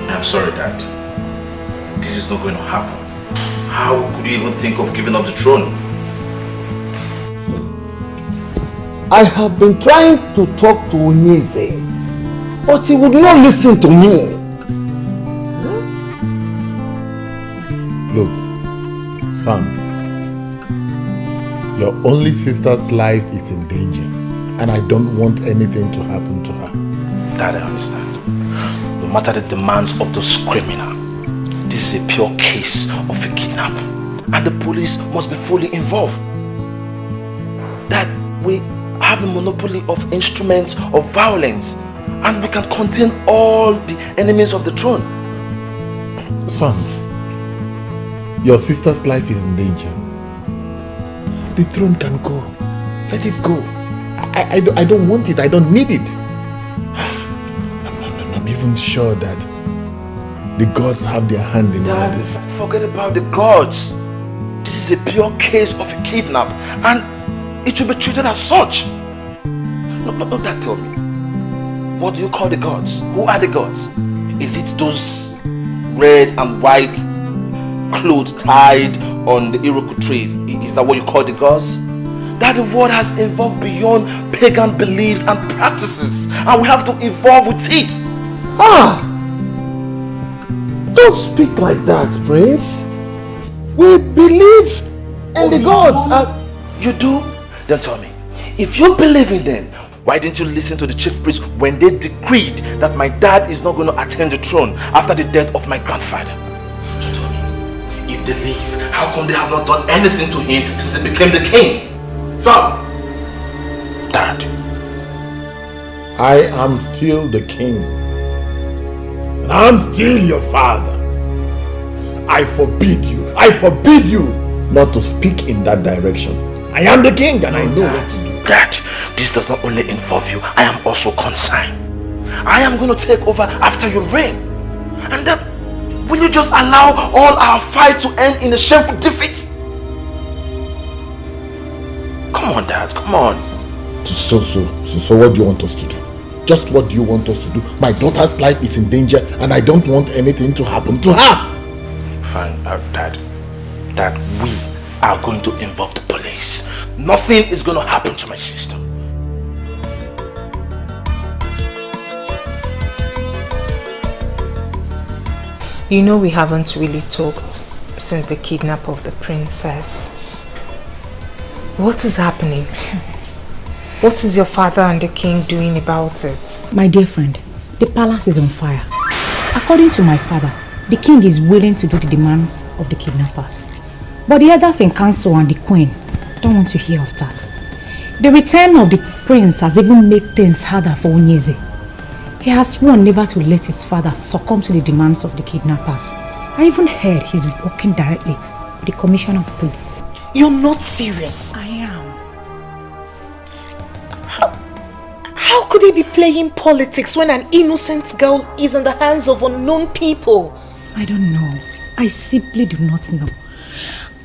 I'm sorry, Dad. This is not going to happen. How could you even think of giving up the throne? I have been trying to talk to Onyeze, but he would not listen to me. Look, son, your only sister's life is in danger, and I don't want anything to happen to her. Dad, I understand. No matter the demands of those criminals, this is a pure case of a kidnap, and the police must be fully involved. Dad, we have a monopoly of instruments of violence, and we can contain all the enemies of the throne. Son, your sister's life is in danger. The throne can go. Let it go. I don't want it. I don't need it. I'm even sure that the gods have their hand in all this. Forget about the gods. This is a pure case of a kidnap, and it should be treated as such. No, that tell me. What do you call the gods? Who are the gods? Is it those red and white clothes tied on the Iroquois trees? Is that what you call the gods? That the world has evolved beyond pagan beliefs and practices, and we have to evolve with it. Don't speak like that, Prince. We believe in the gods. You do? Then tell me, if you believe in them, why didn't you listen to the chief priest when they decreed that my dad is not going to attain the throne after the death of my grandfather? So tell me, if they leave, how come they have not done anything to him since he became the king? Son! Dad. I am still the king. And I'm still your father. I forbid you not to speak in that direction. I am the king and I know what to do. Dad, this does not only involve you, I am also concerned. I am going to take over after your reign. And then, will you just allow all our fight to end in a shameful defeat? Come on, Dad, come on. So what do you want us to do? Just what do you want us to do? My daughter's life is in danger and I don't want anything to happen to her. Fine, Dad, we are going to involve the police. Nothing is going to happen to my sister. You know we haven't really talked since the kidnap of the princess. What is happening? What is your father and the king doing about it? My dear friend, the palace is on fire. According to my father, the king is willing to do the demands of the kidnappers. But the others in council and the queen don't want to hear of that. The return of the prince has even made things harder for Onyeze. He has sworn never to let his father succumb to the demands of the kidnappers. I even heard he's working directly with the commissioner of police. You're not serious. I am. How could he be playing politics when an innocent girl is in the hands of unknown people? I don't know. I simply do not know.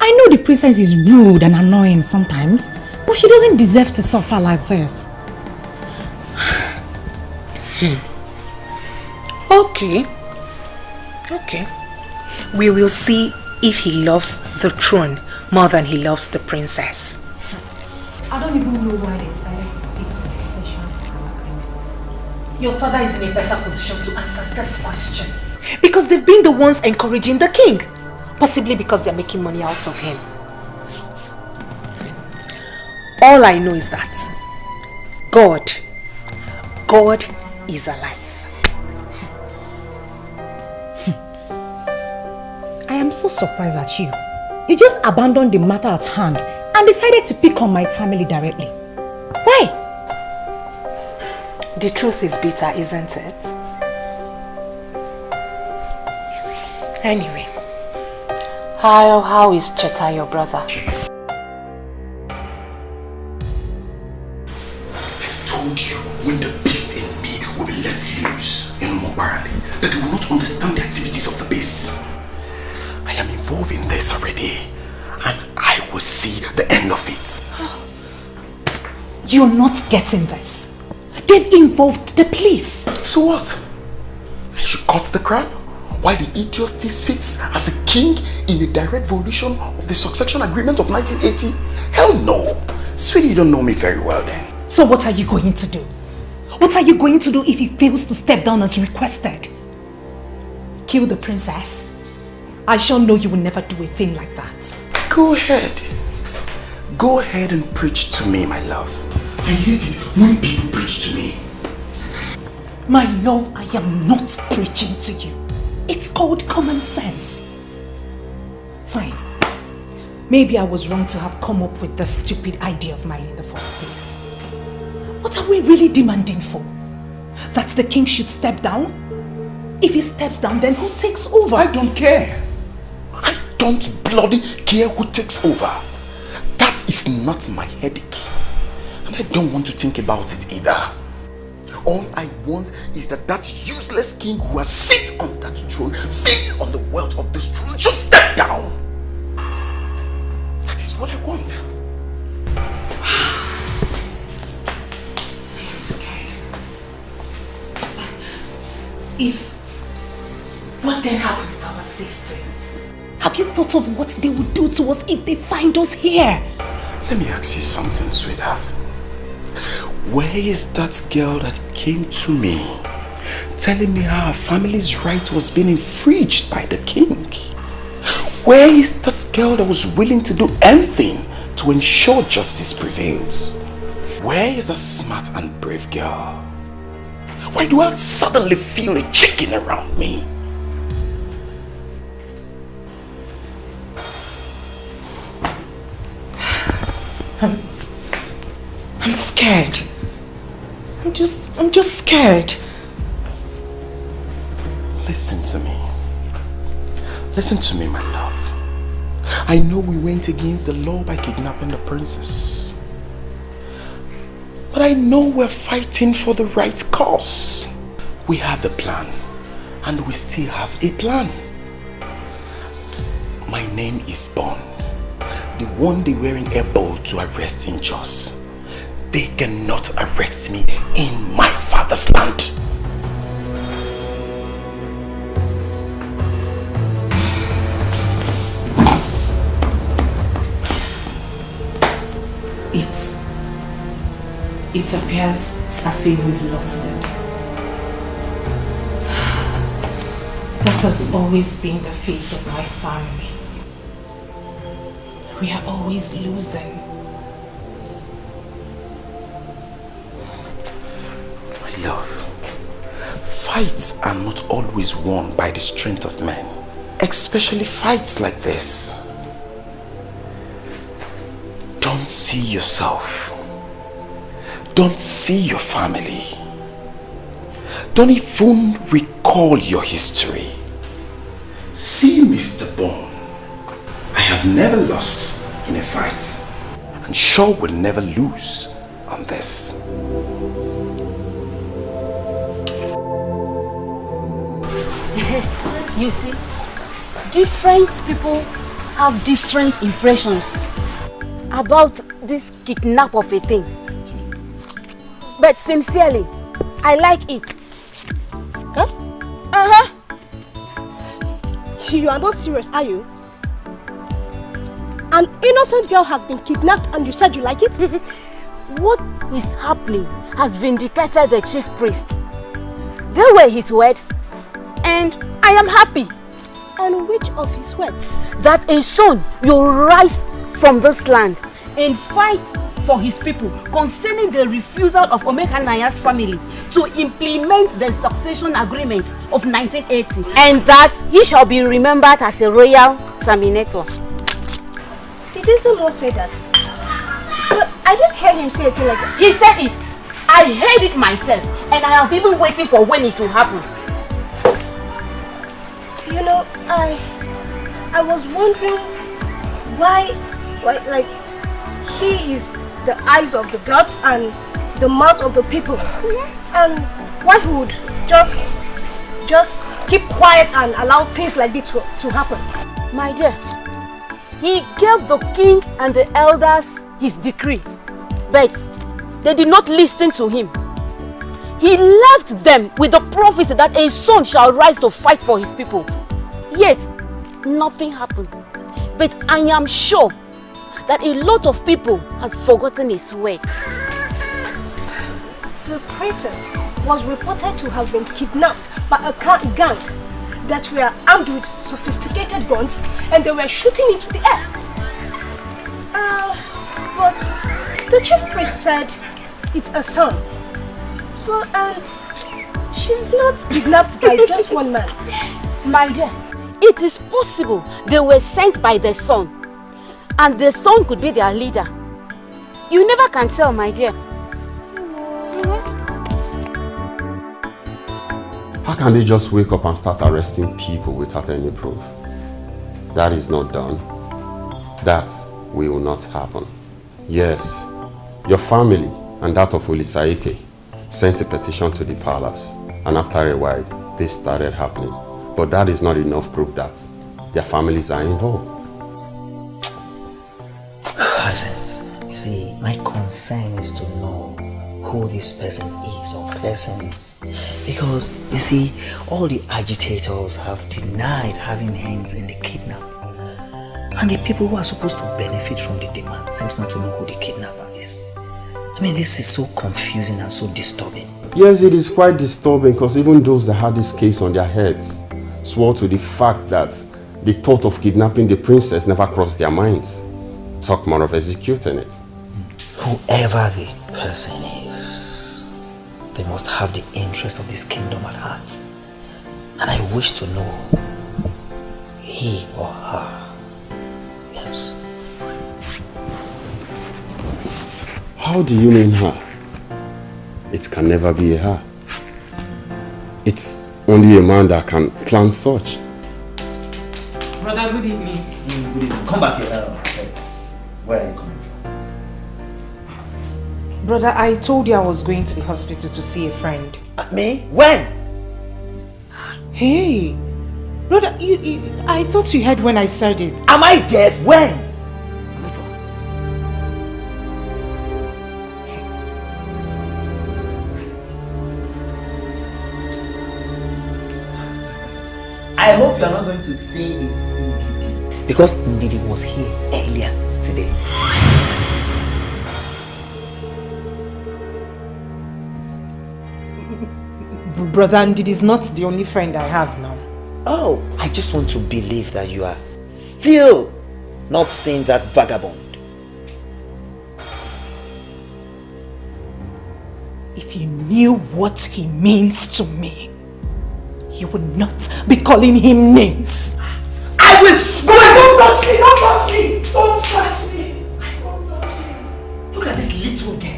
I know the princess is rude and annoying sometimes, but she doesn't deserve to suffer like this. Okay. We will see if he loves the throne more than he loves the princess. I don't even know why they decided to sit on the session of our agreements. Your father is in a better position to answer this question. Because they've been the ones encouraging the king. Possibly because they're making money out of him. All I know is that God is alive. I am so surprised at you. You just abandoned the matter at hand and decided to pick on my family directly. Why? The truth is bitter, isn't it? Anyway, how is Cheta, your brother? I told you, when the beast in me will be let loose in Mobarali, that they will not understand the activities of the beast. I am involved in this already, and I will see the end of it. You're not getting this. They've involved the police. So what? I should cut the crap? While the idiot still sits as a king in a direct violation of the succession agreement of 1980? Hell no. Sweetie, you don't know me very well then. So what are you going to do? What are you going to do if he fails to step down as requested? Kill the princess? I shall know you will never do a thing like that. Go ahead. Go ahead and preach to me, my love. I hate it when people preach to me. My love, I am not preaching to you. It's called common sense. Fine. Maybe I was wrong to have come up with the stupid idea of mine in the first place. What are we really demanding for? that the king should step down? If he steps down, then who takes over? I don't care. I don't bloody care who takes over. That is not my headache. And I don't want to think about it either. All I want is that useless king who has sit on that throne, feeding on the wealth of this throne, should step down. That is what I want. I'm scared. What then happens to our safety? Have you thought of what they would do to us if they find us here? Let me ask you something, sweetheart. Where is that girl that came to me telling me how her family's right was being infringed by the king? Where is that girl that was willing to do anything to ensure justice prevails? Where is a smart and brave girl? Why do I suddenly feel a chicken around me? I'm scared. I'm just scared. Listen to me. Listen to me, my love. I know we went against the law by kidnapping the princess. But I know we're fighting for the right cause. We have the plan, and we still have a plan. My name is Bond, the one they were able to arrest in Jos. They cannot arrest me in my father's land. It appears as if we've lost it. That has always been the fate of my family. We are always losing. My love, fights are not always won by the strength of men, especially fights like this. Don't see yourself. Don't see your family. Don't even recall your history. See Mr. Bone. I have never lost in a fight, and sure will never lose on this. You see, different people have different impressions about this kidnap of a thing. But sincerely, I like it. Huh? You are not serious, are you? An innocent girl has been kidnapped and you said you like it? What is happening has vindicated the chief priest. They were his words, and I am happy. And which of his words? That a son will rise from this land and fight for his people concerning the refusal of Omeka Naya's family to implement the succession agreement of 1980, and that he shall be remembered as a royal terminator. Did Izumo say that? But I didn't hear him say anything like that. He said it. I heard it myself, and I have been waiting for when it will happen. You know, I was wondering why like he is the eyes of the gods and the mouth of the people, and why he would just keep quiet and allow things like this to happen. My dear, he gave the king and the elders his decree, but they did not listen to him. He left them with the prophecy that a son shall rise to fight for his people. Yet, nothing happened. But I am sure that a lot of people has forgotten his word. The princess was reported to have been kidnapped by a gang that were armed with sophisticated guns, and they were shooting into the air. But the chief priest said it's a son. But she's not kidnapped by just one man. My dear, it is possible they were sent by the son, and the son could be their leader. You never can tell, my dear. How can they just wake up and start arresting people without any proof? That is not done. That will not happen. Yes, your family and that of Chacha Eke sent a petition to the palace, and after a while, this started happening. But that is not enough proof that their families are involved. Hasn't. You see, my concern is to know who this person is or persons. Because, you see, all the agitators have denied having hands in the kidnap. And the people who are supposed to benefit from the demand seems not to know who the kidnapper is. I mean, this is so confusing and so disturbing. Yes, it is quite disturbing because even those that had this case on their heads swore to the fact that the thought of kidnapping the princess never crossed their minds. Talk more of executing it. Whoever the person is, they must have the interest of this kingdom at heart. And I wish to know he or her. Yes. How do you mean her? It can never be a her. It's only a man that can plan such. Brother, good evening. Good evening. Come back here. Where are you coming from? Brother, I told you I was going to the hospital to see a friend. Me? When? Hey, brother, I thought you heard when I said it. Am I deaf? When? I hope you are not going to say it's Ndidi. Because Ndidi was here earlier today. Brother, Ndidi is not the only friend I have now. Oh, I just want to believe that you are still not seeing that vagabond. If you knew what he means to me, you would not be calling him names. I will swear! Don't touch me! Don't touch me! Don't touch me! Don't touch me! Look at this little girl.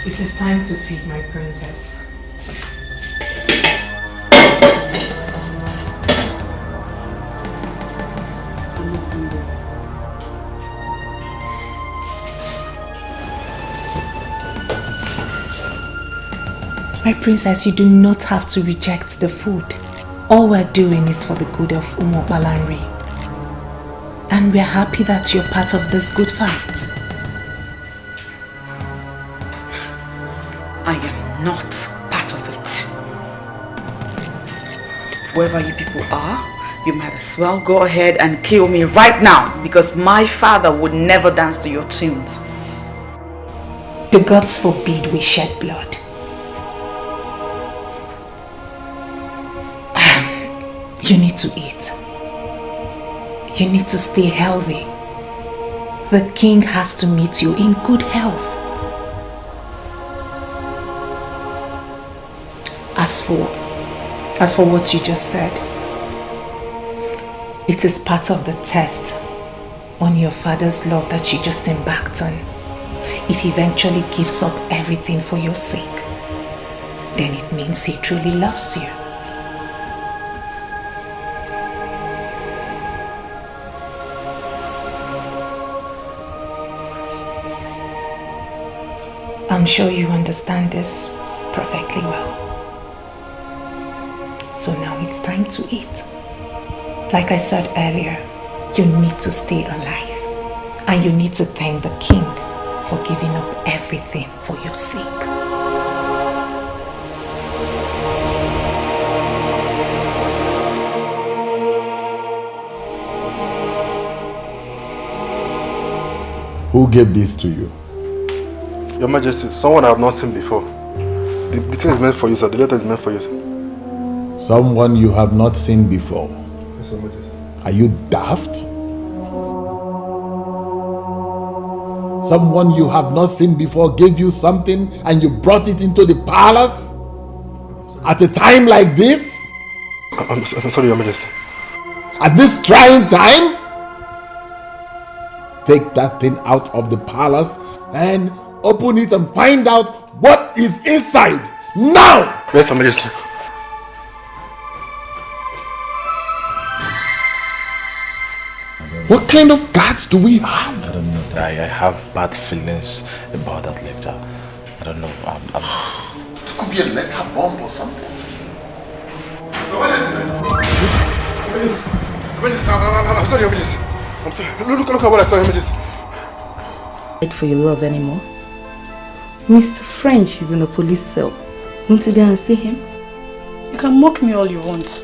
It is time to feed my princess. My princess, you do not have to reject the food. All we're doing is for the good of Umobalanri. And we're happy that you're part of this good fight. I am not part of it. Whoever you people are, you might as well go ahead and kill me right now, because my father would never dance to your tunes. The gods forbid we shed blood. You need to eat. You need to stay healthy. The king has to meet you in good health. As for what you just said, it is part of the test on your father's love that you just embarked on. If he eventually gives up everything for your sake, then it means he truly loves you. I'm sure you understand this perfectly well. So now it's time to eat. Like I said earlier, you need to stay alive. And you need to thank the king for giving up everything for your sake. Who gave this to you? Your Majesty, someone I have not seen before. The thing is meant for you, sir. The letter is meant for you, sir. Someone you have not seen before. Yes, Your Majesty. Are you daft? Someone you have not seen before gave you something and you brought it into the palace? At a time like this? I'm sorry, Your Majesty. At this trying time? Take that thing out of the palace and open it and find out what is inside. Now! Yes, Your Majesty. What kind of guards do we have? I don't know. I have bad feelings about that letter. I don't know. It could be a letter bomb or something. I'm sorry, Your Majesty. I'm sorry. Look at what I saw, Your Majesty. Wait for your love anymore. Mr. French is in a police cell. Want to go and see him? You can mock me all you want.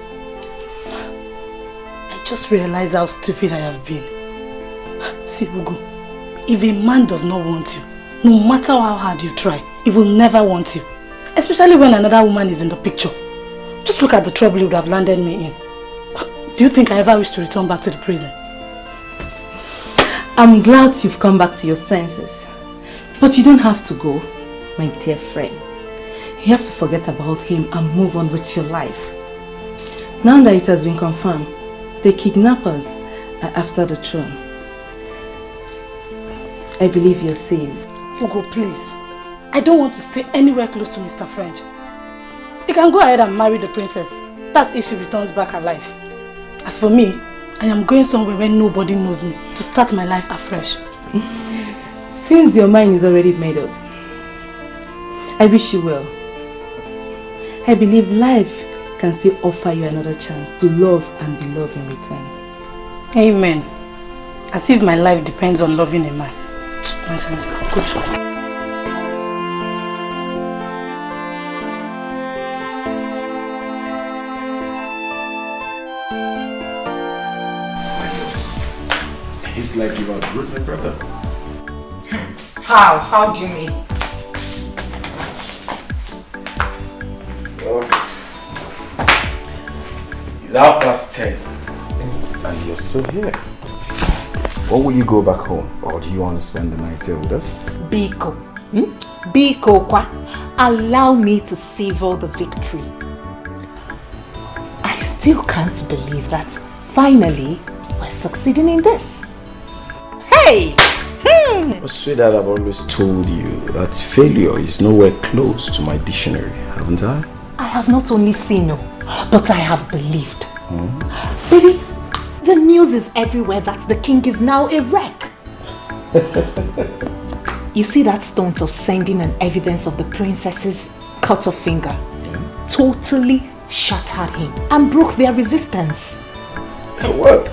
I just realized how stupid I have been. See, Ugo, if a man does not want you, no matter how hard you try, he will never want you. Especially when another woman is in the picture. Just look at the trouble you would have landed me in. Do you think I ever wish to return back to the prison? I'm glad you've come back to your senses. But you don't have to go, my dear friend. You have to forget about him and move on with your life. Now that it has been confirmed, the kidnappers are after the throne. I believe you're safe. Ugo, please. I don't want to stay anywhere close to Mr. French. You can go ahead and marry the princess. That's if she returns back alive. As for me, I am going somewhere where nobody knows me to start my life afresh. Since your mind is already made up, I wish you well. I believe life can still offer you another chance to love and be loved in return. Amen. As if my life depends on loving a man. Nonsense. Good job. It's like you outgrew my brother. How? How do you mean? It's 10:30. And you're still here. Or will you go back home? Or do you want to spend the night here with us? Biko. Biko kwa. Allow me to savor the victory. I still can't believe that finally we're succeeding in this. Hey! Oh, sweetheart, I've always told you that failure is nowhere close to my dictionary, haven't I? I have not only seen no, but I have believed. Baby, the news is everywhere that the king is now a wreck. You see that stunt of sending an evidence of the princess's cut off finger? Yeah. Totally shattered him and broke their resistance. Well,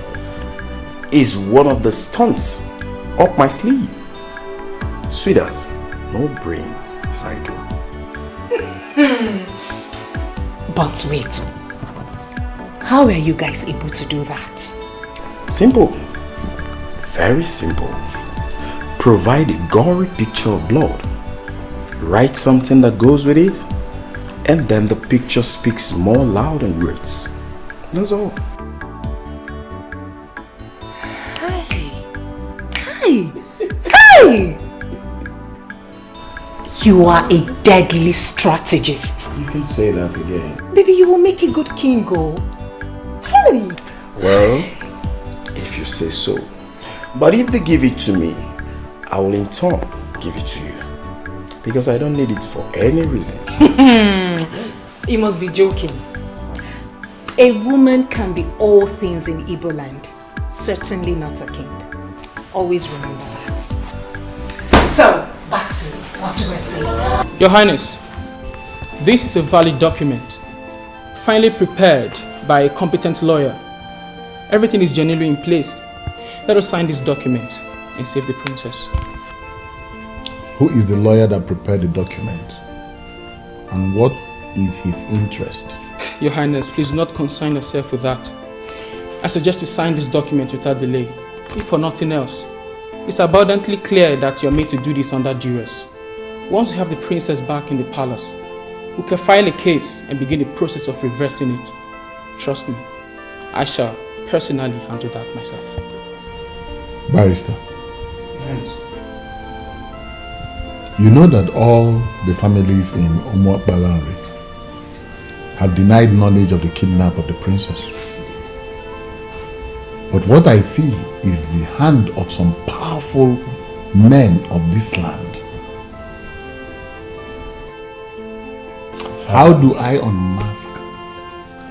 it's one of the stunts up my sleeve. Sweetheart, no brain as I do. But wait, how are you guys able to do that? Simple. Very simple. Provide a gory picture of blood. Write something that goes with it, and then the picture speaks more loud than words. That's all. Hey! You are a deadly strategist. You can say that again. Baby, you will make a good king, go. Hey! Well, if you say so. But if they give it to me, I will in turn give it to you. Because I don't need it for any reason. You must be joking. A woman can be all things in Igbo land. Certainly not a king. Always remember that. So, back to what you were saying. Your Highness, this is a valid document, finally prepared by a competent lawyer. Everything is genuinely in place. Let us sign this document and save the princess. Who is the lawyer that prepared the document? And what is his interest? Your Highness, please do not concern yourself with that. I suggest you sign this document without delay. If for nothing else, it's abundantly clear that you are made to do this under duress. Once we have the princess back in the palace, we can file a case and begin the process of reversing it. Trust me, I shall personally handle that myself. Barrister, You know that all the families in Umuakbalanri have denied knowledge of the kidnap of the princess. But what I see is the hand of some powerful men of this land. How do I unmask?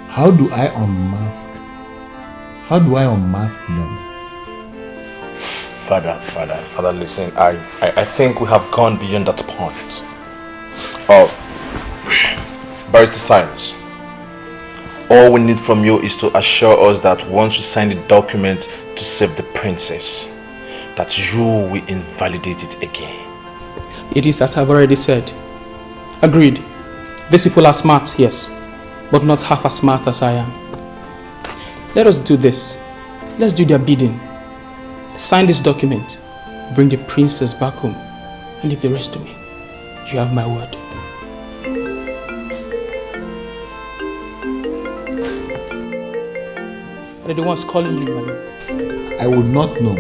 How do I unmask? How do I unmask them? Father, listen, I think we have gone beyond that point. Oh, Barrister Science, all we need from you is to assure us that once you sign the document to save the princess, that you will invalidate it again. It is as I've already said. Agreed. These people are smart, yes, but not half as smart as I am. Let us do this. Let's do their bidding. Sign this document, bring the princess back home, and leave the rest to me. You have my word. Are they the ones calling you, Nolly? I would not know.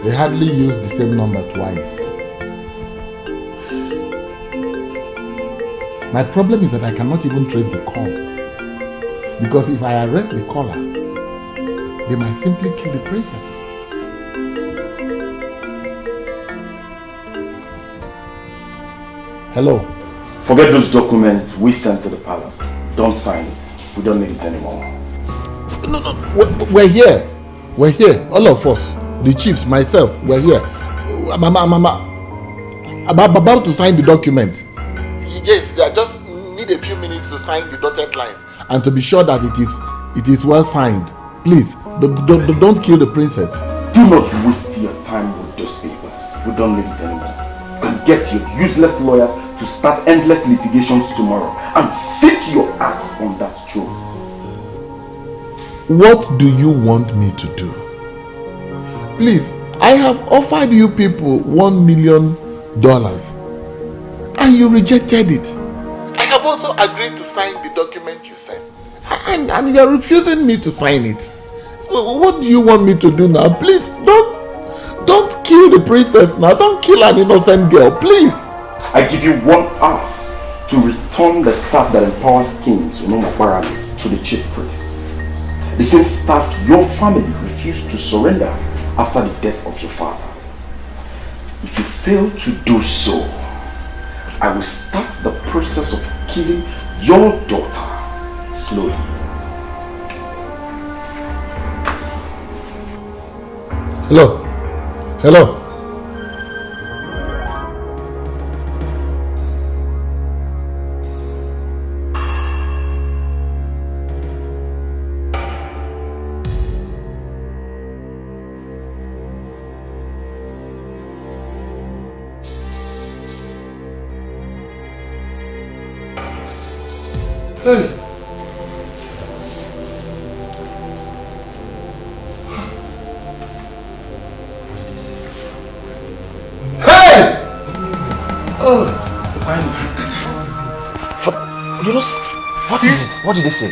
They hardly use the same number twice. My problem is that I cannot even trace the call. Because if I arrest the caller, they might simply kill the princess. Hello? Forget those documents we sent to the palace. Don't sign it. We don't need it anymore. No. We're here. We're here. All of us. The chiefs, myself, we're here. I'm about to sign the document. Yes, I just need a few minutes to sign the dotted lines and to be sure that it is well signed. Please, don't kill the princess. Do not waste your time with those papers. We don't need it anymore. And get your useless lawyers to start endless litigations tomorrow and sit your ass on that throne. What do you want me to do? Please, I have offered you people $1 million and you rejected it. I have also agreed to sign the document you sent and you are refusing me to sign it. What do you want me to do now? Please, don't kill the princess now. Don't kill an innocent girl, please. I give you 1 hour to return the staff that empowers kings to the chief priest. The same staff your family refused to surrender after the death of your father. If you fail to do so, I will start the process of killing your daughter slowly. Hello? Hello? Hey! What is it? What did they say?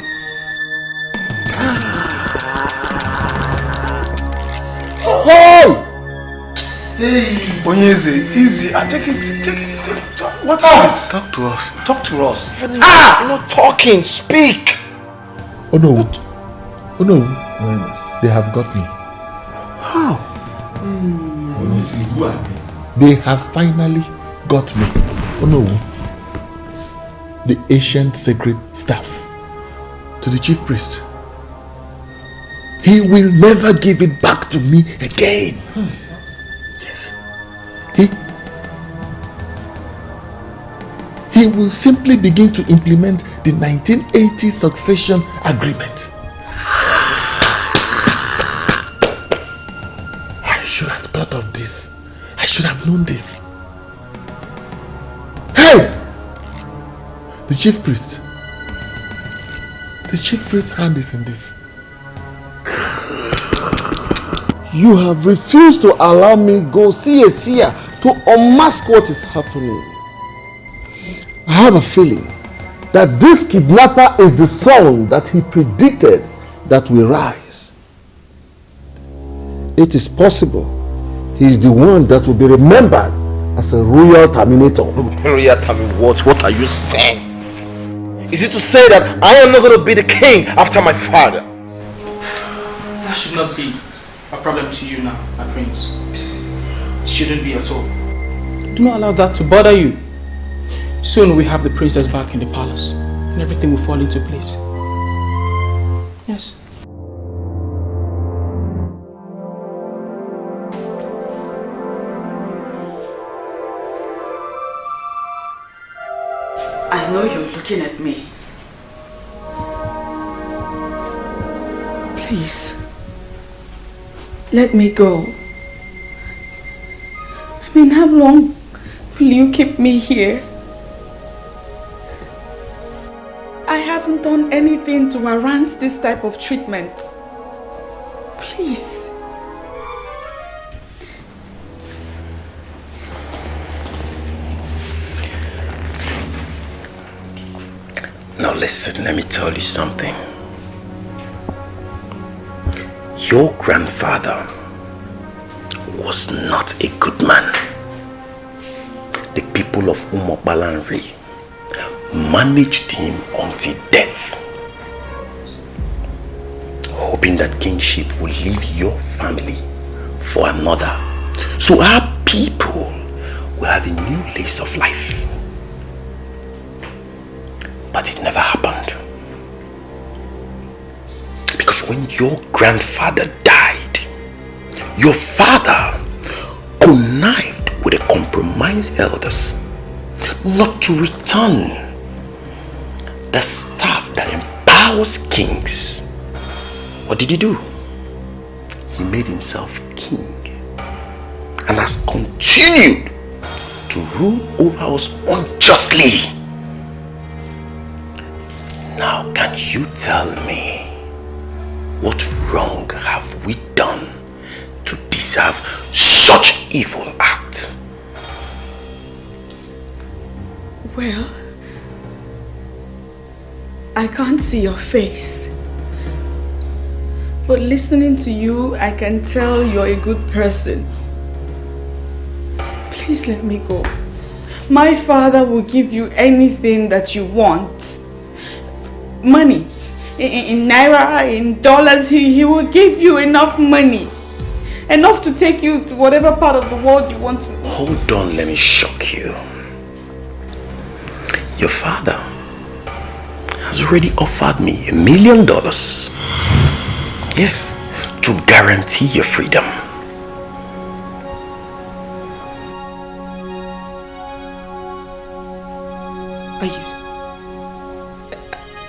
Hey, Onyeze, easy. Take it. What is it? Talk to us. Talk to us. You're not talking. Speak. Oh no. Oh no. They have got me. How? They have finally got me. Oh no. The ancient sacred staff to the chief priest. He will never give it back to me again. Yes. He will simply begin to implement the 1980 succession agreement. I should have thought of this. I should have known this. Hey! The chief priest. The chief priest's hand is in this. You have refused to allow me go see a seer to unmask what is happening. I have a feeling that this kidnapper is the son that he predicted that will rise. It is possible he is the one that will be remembered as a royal terminator. Royal terminator what? What are you saying? Is it to say that I am not going to be the king after my father? That should not be a problem to you now, my prince. It shouldn't be at all. Do not allow that to bother you. Soon we have the princess back in the palace and everything will fall into place. Yes. I know you're looking at me. Please, let me go. I mean, how long will you keep me here? I haven't done anything to warrant this type of treatment. Please. Now listen, let me tell you something. Your grandfather was not a good man. The people of Umobalanri managed him until death, hoping that kingship will leave your family for another, so our people will have a new lease of life. But it never happened. Because when your grandfather died, your father connived with the compromised elders not to return the staff that empowers kings. What did he do? He made himself king and has continued to rule over us unjustly. Now, can you tell me what wrong have we done to deserve such evil act? Well, I can't see your face, but listening to you, I can tell you're a good person. Please let me go. My father will give you anything that you want. Money, in naira, in dollars, he will give you enough money. Enough to take you to whatever part of the world you want to. Hold on, let me shock you. Your father has already offered me $1 million. Yes, to guarantee your freedom.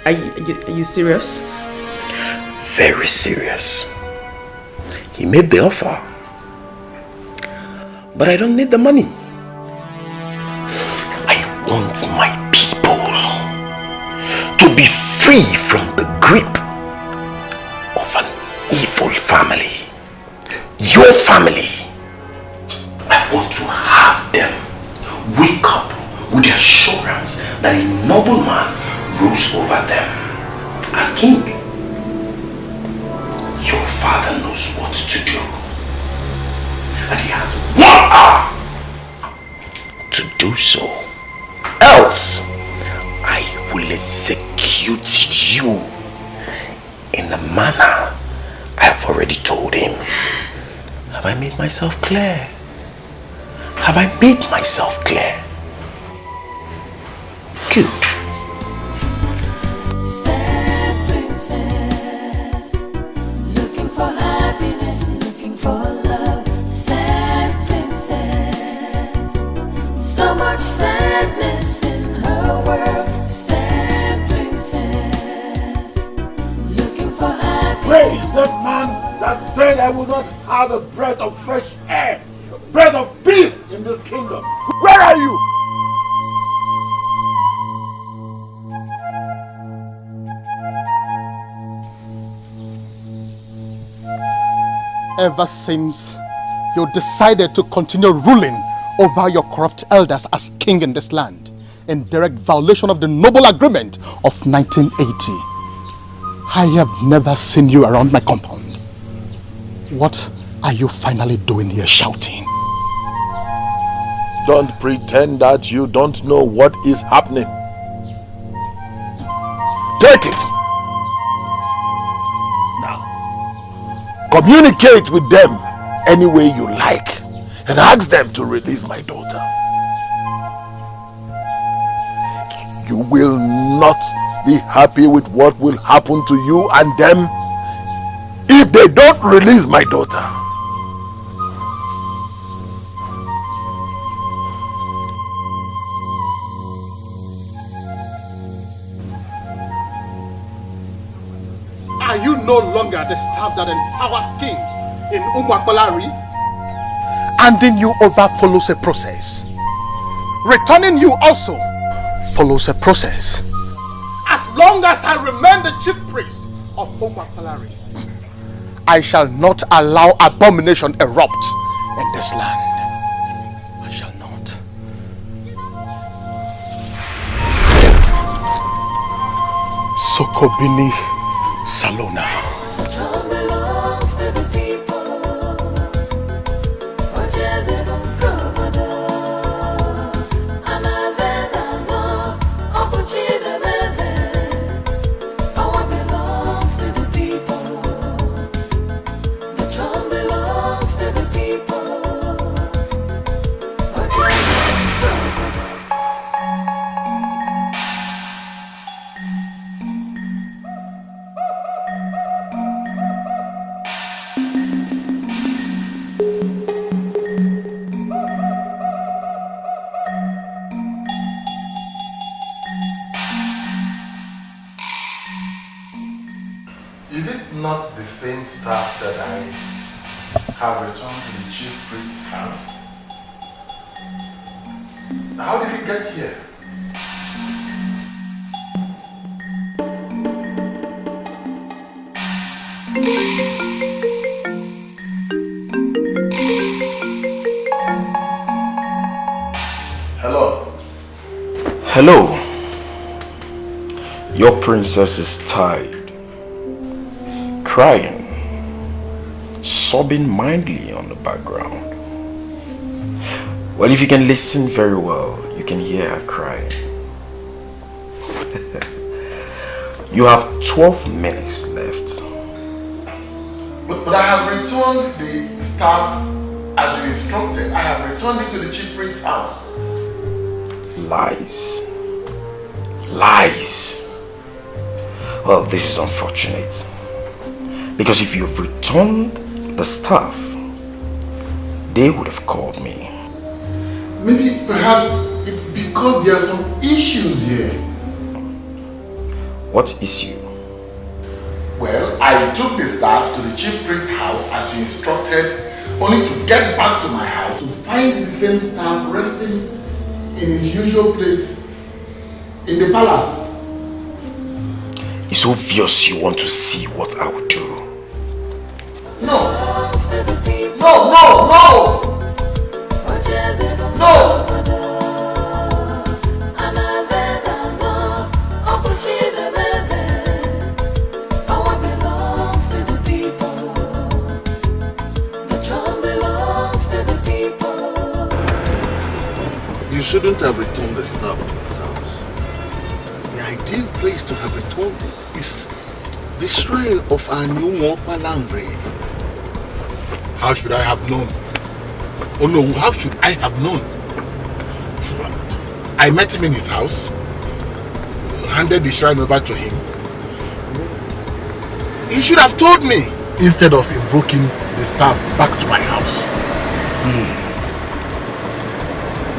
Are you serious? Very serious. He made the offer, but I don't need the money. I want my people to be free from the grip of an evil family. Your family. I want to have them wake up with the assurance that a noble man rules over them as king. Your father knows what to do, and he has 1 hour to do so, else I will execute you in the manner I have already told him. Have I made myself clear? Have I made myself clear? Good. Sad princess, looking for happiness, looking for love. Sad princess, so much sadness in her world. Sad princess, looking for happiness. Where is that man that said I would not have a breath of fresh air, breath of peace in this kingdom? Where are you? Ever since you decided to continue ruling over your corrupt elders as king in this land, in direct violation of the noble agreement of 1980, I have never seen you around my compound. What are you finally doing here shouting? Don't pretend that you don't know what is happening. Take it. Now, communicate with them any way you like and ask them to release my daughter. You will not be happy with what will happen to you and them if they don't release my daughter. Are you no longer the staff that empowers kings in Umwakolari? Handing you over follows a process. Returning you also follows a process. As long as I remain the chief priest of Umwakolari, I shall not allow abomination erupt in this land. I shall not. Sokobini Salona. The throne belongs to the people. Power belongs to the people. The throne belongs to the people. Is it not the same staff that I have returned to the chief priest's house? How did it get here? Hello? Hello. Your princess is tired, crying, sobbing mildly on the background. Well, if you can listen very well, you can hear her crying. You have 12 minutes left. But I have returned the staff as you instructed. I have returned it to the chief priest's house. Lies. Lies. Well, this is unfortunate. Because if you've returned the staff, they would have called me. Maybe perhaps it's because there are some issues here. What issue? Well, I took the staff to the chief priest's house as you instructed, only to get back to my house to find the same staff resting in his usual place in the palace. It's obvious you want to see what I will do. No! No, no, no! No! Power belongs to the people. The throne belongs to the people. You shouldn't have returned the staff to his house. The ideal place to have returned it is the shrine of our new Mopalambre. How should I have known? Oh no, how should I have known? I met him in his house, handed the shrine over to him. He should have told me instead of invoking the staff back to my house.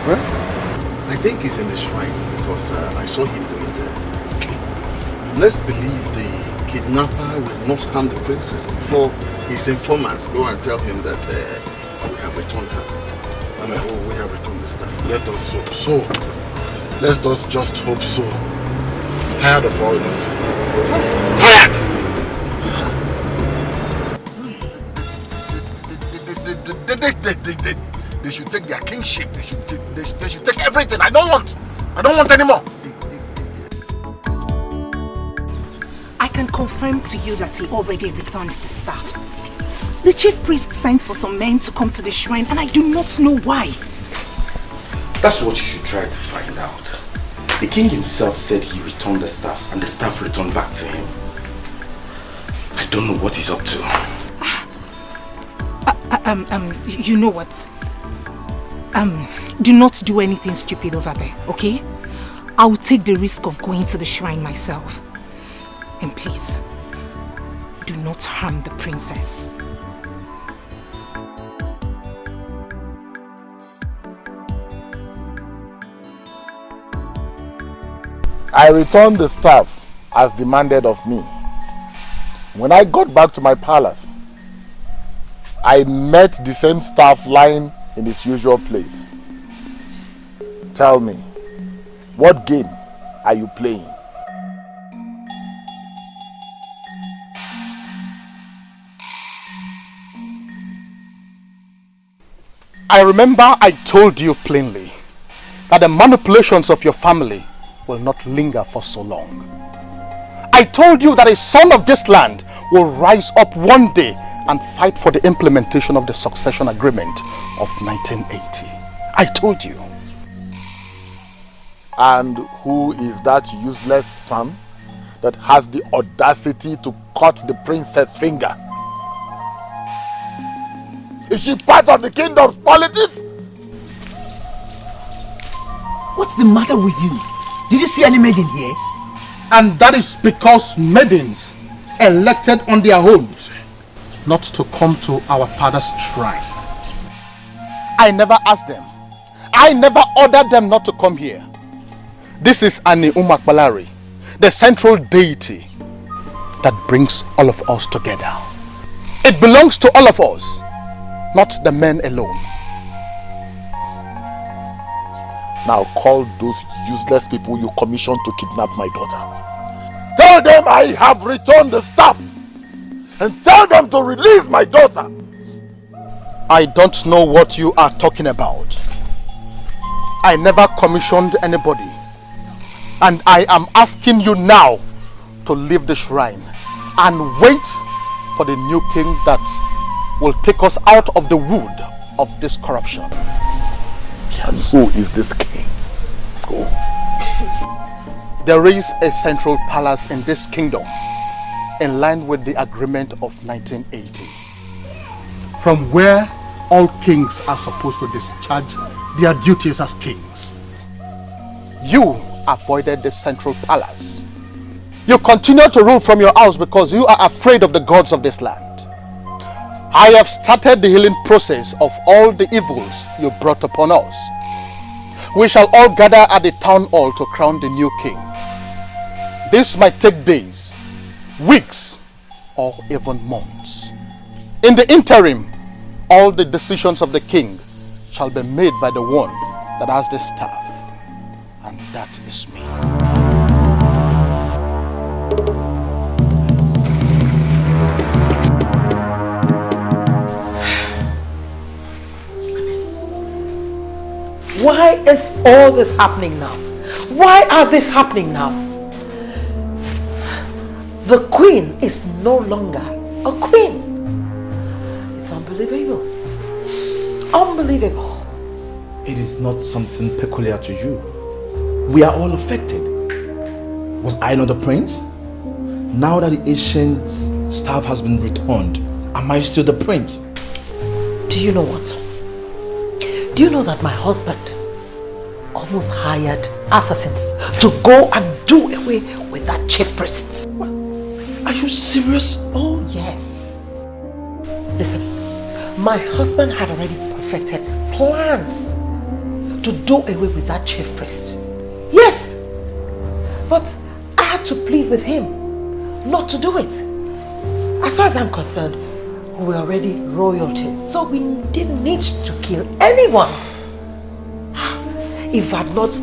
Well, I think he's in the shrine because I saw him going there. Let's believe the kidnapper will not harm the princess before his informants go and tell him that we have returned her. I mean, we have returned the staff. Let us hope so. Let's just hope so. I'm tired of all this. Tired! They should take their kingship. They should take everything. I don't want anymore. I can confirm to you that he already returned the staff. The chief priest sent for some men to come to the shrine and I do not know why. That's what you should try to find out. The king himself said he returned the staff and the staff returned back to him. I don't know what he's up to. You know what? Do not do anything stupid over there, okay? I will take the risk of going to the shrine myself. And please, do not harm the princess. I returned the staff as demanded of me. When I got back to my palace, I met the same staff lying in its usual place. Tell me, what game are you playing? I remember I told you plainly that the manipulations of your family will not linger for so long. I told you that a son of this land will rise up one day and fight for the implementation of the succession agreement of 1980. I told you. And who is that useless son that has the audacity to cut the princess' finger? Is she part of the kingdom's politics? What's the matter with you? Did you see any maiden here? And that is because maidens elected on their own not to come to our father's shrine. I never asked them. I never ordered them not to come here. This is Ani Umakbalari, the central deity that brings all of us together. It belongs to all of us, not the men alone. Now call those useless people you commissioned to kidnap my daughter. Tell them I have returned the staff. And tell them to release my daughter. I don't know what you are talking about. I never commissioned anybody. And I am asking you now to leave the shrine and wait for the new king that will take us out of the wood of this corruption. And who is this king? Who? There is a central palace in this kingdom in line with the agreement of 1980, from where all kings are supposed to discharge their duties as kings. You avoided the central palace. You continue to rule from your house because you are afraid of the gods of this land. I have started the healing process of all the evils you brought upon us. We shall all gather at the town hall to crown the new king. This might take days, weeks, or even months. In the interim, all the decisions of the king shall be made by the one that has the staff, and that is me. Why is all this happening now? Why are this happening now? The queen is no longer a queen. It's unbelievable. Unbelievable. It is not something peculiar to you. We are all affected. Was I not the prince? Now that the ancient staff has been returned, am I still the prince? Do you know what? Do you know that my husband almost hired assassins to go and do away with that chief priest? Are you serious? Oh yes. Listen, my husband had already perfected plans to do away with that chief priest. Yes, but I had to plead with him not to do it. As far as I'm concerned, we were already royalty, so we didn't need to kill anyone. If I had not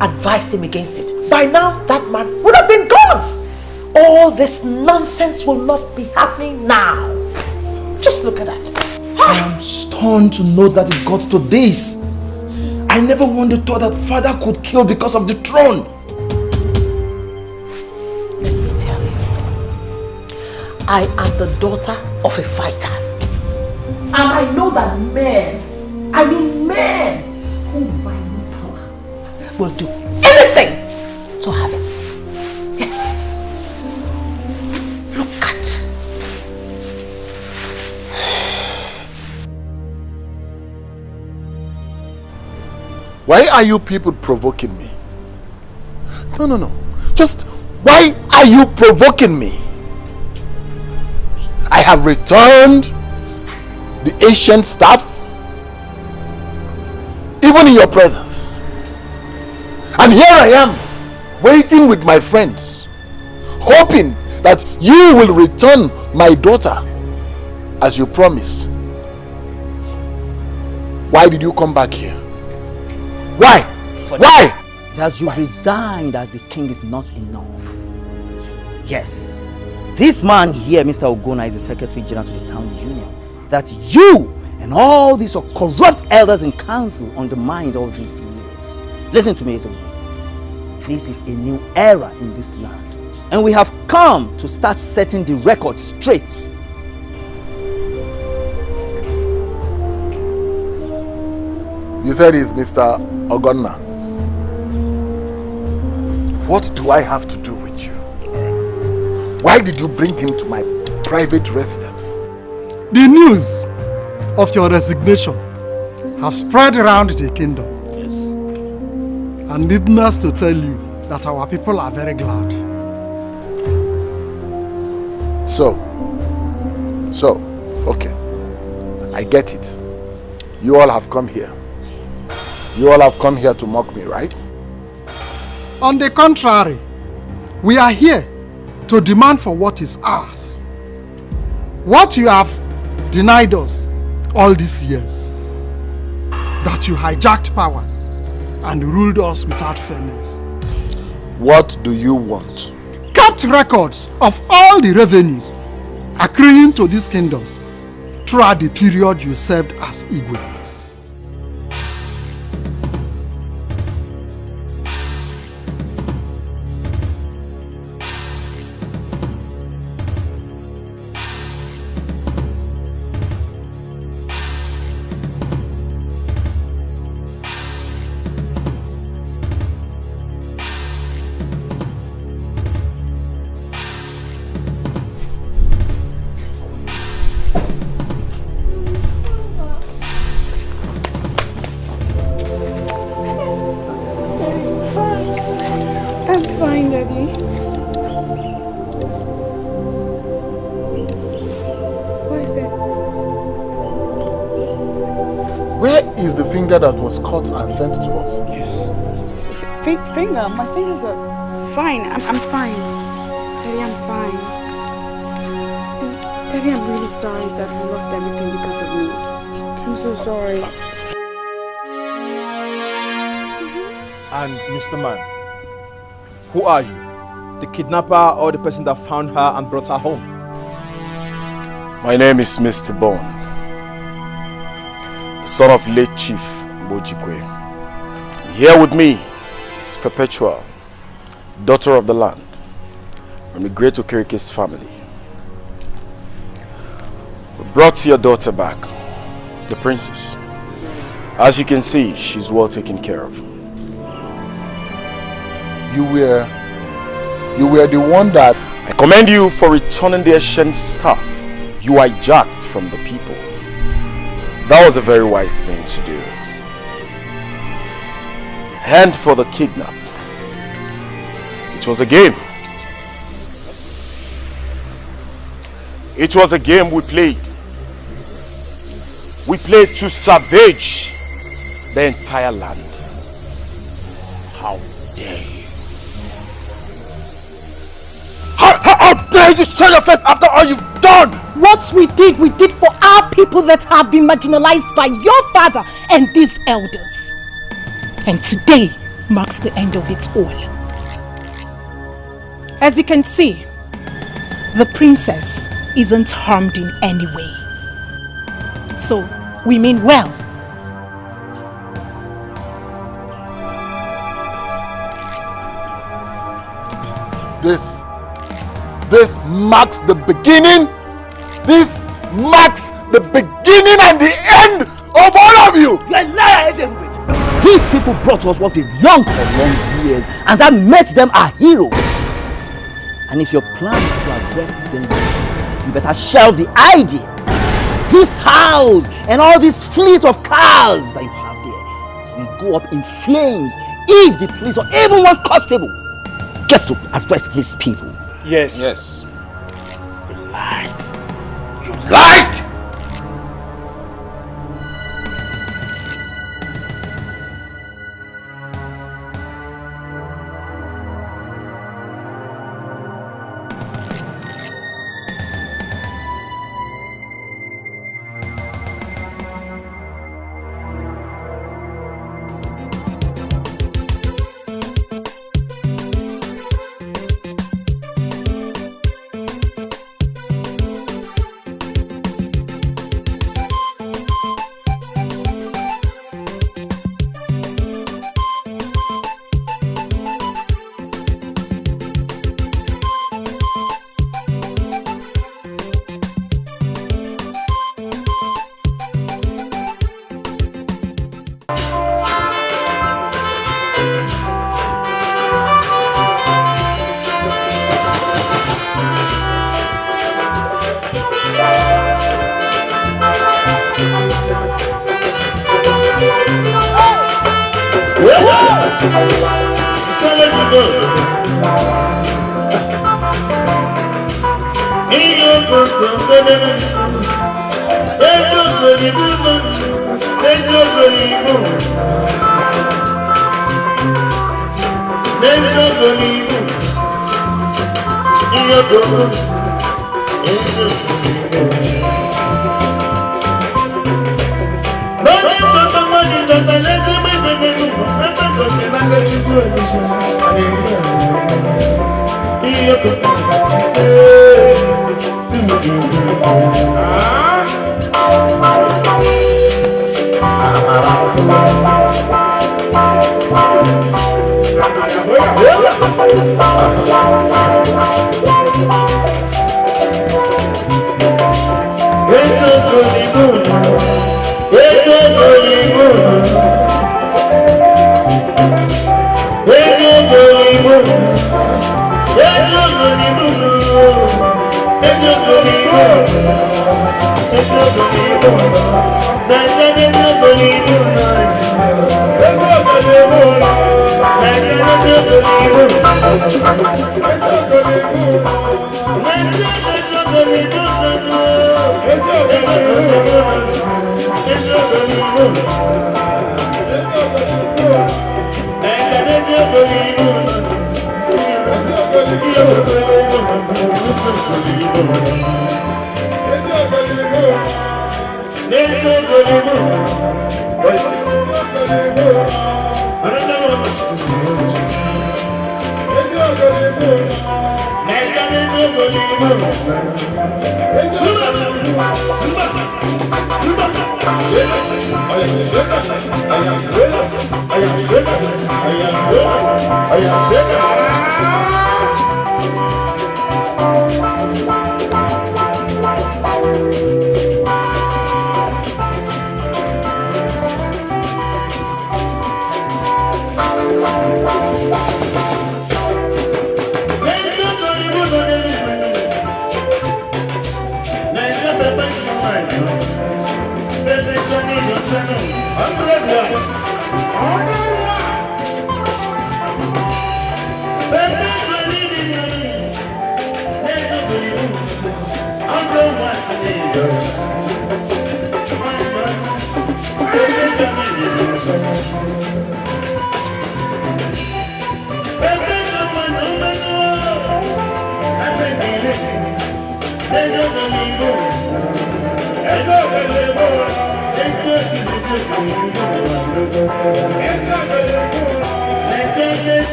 advised him against it, by now that man would have been gone. All this nonsense will not be happening now. Just look at that. I am stunned to know that it got to this. I never once thought that father could kill because of the throne. Let me tell you, I am the daughter of a fighter. And I know that men, I mean men, who violate will do anything to have it. Yes. Look at. Why are you people provoking me? No. Just why are you provoking me? I have returned the ancient staff, even in your presence. And here I am, waiting with my friends, hoping that you will return my daughter as you promised. Why did you come back here? Why? Why? As you resigned as the king is not enough. Yes, this man here, Mr. Ogona, is the Secretary General to the Town Union. That you and all these corrupt elders in council undermined all these years. Listen to me, Wazobia. This is a new era in this land. And we have come to start setting the record straight. You said he's Mr. Ogonna. What do I have to do with you? Why did you bring him to my private residence? The news of your resignation have spread around the kingdom. Yes. And needless to tell you that our people are very glad. So, okay. I get it. You all have come here. You all have come here to mock me, right? On the contrary, we are here to demand for what is ours. What you have denied us all these years. That you hijacked power and ruled us without fairness. What do you want? Kept records of all the revenues accruing to this kingdom throughout the period you served as Igwe. That was caught and sent to us. Yes. Finger? My fingers are fine. I'm fine. Daddy, I'm fine. Daddy, I'm really sorry that we lost everything because of me. I'm so sorry. And Mr. Man, who are you? The kidnapper or the person that found her and brought her home? My name is Mr. Bond, son of late Chief Bojikwe. Here with me is Perpetual, daughter of the land, from the great Okerike's family. We brought your daughter back, the princess. As you can see, she's well taken care of. You were the one that... I commend you for returning the ancient staff you hijacked from the people. That was a very wise thing to do. And for the kidnap, it was a game. It was a game we played. We played to savage the entire land. How dare you? How dare you show your face after all you've done? What we did for our people that have been marginalized by your father and these elders. And today marks the end of it all. As you can see, the princess isn't harmed in any way. So, we mean well. This marks the beginning. This marks the beginning and the end of all of you. You are a liar, Ezebube. These people brought us what we've longed for long years, and that makes them our heroes. And if your plan is to arrest them, you better shelve the idea. This house and all this fleet of cars that you have there will go up in flames if the police or even one constable gets to arrest these people. Yes. Yes. You lied. You lied!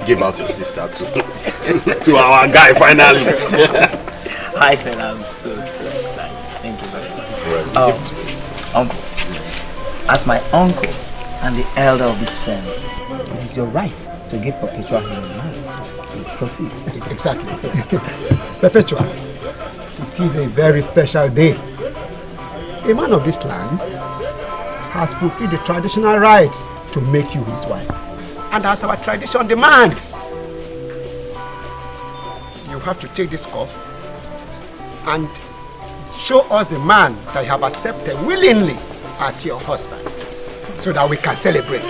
Give out your sister to our guy finally. I said I'm so excited. Thank you very much. Uncle, as my uncle and the elder of this family, it is your right to give Perpetua hand in marriage. So proceed. Exactly. Perpetua, it is a very special day. A man of this land has fulfilled the traditional rites to make you his wife. And as our tradition demands, you have to take this cup and show us the man that you have accepted willingly as your husband, so that we can celebrate.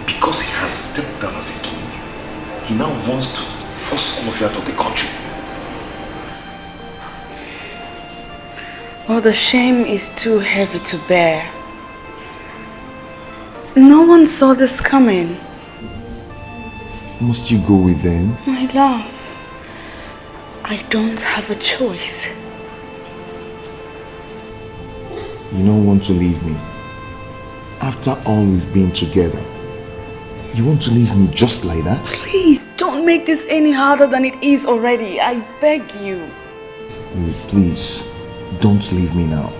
Because he has stepped down as a king, he now wants to force all of you out of the country. Well, the shame is too heavy to bear. No one saw this coming. Must you go with them? My love, I don't have a choice. You don't want to leave me. After all we've been together, you want to leave me just like that? Please, don't make this any harder than it is already. I beg you. Please, don't leave me now.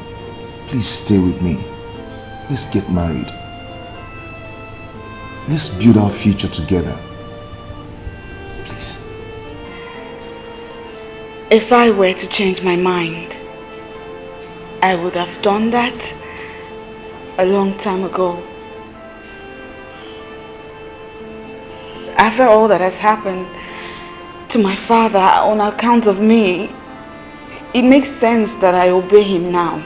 Please stay with me. Let's get married. Let's build our future together. Please. If I were to change my mind, I would have done that a long time ago. After all that has happened to my father on account of me, it makes sense that I obey him now.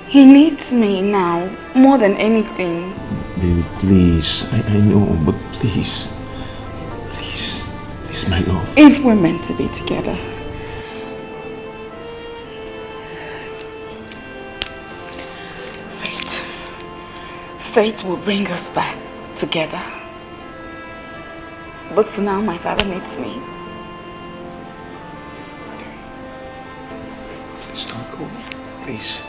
He needs me now more than anything. Baby, please. I know, but please. Please. Please, my love. If we're meant to be together, fate will bring us back together. But for now, my father needs me. Please don't go. Please.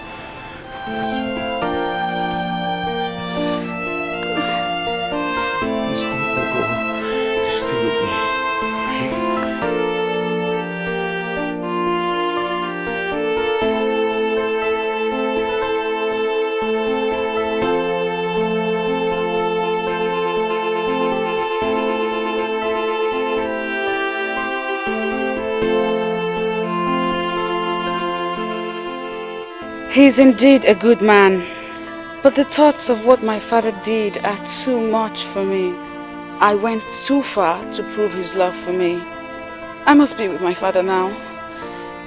He is indeed a good man, but the thoughts of what my father did are too much for me. I went too far to prove his love for me. I must be with my father now.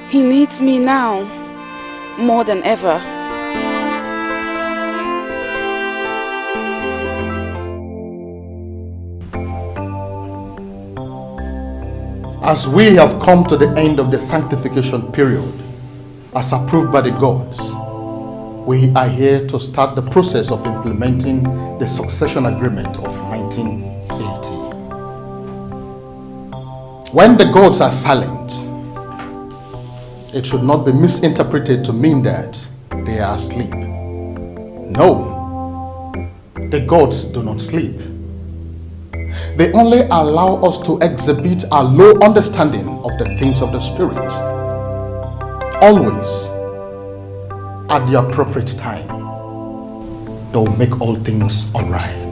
He needs me now, more than ever. As we have come to the end of the sanctification period, as approved by the gods, we are here to start the process of implementing the succession agreement of 1980. When the gods are silent, it should not be misinterpreted to mean that they are asleep. No, the gods do not sleep. They only allow us to exhibit our low understanding of the things of the spirit. Always, at the appropriate time, they'll make all things all right.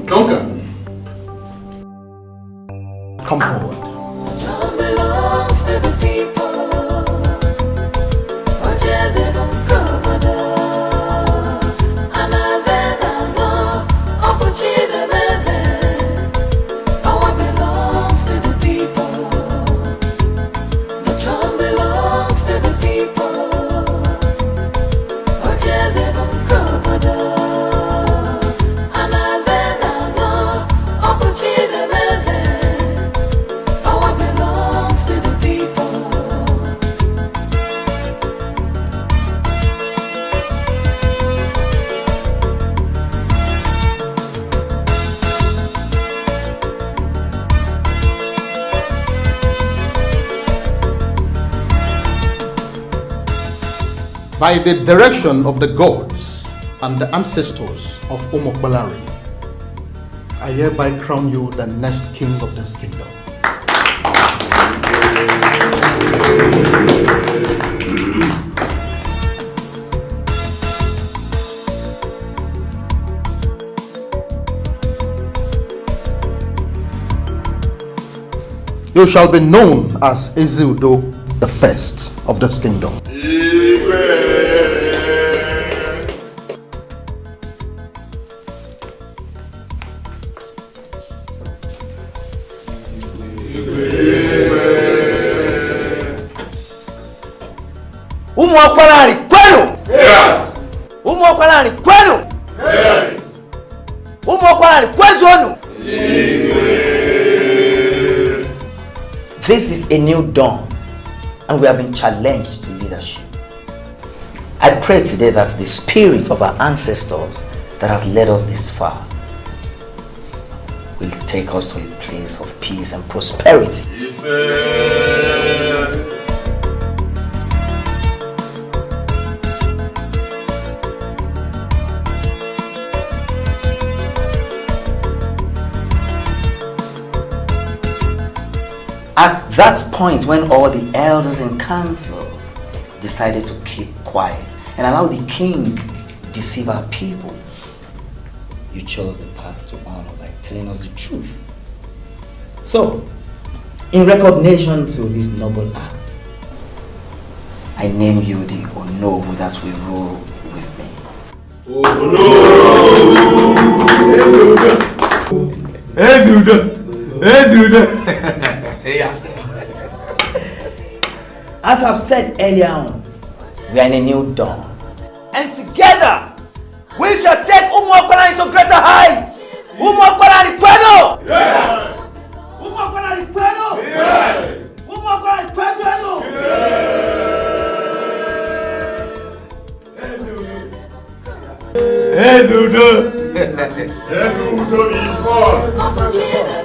Duncan, By the direction of the gods and the ancestors of Omokbalari, I hereby crown you the next king of this kingdom. You shall be known as Ezeudo, the first of this kingdom. This is a new dawn, and we have been challenged to leadership. I pray today that the spirit of our ancestors that has led us this far will take us to a place of peace and prosperity. Yes, at that point, when all the elders in council decided to keep quiet and allow the king deceive our people, you chose the path to honor by telling us the truth. So, in recognition to this noble act, I name you the Onobu that will rule with me. As I've said earlier on, we are in a new dawn. And together, we shall take Umuokwala into greater heights. Umuokwala ni kwenu! Umuokwala ni kwenu! Umuokwala ni kwenu! Ezeudo! Ezeudo is born!